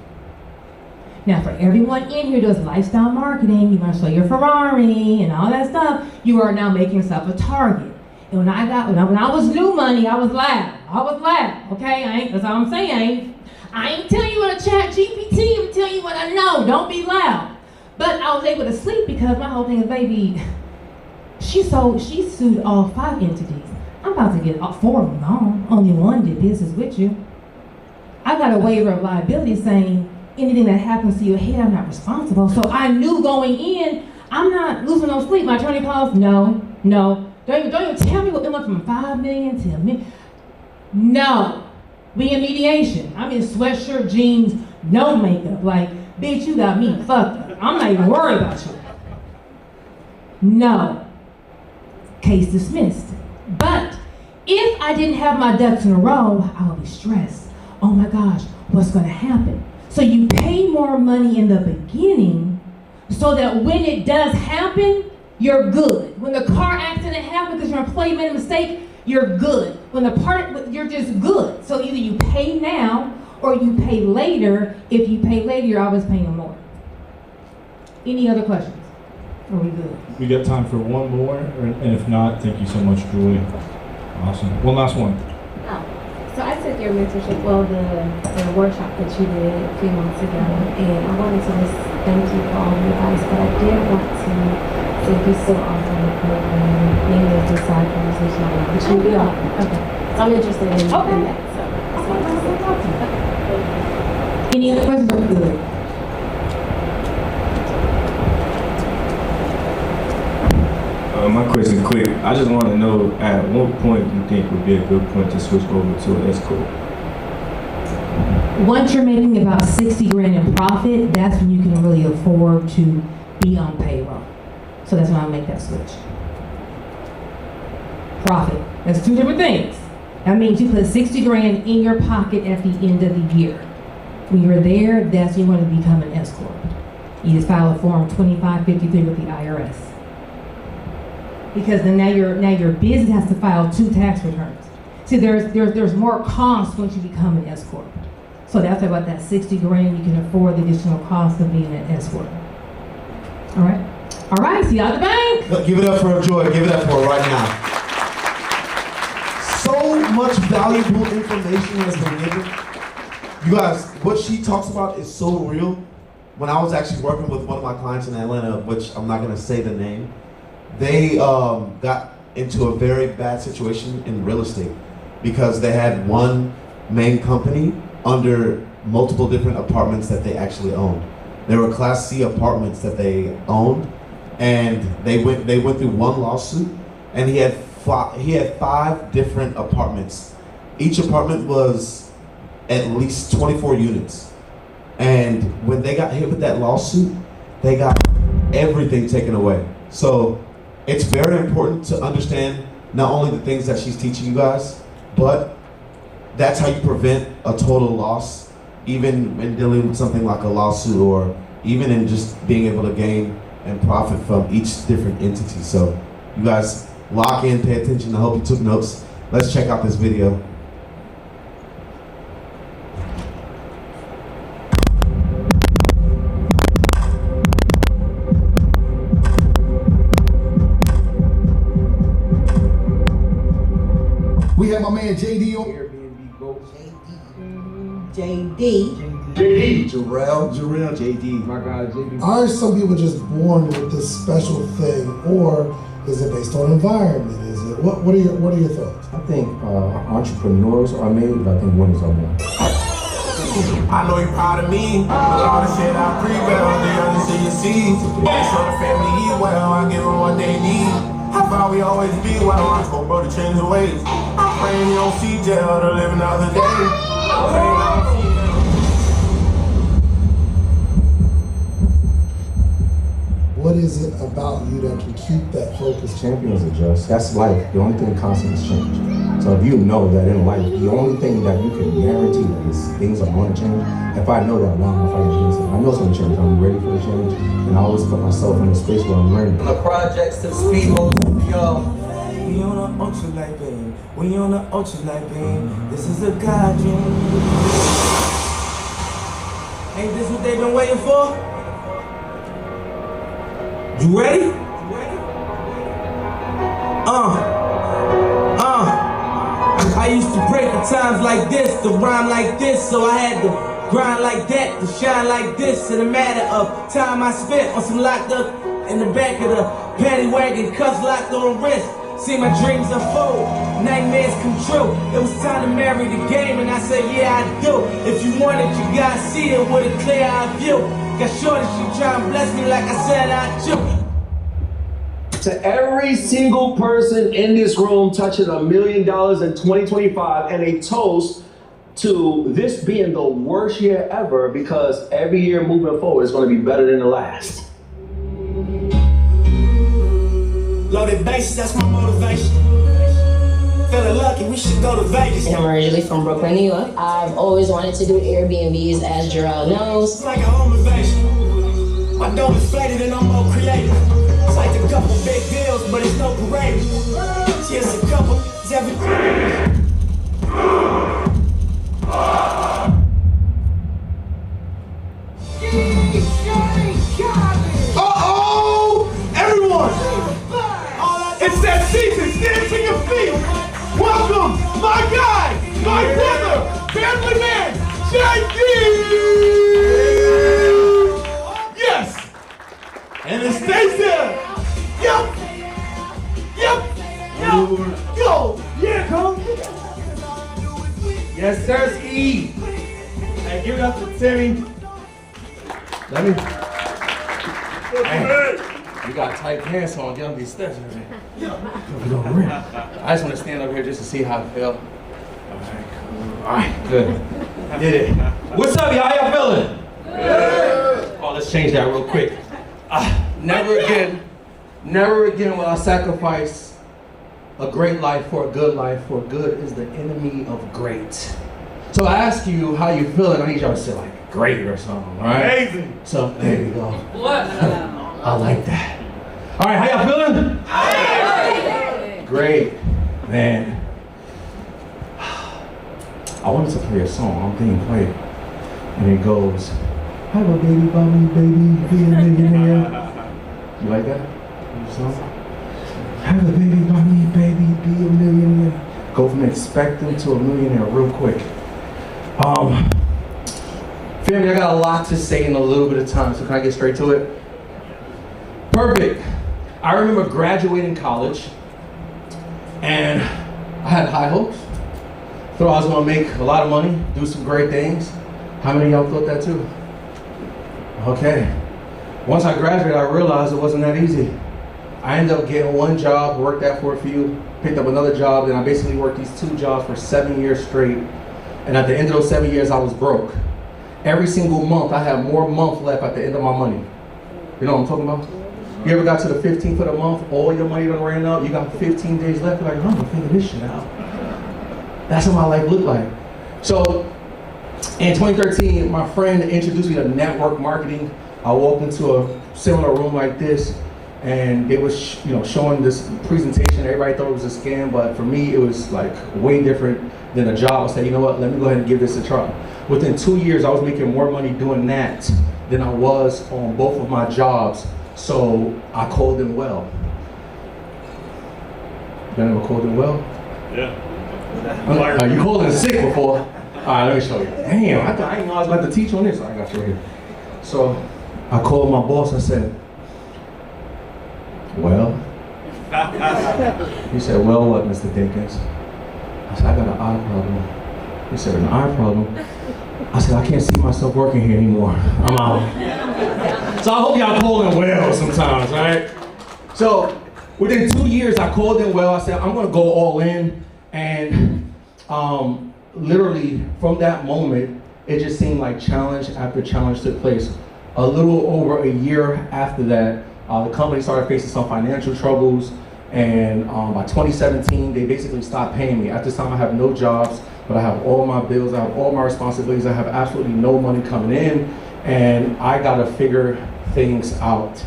Now, for everyone in here who does lifestyle marketing, you want to show your Ferrari and all that stuff, you are now making yourself a target. And when I was new money, I was loud. Okay? That's all I'm saying. I ain't telling you what a chat GPT, I'm telling you what I know. Don't be loud. But I was able to sleep because my whole thing is, baby, she sued all 5 entities. I'm about to get 4 of them gone. Only one did business with you. I got a waiver of liability saying anything that happens to your head, I'm not responsible. So I knew going in, I'm not losing no sleep. My attorney calls, no. Don't even tell me what it went from 5 million to $1 million. No. We in mediation. I'm in sweatshirt, jeans, no makeup. Like, bitch, you got me fucked up. I'm not even worried about you. No. Case dismissed. But if I didn't have my ducks in a row, I would be stressed. Oh my gosh, what's gonna happen? So you pay more money in the beginning so that when it does happen, you're good. When the car accident happens because your employee made a mistake, you're good. You're just good. So either you pay now or you pay later. If you pay later, you're always paying more. Any other questions? Are we good? We got time for one more, and if not, thank you so much, Julie. Awesome. One last one. So I took your mentorship, the workshop that you did a few months ago, and I wanted to just thank you for all the advice, but I did want to see if you still offer the program, maybe there's this side conversation, but you will. Okay. So I'm interested in that. So that's what I'm Any other questions? Are we good? My question is quick. I just want to know at what point you think would be a good point to switch over to an S-Corp? Once you're making about 60 grand in profit, that's when you can really afford to be on payroll. So that's when I'll make that switch. Profit. That's 2 different things. That means you put 60 grand in your pocket at the end of the year. When you're there, that's when you're going to become an S-Corp. You just file a form 2553 with the IRS. Because then now your business has to file 2 tax returns. See, there's more cost once you become an S-Corp. So that's about that 60 grand, you can afford the additional cost of being an S-Corp. All right, see you out the bank. Look, give it up for Joy, give it up for her right now. So much valuable information has been given. You guys, what she talks about is so real. When I was actually working with one of my clients in Atlanta, which I'm not gonna say the name, they got into a very bad situation in real estate because they had one main company under multiple different apartments that they actually owned. They were Class C apartments that they owned, and they went through one lawsuit, and he had 5 different apartments. Each apartment was at least 24 units. And when they got hit with that lawsuit, they got everything taken away. So it's very important to understand not only the things that she's teaching you guys, but that's how you prevent a total loss, even in dealing with something like a lawsuit, or even in just being able to gain and profit from each different entity. So you guys lock in, pay attention. I hope you took notes. Let's check out this video. We have my man JD on Airbnb Go. JD. Jarrell, JD. My guy, JD. Are some people just born with this special thing, or Is it based on environment? Is it what are your thoughts? I think entrepreneurs are made, but I think winners are born. I know you're proud of me. A lot of shit I prevail, they understand your seeds. Make sure the family eat well, I give them what they need. How far we always be well, I told bro to change the ways. I'm praying you don't see jail to live another day. I'm praying I don't see jail. What is it about you that can keep that focus? Champions adjust. That's life. The only thing constant is change. So if you know that in life, the only thing that you can guarantee is things are going to change. If I know that, why am I fighting against it? I know it's going to change. I'm ready for the change. And I always put myself in a space where I'm learning. The projects to the speedboats, yo. We on an ultralight beam. We on an ultralight beam. This is a God dream. Ain't this what they've been waiting for? You ready? I used to pray for times like this, to rhyme like this, so I had to grind like that, to shine like this. In a matter of time I spent on some locked up in the back of the paddy wagon, cuffs locked on wrist. See my dreams unfold, nightmares come true. It was time to marry the game, and I said, yeah, I do. If you want it, you gotta see it with a clear eye view. Got shorty, she try and bless me like I said I do. To every single person in this room touching $1 million in 2025, and a toast to this being the worst year ever, because every year moving forward is going to be better than the last. Loaded bases, that's my motivation. Feeling lucky, we should go to Vegas. I'm originally from Brooklyn, New York. I've always wanted to do Airbnbs, as Jarrell knows. It's like a home invasion. My dome inflated and I'm more creative. It's like a couple big deals, but it's no parade. Just a couple, it's everything. Uh-oh! Everyone! It's that season! Stand to your feet! Welcome, my guy, my brother, family man, JD! Yes! And it stays there! Yep! Go! Yeah, come! Yes, sir, Ski. Hey, give it up to Timmy. Let me. Hey, you got tight pants on. Get on these steps. I just want to stand up here just to see how it felt. All right, good. Did it. What's up, y'all? How y'all feeling? Good. Oh, let's change that real quick. Never again will I sacrifice a great life for a good life, for good is the enemy of great. So I ask you how you feeling. I need y'all to say like great or something, all right? Amazing. So there you go. What? I like that. All right, how y'all feeling? Amazing. Great, man. I wanted to play a song. I'm thinking play it, and it goes, "Have a baby by me, baby, be a millionaire." You like that? Song? Have a baby by me, baby, be a millionaire. Go from expecting to a millionaire real quick. Family, I got a lot to say in a little bit of time, so can I get straight to it? Perfect. I remember graduating college, and I had high hopes. Thought I was gonna make a lot of money, do some great things. How many of y'all thought that too? Okay. Once I graduated, I realized it wasn't that easy. I ended up getting one job, worked that for a few, picked up another job, and I basically worked these 2 jobs for 7 years straight. And at the end of those 7 years, I was broke. Every single month, I had more month left at the end of my money. You know what I'm talking about? You ever got to the 15th of the month, all your money done ran out, you got 15 days left, you're like, I'm gonna figure this shit out. That's what my life looked like. So, in 2013, my friend introduced me to network marketing. I walked into a similar room like this, and they was showing this presentation. Everybody thought it was a scam, but for me, it was like way different than a job. I said, you know what, let me go ahead and give this a try. Within 2 years, I was making more money doing that than I was on both of my jobs. So I called in well. You ever called in well? Yeah. You called in sick before? All right, let me show you. Damn, I didn't know I was about to teach on this. I got you here. So I called my boss. I said, well, He said, well, what, Mr. Dinkins? I said, I got an eye problem. He said, an eye problem? I said, I can't see myself working here anymore. I'm out. So I hope y'all call in well sometimes, right? So within 2 years, I called in well. I said, I'm gonna go all in. And literally from that moment, it just seemed like challenge after challenge took place. A little over a year after that, the company started facing some financial troubles. And by 2017, they basically stopped paying me. At this time, I have no jobs, but I have all my bills, I have all my responsibilities, I have absolutely no money coming in, and I gotta figure things out.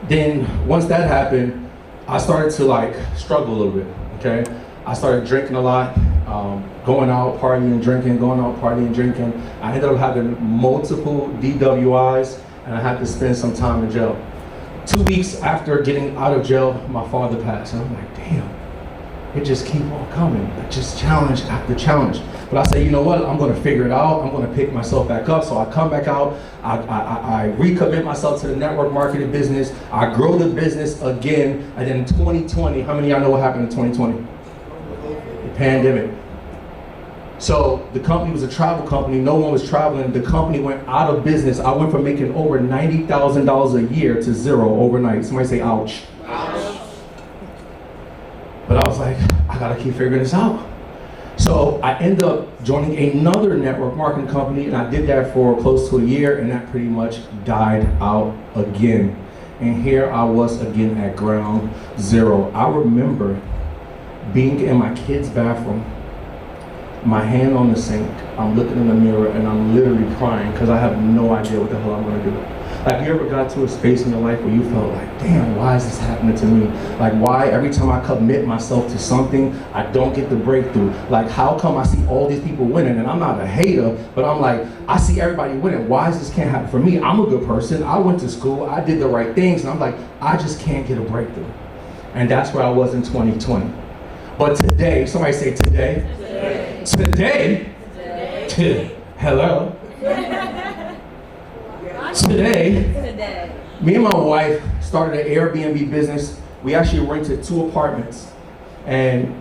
Then once that happened, I started to like struggle a little bit, okay? I started drinking a lot, going out, partying, drinking, going out, partying, drinking. I ended up having multiple DWIs, and I had to spend some time in jail. 2 weeks after getting out of jail, my father passed, and I'm like, damn, it just keep on coming, just challenge after challenge. But I say, you know what, I'm gonna figure it out, I'm gonna pick myself back up. So I come back out, I recommit myself to the network marketing business, I grow the business again, and then in 2020, how many of y'all know what happened in 2020? The pandemic. So the company was a travel company, no one was traveling, the company went out of business. I went from making over $90,000 a year to zero overnight. Somebody say ouch. Ouch. But I was like, I gotta keep figuring this out. So I ended up joining another network marketing company, and I did that for close to a year, and that pretty much died out again. And here I was again at ground zero. I remember being in my kid's bathroom, my hand on the sink, I'm looking in the mirror and I'm literally crying because I have no idea what the hell I'm gonna do. Like, you ever got to a space in your life where you felt like, damn, why is this happening to me? Like, why every time I commit myself to something, I don't get the breakthrough? Like, how come I see all these people winning? And I'm not a hater, but I'm like, I see everybody winning. Why is this can't happen for me? I'm a good person, I went to school, I did the right things, and I'm like, I just can't get a breakthrough. And that's where I was in 2020. But today, somebody say today. Today. Hello. Today, me and my wife started an Airbnb business. We actually rented 2 apartments. And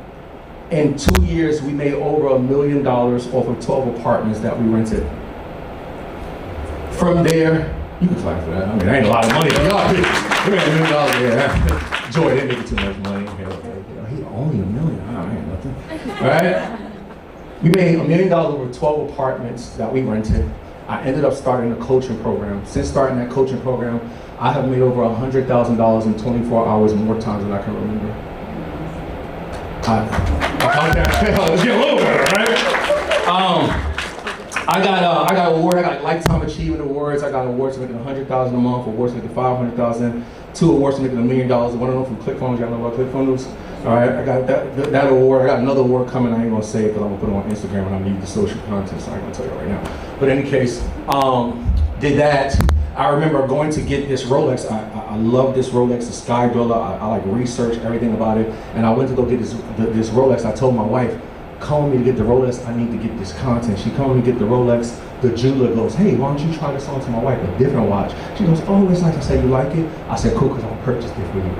in 2 years, we made over $1 million off of 12 apartments that we rented. From there, you can clap for that. I mean, that ain't a lot of money. Y'all, we made $1 million. Yeah. Joy didn't make it too much money. He only $1 million. Oh, ain't nothing. All right? We made $1 million over 12 apartments that we rented. I ended up starting a coaching program. Since starting that coaching program, I have made over $100,000 in 24 hours more times than I can remember. Let's get a little better, right? I got awards. I got lifetime achievement awards. I got awards for making $100,000 a month, awards for making $500,000, 2 awards for making $1 million. One of them from ClickFunnels. Y'all know about ClickFunnels? All right, I got that award. I got another award coming. I ain't gonna say it because I'm gonna put it on Instagram and I need the social content, so I ain't gonna tell you right now. But in any case, did that. I remember going to get this Rolex. I love this Rolex, the Sky Dweller. I like research everything about it, and I went to go get this Rolex. I told my wife, "Come with me to get the Rolex. I need to get this content." She come with me to get the Rolex. The jeweler goes, "Hey, why don't you try this on?" To my wife, a different watch. She goes, "Oh, it's nice." I said, "You like it?" I said, "Cool, because I purchased it for you."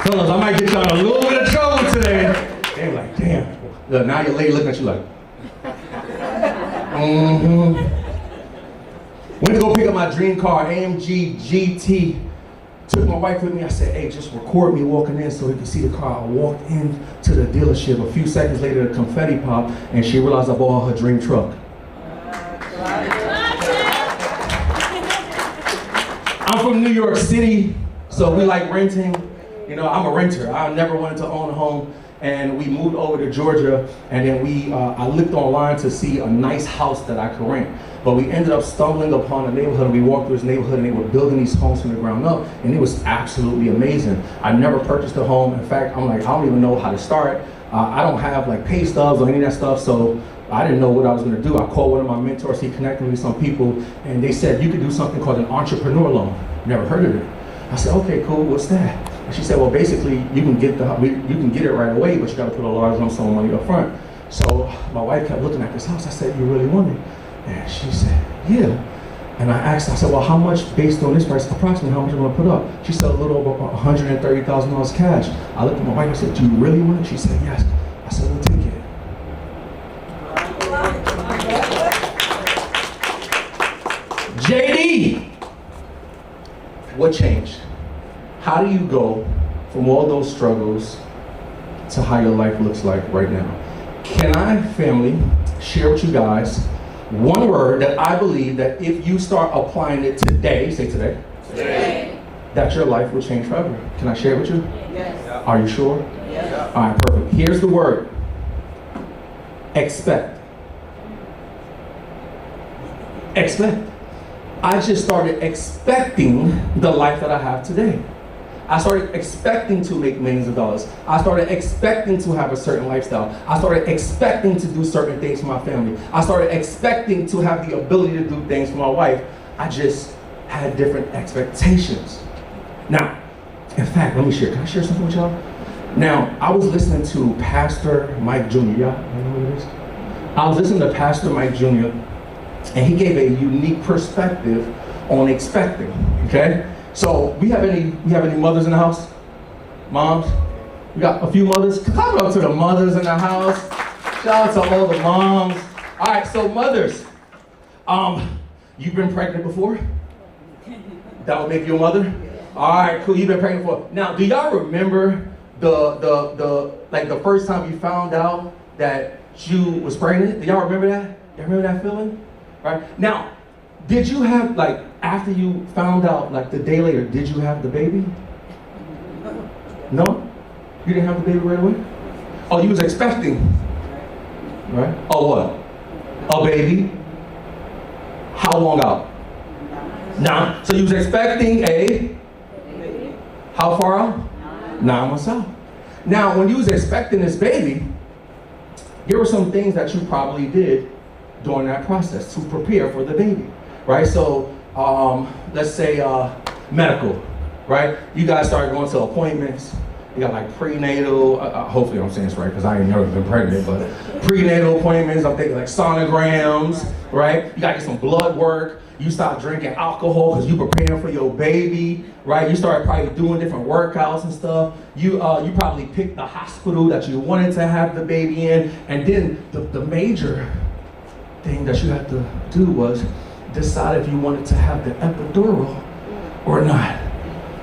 Fellas, I might get y'all in a little bit of trouble today. They're like, damn. Look, now your lady looking at you like, Went to go pick up my dream car, AMG GT. Took my wife with me. I said, hey, just record me walking in so we can see the car. I walked into the dealership. A few seconds later, the confetti popped, and she realized I bought her dream truck. I'm from New York City, so we like renting. You know, I'm a renter. I never wanted to own a home. And we moved over to Georgia, and then I looked online to see a nice house that I could rent. But we ended up stumbling upon a neighborhood. We walked through this neighborhood, and they were building these homes from the ground up, and it was absolutely amazing. I never purchased a home. In fact, I'm like, I don't even know how to start. I don't have like pay stubs or any of that stuff, so I didn't know what I was gonna do. I called one of my mentors. He connected me with some people, and they said, you could do something called an entrepreneur loan. Never heard of it. I said, okay, cool, what's that? And she said, well, basically, you can get it right away, but you got to put a large lump sum of money up front. So my wife kept looking at this house. I said, you really want it? And she said, yeah. And I asked her, I said, well, how much, based on this price, approximately how much am I gonna put up? She said a little over $130,000 cash. I looked at my wife and said, do you really want it? She said, yes. I said, we'll take it. JD, what changed? How do you go from all those struggles to how your life looks like right now? Can I, family, share with you guys one word that I believe that if you start applying it today, say today, that your life will change forever. Can I share it with you? Yes. Are you sure? Yes. All right, perfect. Here's the word. Expect. Expect. I just started expecting the life that I have today. I started expecting to make millions of dollars. I started expecting to have a certain lifestyle. I started expecting to do certain things for my family. I started expecting to have the ability to do things for my wife. I just had different expectations. Now, in fact, let me share. Can I share something with y'all? Now, I was listening to Pastor Mike Jr. Y'all know who it is? I was listening to Pastor Mike Jr. and he gave a unique perspective on expecting, okay? So we have any mothers in the house? Moms? We got a few mothers? Come up to the mothers in the house. Shout out to all the moms. All right, so mothers, you've been pregnant before? That would make you a mother? All right, cool, you've been pregnant before. Now, do y'all remember the first time you found out that you was pregnant? Do y'all remember that? Y'all remember that feeling? Right? Now, did you have, like, after you found out, like the day later, did you have the baby? No? You didn't have the baby right away? Oh, you was expecting, right? Oh, what? A baby? How long out? 9. So you was expecting a, how far out? 9 months out. Now, when you was expecting this baby, there were some things that you probably did during that process to prepare for the baby, right? So, let's say medical, right? You guys started going to appointments. You got like prenatal, hopefully I'm saying this right because I ain't never been pregnant, but prenatal appointments, I'm thinking like sonograms, right? You got to get some blood work. You start drinking alcohol because you preparing for your baby, right? You started probably doing different workouts and stuff. You probably picked the hospital that you wanted to have the baby in. And then the major thing that you had to do was decide if you wanted to have the epidural or not.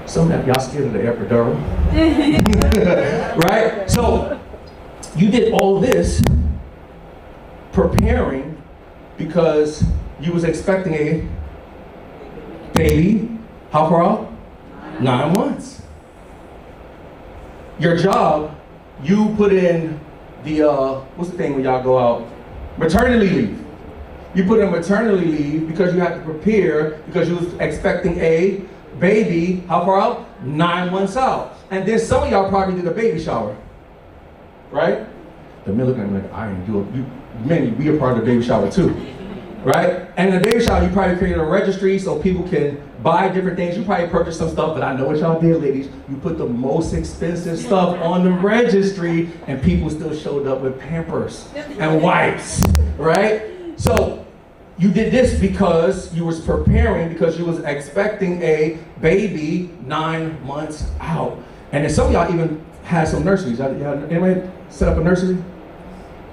Some of y'all scared of the epidural. Right? So you did all this preparing because you was expecting a baby. How far out? 9 months. Your job, you put in the, what's the thing when y'all go out? Maternity leave. You put in maternity leave because you had to prepare because you was expecting a baby. How far out? 9 months out. And then some of y'all probably did a baby shower, right? The men looking at me like, I ain't do it. Men, we are part of the baby shower too, right? And in the baby shower, you probably created a registry so people can buy different things. You probably purchased some stuff, but I know what y'all did, ladies. You put the most expensive stuff on the registry and people still showed up with Pampers and wipes, right? So you did this because you was preparing, because you was expecting a baby 9 months out. And then some of y'all even had some nurseries. Anybody set up a nursery?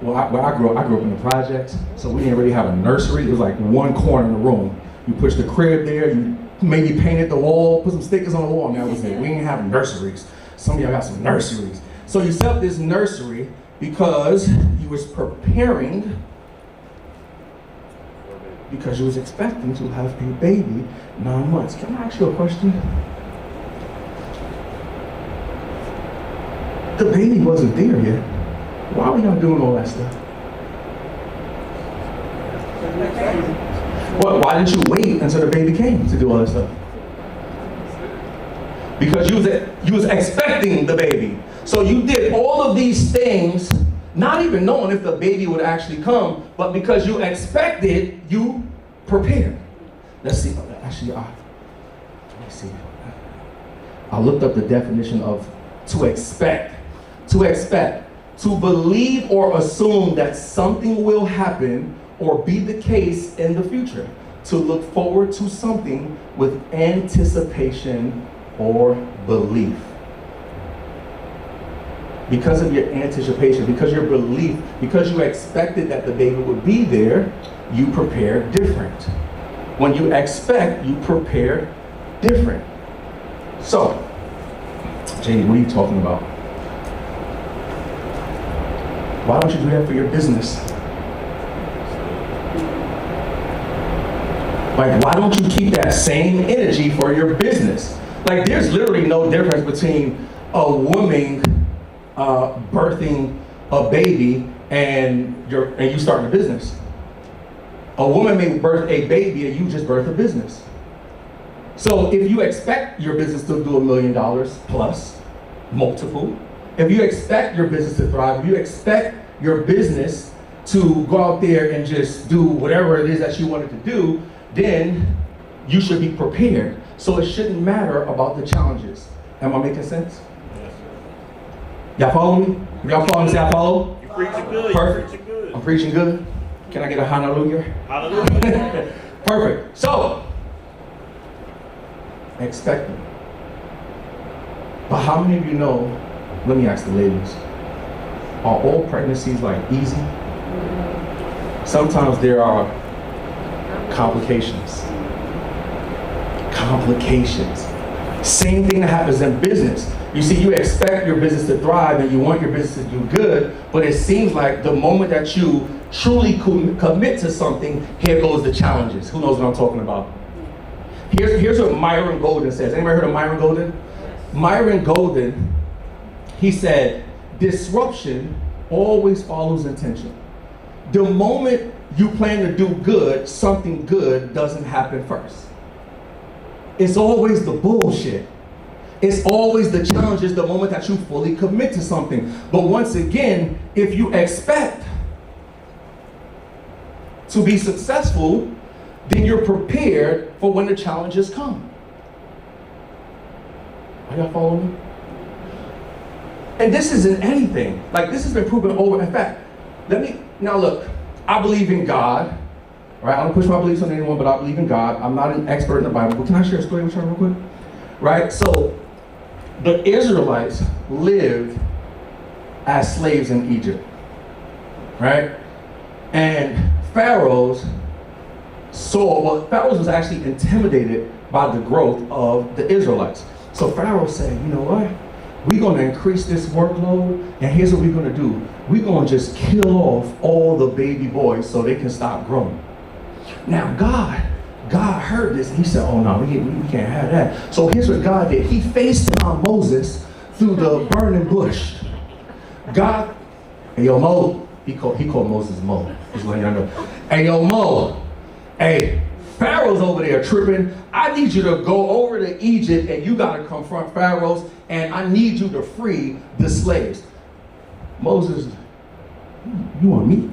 Well, where I grew up in the projects, so we didn't really have a nursery. It was like one corner in the room. You pushed the crib there, you maybe painted the wall, put some stickers on the wall, and that was it. We didn't have nurseries. Some of y'all got some nurseries. So you set up this nursery because you was preparing, because you was expecting to have a baby 9 months. Can I ask you a question? The baby wasn't there yet. Why were y'all doing all that stuff? Why didn't you wait until the baby came to do all that stuff? Because you was expecting the baby. So you did all of these things, not even knowing if the baby would actually come, but because you expected, you prepared. Let's see. Actually, let me see. I looked up the definition of to expect. To expect. To believe or assume that something will happen or be the case in the future. to look forward to something with anticipation or belief. Because of your anticipation, because your belief, because you expected that the baby would be there, you prepare different. When you expect, you prepare different. So, JD, what are you talking about? Why don't you do that for your business? Like, why don't you keep that same energy for your business? Like, there's literally no difference between a woman birthing a baby and you starting a business. A woman may birth a baby and you just birth a business. So if you expect your business to do $1 million plus, multiple, if you expect your business to thrive, if you expect your business to go out there and just do whatever it is that you wanted to do, then you should be prepared. So it shouldn't matter about the challenges. Am I making sense? Y'all follow me? Y'all follow me? Say I follow? You're preaching good. Perfect. You're preaching good. I'm preaching good. Can I get a hallelujah? Hallelujah. Perfect. So, expect it. But how many of you know, let me ask the ladies, are all pregnancies like easy? Sometimes there are complications. Complications. Same thing that happens in business. You see, you expect your business to thrive and you want your business to do good, but it seems like the moment that you truly commit to something, here goes the challenges. Who knows what I'm talking about? Here's what Myron Golden says. Anybody heard of Myron Golden? Myron Golden, he said, disruption always follows intention. The moment you plan to do good, something good doesn't happen first. It's always the bullshit. It's always the challenges the moment that you fully commit to something. But once again, if you expect to be successful, then you're prepared for when the challenges come. Are y'all following me? And this isn't anything. Like, this has been proven over. In fact, now look, I believe in God. Right? I don't push my beliefs on anyone, but I believe in God. I'm not an expert in the Bible, but can I share a story with you real quick? Right? So, the Israelites lived as slaves in Egypt. Right? And Pharaohs was actually intimidated by the growth of the Israelites. So Pharaoh said, you know what? We're going to increase this workload, and here's what we're going to do. We're going to just kill off all the baby boys so they can stop growing. Now God heard this, and he said, oh no, we can't have that. So here's what God did. He FaceTimed Moses through the burning bush. God, hey yo Mo, he called Moses Mo. Just letting y'all know. Hey yo Mo, hey, Pharaoh's over there tripping. I need you to go over to Egypt and you gotta confront Pharaohs, and I need you to free the slaves. Moses, you want me?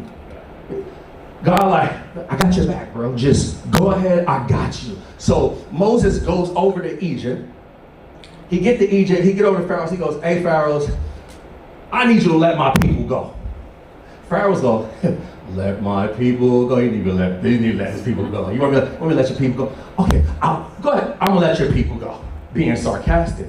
God like, I got your back, bro. Just go ahead, I got you. So Moses goes over to Egypt. He get to Egypt, he get over to Pharaoh, he goes, hey Pharaohs, I need you to let my people go. Pharaohs go, let my people go. You need to let his people go. You want me to let your people go? Okay, go ahead, I'm gonna let your people go. Being sarcastic.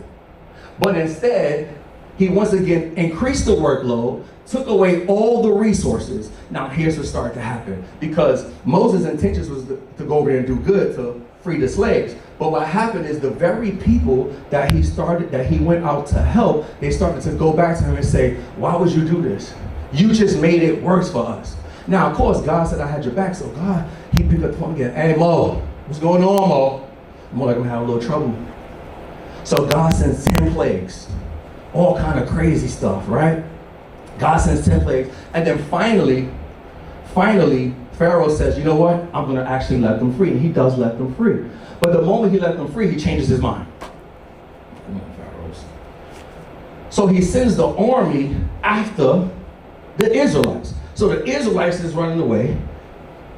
But instead, he once again increased the workload, took away all the resources. Now here's what started to happen. Because Moses' intentions was to go over there and do good, to free the slaves. But what happened is the very people that he went out to help, they started to go back to him and say, why would you do this? You just made it worse for us. Now, of course, God said I had your back. So God, he picked up the phone again. Hey, Mo, what's going on, Mo? Mo, like I'm having a little trouble. So God sends 10 plagues. All kind of crazy stuff, right? God sends 10 plagues. And then finally, Pharaoh says, you know what? I'm going to actually let them free. And he does let them free. But the moment he let them free, he changes his mind. Come on, Pharaohs. So he sends the army after the Israelites. So the Israelites is running away.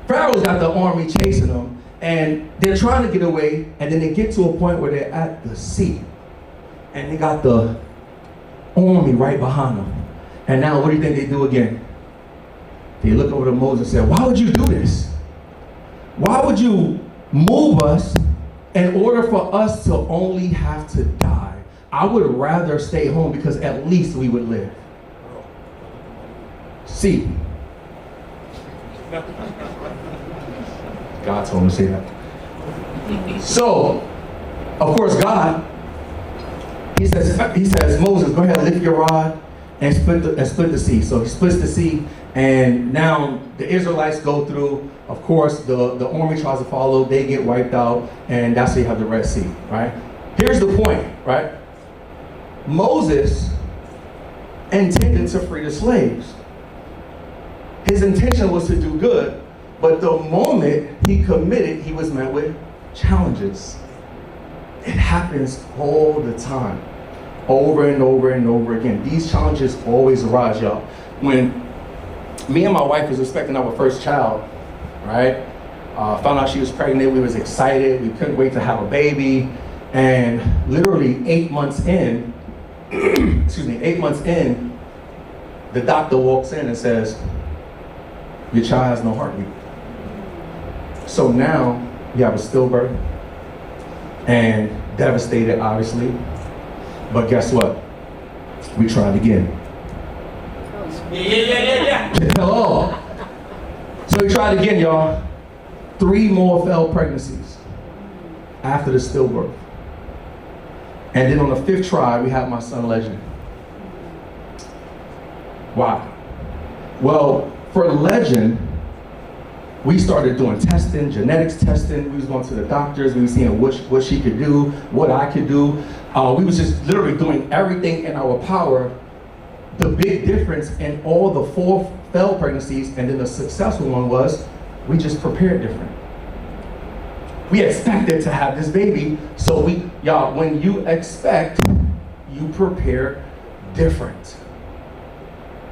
Pharaoh's got the army chasing them. And they're trying to get away. And then they get to a point where they're at the sea. And they got the army right behind them. And now what do you think they do again? They look over to Moses and say, why would you do this? Why would you move us in order for us to only have to die. I would rather stay home because at least we would live. See, God told me to say that. So, of course, God, he says, Moses, go ahead, lift your rod and split the sea. So he splits the sea, and now the Israelites go through. Of course, the army tries to follow, they get wiped out, and that's how you have the Red Sea, right? Here's the point, right? Moses intended to free the slaves. His intention was to do good, but the moment he committed, he was met with challenges. It happens all the time, over and over and over again. These challenges always arise, y'all. When me and my wife was expecting our first child, right? Found out she was pregnant, we was excited, we couldn't wait to have a baby, and literally 8 months in, 8 months in, the doctor walks in and says, your child has no heartbeat. So now you have a stillbirth, and devastated, obviously. But guess what? We tried again. Hello. So we tried again, y'all. 3 more failed pregnancies after the stillbirth. And then on the 5th try, we had my son Legend. Why? Well, for Legend, we started doing testing, genetics testing. We was going to the doctors. We was seeing what she could do, what I could do. We was just literally doing everything in our power. The big difference in all the 4 failed pregnancies and then the successful one was we just prepared different. We expected to have this baby, so y'all, when you expect, you prepare different.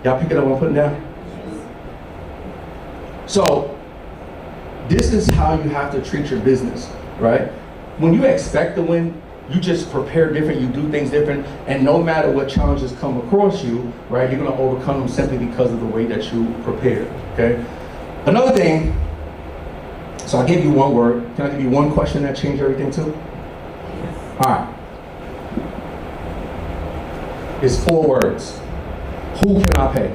Y'all pick it up what I'm putting down? So, this is how you have to treat your business, right? When you expect to win, you just prepare different, you do things different, and no matter what challenges come across you, right, you're gonna overcome them simply because of the way that you prepared, okay? Another thing, so I gave you one word. Can I give you one question that changed everything too? All right. It's 4 words. Who can I pay?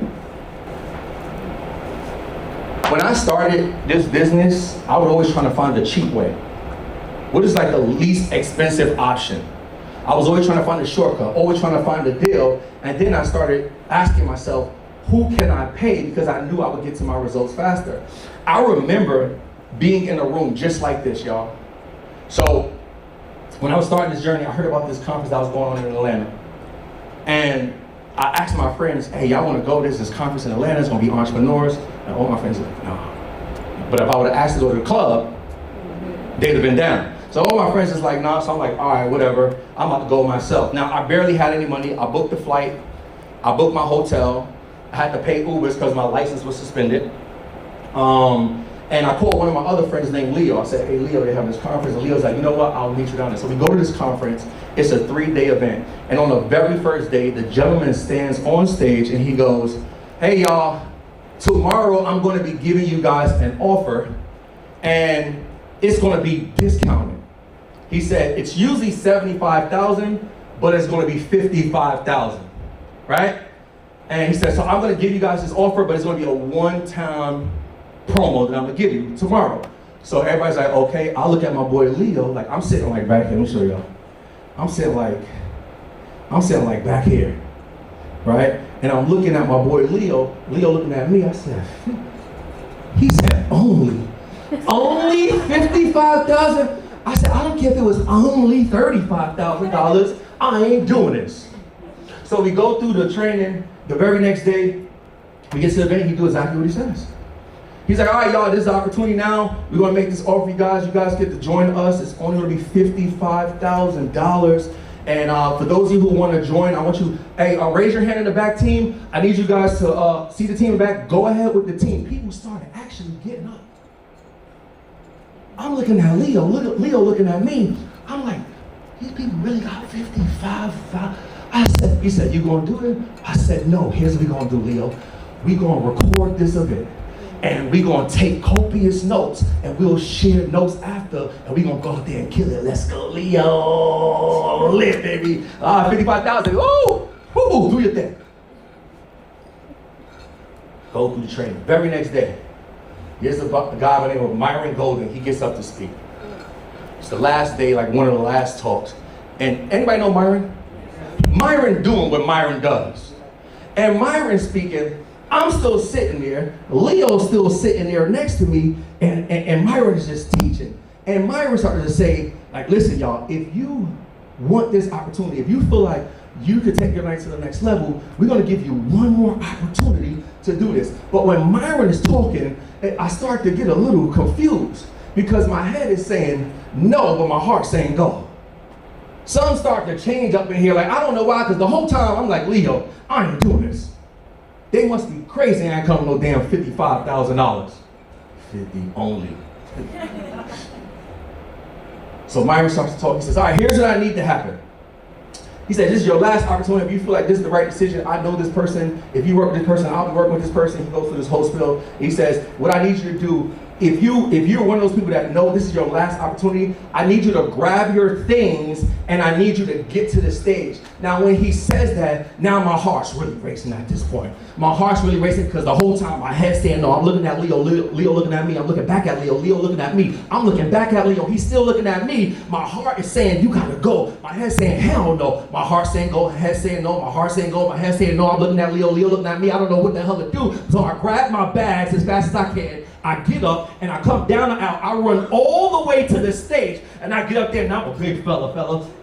When I started this business, I was always trying to find the cheap way. What is like the least expensive option? I was always trying to find a shortcut, always trying to find a deal, and then I started asking myself, who can I pay? Because I knew I would get to my results faster. I remember being in a room just like this, y'all. So, when I was starting this journey, I heard about this conference that was going on in Atlanta. And I asked my friends, hey, y'all wanna go to this conference in Atlanta, it's gonna be entrepreneurs. And all my friends were like, no. But if I would've asked to go to the club, they'd have been down. So all my friends is like, nah, so I'm like, all right, whatever. I'm about to go myself. Now, I barely had any money. I booked the flight. I booked my hotel. I had to pay Ubers because my license was suspended. And I called one of my other friends named Leo. I said, hey, Leo, they have this conference. And Leo's like, you know what? I'll meet you down there. So we go to this conference. It's a 3-day event. And on the very first day, the gentleman stands on stage and he goes, hey, y'all, tomorrow I'm going to be giving you guys an offer. And it's going to be discounted. He said, it's usually $75,000, but it's going to be $55,000, right? And he said, so I'm going to give you guys this offer, but it's going to be a one-time promo that I'm going to give you tomorrow. So everybody's like, okay. I look at my boy Leo, like I'm sitting like back here. Let me show y'all. I'm sitting like back here, right? And I'm looking at my boy Leo. Leo looking at me. I said, he said only $55,000. I said, I don't care if it was only $35,000. I ain't doing this. So we go through the training. The very next day, we get to the event. He do exactly what he says. He's like, all right, y'all, this is the opportunity now. We're going to make this offer for you guys. You guys get to join us. It's only going to be $55,000. And for those of you who want to join, I want you, hey, raise your hand in the back team. I need you guys to see the team in the back. Go ahead with the team. People started actually getting up. I'm looking at Leo, Leo looking at me. I'm like, these people really got $55,000. He said, you gonna do it? I said, no, here's what we gonna do, Leo. We gonna record this event. And we gonna take copious notes and we'll share notes after and we gonna go out there and kill it. Let's go, Leo. Live, baby. 55,000. Ooh, ooh, do your thing. Go through the training. Very next day, here's a guy by the name of Myron Golden. He gets up to speak. It's the last day, like one of the last talks. And anybody know Myron? Myron doing what Myron does. And Myron speaking, I'm still sitting there, Leo's still sitting there next to me, and Myron is just teaching. And Myron started to say, like, listen, y'all, if you want this opportunity, if you feel like you could take your life to the next level, we're gonna give you one more opportunity to do this. But when Myron is talking, I start to get a little confused because my head is saying no, but my heart's saying go. Some start to change up in here, like, I don't know why, because the whole time I'm like, Leo, I ain't doing this. They must be crazy, I ain't coming no damn $55,000. 50 only. So Myron starts to talk, he says, all right, here's what I need to happen. He said, this is your last opportunity. If you feel like this is the right decision, I know this person. If you work with this person, I'll be working with this person. He goes through this whole spiel. He says, what I need you to do, if you're one of those people that know this is your last opportunity, I need you to grab your things and I need you to get to the stage. Now when he says that, now my heart's really racing at this point. My heart's really racing because the whole time my head's saying no. I'm looking at Leo, Leo looking at me. I'm looking back at Leo, Leo looking at me. I'm looking back at Leo, he's still looking at me. My heart is saying, you gotta go. My head's saying, hell no. My heart's saying go, my head's saying no. My heart's saying go, my head's saying no. I'm looking at Leo, Leo looking at me. I don't know what the hell to do. So I grab my bags as fast as I can. I get up and I come down the aisle. I run all the way to the stage and I get up there and I'm a big fella.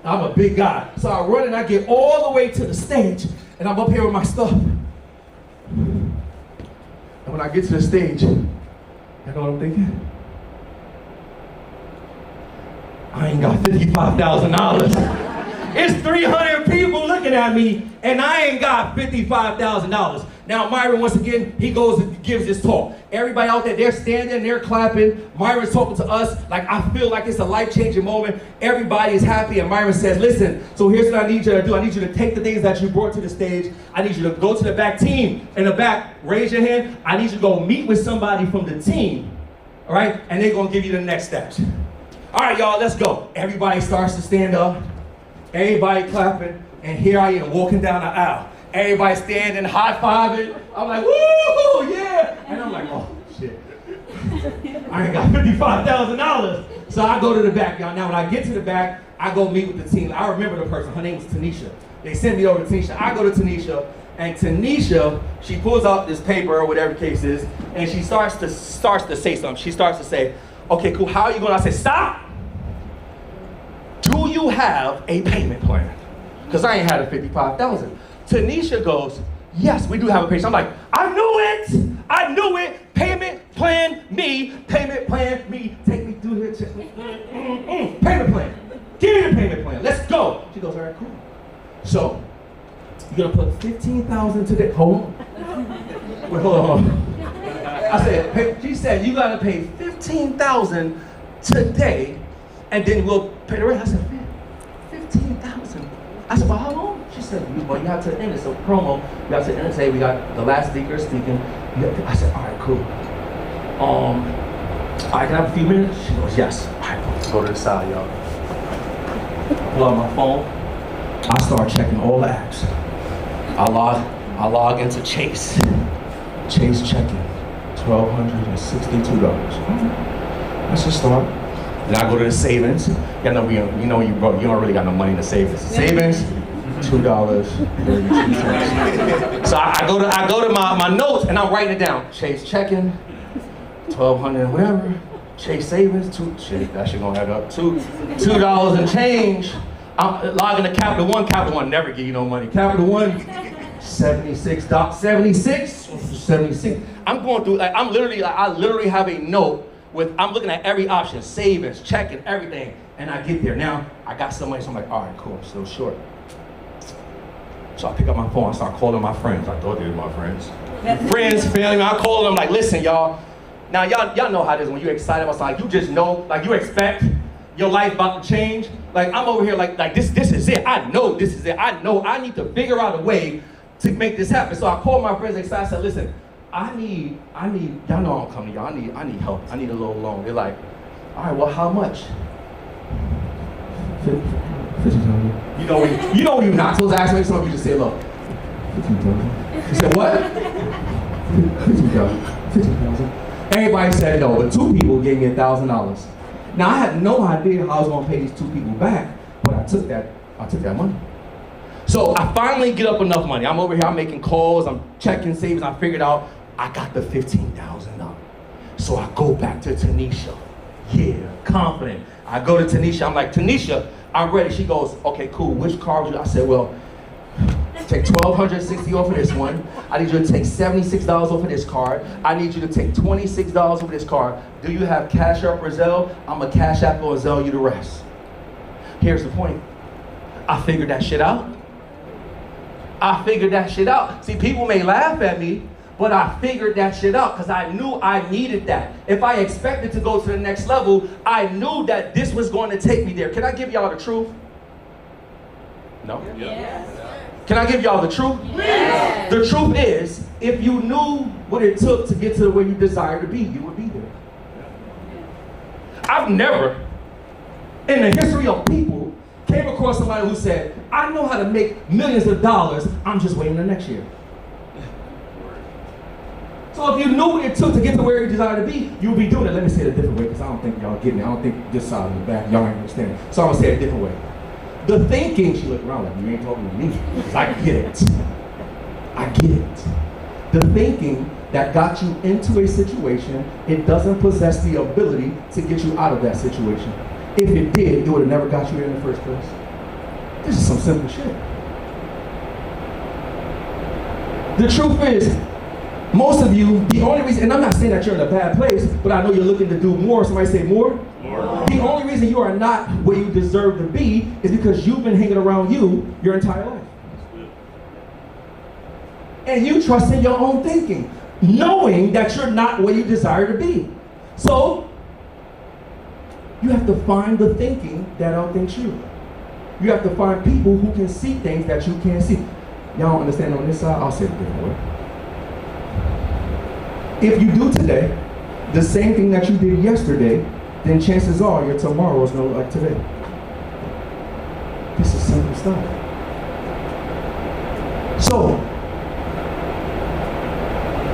I'm a big guy. So I run and I get all the way to the stage and I'm up here with my stuff. And when I get to the stage, you know what I'm thinking? I ain't got $55,000. It's 300 people looking at me and I ain't got $55,000. Now Myron, once again, he goes and gives this talk. Everybody out there, they're standing, they're clapping. Myron's talking to us like I feel like it's a life-changing moment. Everybody is happy and Myron says, listen, so here's what I need you to do. I need you to take the things that you brought to the stage. I need you to go to the back. Team in the back, raise your hand. I need you to go meet with somebody from the team, all right? And they're gonna give you the next steps. All right, y'all, let's go. Everybody starts to stand up. Everybody clapping. And here I am walking down the aisle. Everybody standing, high-fiving. I'm like, woo, yeah. And I'm like, oh, shit. I ain't got $55,000. So I go to the back, y'all. Now, when I get to the back, I go meet with the team. I remember the person. Her name was Tanisha. They sent me over to Tanisha. I go to Tanisha, and Tanisha, she pulls out this paper or whatever the case is, and she starts to say something. She starts to say, okay, cool, how are you going? I say, stop. Do you have a payment plan? Because I ain't had a $55,000. Tanisha goes, yes, we do have a payment. I'm like, I knew it. Payment plan me, take me through here. Payment plan, give me the payment plan, let's go. She goes, all right, cool. So, you're gonna put $15,000 today, hold on. Wait, hold on. I said, she said, you gotta pay $15,000 today, and then we'll pay the rest. I said, $15,000. I said, for how long? She said, well, you have to end it. So promo, you have to end it. Say we got the last speaker speaking. I said, all right, cool. I can have a few minutes? She goes, yes. All right, let's go to the side, y'all. Pull out my phone. I start checking all the apps. I log into Chase. Chase checking, $1,262. Let's just start. Then I go to the savings. You don't really got no money in the savings. Savings, $2.32. So I go to my notes and I'm writing it down. Chase checking, $1,200 whatever. Chase savings, that shit gonna add up. $2 and change. I'm logging to Capital One. Capital One never give you no money. Capital One, $76. I'm going through. I literally have a note. I'm looking at every option, savings, checking, everything, and I get there. Now, I got some money, so I'm like, all right, cool, I'm still short. So I pick up my phone, I start calling my friends. I thought they were my friends. Friends, family, I call them like, listen, y'all. Now, y'all know how it is when you're excited about something. Like, you just know, like, you expect your life about to change. Like, I'm over here like this is it. I know this is it. I know I need to figure out a way to make this happen. So I called my friends, excited, I said, listen, I need, y'all know I'm coming to y'all, I need help. I need a little loan. They're like, all right, well, how much? 50,000. You know when you're not supposed to ask me something, you just say, look, 15,000. You said what? 15,000. Everybody said no, but 2 people gave me $1,000. Now I had no idea how I was gonna pay these 2 people back, but I took that money. So I finally get up enough money. I'm over here, I'm making calls, I'm checking savings, I figured out I got the $15,000. So I go back to Tanisha. Yeah, confident. I go to Tanisha, I'm like, Tanisha, I'm ready. She goes, okay, cool, which card would you? I said, well, take $1,260 off of this one. I need you to take $76 off of this card. I need you to take $26 off of this card. Do you have Cash App or Zelle? I'm a Cash App or Zelle you the rest. Here's the point. I figured that shit out. See, people may laugh at me, but I figured that shit out because I knew I needed that. If I expected to go to the next level, I knew that this was going to take me there. Can I give y'all the truth? No? Yes. Can I give y'all the truth? Yes. The truth is, if you knew what it took to get to where you desire to be, you would be there. I've never, in the history of people, came across somebody who said, I know how to make millions of dollars, I'm just waiting the next year. So if you knew what it took to get to where you desire to be, you would be doing it. Let me say it a different way, because I don't think y'all getting it. I don't think this side of the back, y'all ain't understanding. So I'm gonna say it a different way. The thinking, she looked around like, you ain't talking to me, because I get it. I get it. The thinking that got you into a situation, it doesn't possess the ability to get you out of that situation. If it did, it would have never got you here in the first place. This is some simple shit. The truth is, most of you, the only reason, and I'm not saying that you're in a bad place, but I know you're looking to do more. Somebody say more? More. The only reason you are not where you deserve to be is because you've been hanging around you your entire life. And you trust in your own thinking, knowing that you're not where you desire to be. So, you have to find the thinking that outthinks you. You have to find people who can see things that you can't see. Y'all don't understand on this side? I'll say it a different way. If you do today the same thing that you did yesterday, then chances are your tomorrow is not like today. This is simple stuff. So,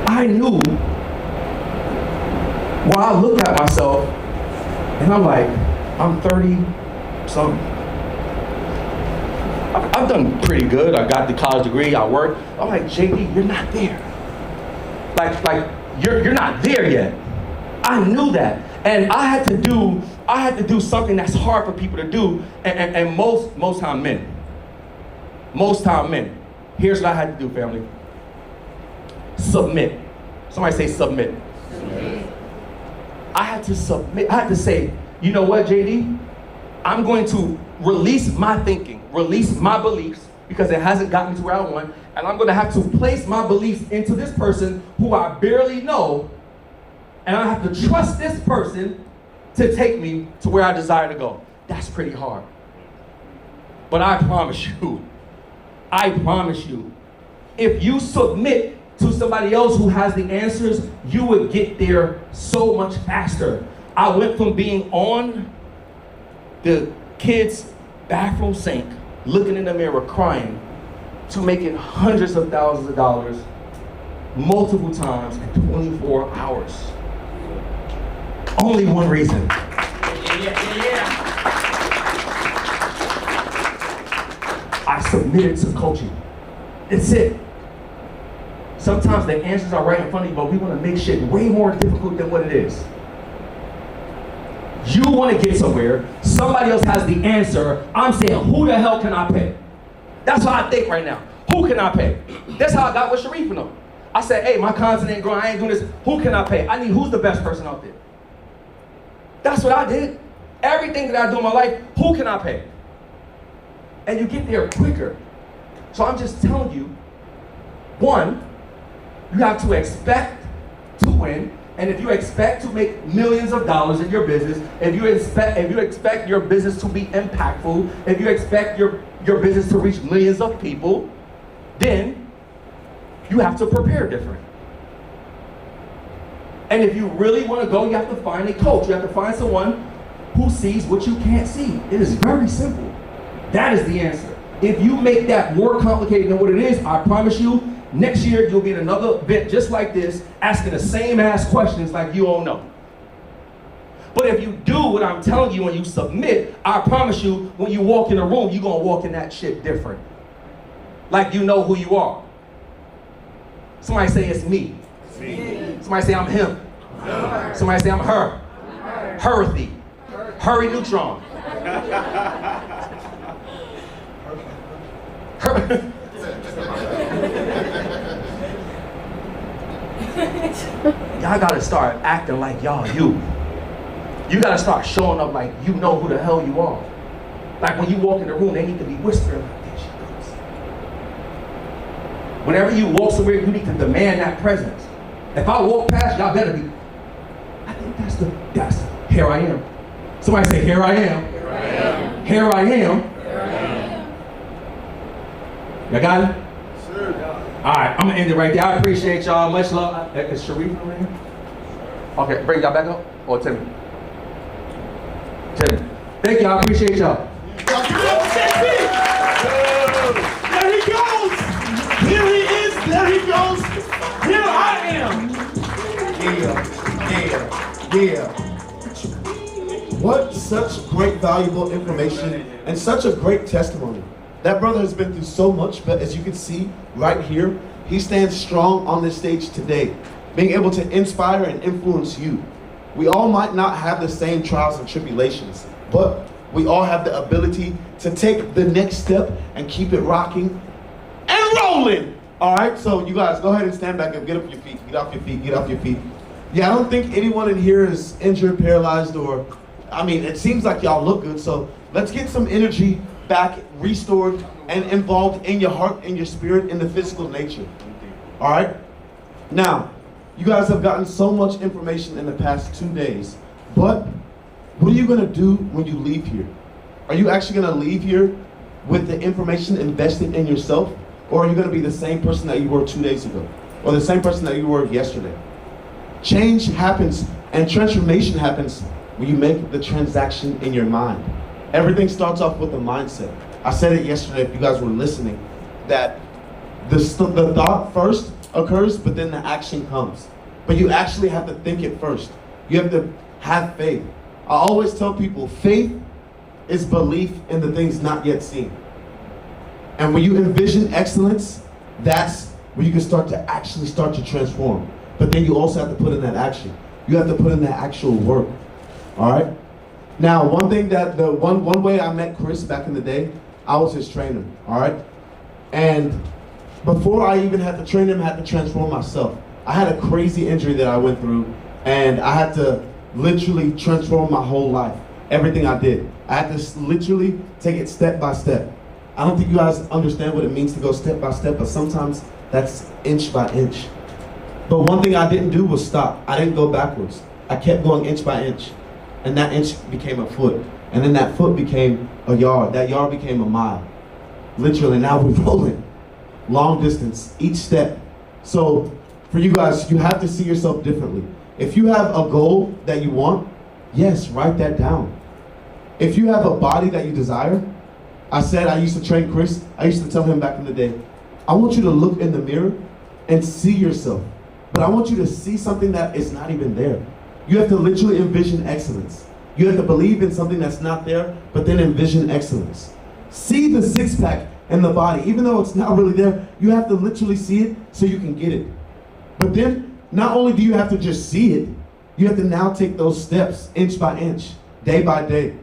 I knew, well, I look at myself and I'm like, I'm 30-something. I've done pretty good. I got the college degree, I work. I'm like, JD, you're not there. Like you're not there yet. I knew that. And I had to do something that's hard for people to do, and most time men. Most time men. Here's what I had to do, family. Submit. Somebody say submit. I had to submit. I had to say, you know what, JD? I'm going to release my thinking, release my beliefs, because it hasn't gotten me to where I want, and I'm going to have to place my beliefs into this person who I barely know, and I have to trust this person to take me to where I desire to go. That's pretty hard. But I promise you, if you submit to somebody else who has the answers, you would get there so much faster. I went from being on the kids' bathroom sink, looking in the mirror, crying, to making hundreds of thousands of dollars multiple times in 24 hours. Only one reason. I submitted to coaching. It's it. Sometimes the answers are right in front of you, but we want to make shit way more difficult than what it is. You want to get somewhere, somebody else has the answer. I'm saying, who the hell can I pay? That's how I think right now. Who can I pay? That's how I got with Sharif and them. I said, hey, my content ain't growing, I ain't doing this. Who can I pay? I need, who's the best person out there? That's what I did. Everything that I do in my life, who can I pay? And you get there quicker. So I'm just telling you, one, you have to expect to win. And if you expect to make millions of dollars in your business, if you expect your business to be impactful, if you expect your business to reach millions of people, then you have to prepare different. And if you really want to go, you have to find a coach. You have to find someone who sees what you can't see. It is very simple. That is the answer. If you make that more complicated than what it is, I promise you, next year you'll be in another event just like this, asking the same ass questions like you all know. But if you do what I'm telling you and you submit, I promise you, when you walk in a room, you're gonna walk in that shit different. Like you know who you are. Somebody say it's me. Somebody say I'm him. Somebody say I'm her. Herthy. Hurry neutron. Y'all gotta start acting like y'all you. You gotta start showing up like you know who the hell you are. Like when you walk in the room, they need to be whispering like, there she goes. Whenever you walk somewhere, you need to demand that presence. If I walk past, y'all better be, I think that's here I am. Somebody say, here I am. Here I am. Here I am. Here I am. Y'all got it? Sure. All right, I'm gonna end it right there. I appreciate y'all. Much love. Is Sharif over here? Okay, bring y'all back up. Or Timmy? Timmy. Thank y'all. I appreciate y'all. There he goes. Here he is. There he goes. Here I am. Yeah. What such great, valuable information and such a great testimony. That brother has been through so much, but as you can see right here, he stands strong on this stage today, being able to inspire and influence you. We all might not have the same trials and tribulations, but we all have the ability to take the next step and keep it rocking and rolling. All right, so you guys go ahead and stand back up, get up your feet, get off your feet, get off your feet. Yeah, I don't think anyone in here is injured, paralyzed, or, I mean, it seems like y'all look good, so let's get some energy back, restored, and involved in your heart and your spirit in the physical nature. All right? Now, you guys have gotten so much information in the past 2 days, but what are you gonna do when you leave here? Are you actually gonna leave here with the information invested in yourself, or are you gonna be the same person that you were 2 days ago, or the same person that you were yesterday? Change happens and transformation happens when you make the transaction in your mind. Everything starts off with a mindset. I said it yesterday, if you guys were listening, that the thought first occurs, but then the action comes. But you actually have to think it first. You have to have faith. I always tell people, faith is belief in the things not yet seen. And when you envision excellence, that's where you can start to transform. But then you also have to put in that action. You have to put in that actual work. All right? Now, one thing that one way I met Chris back in the day, I was his trainer, all right? And before I even had to train him, I had to transform myself. I had a crazy injury that I went through, and I had to literally transform my whole life, everything I did. I had to literally take it step by step. I don't think you guys understand what it means to go step by step, but sometimes that's inch by inch. But one thing I didn't do was stop. I didn't go backwards. I kept going inch by inch. And that inch became a foot. And then that foot became a yard. That yard became a mile. Literally, now we're rolling. Long distance, each step. So for you guys, you have to see yourself differently. If you have a goal that you want, yes, write that down. If you have a body that you desire, I said I used to train Chris. I used to tell him back in the day, I want you to look in the mirror and see yourself. But I want you to see something that is not even there. You have to literally envision excellence. You have to believe in something that's not there, but then envision excellence. See the six-pack in the body. Even though it's not really there, you have to literally see it so you can get it. But then, not only do you have to just see it, you have to now take those steps inch by inch, day by day,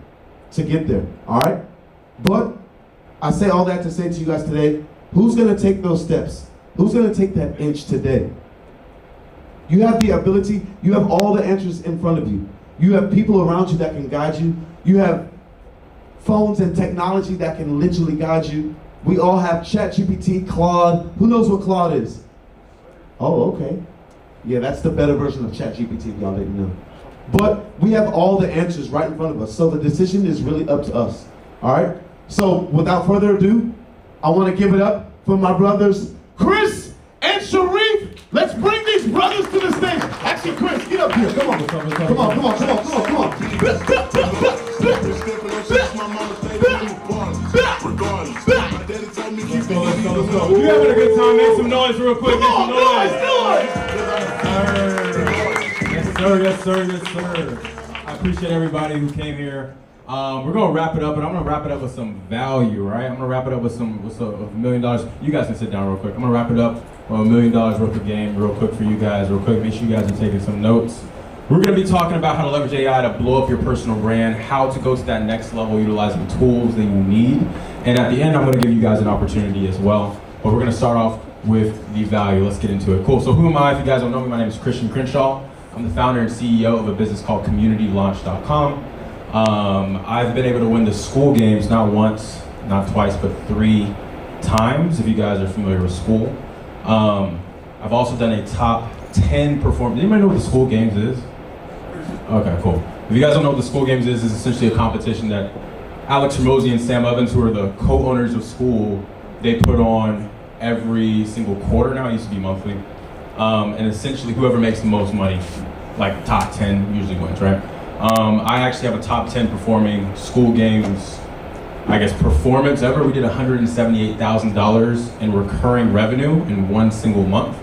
to get there, all right? But I say all that to say to you guys today, who's gonna take those steps? Who's gonna take that inch today? You have the ability, you have all the answers in front of you. You have people around you that can guide you. You have phones and technology that can literally guide you. We all have ChatGPT, Claude. Who knows what Claude is? Oh, okay. Yeah, that's the better version of ChatGPT, if y'all didn't know. But we have all the answers right in front of us. So the decision is really up to us. All right? So without further ado, I want to give it up for my brothers, Chris and Sharif. Let's bring the these brothers to the stage. Actually, Chris, get up here. Come on. Come on. Let's go. If you're having a good time, make some noise real quick. Make some noise. Yes, sir. I appreciate everybody who came here. We're gonna wrap it up, and I'm gonna wrap it up with some value, right? I'm gonna wrap it up with $1 million. You guys can sit down real quick. I'm gonna wrap it up with $1 million worth of game real quick for you guys, real quick. Make sure you guys are taking some notes. We're gonna be talking about how to leverage AI to blow up your personal brand, how to go to that next level utilizing tools that you need. And at the end, I'm gonna give you guys an opportunity as well. But we're gonna start off with the value. Let's get into it. Cool, so who am I? If you guys don't know me, my name is Christian Crenshaw. I'm the founder and CEO of a business called CommunityLaunch.com. I've been able to win the school games not once, not twice, but 3 times, if you guys are familiar with school. I've also done a top 10 performance. Anybody know what the school games is? Okay, cool. If you guys don't know what the school games is essentially a competition that Alex Ramosi and Sam Evans, who are the co-owners of school, they put on every single quarter now. It used to be monthly. And essentially whoever makes the most money, like top 10 usually wins, right? I actually have a top 10 performing school games, I guess, performance ever. We did $178,000 in recurring revenue in one single month.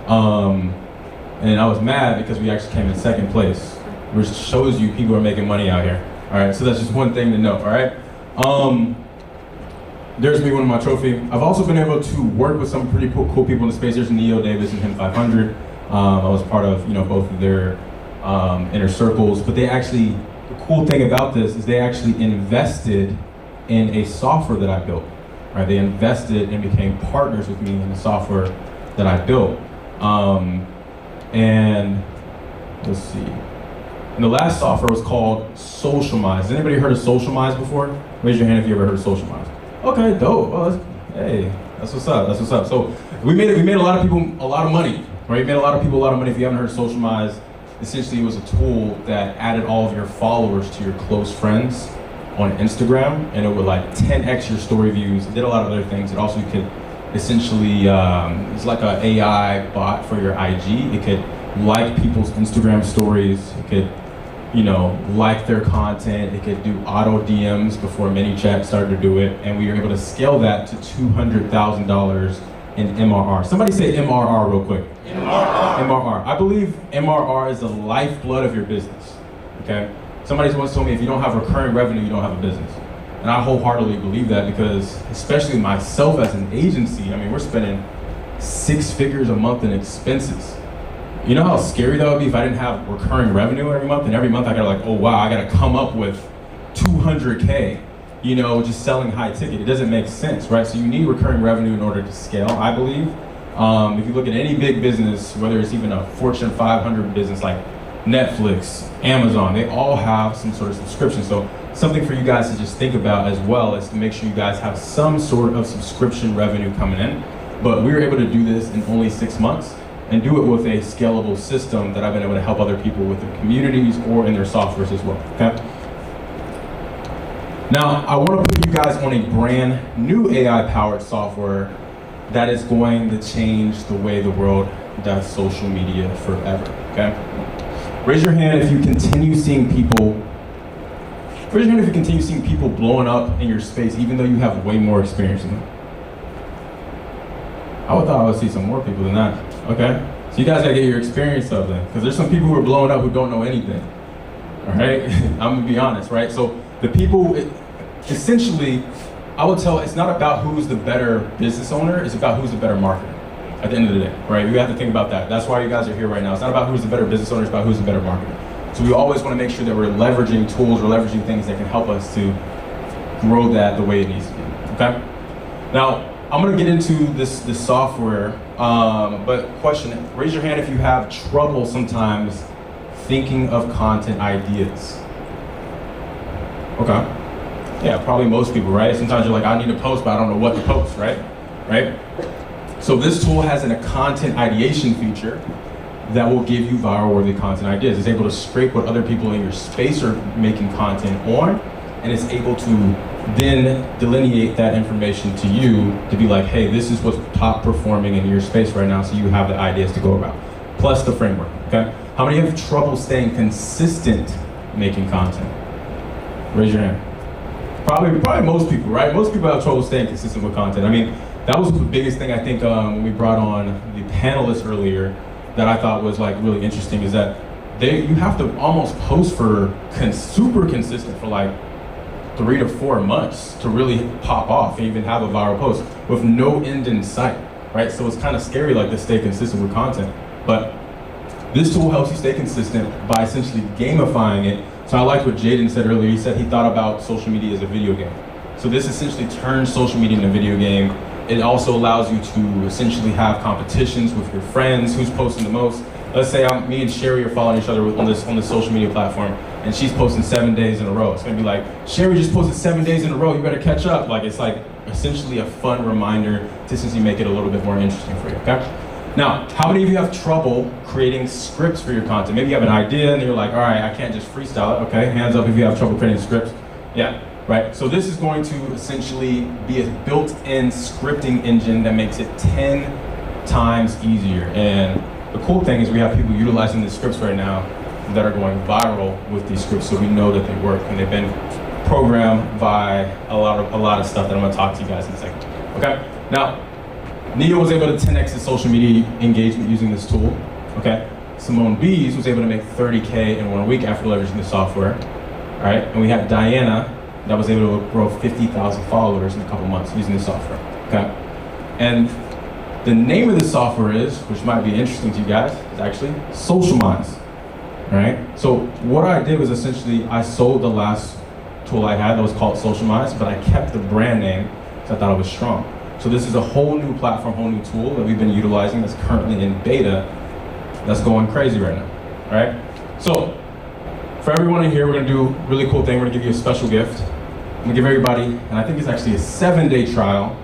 And I was mad because we actually came in second place, which shows you people are making money out here. All right, so that's just one thing to know, all right? There's me winning my trophy. I've also been able to work with some pretty cool people in the space. There's Neo Davis and Him 500. I was part of, both of their inner circles, but the cool thing about this is they actually invested in a software that I built, right? They invested and became partners with me in the software that I built. And let's see. And the last software was called Socialmize. Has anybody heard of Socialmize before? Raise your hand if you ever heard of Socialmize. Okay, dope. Oh, hey, that's what's up. So we made a lot of people a lot of money, right? We made a lot of people a lot of money. If you haven't heard of Socialmize, essentially it was a tool that added all of your followers to your close friends on Instagram, and it would like 10x your story views. It did a lot of other things. It also could essentially, it's like an AI bot for your IG. It could like people's Instagram stories. It could, like their content. It could do auto DMs before ManyChat started to do it, and we were able to scale that to $200,000 in MRR. Somebody say MRR real quick. MRR. I believe MRR is the lifeblood of your business, okay? Somebody once told me if you don't have recurring revenue, you don't have a business. And I wholeheartedly believe that because, especially myself as an agency, we're spending 6 figures a month in expenses. You know how scary that would be if I didn't have recurring revenue every month, and every month I gotta oh wow, I gotta come up with 200K, just selling high ticket. It doesn't make sense, right? So you need recurring revenue in order to scale, I believe. If you look at any big business, whether it's even a Fortune 500 business like Netflix, Amazon, they all have some sort of subscription. So something for you guys to just think about as well is to make sure you guys have some sort of subscription revenue coming in. But we were able to do this in only 6 months and do it with a scalable system that I've been able to help other people with their communities or in their softwares as well, okay? Now, I want to put you guys on a brand new AI-powered software that is going to change the way the world does social media forever, okay? Raise your hand if you continue seeing people blowing up in your space, even though you have way more experience than them. I would thought I would see some more people than that. Okay? So you guys gotta get your experience up then, because there's some people who are blowing up who don't know anything. All right? I'm gonna be honest, right? So the people, essentially, I would tell it's not about who's the better business owner, it's about who's the better marketer at the end of the day, right? We have to think about that. That's why you guys are here right now. It's not about who's the better business owner, it's about who's the better marketer. So we always wanna make sure that we're leveraging tools, we're leveraging things that can help us to grow that the way it needs to be, okay? Now, I'm gonna get into this software, but question, raise your hand if you have trouble sometimes thinking of content ideas. Okay. Yeah, probably most people, right? Sometimes you're like, I need to post, but I don't know what to post, right? Right? So this tool has a content ideation feature that will give you viral-worthy content ideas. It's able to scrape what other people in your space are making content on, and it's able to then delineate that information to you to be like, hey, this is what's top performing in your space right now, so you have the ideas to go about. plus the framework, okay? How many have trouble staying consistent making content? Raise your hand. Probably most people, right? Most people have trouble staying consistent with content. I mean, that was the biggest thing I think when we brought on the panelists earlier that I thought was like really interesting is that you have to almost post for super consistent for like 3 to 4 months to really pop off and even have a viral post with no end in sight, right? So it's kind of scary like to stay consistent with content. But this tool helps you stay consistent by essentially gamifying it. So I liked what Jaden said earlier. He said he thought about social media as a video game. So this essentially turns social media into a video game. It also allows you to essentially have competitions with your friends, who's posting the most. Let's say me and Sherry are following each other on this social media platform, and she's posting 7 days in a row. It's gonna be like, Sherry just posted 7 days in a row, you better catch up. Like, it's like essentially a fun reminder to essentially make it a little bit more interesting for you, okay? Now, how many of you have trouble creating scripts for your content? Maybe you have an idea and you're like, all right, I can't just freestyle it. Okay, hands up if you have trouble creating scripts. Yeah, right. So this is going to essentially be a built-in scripting engine that makes it 10 times easier. And the cool thing is we have people utilizing the scripts right now that are going viral with these scripts, so we know that they work, and they've been programmed by a lot of stuff that I'm gonna talk to you guys in a second. Okay, now, Nia was able to 10x his social media engagement using this tool, okay? Simone Bees was able to make 30K in 1 week after leveraging the software, all right? And we have Diana that was able to grow 50,000 followers in a couple months using the software, okay? And the name of the software is, which might be interesting to you guys, is actually Socialmize, all right? So what I did was essentially, I sold the last tool I had that was called Socialmize, but I kept the brand name because I thought it was strong. So this is a whole new platform, whole new tool that we've been utilizing that's currently in beta that's going crazy right now, all right? So for everyone in here, we're gonna do a really cool thing. We're gonna give you a special gift. I'm gonna give everybody, and I think it's actually a 7-day trial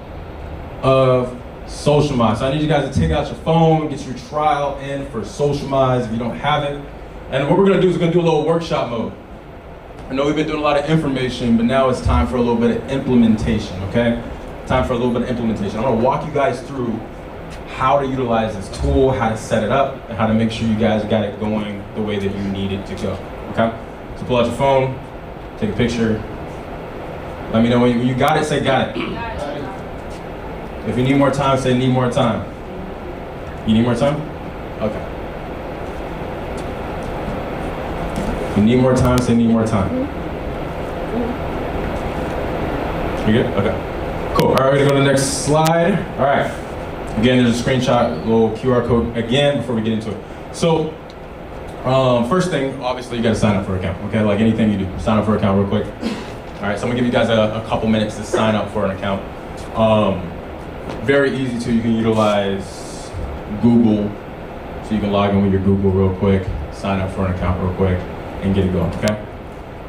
of Socialmize. So I need you guys to take out your phone, get your trial in for Socialmize if you don't have it. And what we're gonna do is we're gonna do a little workshop mode. I know we've been doing a lot of information, but now it's time for a little bit of implementation, okay? Time for a little bit of implementation. I'm gonna walk you guys through how to utilize this tool, how to set it up, and how to make sure you guys got it going the way that you need it to go, okay? So pull out your phone, take a picture. Let me know when you got it, say got it. If you need more time, say need more time. You need more time? Okay. If you need more time, say need more time. You good? Okay. Cool. All right, we're gonna go to the next slide. All right. Again, there's a screenshot, a little QR code again before we get into it. So, first thing, obviously, you gotta sign up for an account, okay? Like anything you do, sign up for an account real quick. All right, so I'm gonna give you guys a couple minutes to sign up for an account. Very easy too, you can utilize Google. So you can log in with your Google real quick, sign up for an account real quick, and get it going, okay?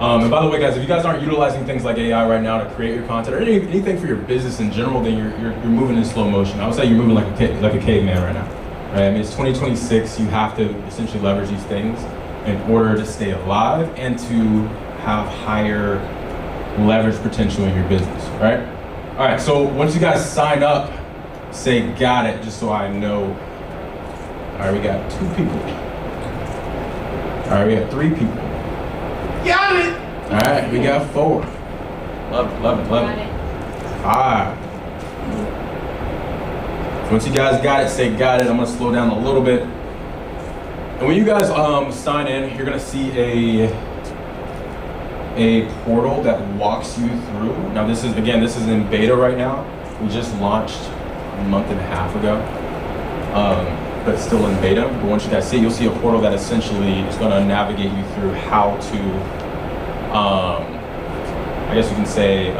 And by the way, guys, if you guys aren't utilizing things like AI right now to create your content or anything for your business in general, then you're moving in slow motion. I would say you're moving like a caveman right now, right? I mean, it's 2026. You have to essentially leverage these things in order to stay alive and to have higher leverage potential in your business, right? All right. So once you guys sign up, say got it, just so I know. All right, we got 2 people. All right, we got 3 people. Got it! All right, we got 4. Love it, love it, love it. 5. Once you guys got it, say got it. I'm gonna slow down a little bit. And when you guys sign in, you're gonna see a portal that walks you through. Now this is in beta right now. We just launched a month and a half ago. But still in beta. But once you guys see it, you'll see a portal that essentially is going to navigate you through how to, I guess you can say,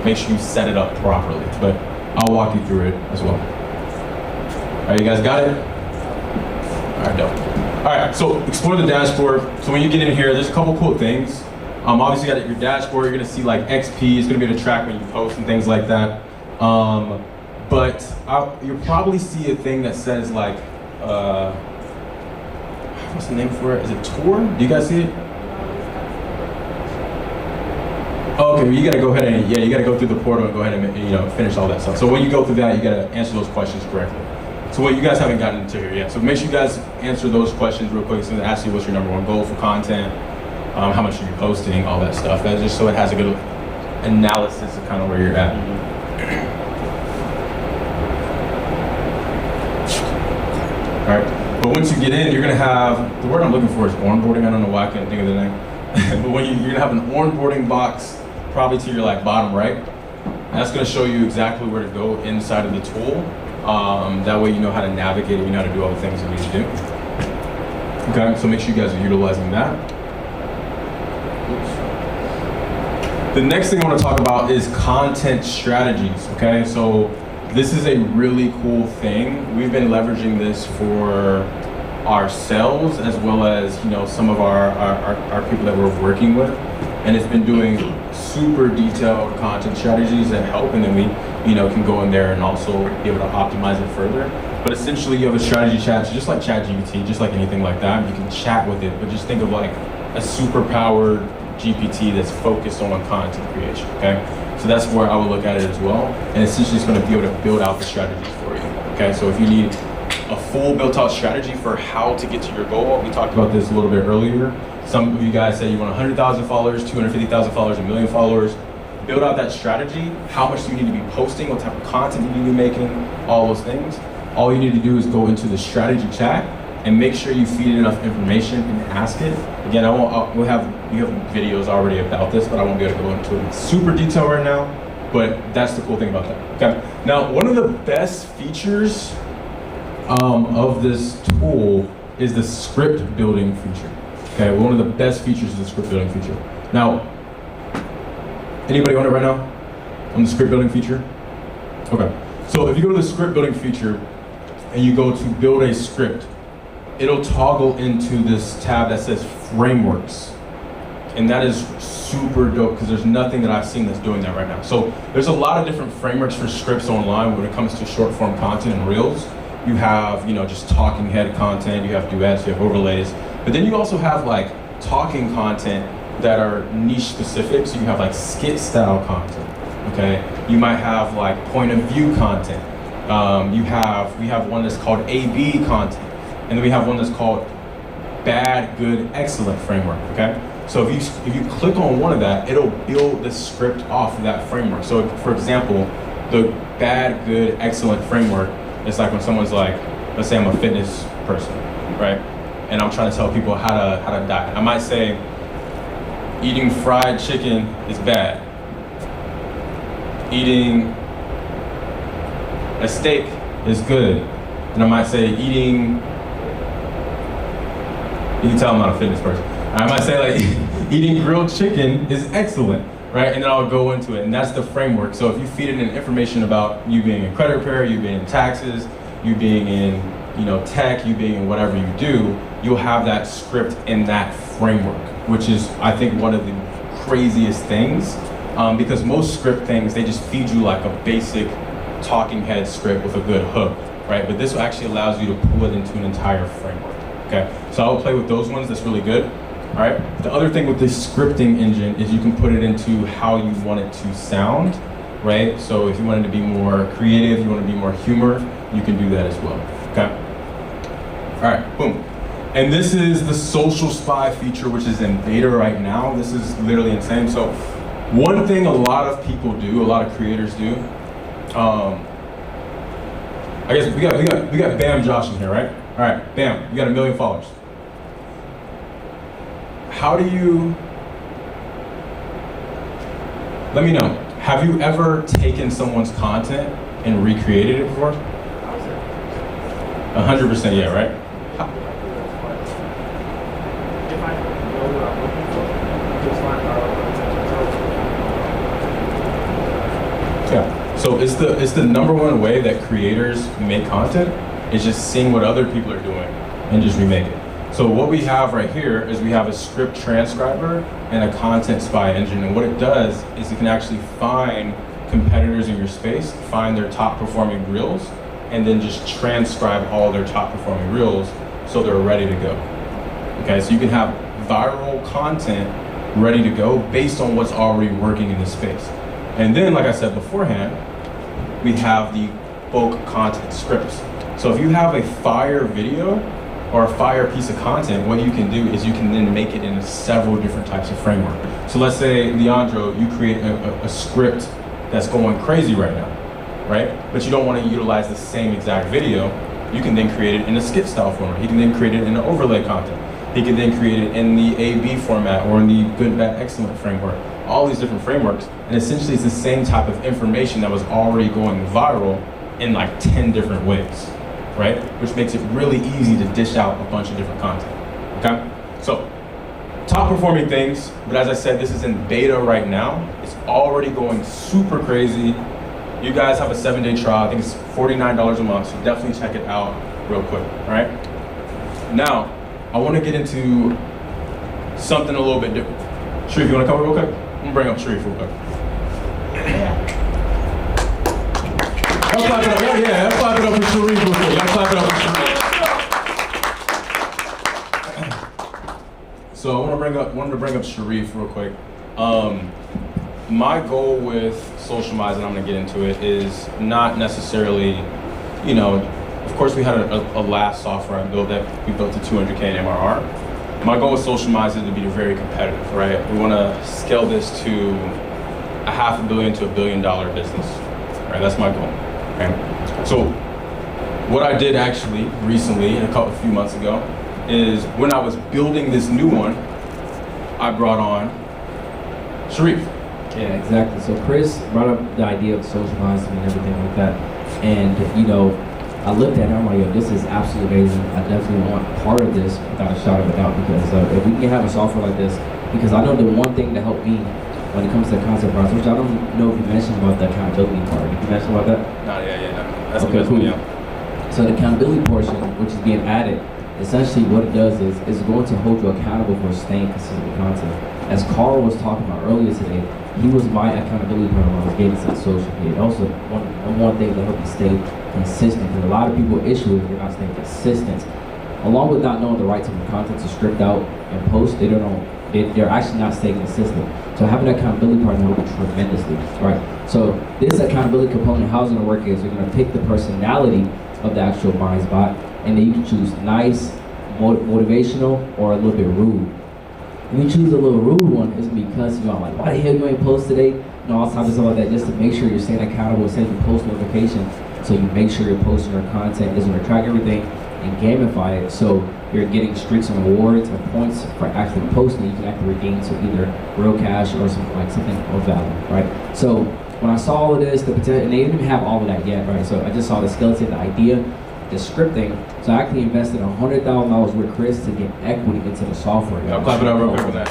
make sure you set it up properly. But I'll walk you through it as well. All right, you guys got it? All right, dope. All right, so explore the dashboard. So when you get in here, there's a couple cool things. Obviously, you got your dashboard. You're going to see like XP. It's going to be able to track when you post and things like that. But you'll probably see a thing that says like, what's the name for it? Is it Tour? Do you guys see it? Oh, okay, well, you gotta go ahead and, you gotta go through the portal and go ahead and, finish all that stuff. So when you go through that, you gotta answer those questions correctly. So what you guys haven't gotten into here yet. So make sure you guys answer those questions real quick. So they ask you what's your number one goal for content, how much are you posting, all that stuff. That's just so it has a good analysis of kind of where you're at. All right, but once you get in, you're gonna have, the word I'm looking for is onboarding. I don't know why I couldn't think of the name. But when you're gonna have an onboarding box, probably to your like bottom right. That's gonna show you exactly where to go inside of the tool. That way you know how to navigate it, you know how to do all the things you need to do. Okay, so make sure you guys are utilizing that. The next thing I want to talk about is content strategies, okay? So this is a really cool thing. We've been leveraging this for ourselves as well as, you know, some of our people that we're working with. And it's been doing super detailed content strategies that help, and then we, you know, can go in there and also be able to optimize it further. But essentially you have a strategy chat, so just like ChatGPT, just like anything like that, you can chat with it, but just think of like a super powered GPT that's focused on content creation, okay? So that's where I would look at it as well. And essentially it's gonna be able to build out the strategies for you, okay? So if you need a full built out strategy for how to get to your goal, we talked about this a little bit earlier. Some of you guys say you want 100,000 followers, 250,000 followers, 1 million followers. Build out that strategy. How much do you need to be posting? What type of content do you need to be making? All those things. All you need to do is go into the strategy chat and make sure you feed it enough information and ask it. Again, we have videos already about this, but I won't be able to go into it in super detail right now. But that's the cool thing about that. Okay. Now, one of the best features of this tool is the script building feature. Okay, one of the best features is the script building feature. Now, anybody on it right now? On the script building feature? Okay, so if you go to the script building feature and you go to build a script, it'll toggle into this tab that says frameworks. And that is super dope because there's nothing that I've seen that's doing that right now. So there's a lot of different frameworks for scripts online when it comes to short form content and reels. You have, you know, just talking head content, you have duets, you have overlays. But then you also have like talking content that are niche specific. So you have like skit style content, okay? You might have like point of view content. We have one that's called AB content. And then we have one that's called bad, good, excellent framework, okay? So if you click on one of that, it'll build the script off of that framework. So for example, the bad, good, excellent framework, it's like when someone's like, let's say I'm a fitness person, right? And I'm trying to tell people how to diet. I might say, eating fried chicken is bad. Eating a steak is good. And I might say eating, you can tell I'm not a fitness person. I might say like eating grilled chicken is excellent, right? And then I'll go into it, and that's the framework. So if you feed it in information about you being a credit repair, you being in taxes, you being in, you know, tech, you being in whatever you do, you'll have that script in that framework, which is, I think, one of the craziest things, because most script things, they just feed you like a basic talking head script with a good hook, right? But this actually allows you to pull it into an entire framework, okay? So I'll play with those ones, that's really good, all right? The other thing with this scripting engine is you can put it into how you want it to sound, right? So if you want it to be more creative, you want to be more humor, you can do that as well, okay? All right, boom. And this is the social spy feature, which is in beta right now. This is literally insane. So one thing a lot of people do, a lot of creators do, I guess we got Bam Josh in here, right? All right, Bam, you got 1 million followers. How do you, let me know, have you ever taken someone's content and recreated it before? 100% yeah, right? Yeah, so it's the number one way that creators make content is just seeing what other people are doing and just remake it. So what we have right here is we have a script transcriber and a content spy engine, and what it does is it can actually find competitors in your space, find their top performing reels, and then just transcribe all their top performing reels so they're ready to go. Okay, so you can have viral content ready to go based on what's already working in the space. And then, like I said beforehand, we have the bulk content scripts. So if you have a fire video or a fire piece of content, what you can do is you can then make it into several different types of framework. So let's say, Leandro, you create a script that's going crazy right now, right? But you don't want to utilize the same exact video. You can then create it in a skit style format. He can then create it in an overlay content. He can then create it in the A/B format or in the good, bad, excellent framework. All these different frameworks, and essentially it's the same type of information that was already going viral in like 10 different ways, right? Which makes it really easy to dish out a bunch of different content, okay? So, top performing things, but as I said, this is in beta right now. It's already going super crazy. You guys have a 7-day trial. I think it's $49 a month, so definitely check it out real quick, all right? Now, I want to get into something a little bit different. Sharif, you want to come real quick? I'm going to bring up Sharif real quick. Y'all clap it up. Yeah, let's clap it up for Sharif real quick. Y'all clap it up for Sharif. So I wanted to bring up Sharif real quick. My goal with Socialmize, and I'm going to get into it, is not necessarily, you know, of course we had a last software I built that we built to 200K in MRR. My goal with Socialmize is to be very competitive, right? We want to scale this to a $500 million to $1 billion business, right? That's my goal, okay? So what I did actually recently, a few months ago, is when I was building this new one, I brought on Sharif. Yeah, exactly. So Chris brought up the idea of Socialmize and everything like that. And, you know, I looked at it, I'm like, yo, this is absolutely amazing. I definitely want part of this without a shadow of a doubt, because if we can have a software like this, because I know the one thing that helped me when it comes to the concept process, which I don't know if you mentioned about the accountability part. Did you mention about that? No, yeah. That's okay, the best cool. one, yeah. So the accountability portion, which is being added, essentially what it does is going to hold you accountable for staying consistent with content. As Carl was talking about earlier today, he was my accountability partner when I was getting to social media. Also, one thing that helped me stay consistent, because a lot of people issue if you're not staying consistent. Along with not knowing the right type of content to script out and post, they don't know, they're actually not staying consistent. So having an accountability partner helps you tremendously, right? So this accountability component, how it's gonna work is you're gonna pick the personality of the actual Minds bot, and then you can choose nice, motivational, or a little bit rude. When you choose a little rude one, it's gonna be cussing you out, like, why the hell you ain't post today? You know, all types of stuff like that, just to make sure you're staying accountable, sending you post notifications, so you make sure you're posting your content, is gonna track everything and gamify it, so you're getting streaks and rewards and points for actually posting. You can actually redeem to either real cash or something of value, right? So when I saw all of this, the potential, and they didn't even have all of that yet, right? So I just saw the skeleton, the idea, the scripting. So I actually invested $100,000 with Chris to get equity into the software. I'll clap it up real quick for that.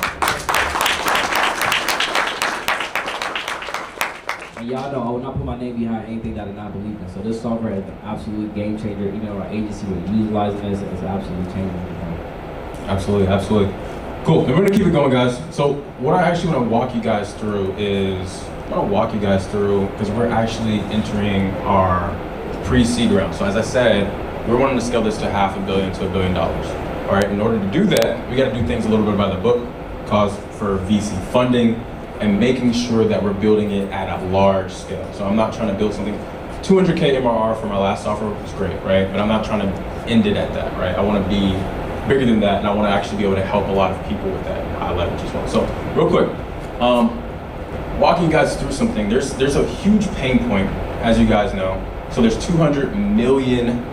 And y'all know I would not put my name behind anything that I did not believe in. So this software is an absolute game changer. You know, our agency was utilizing this, and it's absolutely changing everything. Absolutely. Cool, and we're gonna keep it going, guys. So what I actually wanna walk you guys through is, because we're actually entering our pre-seed round. So as I said, we're wanting to scale this to $500 million to $1 billion. All right, in order to do that, we gotta do things a little bit by the book, cause for VC funding, and making sure that we're building it at a large scale. So I'm not trying to build something, 200K MRR for my last software was great, right? But I'm not trying to end it at that, right? I wanna be bigger than that, and I wanna actually be able to help a lot of people with that high leverage as well. So real quick, walking you guys through something, there's a huge pain point, as you guys know. So there's 200 million,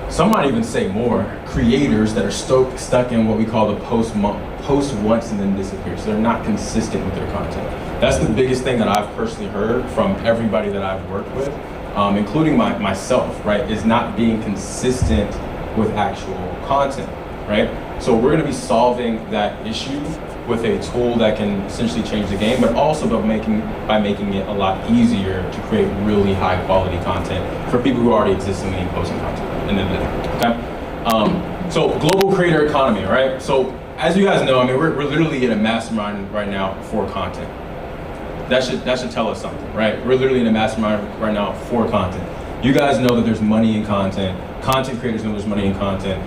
some might even say more, creators that are stuck in what we call the post once and then disappear. So they're not consistent with their content. That's the biggest thing that I've personally heard from everybody that I've worked with, including myself, right, is not being consistent with actual content, right? So we're gonna be solving that issue with a tool that can essentially change the game, but also by making it a lot easier to create really high quality content for people who already exist in the posting content. Okay? So global creator economy, right? So as you guys know, I mean, we're literally in a mastermind right now for content. That should tell us something, right? We're literally in a mastermind right now for content. You guys know that there's money in content. Content creators know there's money in content.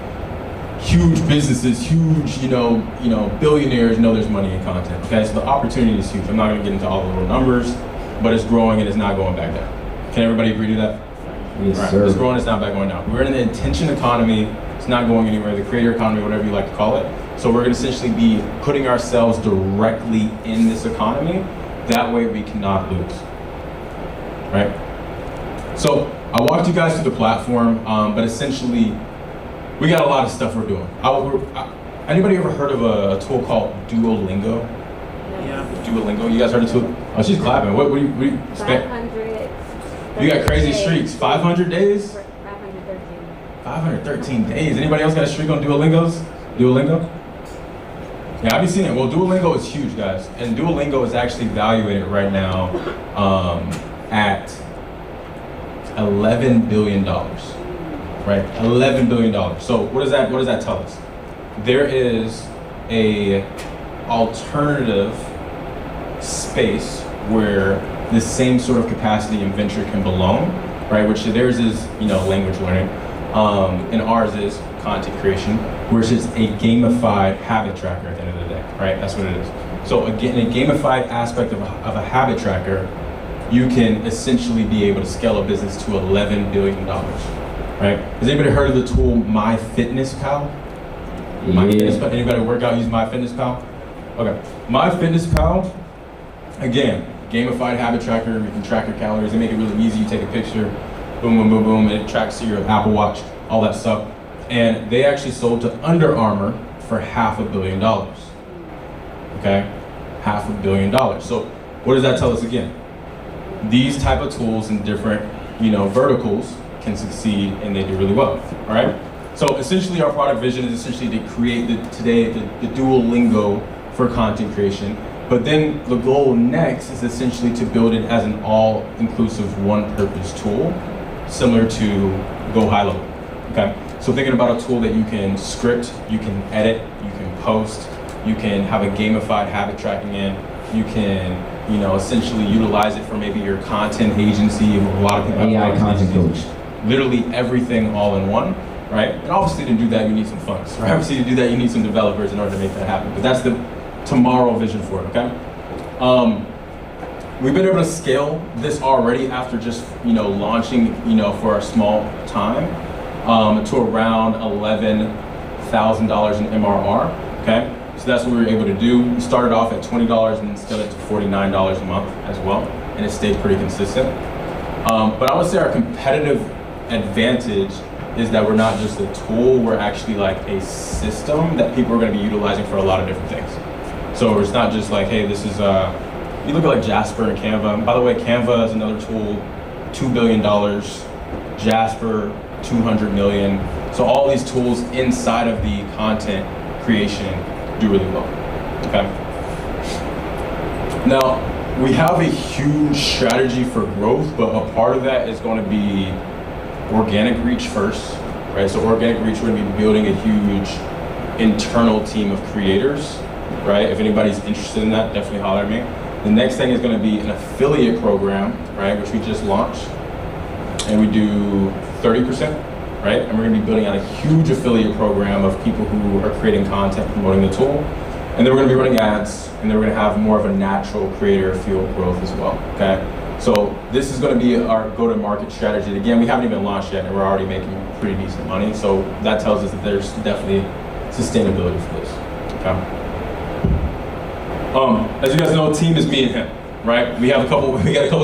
Huge businesses, huge, you know, billionaires know there's money in content. Okay, so the opportunity is huge. I'm not going to get into all the little numbers, but it's growing and it's not going back down. Can everybody agree to that? Yes, right? sir. It's growing, it's not back going down. We're in the intention economy. It's not going anywhere. The creator economy, whatever you like to call it. So we're going to essentially be putting ourselves directly in this economy. That way we cannot lose, right? So I walked you guys through the platform, but essentially we got a lot of stuff we're doing. Anybody ever heard of a tool called Duolingo? Yeah. Duolingo. You guys heard of tool? Oh, she's clapping. What do you expect? 500. You got crazy streaks. 500 days? 513. 513 days. Anybody else got a streak on Duolingo? Yeah, I've been seeing it. Well, Duolingo is huge, guys. And Duolingo is actually evaluated right now at $11 billion, right? $11 billion. So what does that tell us? There is a alternative space where the same sort of capacity and venture can belong, right? Which theirs is, language learning, and ours is content creation, which is a gamified habit tracker at the end of the day, right? That's what it is. So again, a gamified aspect of a habit tracker, you can essentially be able to scale a business to $11 billion, right? Has anybody heard of the tool MyFitnessPal? Yeah. Anybody work out use MyFitnessPal? Okay, MyFitnessPal, again, gamified habit tracker. You can track your calories. They make it really easy. You take a picture, boom, boom, boom, boom, and it tracks to your Apple Watch, all that stuff. And they actually sold to Under Armour for $500 million. Okay, $500 million. So what does that tell us again? These type of tools in different, verticals can succeed and they do really well. All right. So essentially, our product vision is essentially to create the Duolingo for content creation. But then the goal next is essentially to build it as an all-inclusive, one-purpose tool, similar to Go High Level. Okay. So thinking about a tool that you can script, you can edit, you can post, you can have a gamified habit tracking in, you can, essentially utilize it for maybe your content agency. A lot of people have AI content coach. Literally everything all in one, right? And obviously to do that, you need some funds, right? Obviously to do that, you need some developers in order to make that happen. But that's the tomorrow vision for it, okay? We've been able to scale this already after just, launching, for a small time, to around $11,000 in MRR, okay? So that's what we were able to do. We started off at $20 and then scaled it to $49 a month as well, and it stayed pretty consistent. But I would say our competitive advantage is that we're not just a tool, we're actually like a system that people are gonna be utilizing for a lot of different things. So it's not just like, hey, this is, you look at like Jasper and Canva. And by the way, Canva is another tool, $2 billion, Jasper, 200 million. So all these tools inside of the content creation do really well, okay? Now, we have a huge strategy for growth, but a part of that is going to be organic reach first, right? So organic reach, we're going to be building a huge internal team of creators, right? If anybody's interested in that, definitely holler at me. The next thing is going to be an affiliate program, right? Which we just launched, and we do 30%, right? And we're going to be building out a huge affiliate program of people who are creating content, promoting the tool. And then we're going to be running ads, and then we're going to have more of a natural creator fueled growth as well, okay? So this is going to be our go-to-market strategy. Again, we haven't even launched yet, and we're already making pretty decent money. So that tells us that there's definitely sustainability for this, okay? As you guys know, team is me and him, right? We got a couple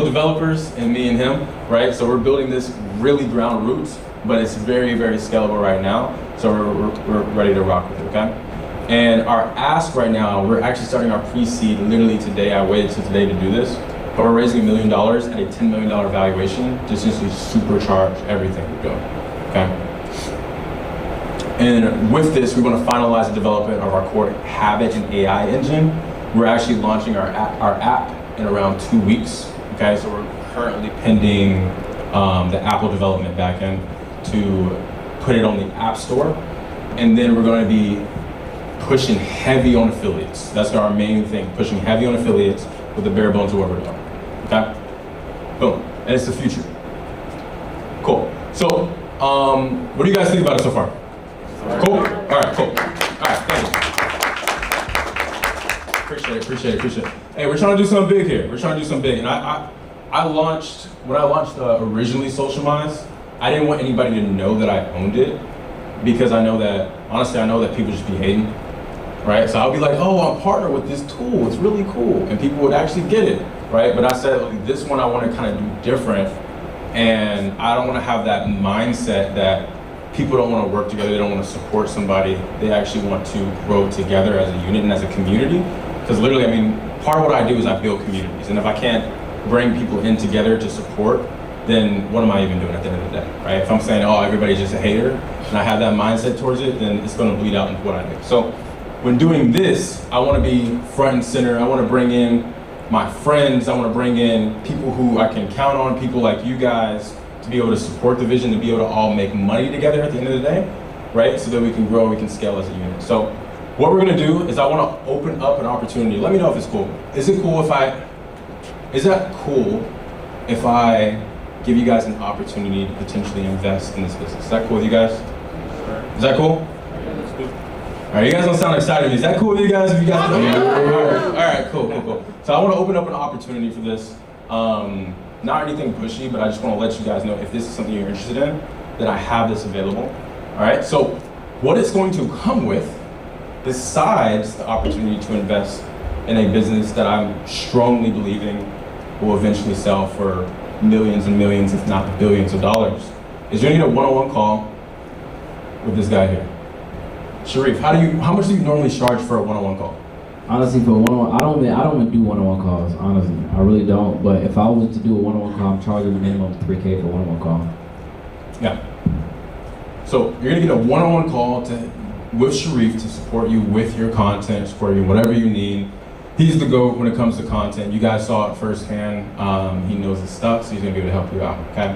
developers and me and him, right? So we're building this really ground roots, but it's very, very scalable right now. So we're ready to rock with it, okay? And our ask right now, we're actually starting our pre-seed literally today. I waited till today to do this, but we're raising $1 million at a $10 million valuation to essentially supercharge everything we're doing, okay? And with this, we want to finalize the development of our core habit and AI engine. We're actually launching our app in around 2 weeks, okay? So we're currently pending the Apple development backend to put it on the App Store. And then we're going to be pushing heavy on affiliates. That's our main thing, pushing heavy on affiliates with the bare bones of what we're doing, okay? Boom, and it's the future. Cool. So, what do you guys think about it so far? Cool? All right, cool. All right, thank you. Appreciate it. Hey, we're trying to do something big here. We're trying to do something big. And when I launched originally Socialize, I didn't want anybody to know that I owned it, because I know that, honestly, I know that people just be hating, right? So I'll be like, oh, I'm partnered with this tool, it's really cool, and people would actually get it, right? But I said, this one I want to kind of do different, and I don't want to have that mindset that people don't want to work together, they don't want to support somebody, they actually want to grow together as a unit and as a community. Because literally, I mean, part of what I do is I build communities, and if I can't bring people in together to support, then what am I even doing at the end of the day, right? If I'm saying, oh, everybody's just a hater, and I have that mindset towards it, then it's gonna bleed out into what I do. So when doing this, I wanna be front and center. I wanna bring in my friends. I wanna bring in people who I can count on, people like you guys, to be able to support the vision, to be able to all make money together at the end of the day, right? So that we can grow, we can scale as a unit. So what we're gonna do is I wanna open up an opportunity. Let me know if it's cool. Is that cool if I give you guys an opportunity to potentially invest in this business? Is that cool with you guys? Is that cool? All right, you guys don't sound excited to me. Is that cool with you guys? If you guys, all right, cool. So I want to open up an opportunity for this. Not anything pushy, but I just want to let you guys know, if this is something you're interested in, that I have this available. All right, so what it's going to come with, besides the opportunity to invest in a business that I'm strongly believing will eventually sell for millions and millions, if not billions of dollars, is you're gonna get a one-on-one call with this guy here. Sharif, how much do you normally charge for a one-on-one call? Honestly, for one-on-one, I don't do one-on-one calls. Honestly, I really don't. But if I was to do a one-on-one call, I'm charging a minimum of $3K for a one-on-one call. Yeah. So you're gonna get a one-on-one call with Sharif to support you with your content, support you whatever you need. He's the GOAT when it comes to content. You guys saw it firsthand. He knows his stuff, so he's gonna be able to help you out, okay?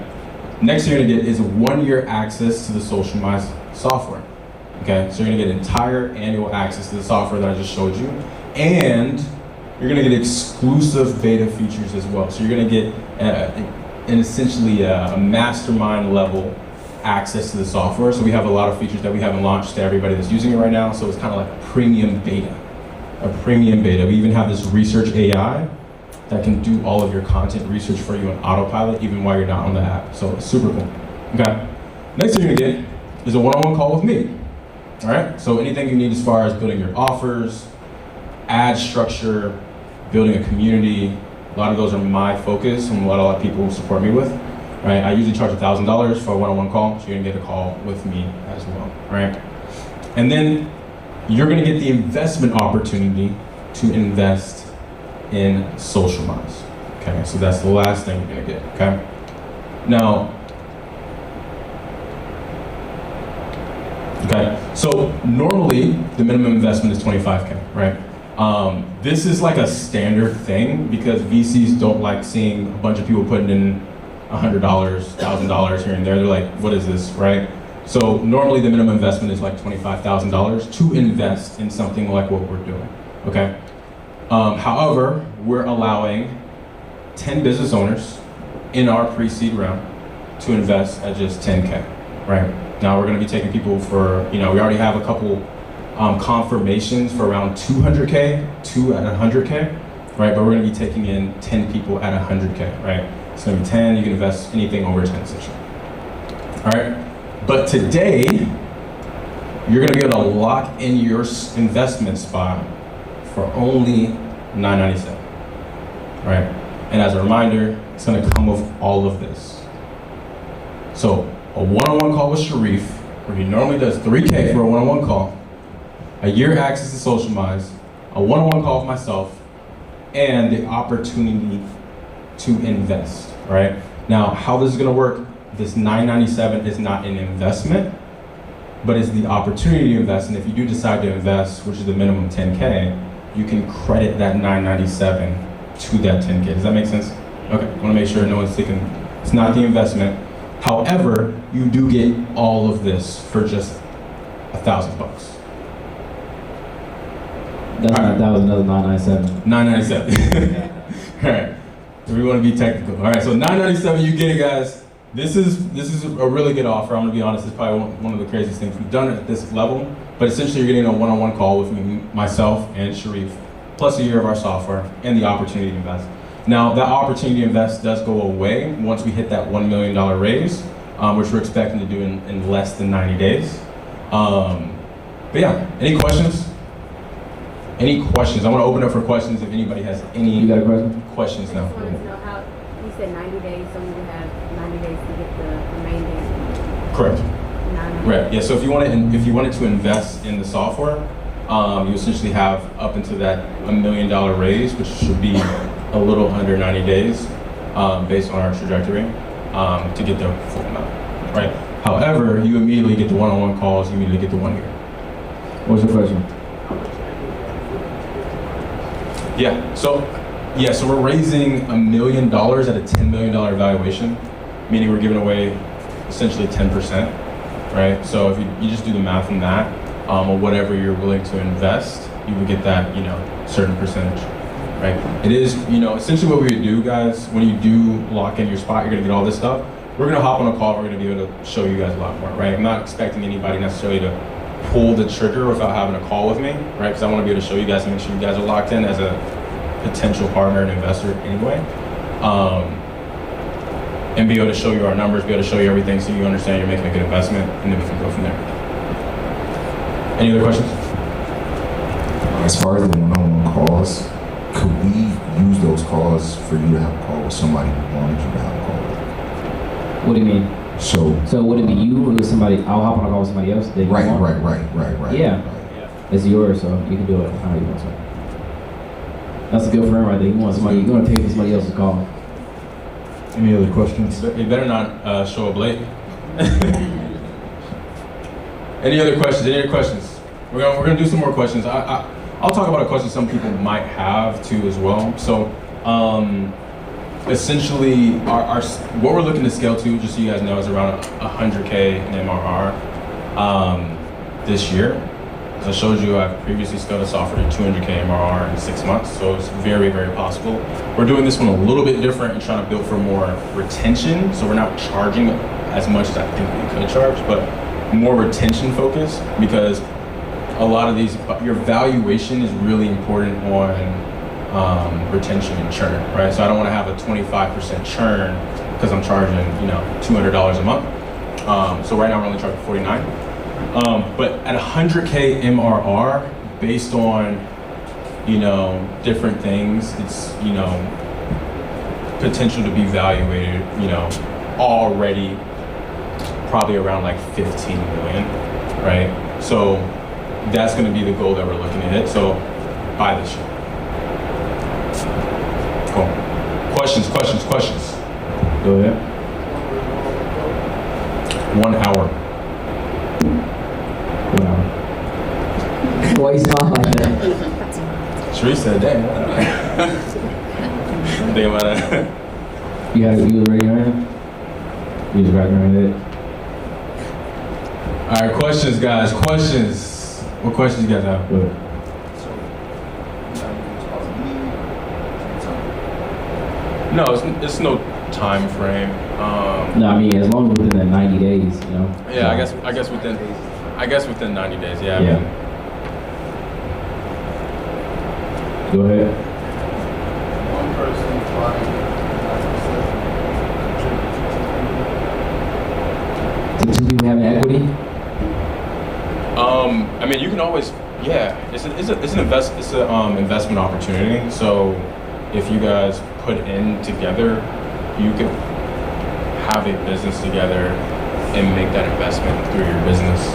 Next you're gonna get is 1-year access to the Socialmize software, okay? So you're gonna get entire annual access to the software that I just showed you, and you're gonna get exclusive beta features as well. So you're gonna get essentially a mastermind level access to the software. So we have a lot of features that we haven't launched to everybody that's using it right now, so it's kind of like a premium beta. We even have this research AI that can do all of your content research for you on autopilot, even while you're not on the app. So it's super cool. Okay. Next thing you're gonna get is a one-on-one call with me. All right. So anything you need as far as building your offers, ad structure, building a community, a lot of those are my focus and what a lot of people support me with. Right. I usually charge $1,000 for a one-on-one call, so you're gonna get a call with me as well. All right. And then you're gonna get the investment opportunity to invest in Socialmize. Okay, so that's the last thing you're gonna get, okay? Now, so normally the minimum investment is 25K, right? This is like a standard thing because VCs don't like seeing a bunch of people putting in $100, $1,000 here and there. They're like, what is this, right? So normally the minimum investment is like $25,000 to invest in something like what we're doing, okay? However, we're allowing 10 business owners in our pre-seed round to invest at just 10K, right? Now we're gonna be taking people for, we already have a couple confirmations for around 200K, 2 at 100K, right? But we're gonna be taking in 10 people at 100K, right? It's gonna be 10, you can invest anything over 10 essentially, all right? But today, you're gonna be able to lock in your investment spot for only $997, right? And as a reminder, it's gonna come with all of this. So a one-on-one call with Sharif, where he normally does $3K for a one-on-one call, a year access to Socialmize, a one-on-one call with myself, and the opportunity to invest, right? Now, how this is gonna work, this $997 is not an investment, but it's the opportunity to invest. And if you do decide to invest, which is the minimum 10K, you can credit that $997 to that 10K. Does that make sense? Okay, I wanna make sure no one's thinking it's not the investment. However, you do get all of this for just $1,000. That's not, that was another $997. $997. All right, we want to be technical. All right, so $997, you get it, guys. This is a really good offer. I'm gonna be honest, it's probably one of the craziest things we've done at this level. But essentially, you're getting a one-on-one call with me, myself, and Sharif, plus a year of our software and the opportunity to invest. Now, that opportunity to invest does go away once we hit that $1 million raise, which we're expecting to do in less than 90 days. But yeah, any questions? Any questions? I want to open up for questions if anybody has any. You got a question? Questions now. I just wanted to know how, you said 90 days, so we would have 90 days to get the remaining. Correct. Right. Yeah. So if you wanted to invest in the software, you essentially have up until that $1 million raise, which should be a little under 90 days, based on our trajectory, to get the full amount. Right. However, you immediately get the one-on-one calls. You immediately get the 1 year. What's your question? So we're raising $1 million at a $10 million valuation, meaning we're giving away essentially 10%, right? So if you just do the math on that, or whatever you're willing to invest, you would get that, certain percentage, right? It is, essentially what we would do, guys, when you do lock in your spot, you're gonna get all this stuff. We're gonna hop on a call, we're gonna be able to show you guys a lot more, right? I'm not expecting anybody necessarily to pull the trigger without having a call with me, right? Because I want to be able to show you guys and make sure you guys are locked in as a potential partner and investor anyway. And be able to show you our numbers, be able to show you everything so you understand you're making a good investment, and then we can go from there. Any other questions? As far as the one-on-one calls, could we use those calls for you to have a call with somebody who wanted you to have a call with? What do you mean? So would it be you or somebody? I'll hop on a call with somebody else. That you want? Right. Yeah, it's yours, so you can do it how you want to. That's a good friend right there. You want to pay for somebody else's call. Any other questions? You better not show up late. Any other questions? We're gonna do some more questions. I'll talk about a question some people might have too as well. So essentially, our what we're looking to scale to, just so you guys know, is around 100K in MRR this year. As I showed you, I've previously scaled a software to 200K MRR in 6 months, so it's very, very possible. We're doing this one a little bit different and trying to build for more retention, so we're not charging as much as I think we could charge, but more retention focused, because a lot of these, your valuation is really important on retention and churn, right? So I don't want to have a 25% churn because I'm charging, $200 a month. So right now we're only charging $49. But at 100K MRR, based on, different things, it's, potential to be valuated, already probably around like 15 million, right? So that's going to be the goal that we're looking to hit. So by this year. Cool. Questions. Go ahead. 1 hour. Why you smile like that? Sheree said, "Damn." Think about that. You was ready right now? You just grabbing your head. All right, questions, guys. Questions. What questions you guys have? Go ahead. No, it's no time frame. No, I mean as long as within the 90 days, Yeah, I guess within 90 days. Yeah. Yeah. Go ahead. One person Do 2 people having equity? I mean, you can always, it's an investment opportunity. So if you guys put in together, you could have a business together and make that investment through your business.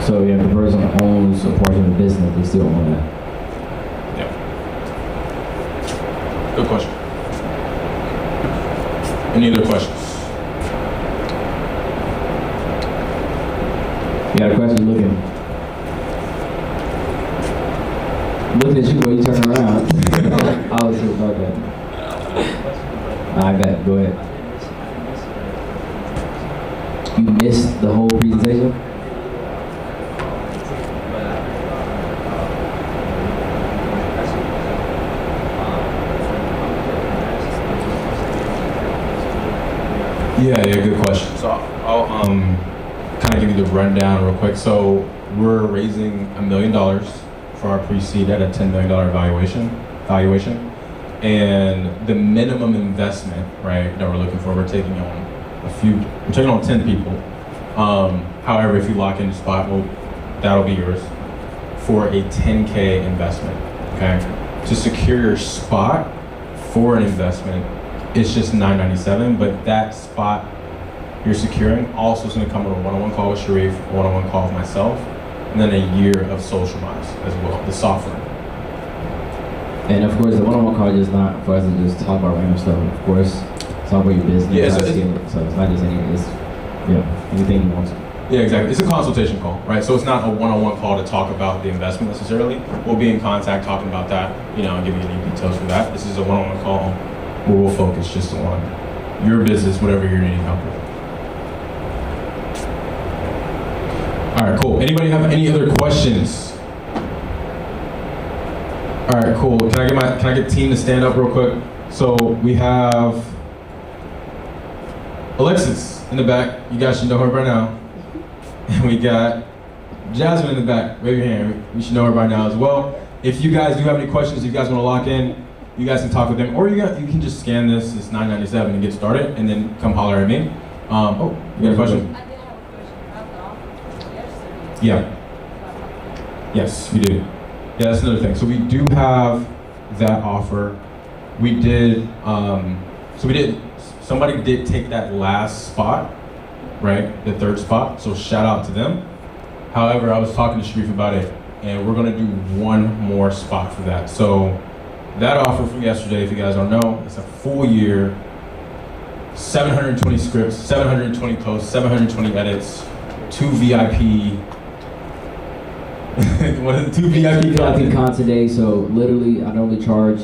So yeah, the person owns a portion of the business, they still own that. Yeah. Good question. Any other questions? You got a question? Looking at you, bro. You turn around. I was just about that. I got it. Go ahead. You missed the whole presentation? Yeah, good question. So I'll kind of give you the rundown real quick. So we're raising $1 million for our pre-seed at a $10 million valuation, and the minimum investment, right, that we're looking for, we're taking on a few We're taking on 10 people. However, if you lock in the spot, well, that'll be yours for a 10K investment, okay? To secure your spot for an investment, it's just $997, but that spot you're securing also is gonna come with a one-on-one call with Sharif, a one-on-one call with myself, and then a year of socialize as well, the software. And of course, the one-on-one call is not for us to just talk about random stuff. Of course, talk about your business, Yeah, so it's not just anything. It's anything you want to. Yeah, exactly. It's a consultation call, right? So it's not a one-on-one call to talk about the investment necessarily. We'll be in contact talking about that, and give you any details for that. This is a one-on-one call where we'll focus just on your business, whatever you're needing help with. All right, cool. Anybody have any other questions? All right, cool. Can I get team to stand up real quick? So we have Alexis in the back. You guys should know her by now. And we got Jasmine in the back. Wave your hand. You should know her by now as well. If you guys do have any questions, if you guys want to lock in, you guys can talk with them, or you can just scan this. It's $997 and get started, and then come holler at me. You got a question? Yeah. Yes, we do. Yeah, that's another thing. So we do have that offer. We did. Somebody did take that last spot, right? The third spot. So shout out to them. However, I was talking to Sharif about it, and we're gonna do one more spot for that. So that offer from yesterday, if you guys don't know, it's a full year, 720 scripts, 720 posts, 720 edits, 2 VIP. What is it? 2 VIP content day. So literally, I normally charge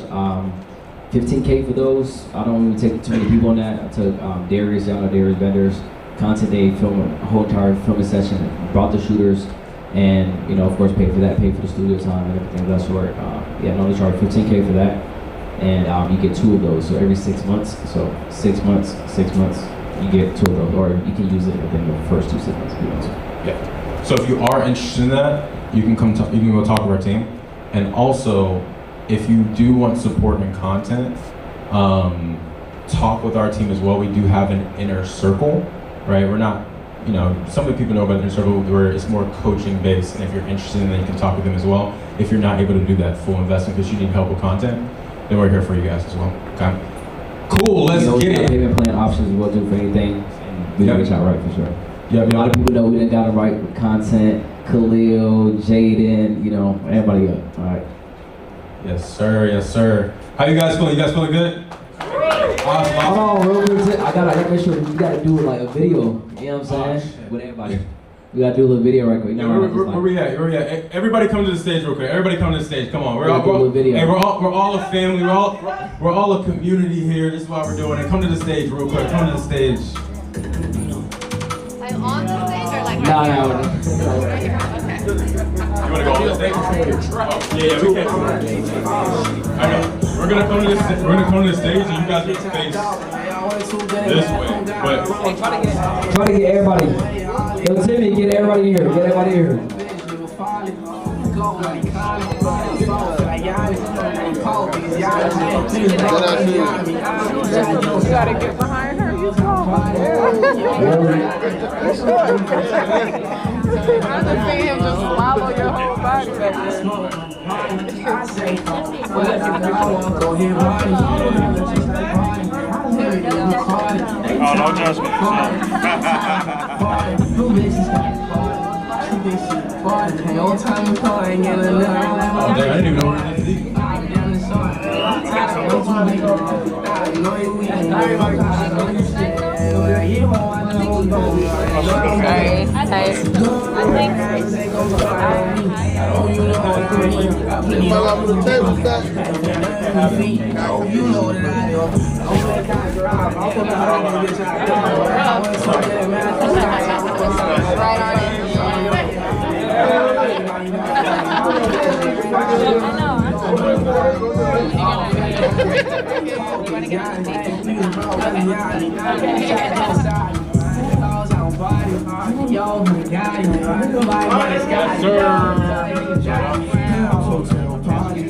$15K for those. I don't even take too many people on that. I took Darius, y'all know Darius vendors, content day, film a whole entire filming session, brought the shooters, and of course paid for that, paid for the studio time and everything of that sort. I normally charge $15K for that, and you get 2 of those. So every 6 months, so 6 months, you get 2 of those, or you can use it within the first 2 6 months if you want to. Yeah. So if you are interested in that, you can go talk to our team, and also if you do want support and content, talk with our team as well. We do have an inner circle, right? We're not, some of the people know about the inner circle where it's more coaching based, and if you're interested in that, you can talk with them as well. If you're not able to do that full investment because you need help with content, then we're here for you guys as well. Okay. Cool. Let's get it. Payment plan options we'll do for anything, and we reach out right for sure. Yeah. A lot of people know we done got them right with content. Khalil, Jaden, everybody up. All right. Yes, sir. Yes, sir. How you guys feeling? You guys feeling good? Awesome. Hold on, real quick. I gotta make sure we gotta do like a video. You know what I'm saying? With everybody. We gotta do a little video right quick. Yeah, where we at? Where we at? Everybody come to the stage real quick. Everybody come to the stage. Come on. We're all a family. We're all a community here. This is why we're doing it. Come to the stage real quick. Come to the stage. Like on the stage or like No. right here? Okay. You wanna go on the stage? Yeah, we can't. I know. We're gonna come to the stage, and you guys get to face this way. But try to get everybody. Yo, Timmy, get everybody here. Get everybody here. You gotta get behind her. I just see him just swallow your whole body back there. Oh, no judgment. I didn't even know where it is.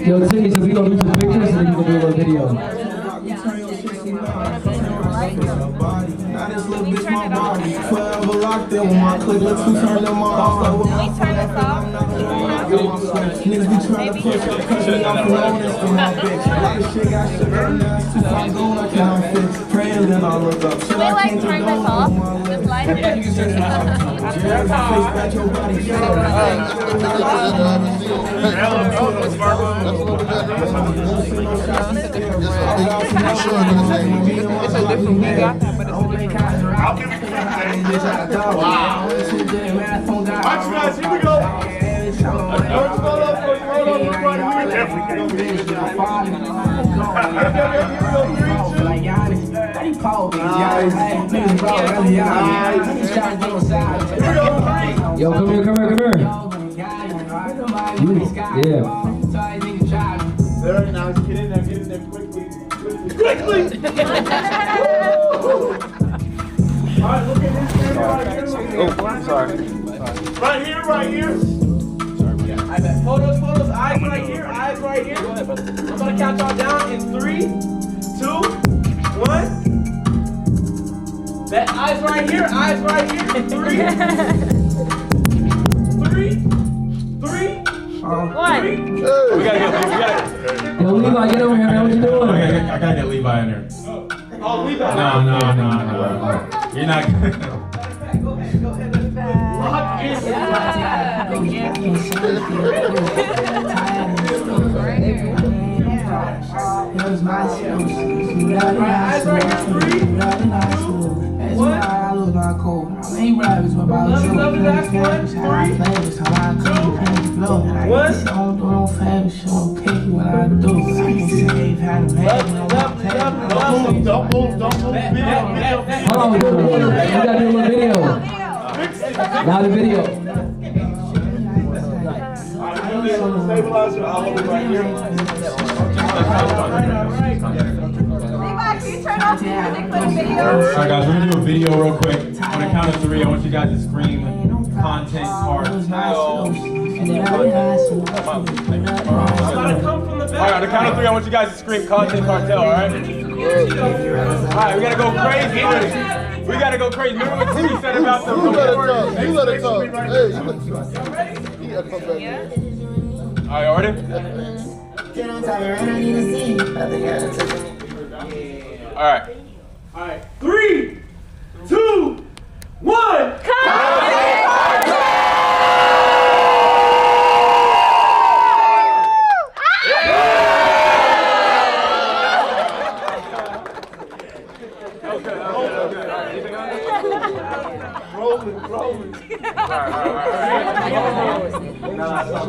Yo, Timmy, so we gonna do some pictures and then you gonna do a little video. this little bitch my body. Forever locked in with my click, let's turn them on. Can we turn this off? Niggas be trying to push up, cause we off alone, that's the my bitch. A lot of shit got shit right now, it's too far gone, I can't fix. Praying then I'll look up. Can we like turn this off? This light? Yeah, you can turn it off. It's a different we got that, but it's a different I'll give it to you. Wow. Alright, guys, here we go. Yo, come here. Yeah. Very nice. Get in there quickly. Quickly! Alright, look at this camera right here. Sorry. Right here. I bet. Photos, eyes right here. I'm gonna count y'all down in 3, 2, 1. That eyes right here. 3, 3. What? We gotta get. Yo, Levi, get over here, man. What you doing? I gotta get Levi in there. Oh, Levi. No. You're not. Go ahead. Lock in. Eyes right here. 3, 2, 1. Don't move. Hold on, we gotta do a little video. Now the video. Stabilizer, I'll hold it right here. Levi, can you turn off the music for the video? Alright guys, we're gonna do a video real quick. On the count of 3, I want you guys to scream content cartel. Alright, on the count of 3, I want you guys to scream content cartel, alright? Alright, we gotta go crazy. We gotta go crazy. Remember what T said about the You let it talk. Hey, you gotta come back here. Alright, y'all ready? Alright. 3, 2, 1. Rolling.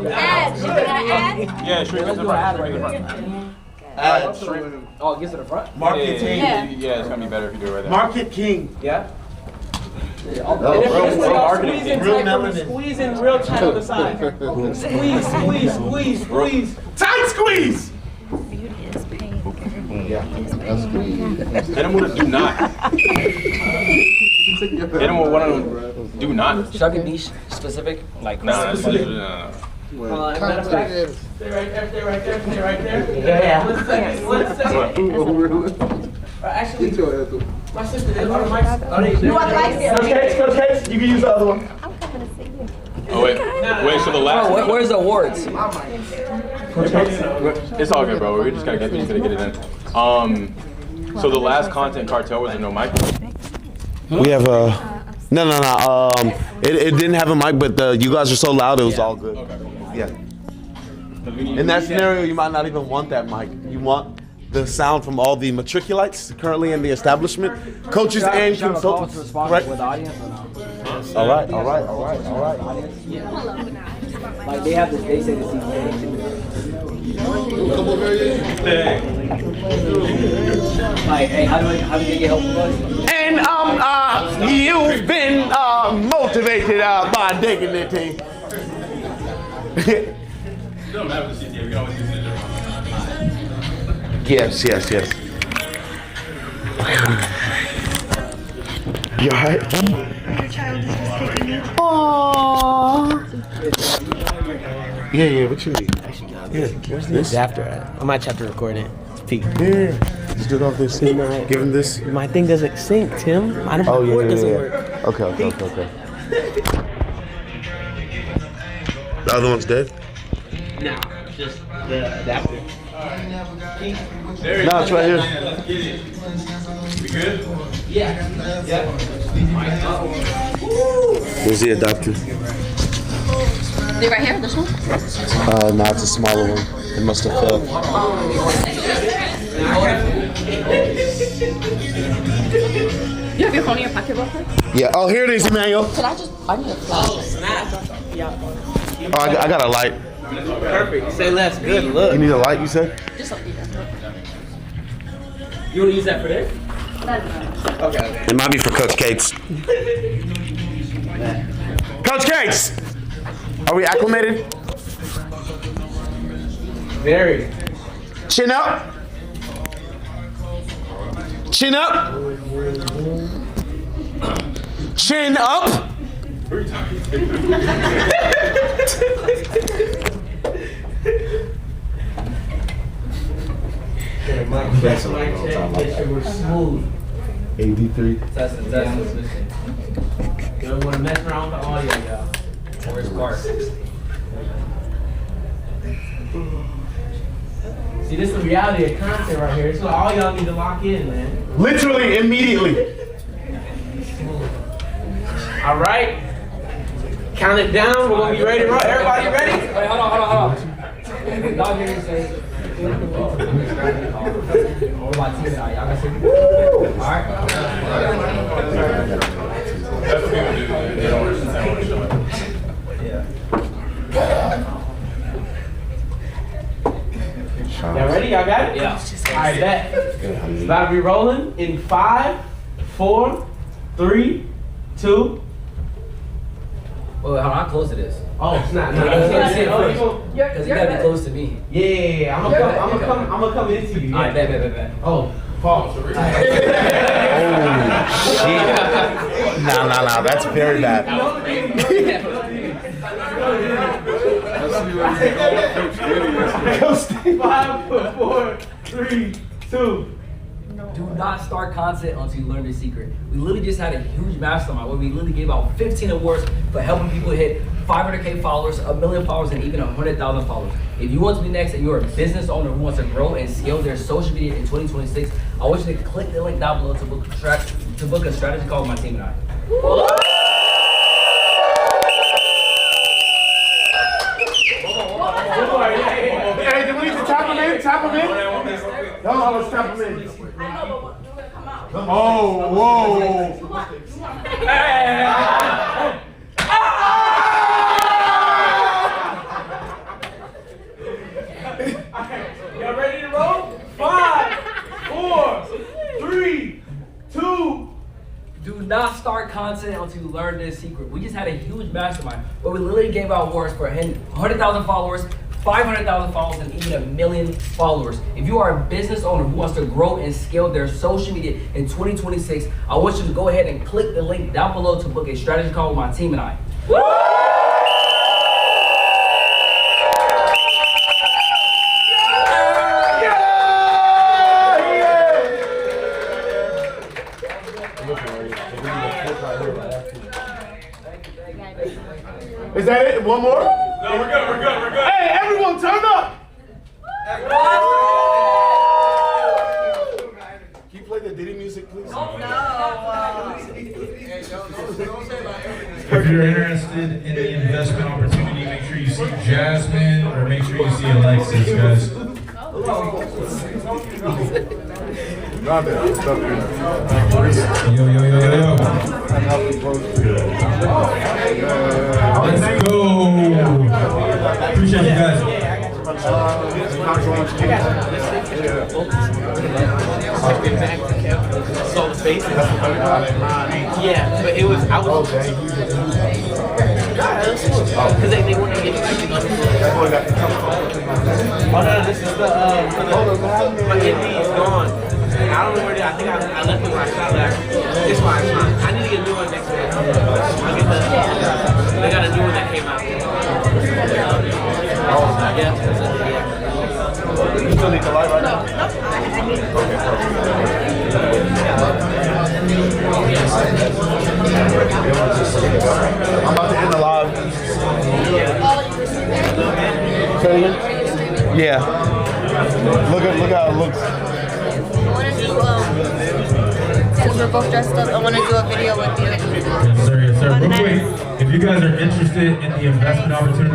Ads, you gonna add? Yeah, shrink to the front. Oh, it gets to the front? Market King. Yeah, it's gonna be better if you do it right there. Market King. Yeah. Squeeze in real tight on the side. Squeeze. Tight squeeze! Hit him with a do not. Hit him with one of them do not. Should I be niche specific? Like, No. Stay right there. Yeah. 1 second. Actually, my sister did all the mics. You want the mics there? Coach Case, you can use the other one. I'm coming to see you. Oh wait, so the last. Oh, where's the awards? It's all good, bro. We just gotta get it in. So the last content cartel was a no mic. We have a no. It didn't have a mic, but you guys are so loud, it was all good. Yeah. In that scenario, you might not even want that mic. You want the sound from all the matriculates currently in the establishment, coaches and consultants. Correct? All right. Like they have this, they say this. Like, hey, how do you get help from us? And you've been motivated by dignity. Yes. You alright? Yeah, what you need? Yeah, what's this? After I'm at chapter recording. Peak. Yeah. Just do it off this. Give him this. My thing doesn't sync, Tim. I don't know what doesn't work. Okay. The other one's dead? Nah, just the adapter. No, it's right here. We good? Yeah. Where's the adapter? They're right here, this one? No, it's a smaller one. It must have fell. You have your phone in your pocket real quick? Yeah. Oh, here it is, Emmanuel. I need a flash. Oh, I got a light. Perfect. Say less. Good look. You need a light, you said? Just up here. You want to use that for this? Okay. It might be for Coach Cates. Coach Cates! Are we acclimated? Very. Chin up. Chin up. Chin up. We're smooth. AD3. That's you don't want to mess around with the audio, y'all. Where's Clark? See, this is the reality of content right here. It's what all y'all need to lock in, man. Literally, immediately. All right. Count it down. We're going to be ready to roll. Everybody ready? Wait, hold on. Y'all hear me say, all right. Y'all ready? Y'all got it? Yeah. All right, bet. It's about to be rolling in 5, 4, 3, 2. Wait, how close it is? Oh, it's not. You can't see it first. Because you gotta be close to me. Yeah. I'm gonna come into you. All right, bet. Oh, pause. Oh, shit. Nah. That's very bad. 5, 4, 3, 2. Do not start content until you learn the secret. We literally just had a huge mastermind where we literally gave out 15 awards for helping people hit 500K followers, 1 million followers, and even 100,000 followers. If you want to be next and you're a business owner who wants to grow and scale their social media in 2026, I want you to click the link down below to book a strategy call with my team and I. Hey, do we need to tap him in? No, let's tap him in. Oh, whoa. Y'all ready to roll? 5, 4, 3, 2. Do not start content until you learn this secret. We just had a huge mastermind where we literally gave out awards for 100,000 followers, 500,000 followers, and even 1 million followers. If you are a business owner who wants to grow and scale their social media in 2026, I want you to go ahead and click the link down below to book a strategy call with my team and I. Is that it? One more? No, we're good. Hey, everyone, turn up! Can you play the Diddy music, please? If you're interested in the investment opportunity, make sure you see Jasmine or make sure you see Alexis, guys. Yo. Let's go. Appreciate you guys. Saw the faces. Yeah, but it was, I was. Because they wouldn't get it. Oh no, this is the, my ND is gone. I don't know where it is. I think I left it when I shot last. It's fine. I need to get a new one next week. They got a new one that came out. Yeah. You still need the light right now? I'm about to end the live. Say it again? Yeah. Look how it looks. I want to do, since we're both dressed up, I want to do a video with you. Yes, sir. Yes, sir. Real quick, if you guys are interested in the investment opportunity